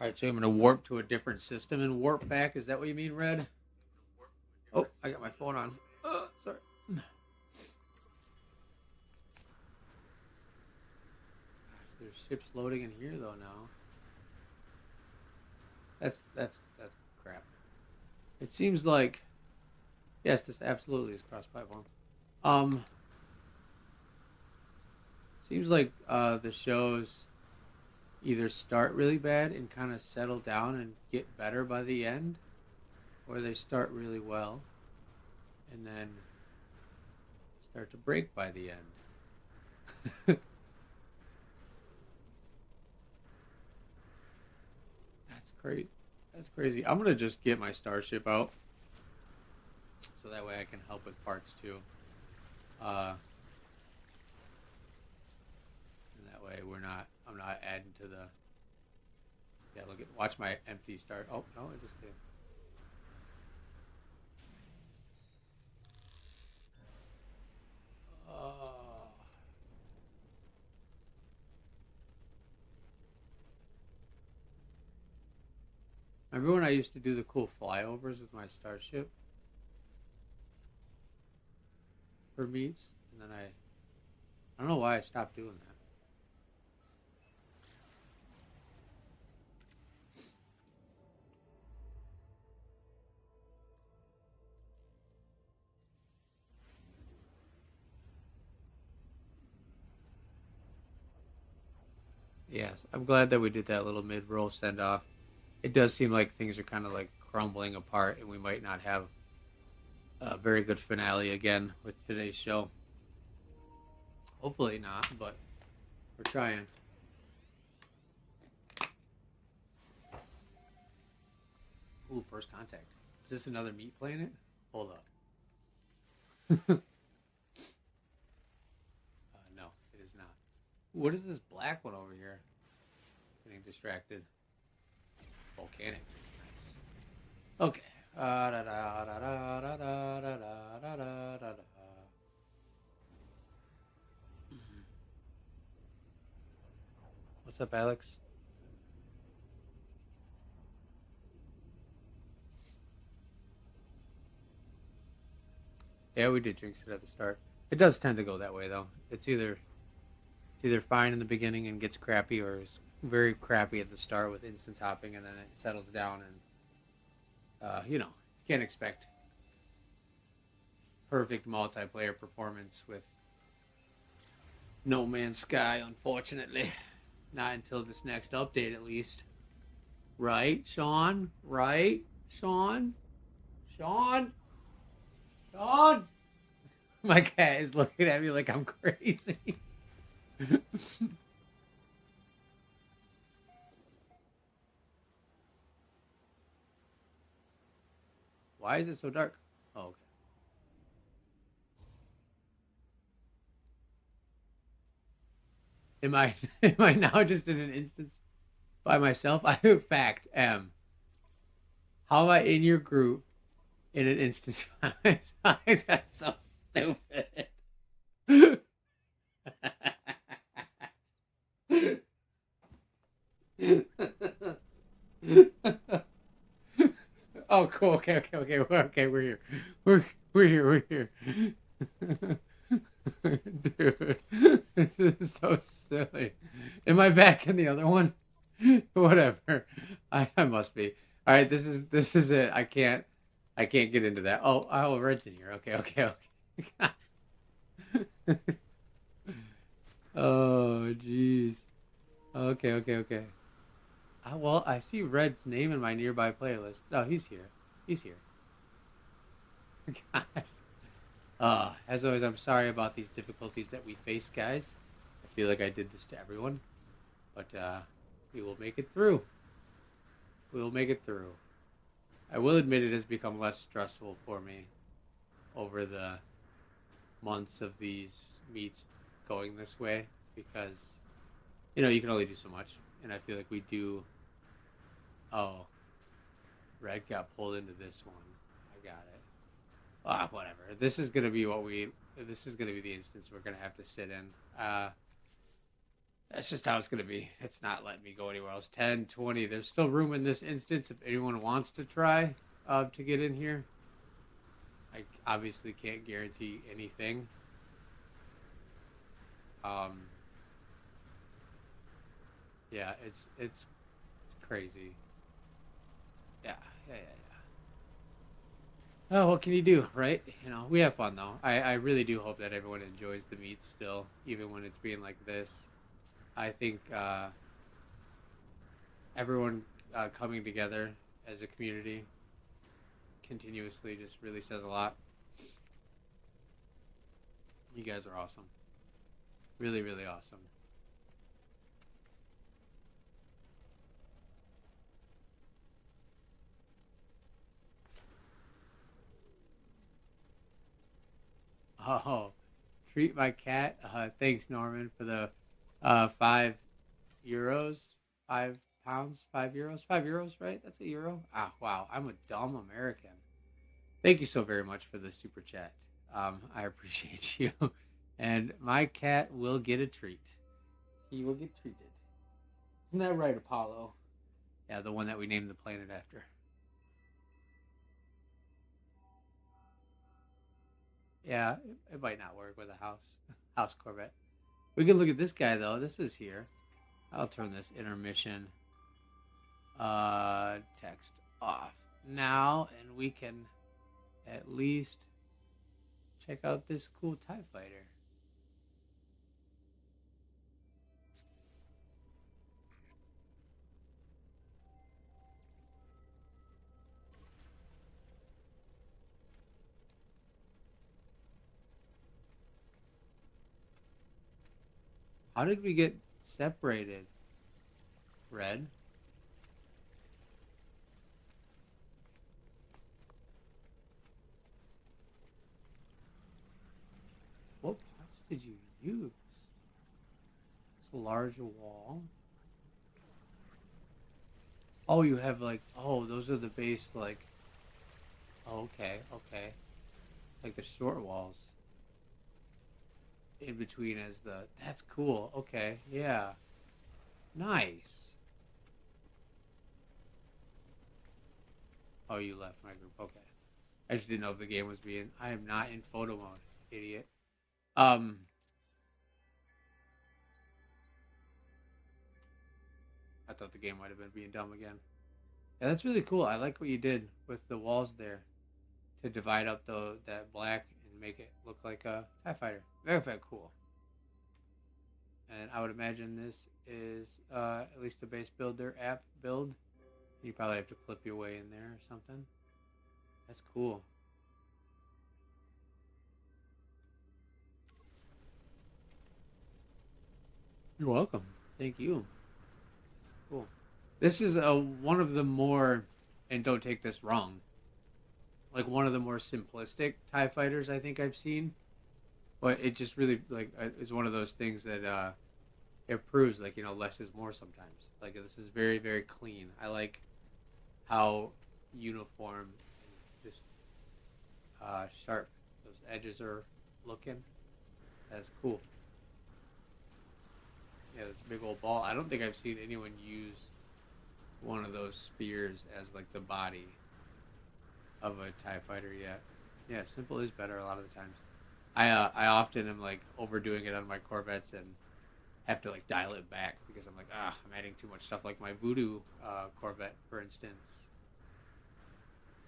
All right, so I'm going to warp to a different system and warp back. Is that what you mean, Red? Oh, I got my phone on. Sorry. Gosh, there's ships loading in here though now. That's crap. It seems like, yes, this absolutely is cross-platform. Seems like the shows either start really bad and kind of settle down and get better by the end, or they start really well and then start to break by the end. That's crazy. That's crazy. I'm gonna just get my starship out so that way I can help with parts too. And that way I'm not adding to the. Yeah, watch my empty start. Oh no, I just did. Remember when I used to do the cool flyovers with my starship for meets, and then I don't know why I stopped doing that. Yes, I'm glad that we did that little mid-roll send-off. It does seem like things are kind of like crumbling apart, and we might not have a very good finale again with today's show. Hopefully not, but we're trying. Ooh, first contact. Is this another meat planet? Hold up. No, it is not. What is this black one over here? Getting distracted. Volcanic. Nice. Okay. What's up, Alex? Yeah, we did jinx it at the start. It does tend to go that way, though. It's either fine in the beginning and gets crappy, or it's very crappy at the start with instance hopping, and then it settles down, and you can't expect perfect multiplayer performance with No Man's Sky, unfortunately. Not until this next update, at least. Right, Sean? Right, Sean? Sean? Sean? My cat is looking at me like I'm crazy. Why is it so dark? Oh, okay. Am I now just in an instance by myself? I in fact am. How am I in your group in an instance by myself? That's so stupid. Oh, cool. Okay. We're here. We're here. We're here. Dude, this is so silly. Am I back in the other one? Whatever. I must be. All right. This is it. I can't get into that. Oh, Red's in here. Okay. Oh, jeez. Okay. Well, I see Red's name in my nearby playlist. Oh, he's here. Gosh. As always, I'm sorry about these difficulties that we face, guys. I feel like I did this to everyone, but we will make it through. I will admit it has become less stressful for me over the months of these meets going this way, because you can only do so much, and I feel like we do. Oh, Red got pulled into this one. I got it. Whatever. This is gonna be the instance we're gonna have to sit in. That's just how it's going to be. It's not letting me go anywhere else. 10, 20. There's still room in this instance if anyone wants to try to get in here. I obviously can't guarantee anything. Yeah, it's crazy. Yeah, yeah, yeah, yeah. Oh, what can you do, right? You know, we have fun though. I really do hope that everyone enjoys the meet still, even when it's being like this. I think everyone coming together as a community continuously just really says a lot. You guys are awesome. Really, really awesome. Oh, treat my cat. Thanks, Norman, for the €5, £5, €5, €5, right? That's a euro. Ah, wow. I'm a dumb American. Thank you so very much for the super chat. I appreciate you. And my cat will get a treat. He will get treated. Isn't that right, Apollo? Yeah, the one that we named the planet after. Yeah, it might not work with a house Corvette. We can look at this guy though. This is here. I'll turn this intermission text off now, and we can at least check out this cool TIE fighter. How did we get separated? Red? What parts did you use? It's a large wall. Oh, you have like, oh, those are the base, like, oh, okay, okay. Like the short walls in between as the, that's cool. Okay, yeah. Nice. Oh, you left my group. Okay. I just didn't know if the game was being, I am not in photo mode, idiot. Um, I thought the game might have been being dumb again. Yeah, that's really cool. I like what you did with the walls there to divide up that black and make it look like a TIE fighter. Very, very cool. And I would imagine this is at least a base builder app build. You probably have to clip your way in there or something. That's cool. You're welcome. Thank you. That's cool. This is one of the more, and don't take this wrong, like one of the more simplistic TIE fighters I think I've seen. But it just really like is one of those things that it proves like less is more sometimes. Like this is very very clean. I like how uniform and just sharp those edges are looking. That's cool. Yeah, this big old ball. I don't think I've seen anyone use one of those spears as like the body of a TIE fighter yet. Yeah, simple is better a lot of the times. I often am like overdoing it on my Corvettes and have to like dial it back because I'm like, I'm adding too much stuff. Like my Voodoo Corvette, for instance,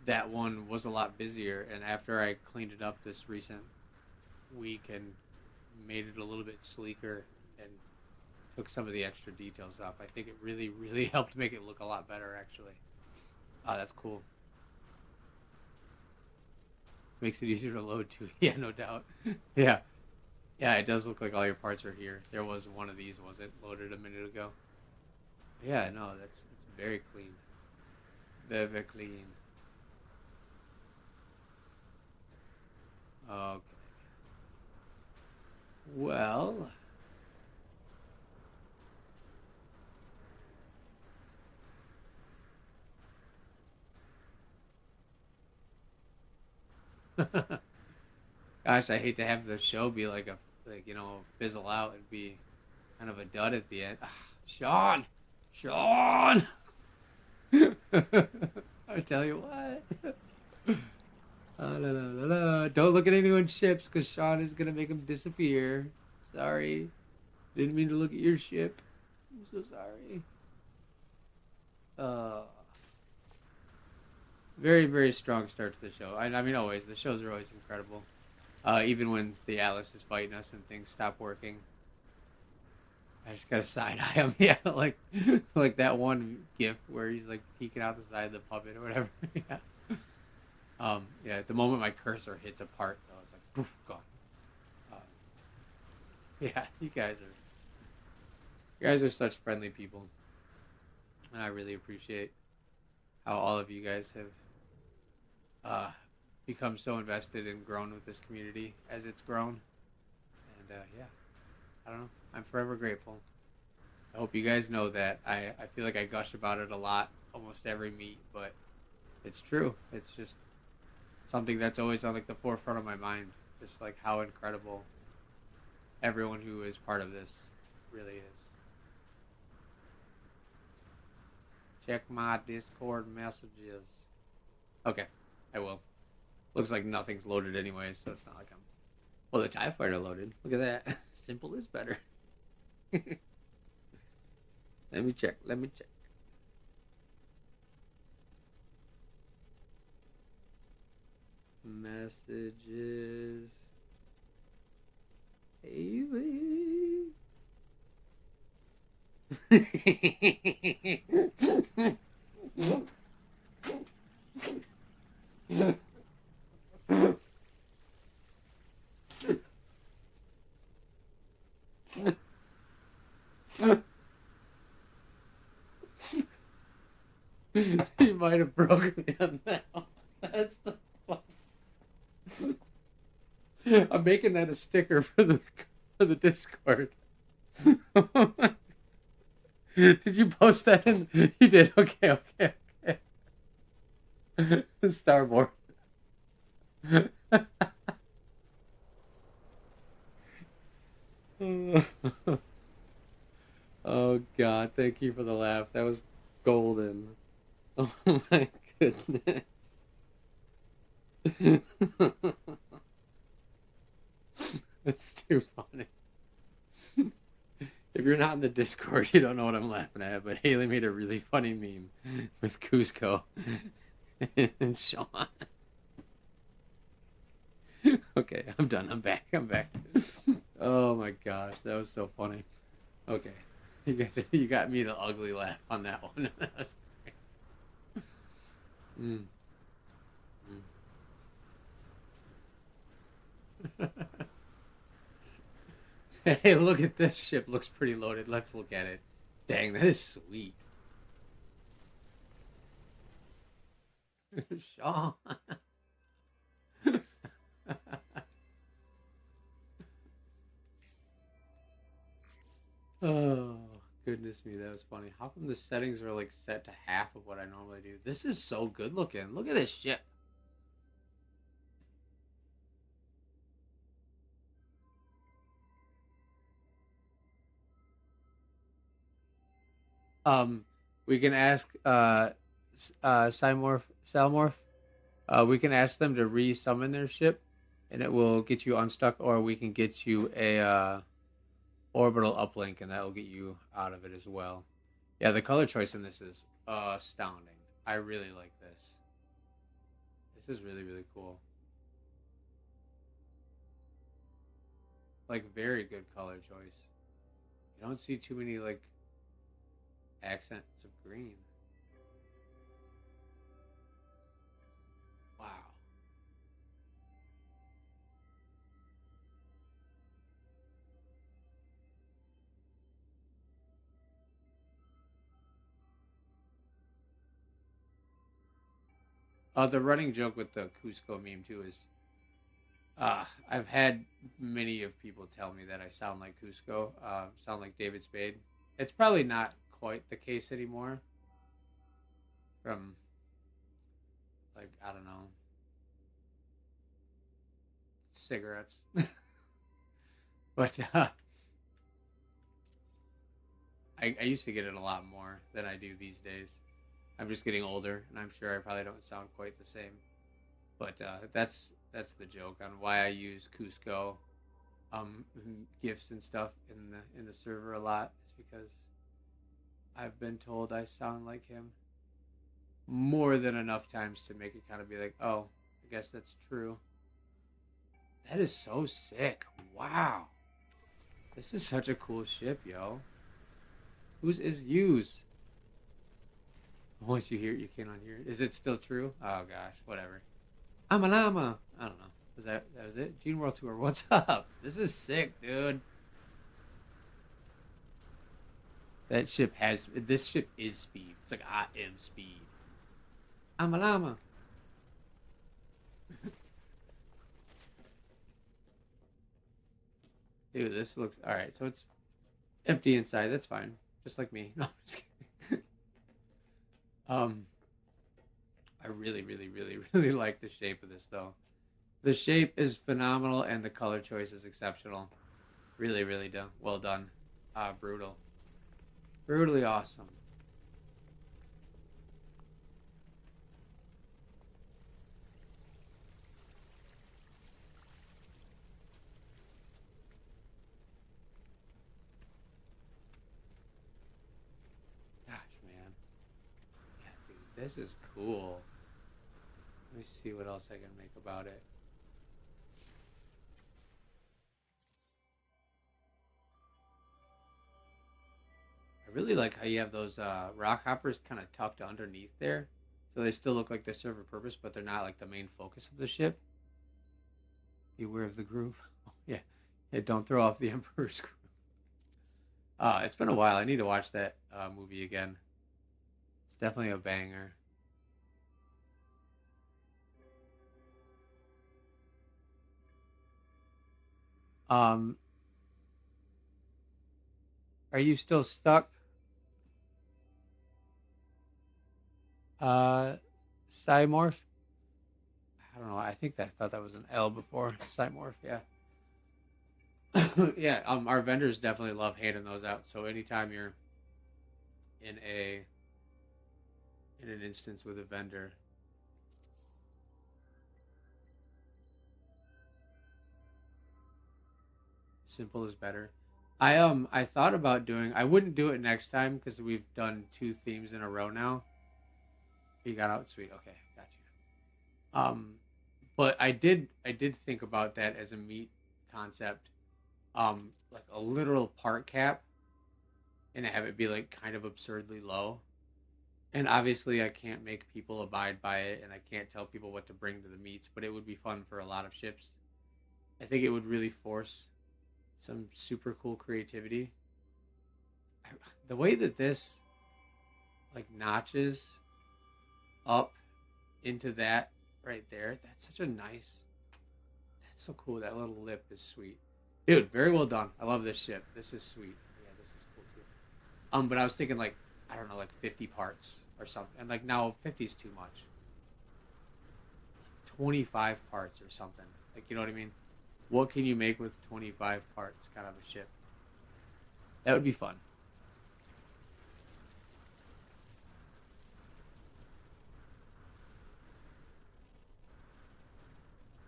that one was a lot busier, and after I cleaned it up this recent week and made it a little bit sleeker and took some of the extra details off, I think it really, really helped make it look a lot better, actually. Oh, that's cool. Makes it easier to load, too. Yeah, no doubt. Yeah. Yeah, it does look like all your parts are here. There was one of these, was it, loaded a minute ago? Yeah, no, it's very clean. Very, very clean. Okay. Well, gosh, I hate to have the show be like fizzle out and be kind of a dud at the end. Sean! I tell you what. La, la, la, la. Don't look at anyone's ships because Sean is going to make them disappear. Sorry. Didn't mean to look at your ship. I'm so sorry. Very, very strong start to the show. I mean, always. The shows are always incredible. Even when the Alice is fighting us and things stop working. I just got a side eye him. Yeah, like that one gif where he's like peeking out the side of the puppet or whatever. Yeah. Yeah, at the moment my cursor hits a part, though, it's like, poof, gone. Yeah, you guys are such friendly people. And I really appreciate how all of you guys have become so invested and grown with this community as it's grown. And yeah, I don't know. I'm forever grateful. I hope you guys know that. I feel like I gush about it a lot, almost every meet, but it's true. It's just something that's always on like the forefront of my mind. Just like how incredible everyone who is part of this really is. Check my Discord messages. Okay, I will. Looks like nothing's loaded anyways, so it's not like I'm... Well, the TIE Fighter loaded. Look at that. Simple is better. Let me check. Messages. Haley. He might have broken me on that one. That's the fun. I'm making that a sticker for the Discord. Did you post that in? You did. Okay. Starboard. Oh God! Thank you for the laugh. That was golden. Oh my goodness. That's too funny. If you're not in the Discord, you don't know what I'm laughing at, but Haley made a really funny meme with Cusco and Sean. Okay, I'm done. I'm back. Oh my gosh, that was so funny. Okay. You got me the ugly laugh on that one. That was great. Hey, look at this ship. Looks pretty loaded. Let's look at it. Dang, that is sweet. Sean. Oh, goodness me. That was funny. How come the settings are like set to half of what I normally do? This is so good looking. Look at this ship. We can ask Salmorph. We can ask them to re-summon their ship, and it will get you unstuck, or we can get you a orbital uplink, and that will get you out of it as well. Yeah, the color choice in this is astounding. I really like this. This is really, really cool. Like, very good color choice. You don't see too many, like, accents of green. Wow. The running joke with the Cusco meme, too, is I've had many of people tell me that I sound like Cusco, sound like David Spade. It's probably not quite the case anymore. From, like, I don't know, cigarettes. But I used to get it a lot more than I do these days. I'm just getting older, and I'm sure I probably don't sound quite the same. But that's the joke on why I use Cusco gifts and stuff in the server a lot. Is because I've been told I sound like him more than enough times to make it kind of be like, oh, I guess that's true. That is so sick. Wow. This is such a cool ship, yo. Whose is use? Once you hear it, you can't unhear it. Is it still true? Oh gosh, whatever. I'm a llama. I don't know. That was it? Gene World Tour. What's up? This is sick, dude. This ship is speed. It's like I am speed. I'm a llama. Dude, this looks all right. So it's empty inside. That's fine. Just like me. No, I'm just kidding. um, I really, really, really, really like the shape of this though. The shape is phenomenal and the color choice is exceptional. Really, really done. Well done. Brutal. Brutally awesome. Gosh, man. Yeah, dude, this is cool. Let me see what else I can make about it. I really like how you have those rock hoppers kind of tucked underneath there. So they still look like they serve a purpose, but they're not like the main focus of the ship. Beware of the groove. Oh, yeah. Yeah, don't throw off the Emperor's groove. It's been a while. I need to watch that movie again. It's definitely a banger. Um, are you still stuck? Uh, Cymorph? I don't know. I thought that was an L before. Cymorph, yeah. Yeah, our vendors definitely love handing those out. So anytime you're in a in an instance with a vendor, simple is better. I thought about doing. I wouldn't do it next time because we've done two themes in a row now. You got out sweet. Okay, got you. But I did think about that as a meat concept. Like a literal part cap, and have it be like kind of absurdly low. And obviously, I can't make people abide by it, and I can't tell people what to bring to the meets. But it would be fun for a lot of ships. I think it would really force some super cool creativity. I, the way that this like notches up into that right there, that's such a nice. That's so cool. That little lip is sweet, dude. Very well done. I love this ship. This is sweet. Yeah, this is cool too. But I was thinking like I don't know, like 50 parts or something, and like now 50 is too much. 25 parts or something. Like you know what I mean? What can you make with 25 parts? Kind of a ship. That would be fun.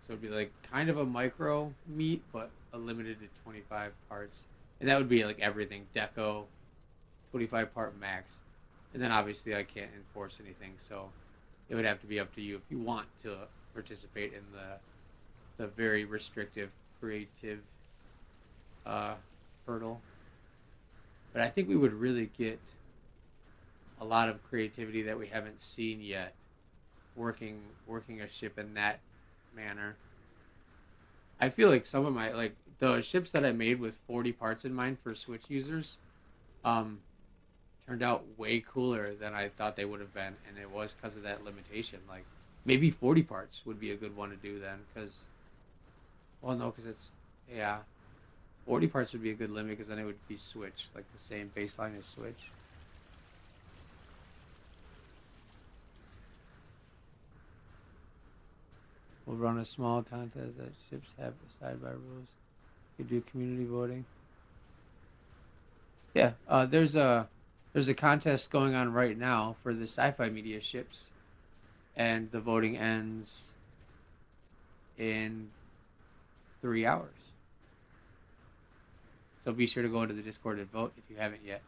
So it'd be like kind of a micro meat, but a limited to 25 parts. And that would be like everything deco, 25 part max. And then obviously I can't enforce anything, so it would have to be up to you if you want to participate in the very restrictive creative uh, hurdle. But I think we would really get a lot of creativity that we haven't seen yet working a ship in that manner. I feel like some of my like the ships that I made with 40 parts in mind for Switch users um turned out way cooler than I thought they would have been, and it was because of that limitation. Like maybe 40 parts would be a good one to do then, because well no, because it's yeah 40 parts would be a good limit because then it would be Switch like the same baseline as Switch. We'll run a small contest that ships have side by rules. You do community voting. Yeah, there's a contest going on right now for the Sci-Fi media ships, and the voting ends in 3 hours. So be sure to go into the Discord and vote if you haven't yet.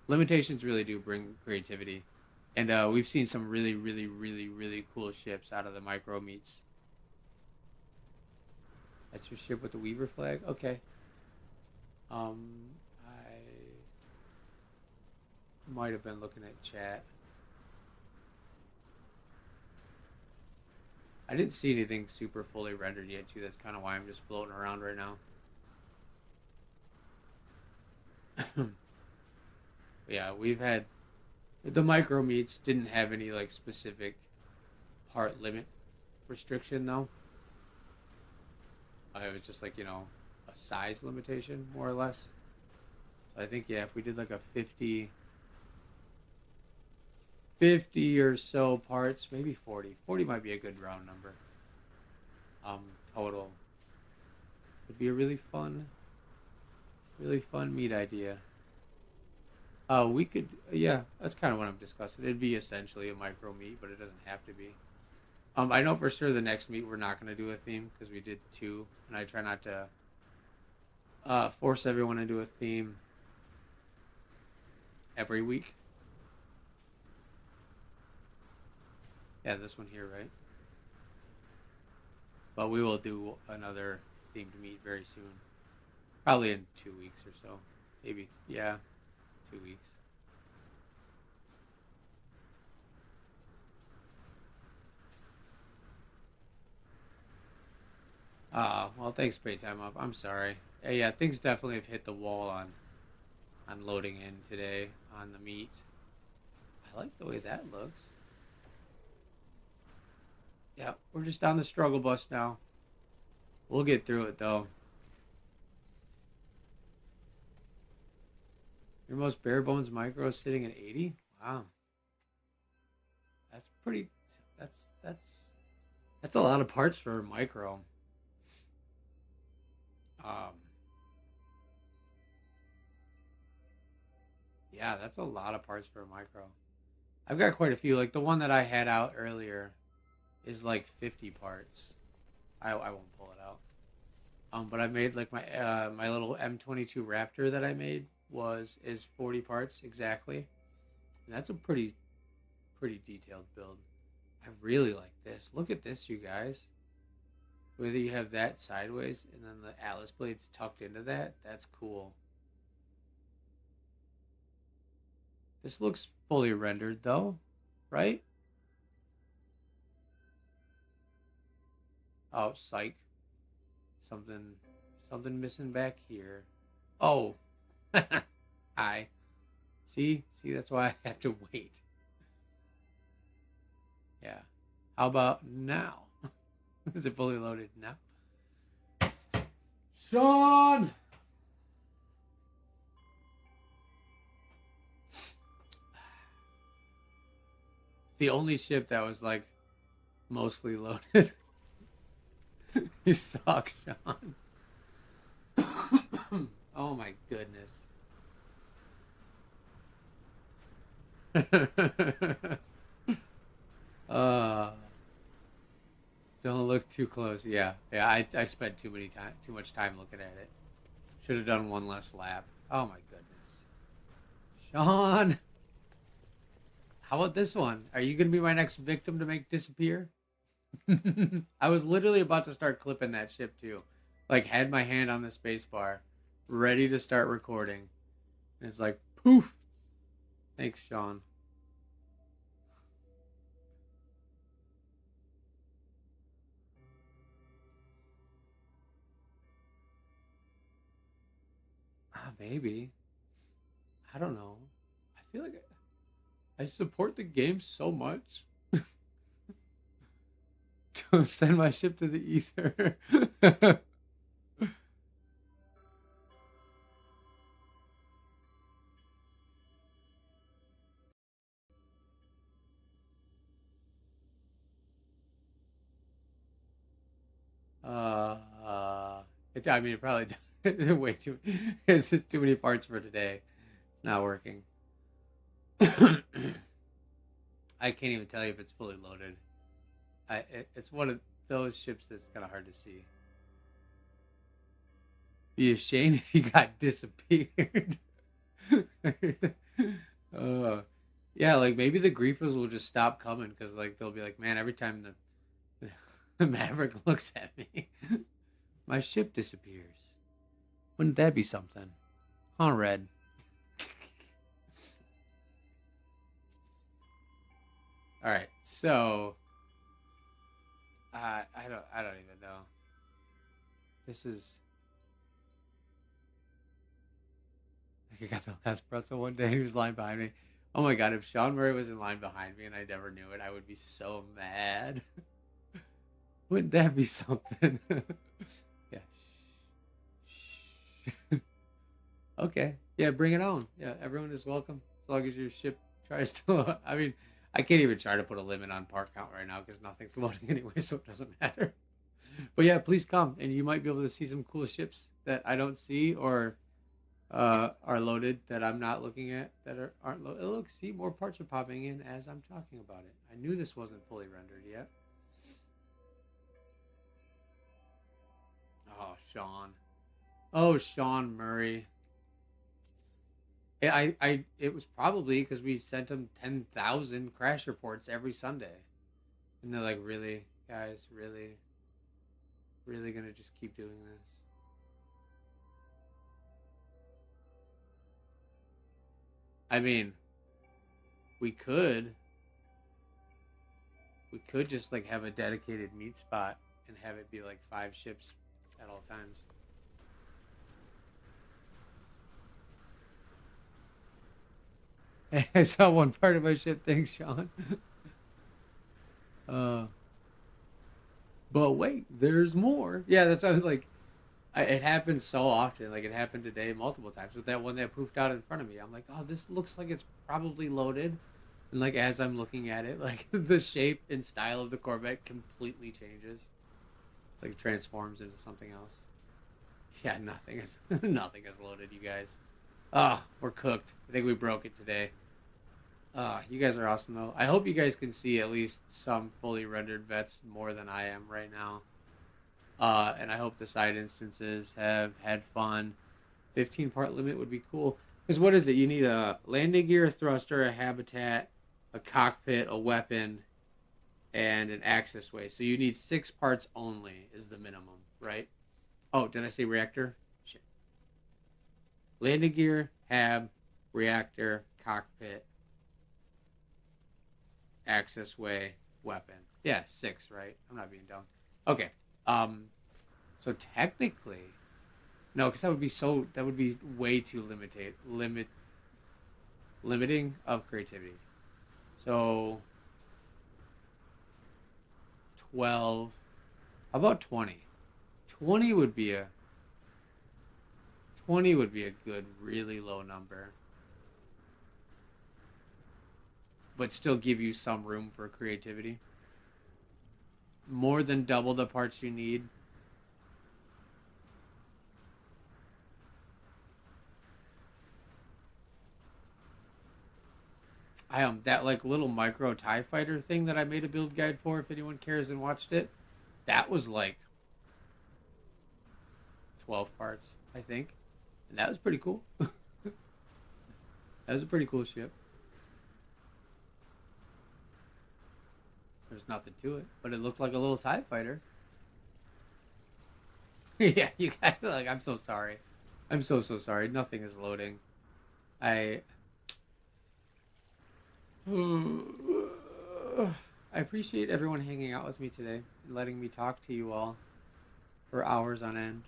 Limitations really do bring creativity, and we've seen some really, really, really, really cool ships out of the micro meets. That's your ship with the Weaver flag. Okay. I might have been looking at chat. I didn't see anything super fully rendered yet, too. That's kind of why I'm just floating around right now. Yeah, we've had the micro meets didn't have any like specific part limit restriction though. It was just like a size limitation more or less. So I think yeah, if we did like a 50 or so parts, maybe 40 might be a good round number. Total would be a really fun meet idea. We could, yeah, that's kind of what I'm discussing. It'd be essentially a micro meet, but it doesn't have to be. I know for sure the next meet we're not going to do a theme because we did two, and I try not to force everyone into a theme every week. Yeah, this one here, right? But we will do another themed meet very soon. Probably in 2 weeks or so. Maybe, yeah, 2 weeks. Well, thanks, pay time off. I'm sorry. Yeah, things definitely have hit the wall on loading in today on the meet. I like the way that looks. Yeah, we're just on the struggle bus now. We'll get through it though. Your most bare bones micro is sitting at 80. Wow, that's pretty. That's a lot of parts for a micro. Um, yeah, that's a lot of parts for a micro. I've got quite a few. Like the one that I had out earlier is like 50 parts. I won't pull it out. But I made like my little M22 Raptor that I made is 40 parts exactly. And that's a pretty detailed build. I really like this. Look at this, you guys. Whether you have that sideways and then the Atlas blades tucked into that, that's cool. This looks fully rendered though, right? Oh, psych. Something something missing back here. Oh. Hi. See, that's why I have to wait. Yeah. How about now? Is it fully loaded now? Sean! The only ship that was like mostly loaded. You suck, Sean. Oh my goodness. uh don't look too close. Yeah. I spent too much time looking at it. Should have done one less lap. Oh my goodness. Sean! How about this one? Are you gonna be my next victim to make disappear? I was literally about to start clipping that ship too. Like had my hand on the space bar, ready to start recording. And it's like poof. Thanks, Sean. Maybe. I don't know. I feel like I support the game so much. To send my ship to the ether. uh, I mean, it probably Way too. It's too many parts for today. It's not working. I can't even tell you if it's fully loaded. It's one of those ships that's kind of hard to see. Be a shame if you got disappeared. uh, yeah, like maybe the griefers will just stop coming because like they'll be like, man, every time the Maverick looks at me, my ship disappears. Wouldn't that be something? Huh, Red? All right, so I don't even know. This is. I got the last pretzel one day. He was lying behind me. Oh my god! If Sean Murray was in line behind me and I never knew it, I would be so mad. Wouldn't that be something? Yeah. Okay. Yeah, bring it on. Yeah, everyone is welcome as long as your ship tries to. I mean, I can't even try to put a limit on part count right now because nothing's loading anyway, so it doesn't matter. But yeah, please come, and you might be able to see some cool ships that I don't see or are loaded that I'm not looking at that aren't loaded. Look, see, more parts are popping in as I'm talking about it. I knew this wasn't fully rendered yet. Oh, Sean. Oh, Sean Murray. It was probably because we sent him 10,000 crash reports every Sunday, and they're like, really, guys, really, really gonna just keep doing this? I mean, we could, we could just like have a dedicated meet spot and have it be like 5 ships at all times. I saw one part of my ship. Thanks, Sean. uh, but wait, there's more. Yeah, that's what I was like. It happens so often. Like it happened today multiple times with that one that poofed out in front of me. I'm like, oh, this looks like it's probably loaded. And like as I'm looking at it, like the shape and style of the Corvette completely changes. It's like it transforms into something else. Yeah, nothing is nothing is loaded, you guys. Oh, we're cooked. I think we broke it today. You guys are awesome though. I hope you guys can see at least some fully rendered vets more than I am right now. And I hope the side instances have had fun. 15 part limit would be cool. Because what is it? You need a landing gear, a thruster, a habitat, a cockpit, a weapon, and an access way. So you need 6 parts only is the minimum, right? Oh, did I say reactor? Shit. Landing gear, hab, reactor, cockpit, access way, weapon. Yeah, 6, right? I'm not being dumb. Okay. Um, so technically, no, because that would be way too limiting of creativity. So 12. How about 20? 20 would be a 20 would be a good, really low number, but still give you some room for creativity. More than double the parts you need. That like little micro TIE fighter thing that I made a build guide for. If anyone cares and watched it, that was like 12 parts, I think, and that was pretty cool. That was a pretty cool ship. There's nothing to it, but it looked like a little TIE fighter. Yeah, you guys like. I'm so sorry. I'm so sorry. Nothing is loading. I I appreciate everyone hanging out with me today and letting me talk to you all for hours on end.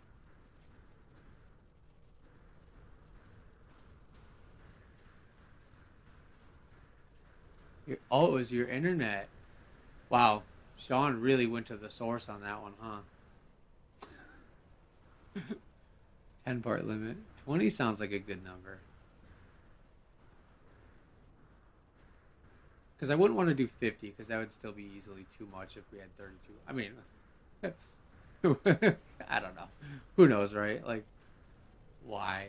Oh, it was your internet. Wow, Sean really went to the source on that one, huh? 10 part limit. 20 sounds like a good number. Because I wouldn't want to do 50 because that would still be easily too much if we had 32. I mean, I don't know. Who knows, right? Like, Why?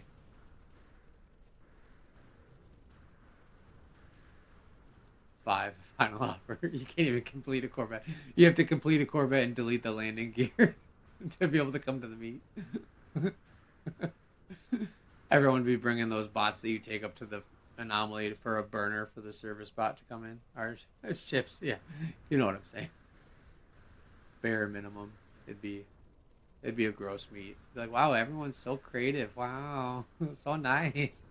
Five, final offer. You can't even complete a Corvette. You have to complete a Corvette and delete the landing gear to be able to come to the meet. Everyone would be bringing those bots that you take up to the anomaly for a burner for the service bot to come in. Or ships, yeah. You know what I'm saying. Bare minimum. It'd be a gross meet. Be like, wow, everyone's so creative. Wow. So nice.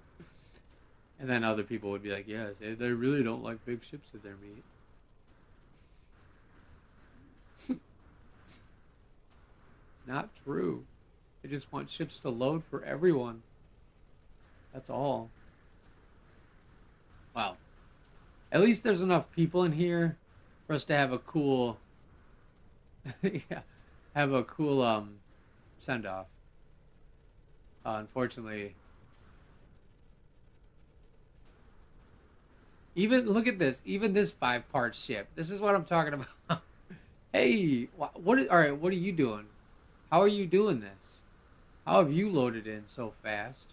And then other people would be like, yes, they really don't like big ships at their meet. It's not true. They just want ships to load for everyone. That's all. Wow. At least there's enough people in here for us to have a cool yeah, have a cool send off. Unfortunately, even look at this. Even this 5-part ship. This is what I'm talking about. Hey, all right, what are you doing? How are you doing this? How have you loaded in so fast?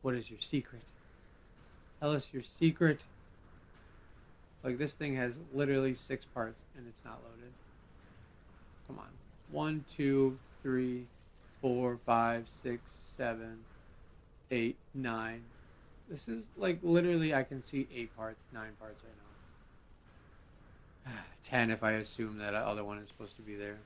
What is your secret? Tell us your secret. Like, this thing has literally 6 parts and it's not loaded. Come on. 1, 2, 3, 4, 5, 6, 7, 8, 9. This is like literally I can see 8 parts, 9 parts right now. 10 if I assume that other one is supposed to be there.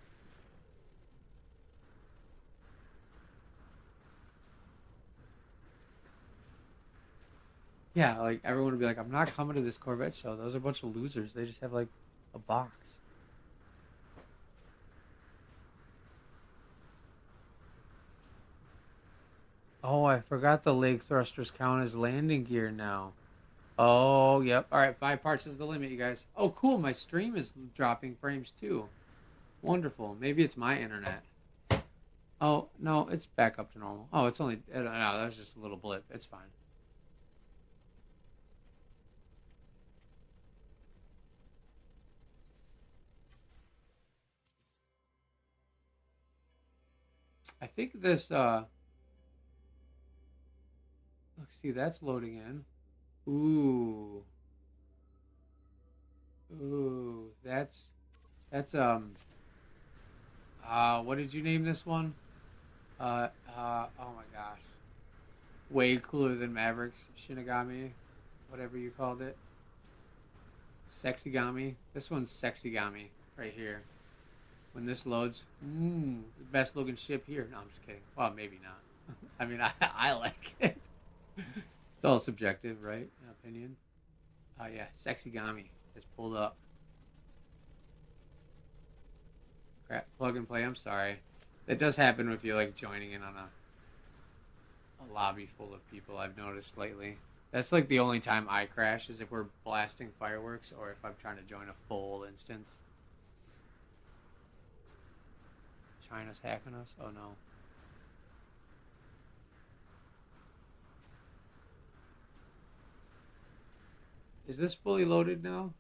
Yeah, like everyone would be like, I'm not coming to this Corvette show. Those are a bunch of losers. They just have like a box. Oh, I forgot the leg thrusters count as landing gear now. Oh, yep. All right, 5 parts is the limit, you guys. Oh, cool. My stream is dropping frames too. Wonderful. Maybe it's my internet. Oh, no, it's back up to normal. Oh, it's only, no, that was just a little blip. It's fine. I think this, look, see, that's loading in. Ooh. Ooh, what did you name this one? Oh my gosh. Way cooler than Mavericks Shinigami, whatever you called it. Sexygami. This one's Sexygami right here. When this loads, best looking ship here. No, I'm just kidding. Well, maybe not. I mean, I like it. It's all subjective, right? Opinion. Oh yeah, Sexygami is pulled up. Crap, plug and play. I'm sorry. That does happen if you're like joining in on a lobby full of people. I've noticed lately. That's like the only time I crash is if we're blasting fireworks or if I'm trying to join a full instance. China's hacking us? Oh no. Is this fully loaded now?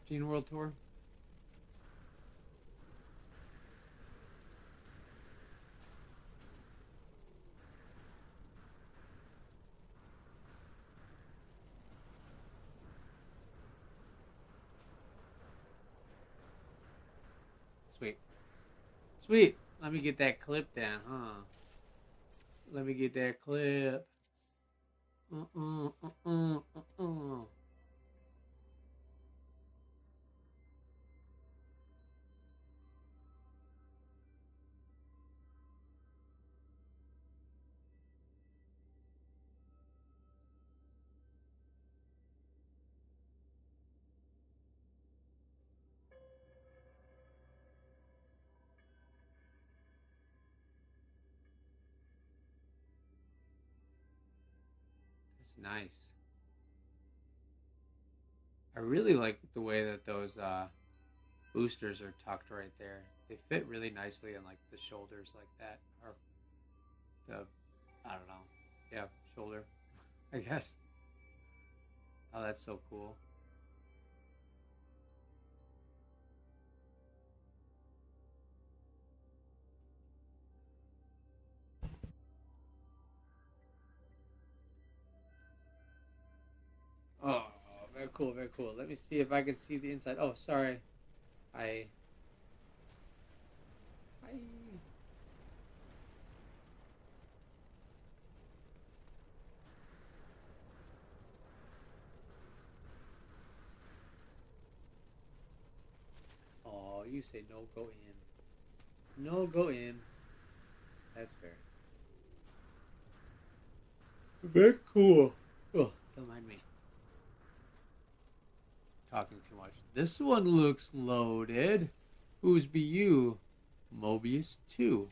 Gene World Tour? Sweet. Sweet. Let me get that clip down, huh? Let me get that clip. Uh-uh, uh-uh, uh-uh. That's nice. I really like the way that those boosters are tucked right there. They fit really nicely in like the shoulders like that. Or the, I don't know. Yeah, shoulder, I guess. Oh, that's so cool. cool, very cool. Let me see if I can see the inside. Oh, sorry. I. Hi. Oh, you say no go in. No go in. That's fair. Very cool. Oh, don't mind me. Talking too much. This one looks loaded. Who's be you? Mobius 2.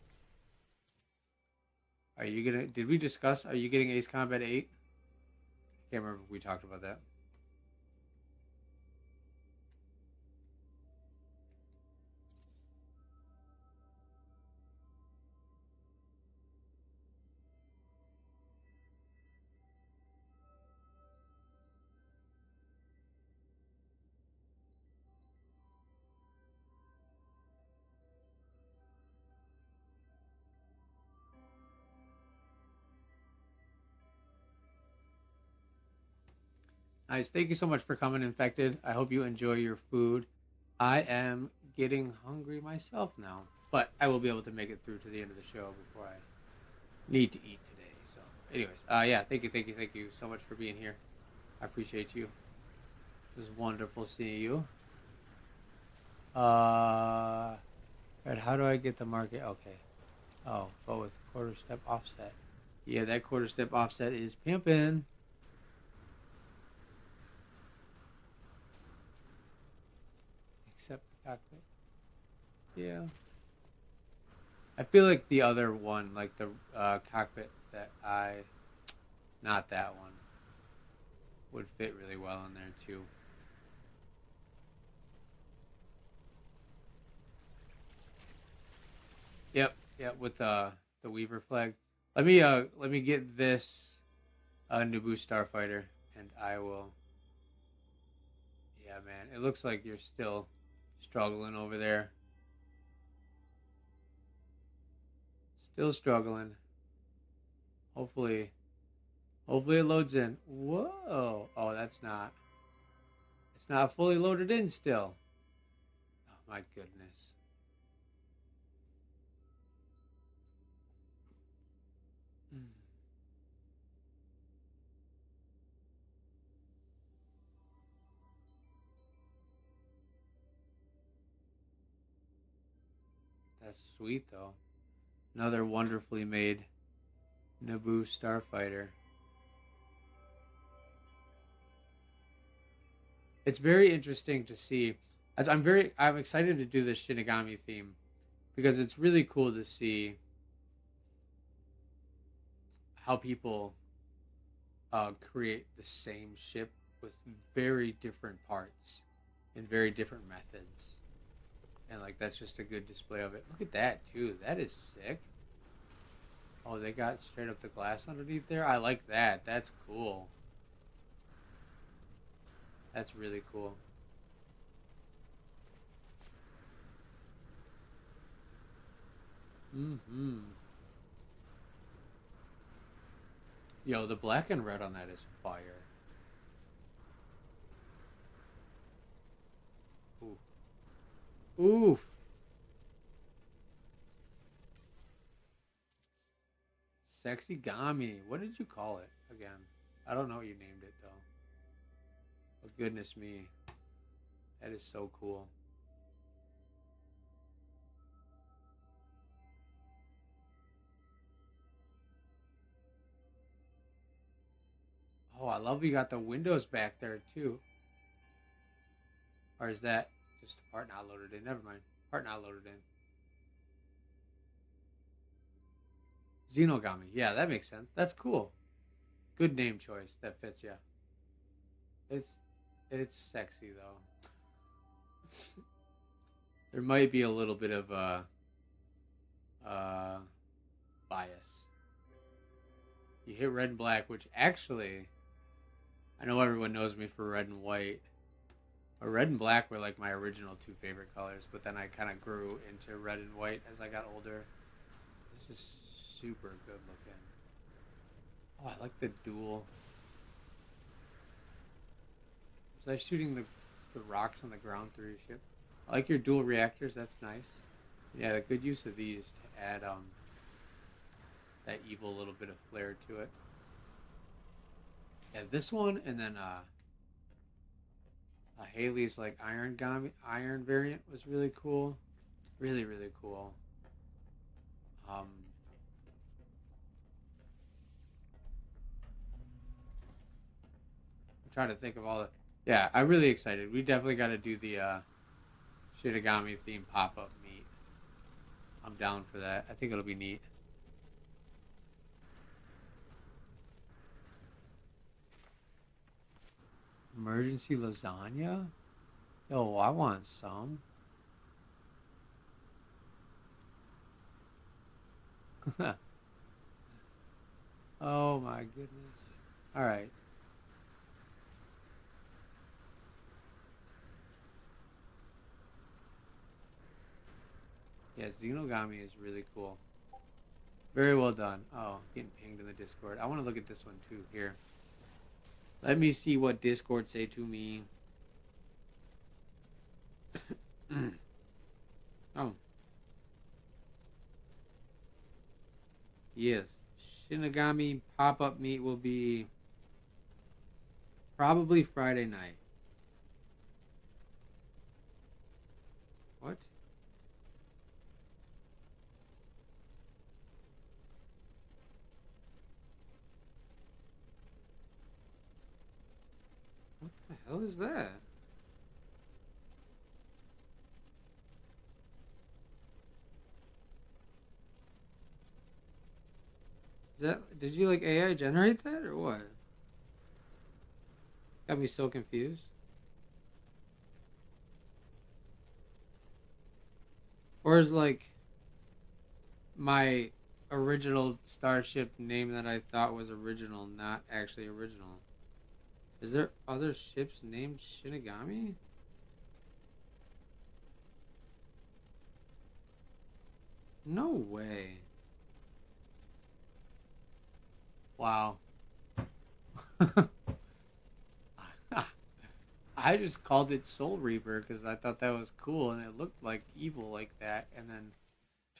Are you gonna did we discuss are you getting Ace Combat 8? Can't remember if we talked about that. Nice. Thank you so much for coming, Infected. I hope you enjoy your food. I am getting hungry myself now, but I will be able to make it through to the end of the show before I need to eat today. So, anyways, yeah, thank you so much for being here. I appreciate you. It was wonderful seeing you. Right, how do I get the market? Okay. Oh, with quarter step offset. Yeah, that quarter step offset is pimping. Except the cockpit. Yeah. I feel like the other one, like the cockpit not that one, would fit really well in there too. Yep, with the Weaver flag. Let me get this Naboo Starfighter, and I will. Yeah, man, it looks like you're still struggling over there. Still struggling. Hopefully it loads in. Whoa! Oh, that's not. It's not fully loaded in still. Oh my goodness. That's sweet though. Another wonderfully made Naboo Starfighter. It's very interesting to see. As I'm excited to do this Shinigami theme because it's really cool to see how people create the same ship with very different parts and very different methods. And like that's just a good display of it. Look at that too. That is sick. Oh, they got straight up the glass underneath there. I like that. That's cool. That's really cool. Mm-hmm. Yo, the black and red on that is fire. Ooh. Ooh. Sexy Gami. What did you call it again? I don't know what you named it though. Oh goodness me. That is so cool. Oh, I love you got the windows back there too. Or is that just a part not loaded in? Never mind. Part not loaded in. Xenogami. Yeah, that makes sense. That's cool. Good name choice. That fits you. It's it's sexy though. There might be a little bit of uh, bias. You hit red and black, which actually, I know everyone knows me for red and white. But red and black were like my original two favorite colors, but then I kind of grew into red and white as I got older. This is super good looking. Oh, I like the dual. There's that shooting the rocks on the ground through your ship? I like your dual reactors. That's nice. Yeah, a good use of these to add that evil little bit of flair to it. Yeah, this one, and then Haley's like iron variant was really cool, really really cool. Um, I'm trying to think of all the. Yeah, I'm really excited. We definitely got to do the Shinigami theme pop up meet. I'm down for that. I think it'll be neat. Emergency lasagna? Yo, I want some. Oh my goodness. All right. Yeah, Xenogami is really cool. Very well done. Oh, getting pinged in the Discord. I want to look at this one too here. Let me see what Discord say to me. Oh. Yes. Shinigami pop-up meet will be probably Friday night. What? What the hell is that? Is that, did you like AI generate that or what? Got me so confused. Or is like my original starship name that I thought was original not actually original? Is there other ships named Shinigami? No way. Wow. I just called it Soul Reaper because I thought that was cool and it looked like evil like that. And then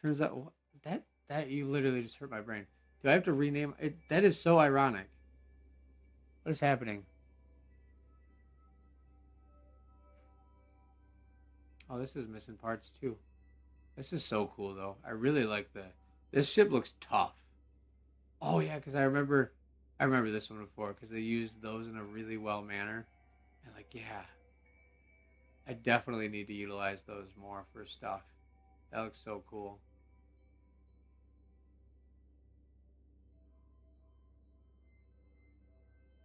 turns out that you literally just hurt my brain. Do I have to rename it? That is so ironic. What is happening? Oh, this is missing parts too. This is so cool though. I really like the. This ship looks tough. Oh yeah, because I remember this one before because they used those in a really well manner. And like, yeah, I definitely need to utilize those more for stuff. That looks so cool.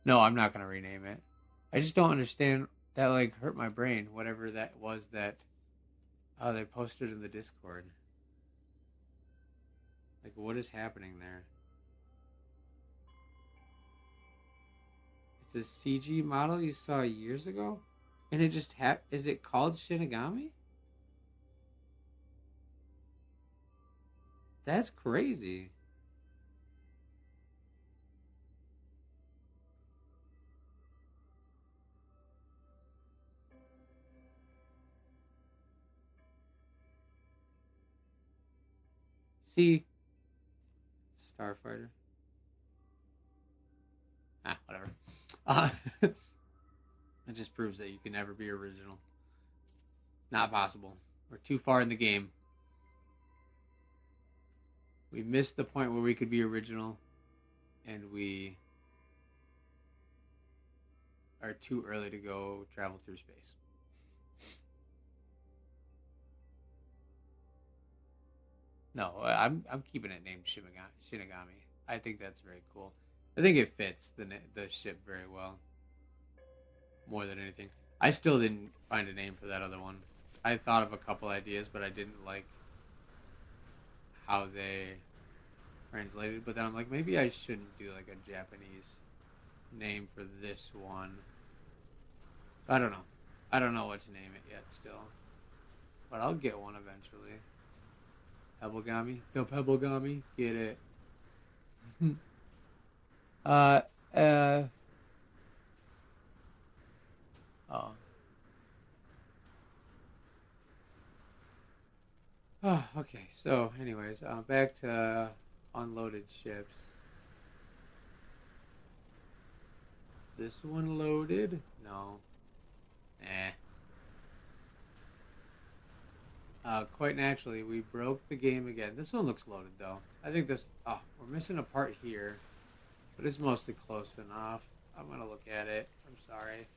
No, I'm not gonna rename it. I just don't understand that like hurt my brain. Whatever that was that they posted in the Discord. Like, what is happening there? It's a CG model you saw years ago, and it just is it called Shinigami? That's crazy. See, Starfighter. Ah, whatever. Uh, it just proves that you can never be original. Not possible. We're too far in the game. We missed the point where we could be original, and we are too early to go travel through space. No, I'm keeping it named Shinigami. I think that's very cool. I think it fits the ship very well, more than anything. I still didn't find a name for that other one. I thought of a couple ideas, but I didn't like how they translated. But then I'm like, maybe I shouldn't do like a Japanese name for this one. I don't know. I don't know what to name it yet still, but I'll get one eventually. Pebblegami, no Pebblegami, get it. uh, uh. Oh, Okay, so anyways, back to unloaded ships. This one loaded? No. Eh. Quite naturally, we broke the game again. This one looks loaded, though. I think this... Oh, we're missing a part here. But it's mostly close enough. I'm going to look at it. I'm sorry.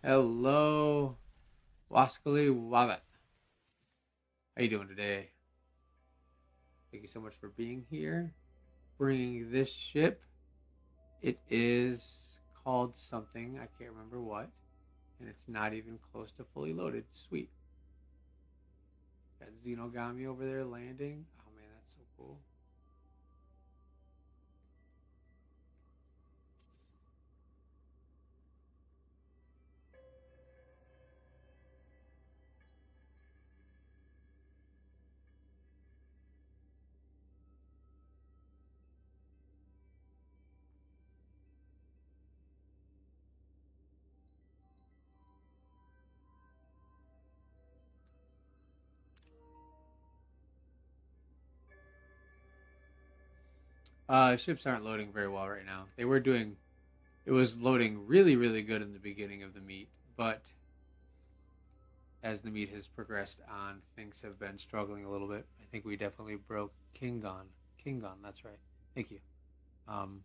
Hello. Waskali Wabbit. How you doing today? Thank you so much for being here. Bringing this ship. It is called something. I can't remember what. And it's not even close to fully loaded. Sweet. Got Xenogami over there landing. Oh man, that's so cool. Ships aren't loading very well right now. They were doing, it was loading really, really good in the beginning of the meet, but as the meet has progressed on, things have been struggling a little bit. I think we definitely broke Kingon. Kingon, that's right. Thank you. Um,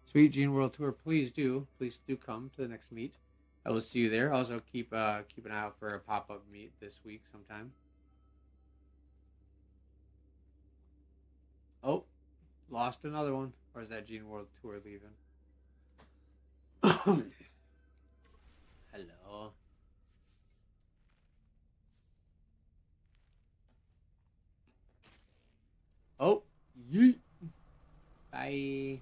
Sweet Gene World Tour, please do come to the next meet. I will see you there. Also, keep an eye out for a pop up meet this week sometime. Oh, lost another one. Or is that Gene World Tour leaving? Hello. Oh, yeet. Bye.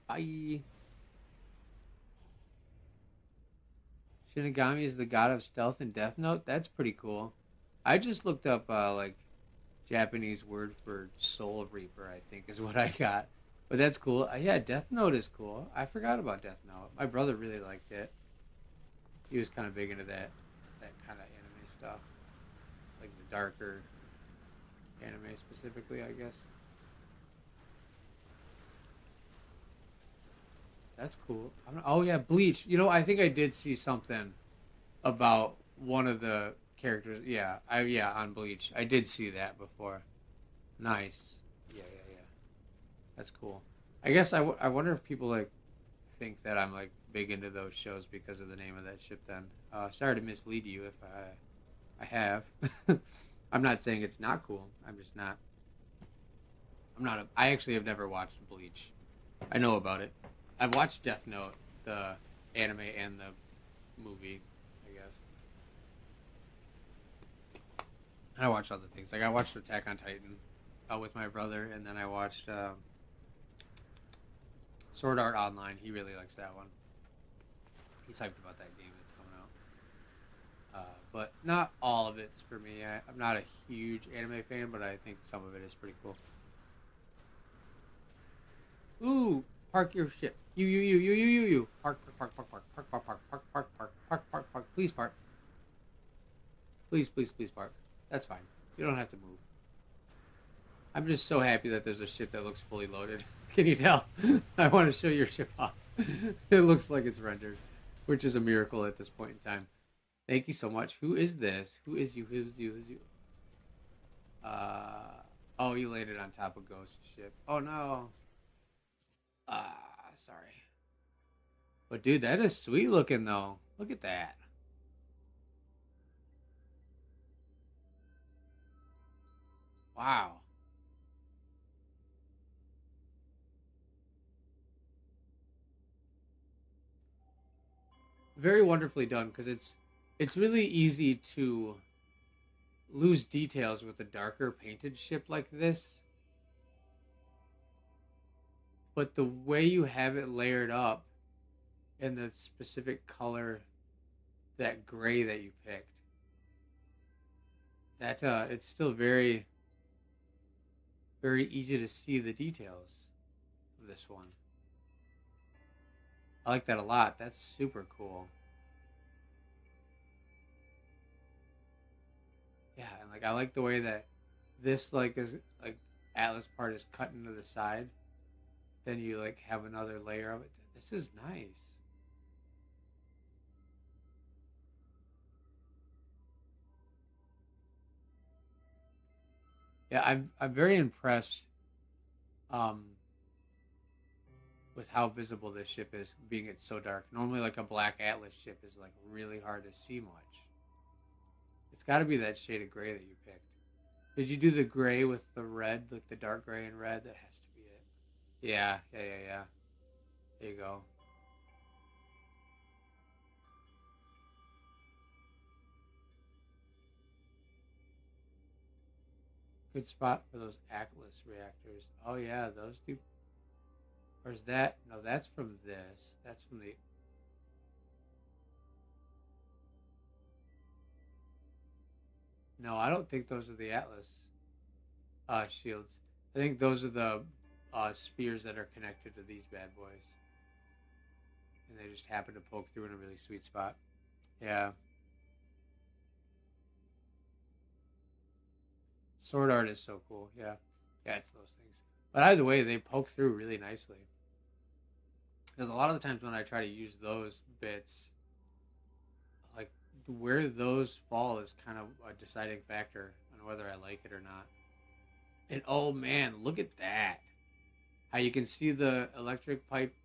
Bye. Shinigami is the god of stealth in Death Note. That's pretty cool. I just looked up like Japanese word for Soul Reaper. I think is what I got. But that's cool. Yeah, Death Note is cool. I forgot about Death Note. My brother really liked it. He was kind of big into that kind of anime stuff, like the darker anime specifically, I guess. That's cool. Oh yeah, Bleach. You know, I think I did see something about one of the characters. Yeah, on Bleach. I did see that before. Nice. Yeah. That's cool. I guess I wonder if people like think that I'm like big into those shows because of the name of that ship. Then, sorry to mislead you if I have. I'm not saying it's not cool. I'm just not. I'm not. I actually have never watched Bleach. I know about it. I've watched Death Note, the anime and the movie, I guess. I watched other things. Like I watched Attack on Titan with my brother, and then I watched Sword Art Online. He really likes that one. He's hyped about that game that's coming out. But not all of it's for me. I'm not a huge anime fan, but I think some of it is pretty cool. Ooh, park your ship. You. Park. Please park. Please park. That's fine. You don't have to move. I'm just so happy that there's a ship that looks fully loaded. Can you tell? I want to show your ship off. It looks like it's rendered, which is a miracle at this point in time. Thank you so much. Who is this? Who is you? Who's you? Oh, you landed on top of Ghost ship. Oh no. Sorry. But dude, that is sweet looking though. Look at that. Wow. Very wonderfully done because it's really easy to lose details with a darker painted ship like this. but the way you have it layered up in the specific color, that gray that you picked, that it's still very, very easy to see the details of this one. I like that a lot. That's super cool. Yeah, and like I like the way that this like is like Atlas part is cut into the side. Then you like have another layer of it. This is nice. Yeah, I'm very impressed um with how visible this ship is, being it's so dark. Normally, like a black Atlas ship is like really hard to see much. It's got to be that shade of gray that you picked. Did you do the gray with the red, like the dark gray and red? That has to be it. Yeah, yeah, yeah, yeah. There you go. Good spot for those Atlas reactors. Oh yeah, those do. Or is that? No, that's from this. That's from the. No, I don't think those are the Atlas shields. I think those are the spheres that are connected to these bad boys, and they just happen to poke through in a really sweet spot. Yeah, sword art is so cool. Yeah, yeah, it's those things. But either way, they poke through really nicely. Because a lot of the times when I try to use those bits, like where those fall is kind of a deciding factor on whether I like it or not. And oh man, look at that! How you can see the electric pipes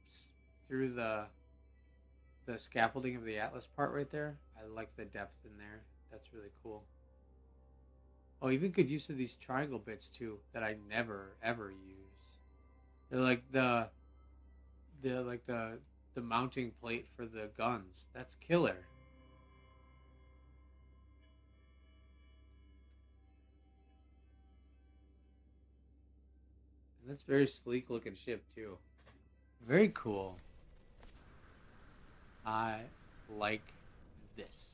through the scaffolding of the Atlas part right there. I like the depth in there. That's really cool. Oh, even good use of these triangle bits too that I never ever use. They're like the mounting plate for the guns. That's killer. And that's very sleek looking ship too. Very cool. I like this.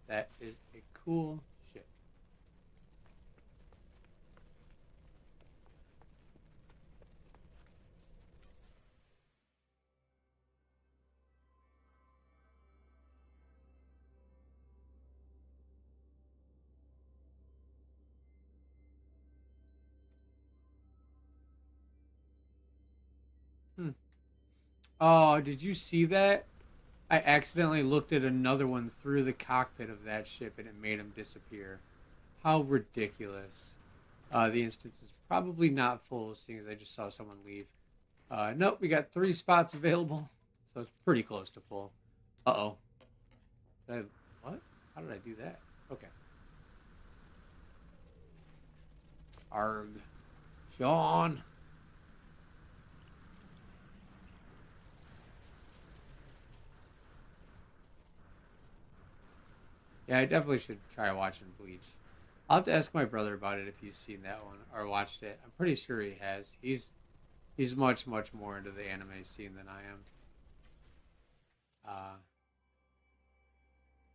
That is a cool ship. Hmm. Oh, did you see that? I accidentally looked at another one through the cockpit of that ship and it made him disappear. How ridiculous. The instance is probably not full, seeing as I just saw someone leave. Nope, we got 3 spots available, so it's pretty close to full. Uh oh. What? How did I do that? Okay. Arg. Sean. Yeah, I definitely should try watching Bleach. I'll have to ask my brother about it if he's seen that one or watched it. I'm pretty sure he has. He's much much more into the anime scene than I am. Uh,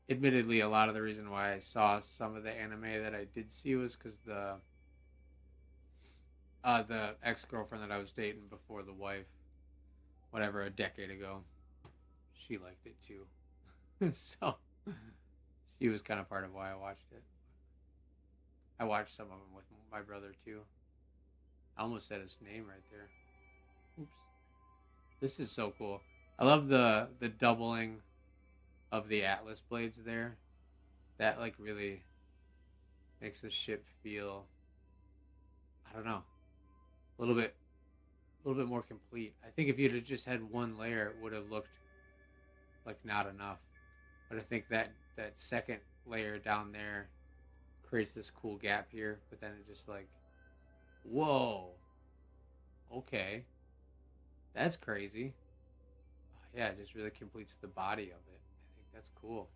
Admittedly, a lot of the reason why I saw some of the anime that I did see was because the ex girlfriend that I was dating before the wife, whatever, a decade ago, she liked it too. So she was kind of part of why I watched it. I watched some of them with my brother too. I almost said his name right there. Oops. This is so cool. I love the doubling of the Atlas blades there. That like really makes the ship feel, I don't know, a little bit more complete. I think if you'd have just had one layer, it would have looked like not enough. But I think that second layer down there creates this cool gap here. But then it just like, whoa, okay, that's crazy. Yeah, it just really completes the body of it. I think that's cool.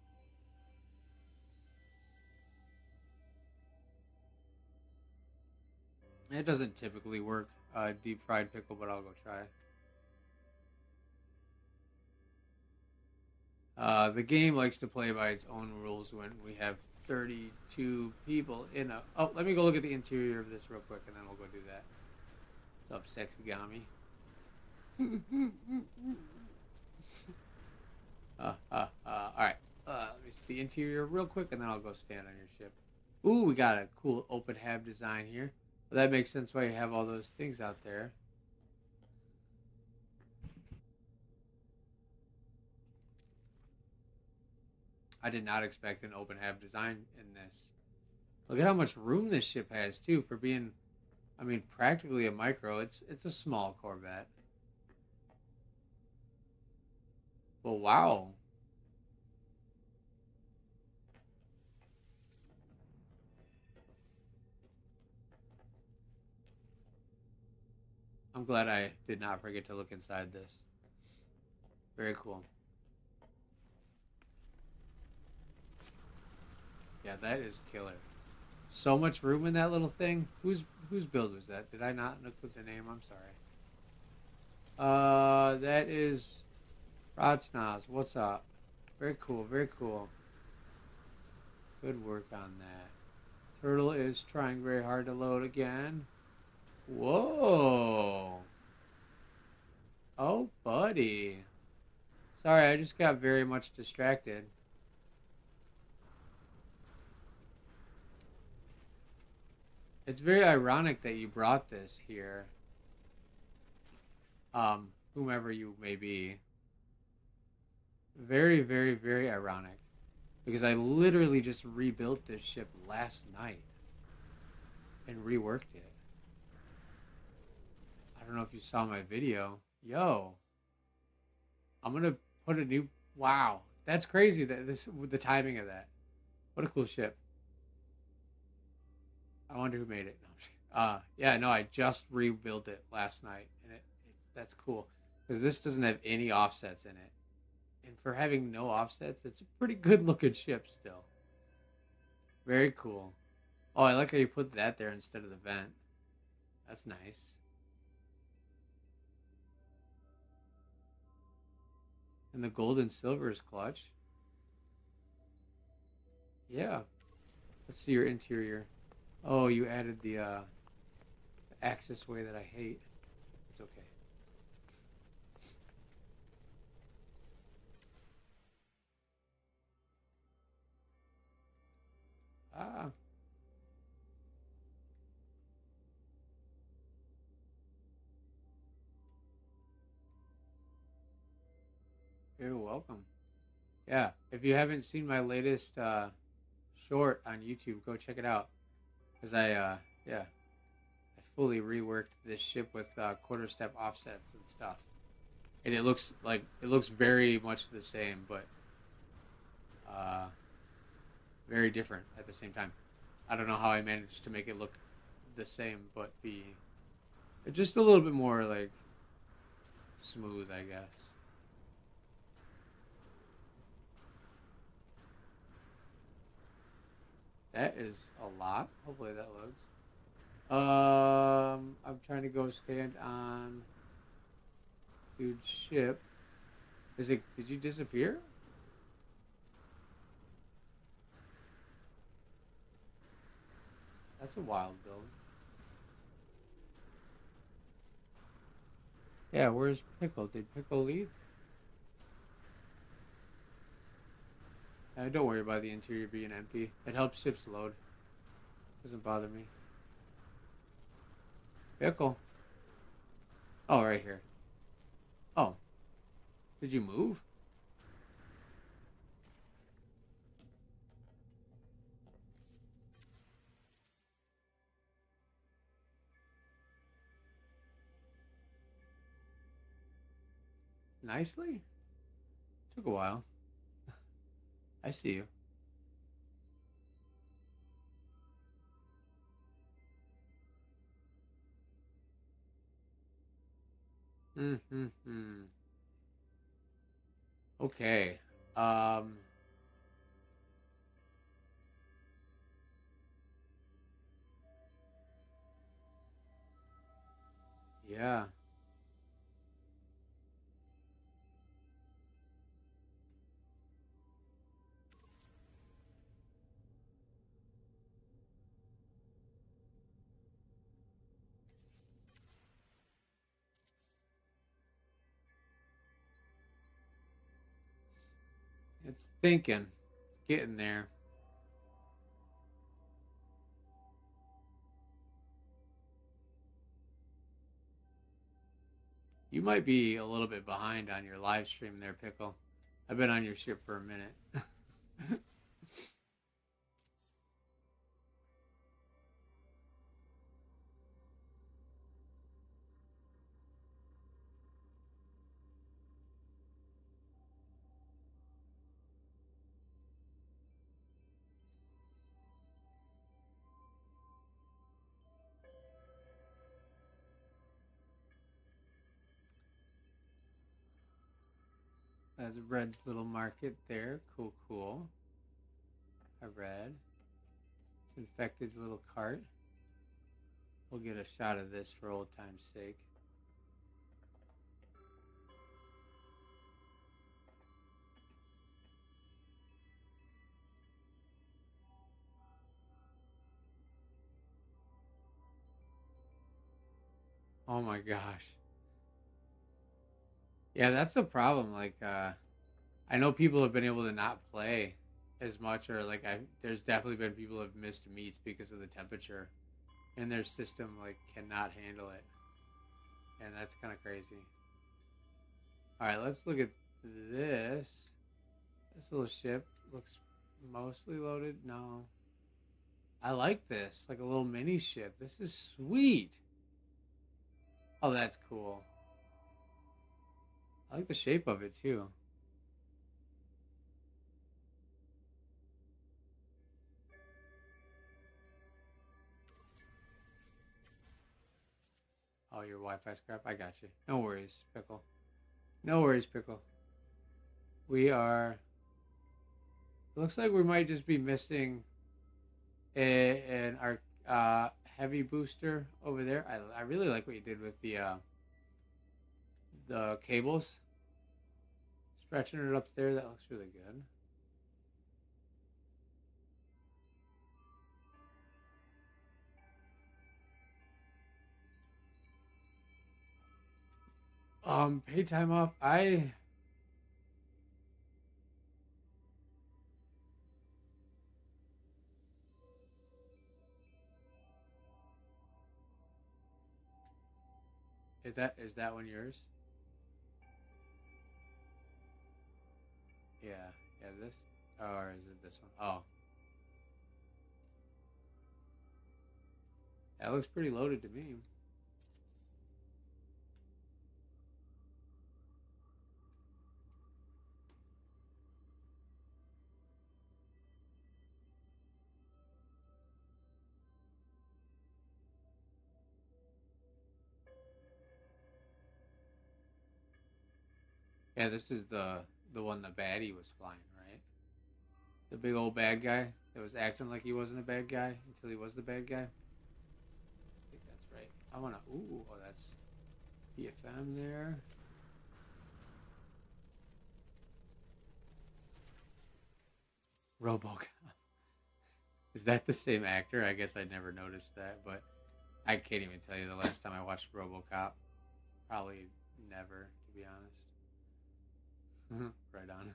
It doesn't typically work deep fried pickle, but I'll go try. The game likes to play by its own rules when we have 32 people in a. Oh, let me go look at the interior of this real quick, and then we'll go do that. What's up, sexy Gami? All right. Let me see the interior real quick, and then I'll go stand on your ship. Ooh, we got a cool open hab design here. Well, that makes sense why you have all those things out there. I did not expect an open hab design in this. Look at how much room this ship has too for being, I mean, practically a micro. It's a small Corvette. Well, wow. I'm glad I did not forget to look inside this. Very cool. Yeah, that is killer. So much room in that little thing. Whose build was that? Did I not look at the name? I'm sorry. That is Rodsnoz. What's up? Very cool, very cool. Good work on that. Turtle is trying very hard to load again. Whoa. Oh, buddy. Sorry, I just got very much distracted. It's very ironic that you brought this here. Whomever you may be. Very, very, very ironic. Because I literally just rebuilt this ship last night and reworked it. I don't know if you saw my video. Yo, I'm gonna put a new. Wow, that's crazy. That this the timing of that. What a cool ship. I wonder who made it. No, yeah, no, I just rebuilt it last night, and that's cool because this doesn't have any offsets in it, and for having no offsets, it's a pretty good looking ship still. Very cool. Oh, I like how you put that there instead of the vent. That's nice. And the gold and silver is clutch. Yeah. Let's see your interior. Oh, you added the axis way that I hate. It's okay. Ah. You're welcome. Yeah. If you haven't seen my latest short on YouTube, go check it out. Because yeah, I fully reworked this ship with quarter step offsets and stuff. And it looks very much the same, but uh, very different at the same time. I don't know how I managed to make it look the same, but be just a little bit more like smooth, I guess. That is a lot. Hopefully that loads. I'm trying to go stand on dude's ship. Is it? Did you disappear? That's a wild build. Yeah, where's Pickle? Did Pickle leave? Don't worry about the interior being empty. It helps ships load. Doesn't bother me. Pickle. Oh, right here. Oh, did you move? Nicely? Took a while. I see you. Hmm. Okay. Um. Yeah. It's thinking. It's getting there. You might be a little bit behind on your live stream there, Pickle. I've been on your ship for a minute. That's Red's little market there. Cool, cool. I read. It's Infected's little cart. We'll get a shot of this for old time's sake. Oh my gosh. Yeah, that's a problem. I know people have been able to not play as much, or there's definitely been people who have missed meets because of the temperature, and their system cannot handle it, and that's kind of crazy. All right, let's look at this. This little ship looks mostly loaded. No, I like this, like a little mini ship. This is sweet. Oh, that's cool. I like the shape of it too. Oh, your Wi-Fi crap. I got you. No worries, Pickle. No worries, Pickle. We are. It looks like we might just be missing an our heavy booster over there. I really like what you did with the cables, stretching it up there. That looks really good. Paid time off. I is that one yours? Yeah, yeah. This, or is it this one? Oh, that looks pretty loaded to me. Yeah, this is the one the baddie was flying, right? The big old bad guy that was acting like he wasn't a bad guy until he was the bad guy. I think that's right. I wanna. Ooh, oh, that's BFM there. Robocop. Is that the same actor? I guess I never noticed that, but I can't even tell you the last time I watched RoboCop. Probably never, to be honest. Right on.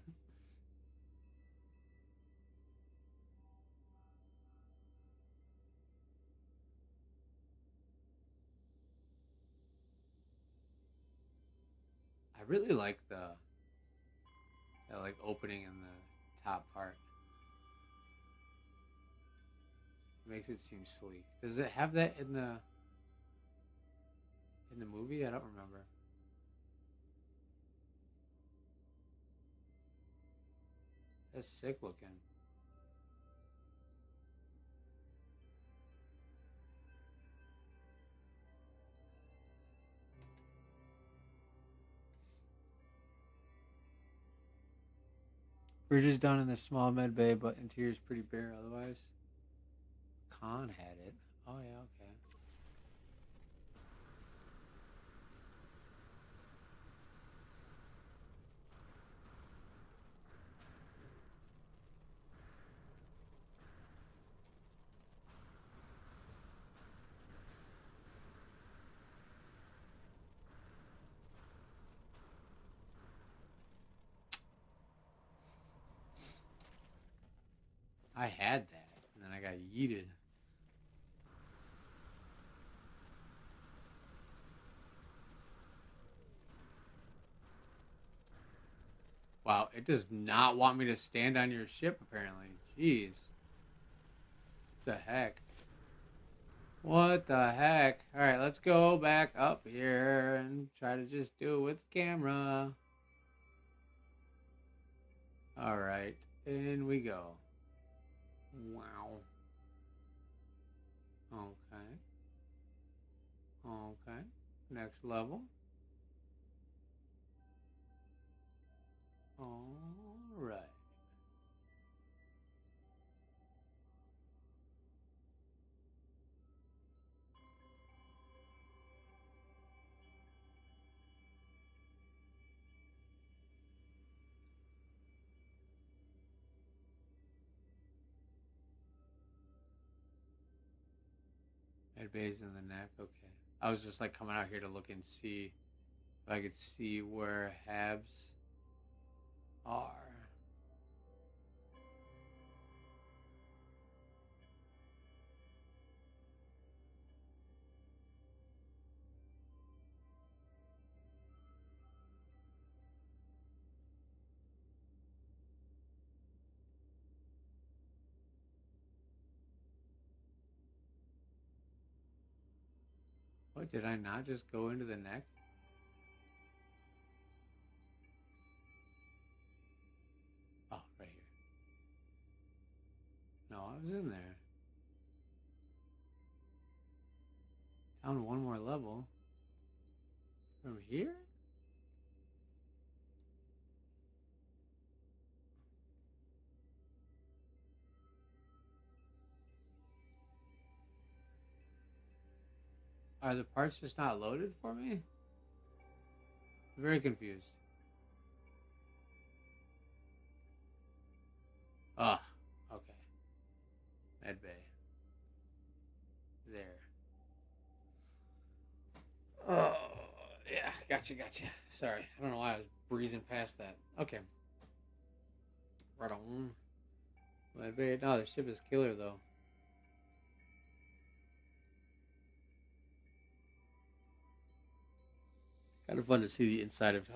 I really like the that opening in the top part. It makes it seem sleek. Does it have that in the movie? I don't remember. That's sick looking. Bridge is down in the small med bay, but interior's pretty bare otherwise. Khan had it. Oh yeah, okay. I had that, and then I got yeeted. Wow, it does not want me to stand on your ship, apparently. Jeez. What the heck? What the heck? Alright, let's go back up here and try to just do it with the camera. Alright, in we go. Wow. Okay. Okay. Next level. Alright. Head base in the neck. Okay. I was just like coming out here to look and see if I could see where Habs are. What, did I not just go into the neck? Oh, right here. No, I was in there. Down one more level. From here? Are the parts just not loaded for me? I'm very confused. Ah, okay. Med bay. There. Oh, yeah, gotcha. Sorry, I don't know why I was breezing past that. Okay. Right on. Med bay. No, the ship is killer, though. Kind of fun to see the inside of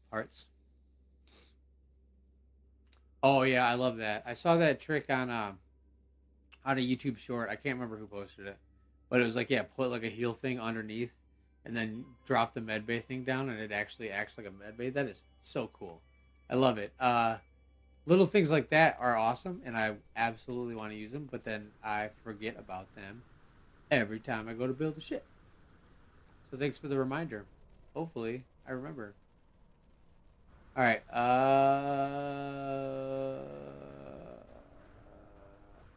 parts. Oh, yeah, I love that. I saw that trick on a YouTube short. I can't remember who posted it, but it was like, yeah, put like a heal thing underneath, and then drop the medbay thing down, and it actually acts like a medbay. That is so cool. I love it. Little things like that are awesome, and I absolutely want to use them. But then I forget about them every time I go to build a ship. So thanks for the reminder. Hopefully, I remember. All right.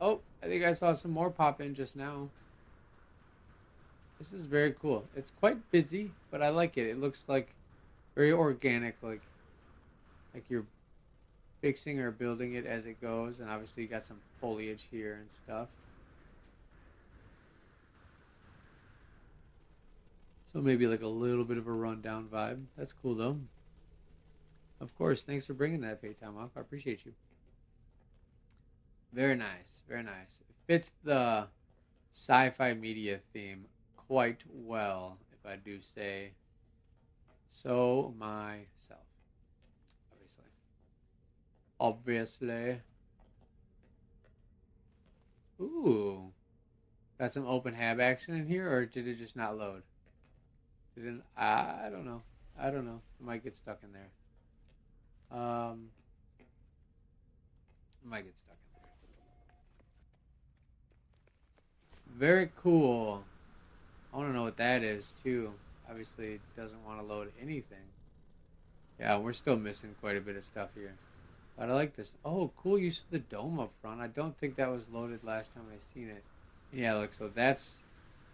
Oh, I think I saw some more pop in just now. This is very cool. It's quite busy, but I like it. It looks like very organic, like you're fixing or building it as it goes, and obviously you got some foliage here and stuff. So maybe like a little bit of a rundown vibe. That's cool though. Of course, thanks for bringing that pay time off. I appreciate you. Very nice, very nice. It fits the sci-fi media theme quite well, if I do say so myself. Obviously. Obviously. Ooh. Got some open hab action in here, or did it just not load? Didn't I don't know. I don't know. It might get stuck in there. It might get stuck in there. Very cool. I want to know what that is too. Obviously, it doesn't want to load anything. Yeah, we're still missing quite a bit of stuff here. But I like this. Oh, cool use of the dome up front. I don't think that was loaded last time I seen it. Yeah, look, so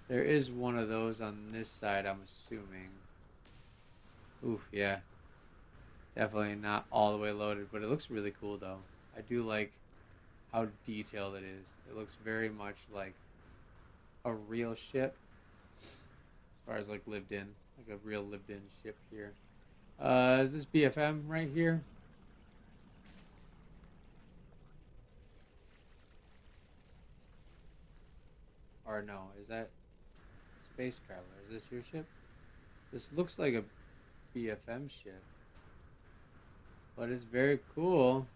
there is one of those on this side, I'm assuming. Oof, yeah. Definitely not all the way loaded, but it looks really cool though. I do like how detailed it is. It looks very much like a real ship as far as like lived in, like a real lived in ship here. Is this BFM right here? Or no, is that Space Traveler? Is this your ship? This looks like a BFM ship. But it's very cool.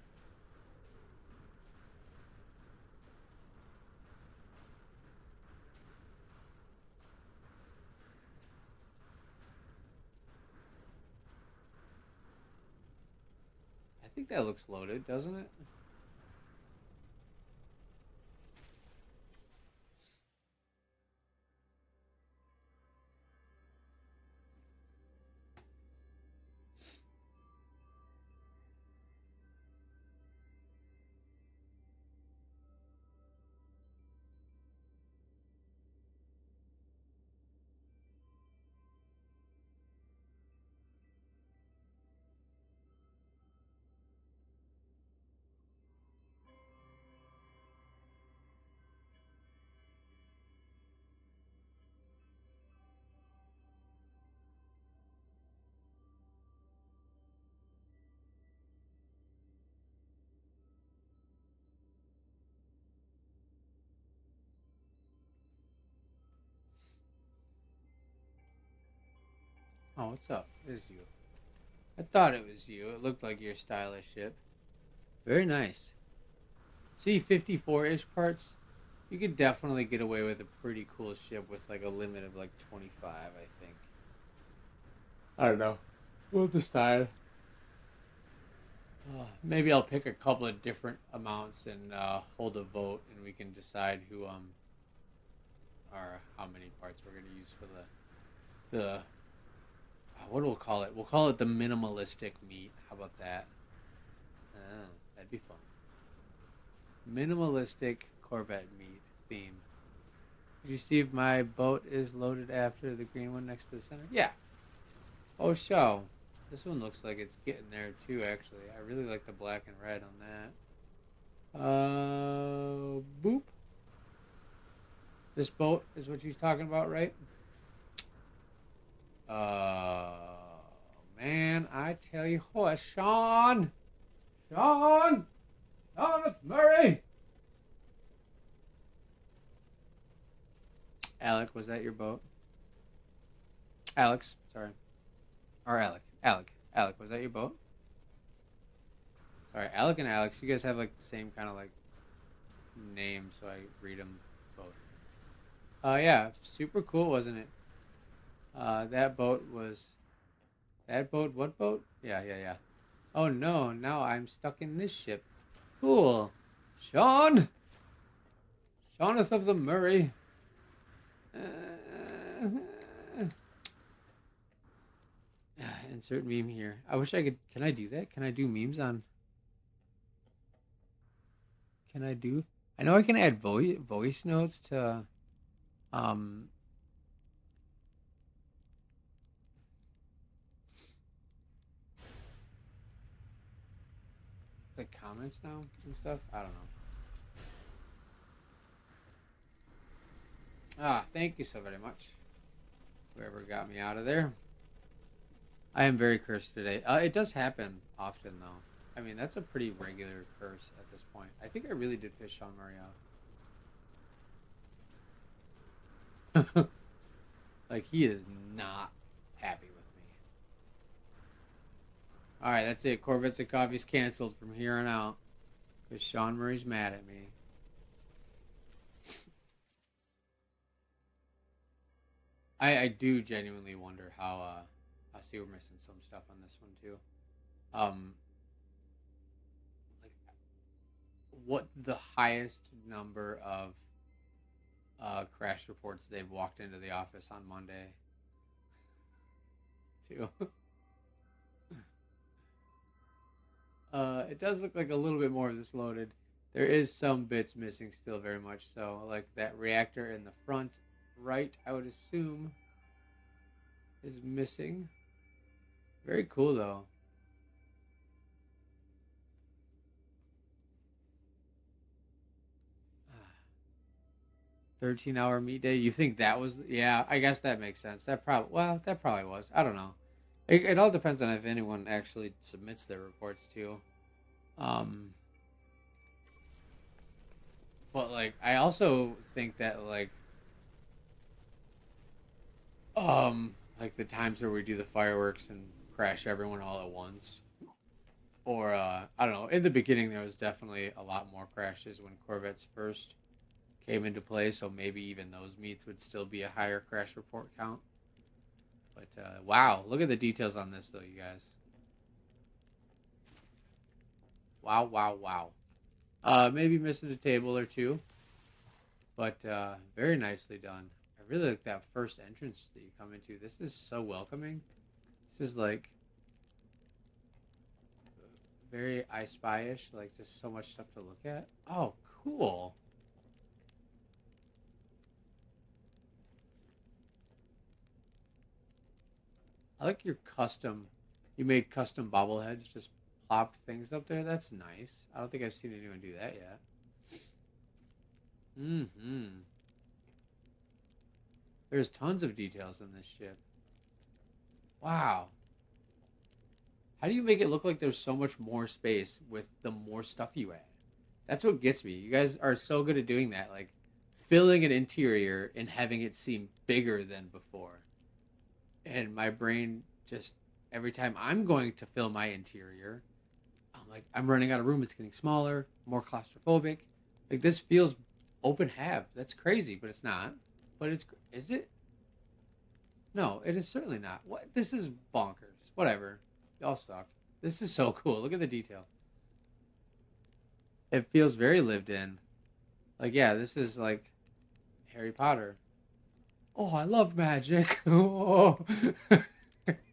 I think that looks loaded, doesn't it? Oh, what's up? It's you. I thought it was you. It looked like your stylish ship. Very nice. See, 54-ish parts. You could definitely get away with a pretty cool ship with like a limit of like 25, I think. I don't know. We'll decide. Maybe I'll pick a couple of different amounts and hold a vote, and we can decide who or how many parts we're gonna use for the what do we call it? We'll call it the minimalistic meat. How about that? That'd be fun. Minimalistic Corvette meat theme. Did you see if my boat is loaded after the green one next to the center? Yeah. Oh, show. This one looks like it's getting there too, actually. I really like the black and red on that. Boop. This boat is what you're talking about, right? Man, I tell you what, Sean! Sean! Sean, it's Murray! Alec, was that your boat? Alex, sorry. Or Alec. Alec, was that your boat? Sorry, Alec and Alex, you guys have like the same kind of like name, so I read them both. Yeah, super cool, wasn't it? That boat was... That boat, what boat? Yeah. Oh no, now I'm stuck in this ship. Cool. Sean! Seaneth of the Murray. Insert meme here. I wish I could... Can I do that? Can I do memes on... Can I do... I know I can add voice notes to... the comments now and stuff. I don't know. Thank you so very much, whoever got me out of there. I am very cursed today. It does happen often though. I mean, that's a pretty regular curse at this point. I think I really did piss Sean Murray off. Like, he is not happy with me. Alright, that's it. Corvettes and Coffee's canceled from here on out. Because Sean Murray's mad at me. I do genuinely wonder how, I see we're missing some stuff on this one too. Like, what the highest number of crash reports they've walked into the office on Monday too. It does look like a little bit more of this loaded. There is some bits missing still, very much so. Like that reactor in the front right, I would assume, is missing. Very cool though. 13-hour meet day. You think that was? Yeah, I guess that makes sense. That probably was. I don't know. It all depends on if anyone actually submits their reports too. But like, I also think that like Like the times where we do the fireworks and crash everyone all at once. Or I don't know. In the beginning, there was definitely a lot more crashes when Corvettes first came into play. So maybe even those meets would still be a higher crash report count. But wow, look at the details on this, though, you guys. Wow, wow, wow. Maybe missing a table or two, but very nicely done. I really like that first entrance that you come into. This is so welcoming. This is like very I Spy-ish, like just so much stuff to look at. Oh, cool. I like your custom. You made custom bobbleheads, just plopped things up there. That's nice. I don't think I've seen anyone do that yet. Mm-hmm. There's tons of details in this ship. Wow. How do you make it look like there's so much more space with the more stuff you add? That's what gets me. You guys are so good at doing that, like filling an interior and having it seem bigger than before. And my brain just every time I'm going to fill my interior, I'm like I'm running out of room. It's getting smaller, more claustrophobic. Like this feels open have. That's crazy, but it's not. But it's is it? No, it is certainly not. What? This is bonkers. Whatever. Y'all suck. This is so cool. Look at the detail. It feels very lived in. Like, yeah, this is like Harry Potter. Oh, I love magic. Oh.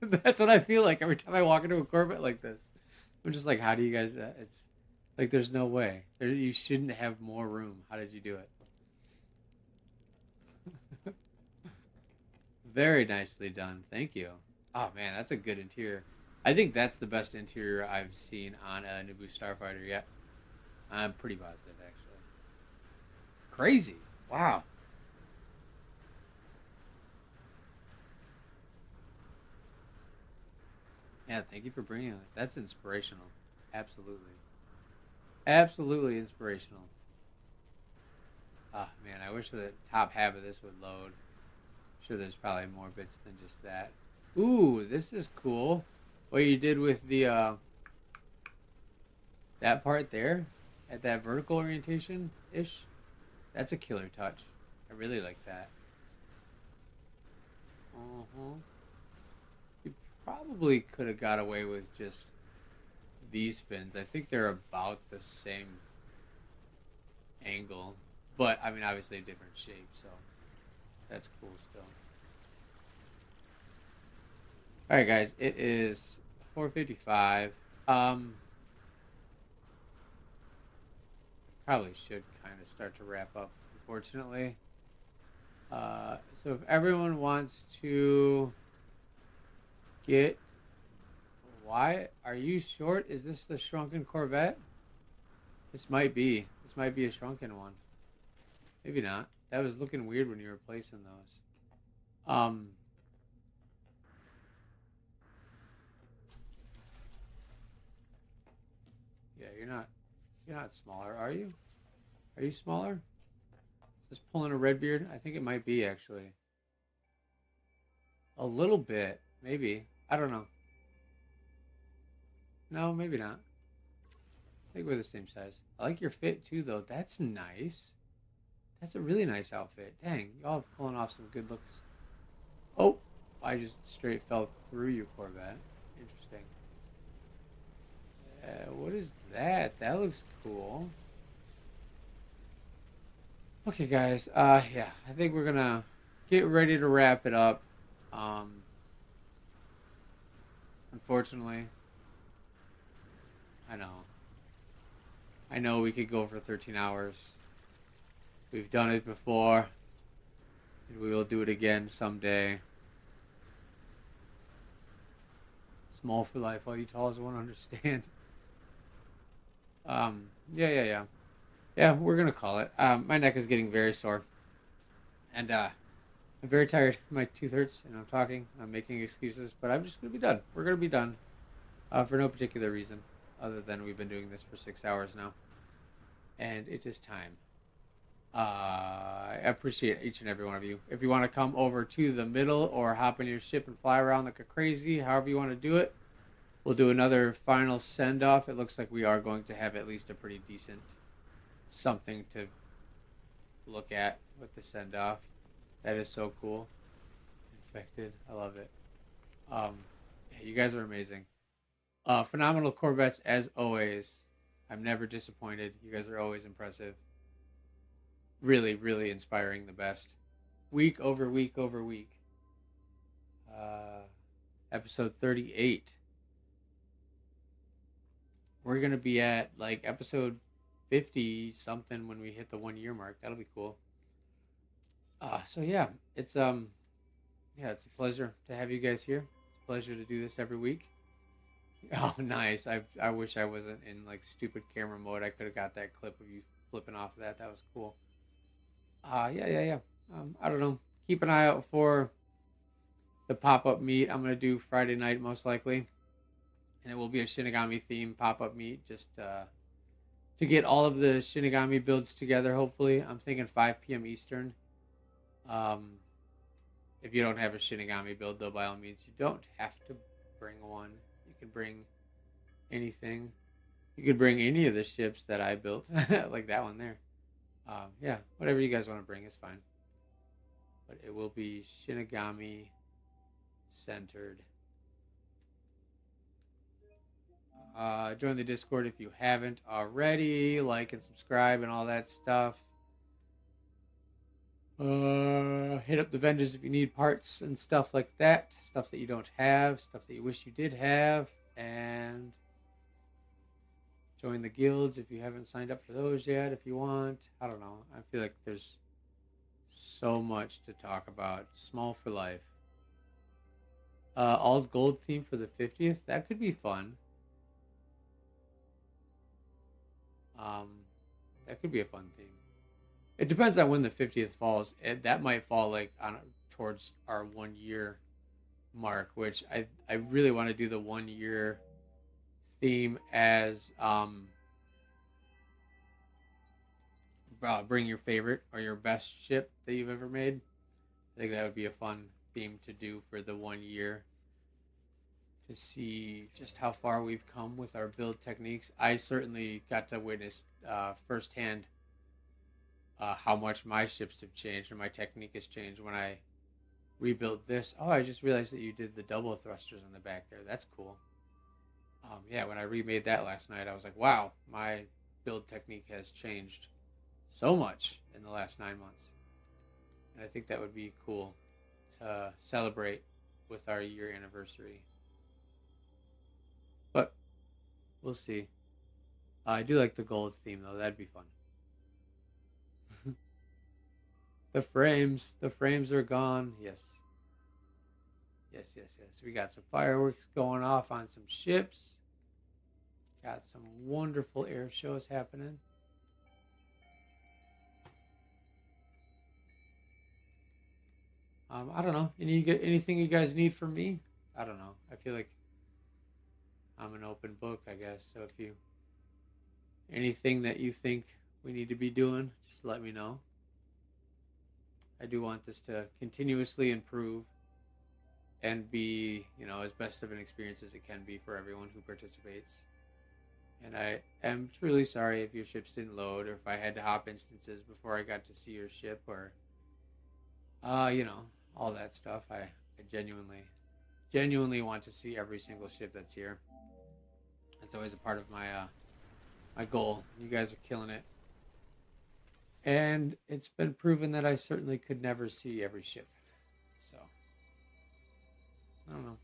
That's what I feel like every time I walk into a Corvette like this. I'm just like, how do you guys? It's like there's no way. You shouldn't have more room. How did you do it? Very nicely done. Thank you. Oh man, that's a good interior. I think that's the best interior I've seen on a Naboo Starfighter yet. I'm pretty positive, actually. Crazy. Wow. Yeah, thank you for bringing it. That's inspirational. Absolutely. Absolutely inspirational. Oh man, I wish the top half of this would load. I'm sure there's probably more bits than just that. Ooh, this is cool. What you did with the that part there at that vertical orientation ish. That's a killer touch. I really like that. Uh-huh. You probably could have got away with just these fins. I think they're about the same angle, but I mean, obviously a different shape, so that's cool still. All right, guys, it is 4:55. Probably should kind of start to wrap up, unfortunately. So if everyone wants to get, why are you short? Is this the shrunken Corvette? This might be. This might be a shrunken one. Maybe not. That was looking weird when you were placing those. Yeah, you're not smaller, are you? Are you smaller? Is this pulling a red beard? I think it might be actually. A little bit, maybe. I don't know. No, maybe not. I think we're the same size. I like your fit too, though. That's nice. That's a really nice outfit. Dang, y'all pulling off some good looks. Oh, I just straight fell through you, Corvette. Interesting. What is that? That looks cool. Okay, guys. Yeah, I think we're gonna get ready to wrap it up. Um, Unfortunately, I know. I know we could go for 13 hours. We've done it before, and we will do it again someday. Small for life, all you talls won't understand. Yeah. Yeah, we're gonna call it. My neck is getting very sore, and I'm very tired. My tooth hurts, and I'm talking. I'm making excuses, but I'm just gonna be done. We're gonna be done, for no particular reason, other than we've been doing this for 6 hours now, and it is time I appreciate each and every one of you. If you want to come over to the middle or hop in your ship and fly around like a crazy, however you want to do it, we'll do another final send off. It looks like we are going to have at least a pretty decent something to look at with the send off. That is so cool. Infected. I love it. Um, yeah, you guys are amazing. Phenomenal Corvettes as always. I'm never disappointed. You guys are always impressive. Really, really inspiring. The best. Week over week over week. Uh, episode 38. We're gonna be at like episode 50 something when we hit the 1 year mark. That'll be cool. So yeah, it's a pleasure to have you guys here. It's a pleasure to do this every week. Oh, nice. I wish I wasn't in like stupid camera mode. I could have got that clip of you flipping off of that. That was cool. Yeah. I don't know. Keep an eye out for the pop up meet. I'm gonna do Friday night most likely, and it will be a Shinigami theme pop up meet. Just to get all of the Shinigami builds together. Hopefully, I'm thinking 5 p.m. Eastern. Um, if you don't have a Shinigami build, though, by all means, you don't have to bring one. You can bring anything. You could bring any of the ships that I built, like that one there. Yeah, whatever you guys want to bring is fine. But it will be Shinigami centered. Join the Discord if you haven't already. Like and subscribe and all that stuff. Hit up the vendors if you need parts and stuff like that. Stuff that you don't have, stuff that you wish you did have, and join the guilds if you haven't signed up for those yet. If you want, I don't know. I feel like there's so much to talk about. Small for life. All gold theme for the 50th. That could be fun. That could be a fun theme. It depends on when the 50th falls. That might fall like on towards our 1 year mark, which I really want to do the 1 year theme as bring your favorite or your best ship that you've ever made. I think that would be a fun theme to do for the 1 year, to see just how far we've come with our build techniques. I certainly got to witness firsthand how much my ships have changed and my technique has changed when I rebuilt this. Oh, I just realized that you did the double thrusters on the back there. That's cool. Yeah, when I remade that last night, I was like, wow, my build technique has changed so much in the last 9 months. And I think that would be cool to celebrate with our year anniversary. But we'll see. I do like the gold theme, though. That'd be fun. The frames are gone. Yes. We got some fireworks going off on some ships. Got some wonderful air shows happening. I don't know. Anything you guys need from me? I don't know. I feel like I'm an open book, I guess. So if you anything that you think we need to be doing, just let me know. I do want this to continuously improve and be, as best of an experience as it can be for everyone who participates. And I am truly sorry if your ships didn't load, or if I had to hop instances before I got to see your ship, or, all that stuff. I genuinely want to see every single ship that's here. That's always a part of my goal. You guys are killing it. And it's been proven that I certainly could never see every ship. So, I don't know.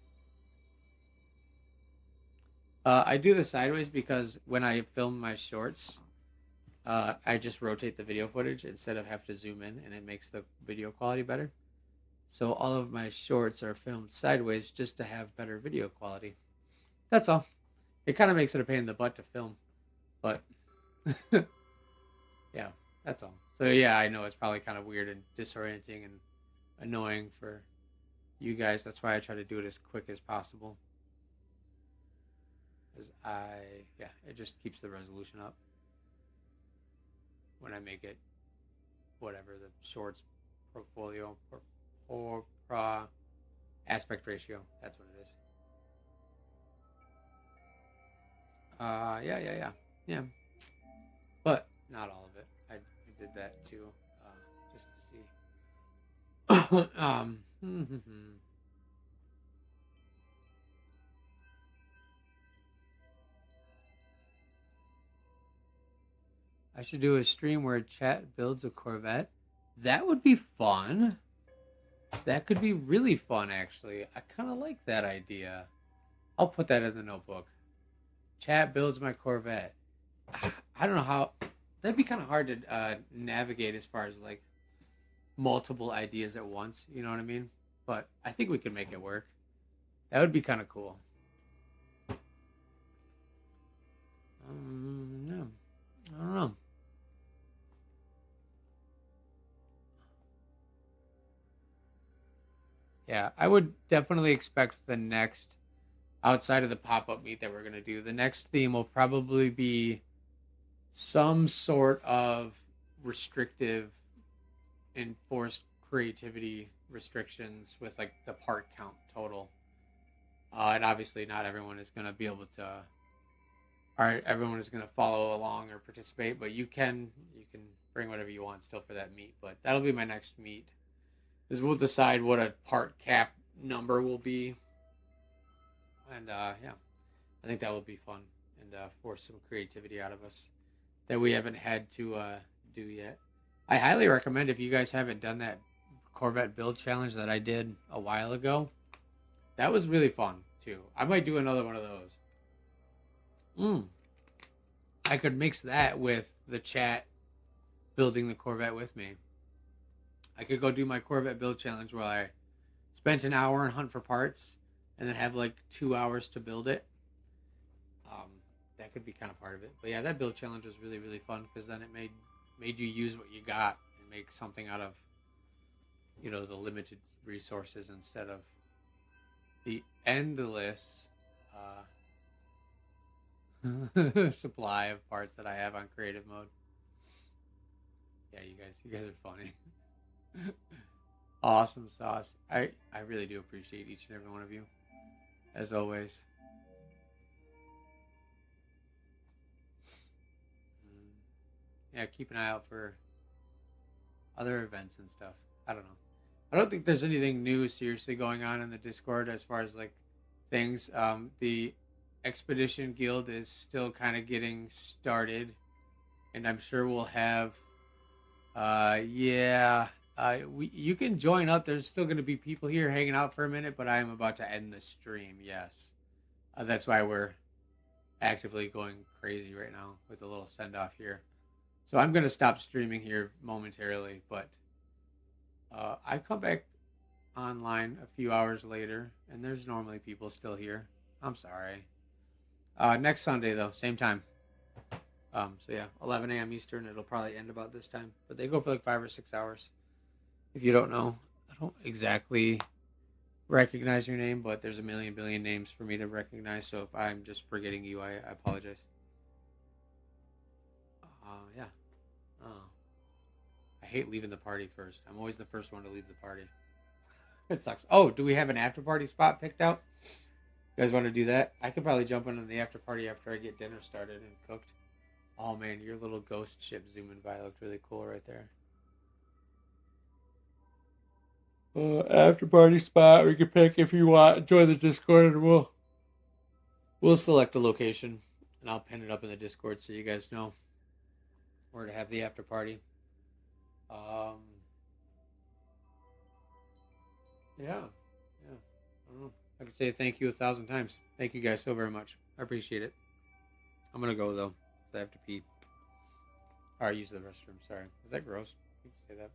I do the sideways because when I film my shorts, I just rotate the video footage instead of have to zoom in, and it makes the video quality better. So all of my shorts are filmed sideways just to have better video quality. That's all. It kind of makes it a pain in the butt to film, but yeah. That's all. So yeah, I know it's probably kind of weird and disorienting and annoying for you guys. That's why I try to do it as quick as possible. Because it just keeps the resolution up when I make it whatever the shorts portfolio or aspect ratio. That's what it is. Yeah. But not all of it. I did that too, just to see. I should do a stream where chat builds a Corvette. That would be fun. That could be really fun, actually. I kind of like that idea. I'll put that in the notebook. Chat builds my Corvette. I don't know how. That'd be kind of hard to navigate as far as like multiple ideas at once. You know what I mean? But I think we can make it work. That would be kind of cool. Yeah. I don't know. Yeah, I would definitely expect the next, outside of the pop up meet that we're going to do, the next theme will probably be some sort of restrictive, enforced creativity restrictions with like the part count total. And obviously, not everyone is going to be able to, or everyone is going to follow along or participate, but you can bring whatever you want still for that meet. But that'll be my next meet. Is we'll decide what a part cap number will be, and yeah, I think that will be fun and force some creativity out of us that we haven't had to do yet. I highly recommend, if you guys haven't done that Corvette build challenge that I did a while ago. That was really fun too. I might do another one of those. I could mix that with the chat building the Corvette with me. I could go do my Corvette build challenge where I spent an hour and hunt for parts and then have like 2 hours to build it. That could be kind of part of it. But yeah, that build challenge was really, really fun because then it made you use what you got and make something out of, you know, the limited resources instead of the endless supply of parts that I have on creative mode. Yeah, you guys are funny. Awesome sauce. I really do appreciate each and every one of you, as always. Yeah, keep an eye out for other events and stuff. I don't know. I don't think there's anything new seriously going on in the Discord as far as like things. The Expedition Guild is still kind of getting started, and I'm sure we'll have. You can join up. There's still going to be people here hanging out for a minute, but I am about to end the stream. Yes, that's why we're actively going crazy right now with a little send off here. So I'm going to stop streaming here momentarily, but I come back online a few hours later, and there's normally people still here. I'm sorry. Next Sunday though, same time. So yeah, 11 a.m. Eastern. It'll probably end about this time, but they go for like 5 or 6 hours. If you don't know, I don't exactly recognize your name, but there's a billion names for me to recognize. So if I'm just forgetting you, I apologize. Yeah. Oh. I hate leaving the party first. I'm always the first one to leave the party. It sucks. Oh, do we have an after party spot picked out? You guys want to do that? I could probably jump in on the after party after I get dinner started and cooked. Oh man, your little ghost ship zooming by looked really cool right there. After party spot, we can pick if you want. Join the Discord, and we'll select a location, and I'll pin it up in the Discord so you guys know where to have the after party. Yeah. I don't know. I can say thank you 1,000 times. Thank you guys so very much. I appreciate it. I'm gonna go though, because I have to pee. Or use the restroom. Sorry. Is that gross? You can say that.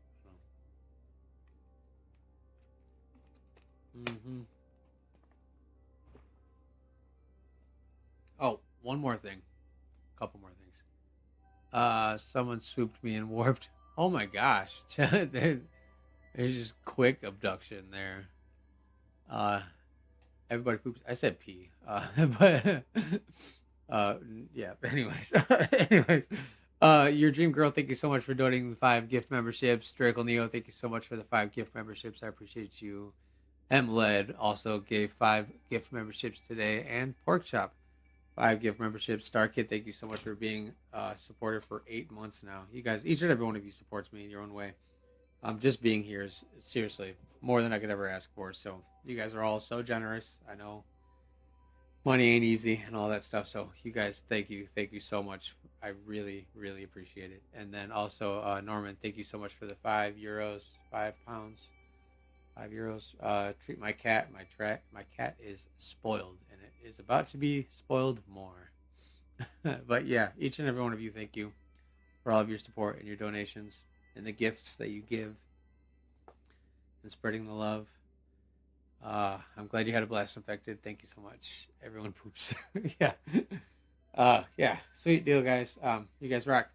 Oh, one more thing. A couple more things. Someone swooped me and warped. Oh my gosh. There's just quick abduction there. Everybody poops. I said pee. But yeah. Anyways, Your Dream Girl, thank you so much for donating the 5 gift memberships. Draco Neo, thank you so much for the 5 gift memberships. I appreciate you. MLed also gave 5 gift memberships today. And Pork Chop, 5 gift memberships. Star Kid, thank you so much for being supported for 8 months now. You guys, each and every one of you supports me in your own way. Just being here is seriously more than I could ever ask for. So you guys are all so generous. I know money ain't easy and all that stuff. So you guys, thank you so much. I really, really appreciate it. And then also Norman, thank you so much for the €5, £5, €5. Treat my cat. My cat is spoiled, and it is about to be spoiled more. But yeah, each and every one of you, thank you for all of your support and your donations and the gifts that you give and spreading the love. I'm glad you had a blast, Infected. Thank you so much. Everyone poops. Yeah. Yeah. Sweet deal, guys. You guys rock.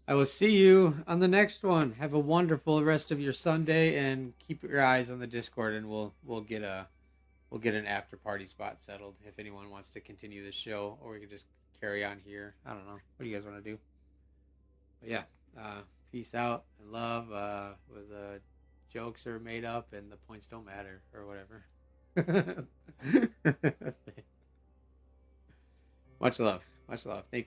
I will see you on the next one. Have a wonderful rest of your Sunday, and keep your eyes on the Discord, and we'll get an after party spot settled if anyone wants to continue the show, or we can just carry on here. I don't know. What do you guys want to do? But yeah. Peace out and love. With jokes are made up and the points don't matter, or whatever. Much love. Much love. Thank you.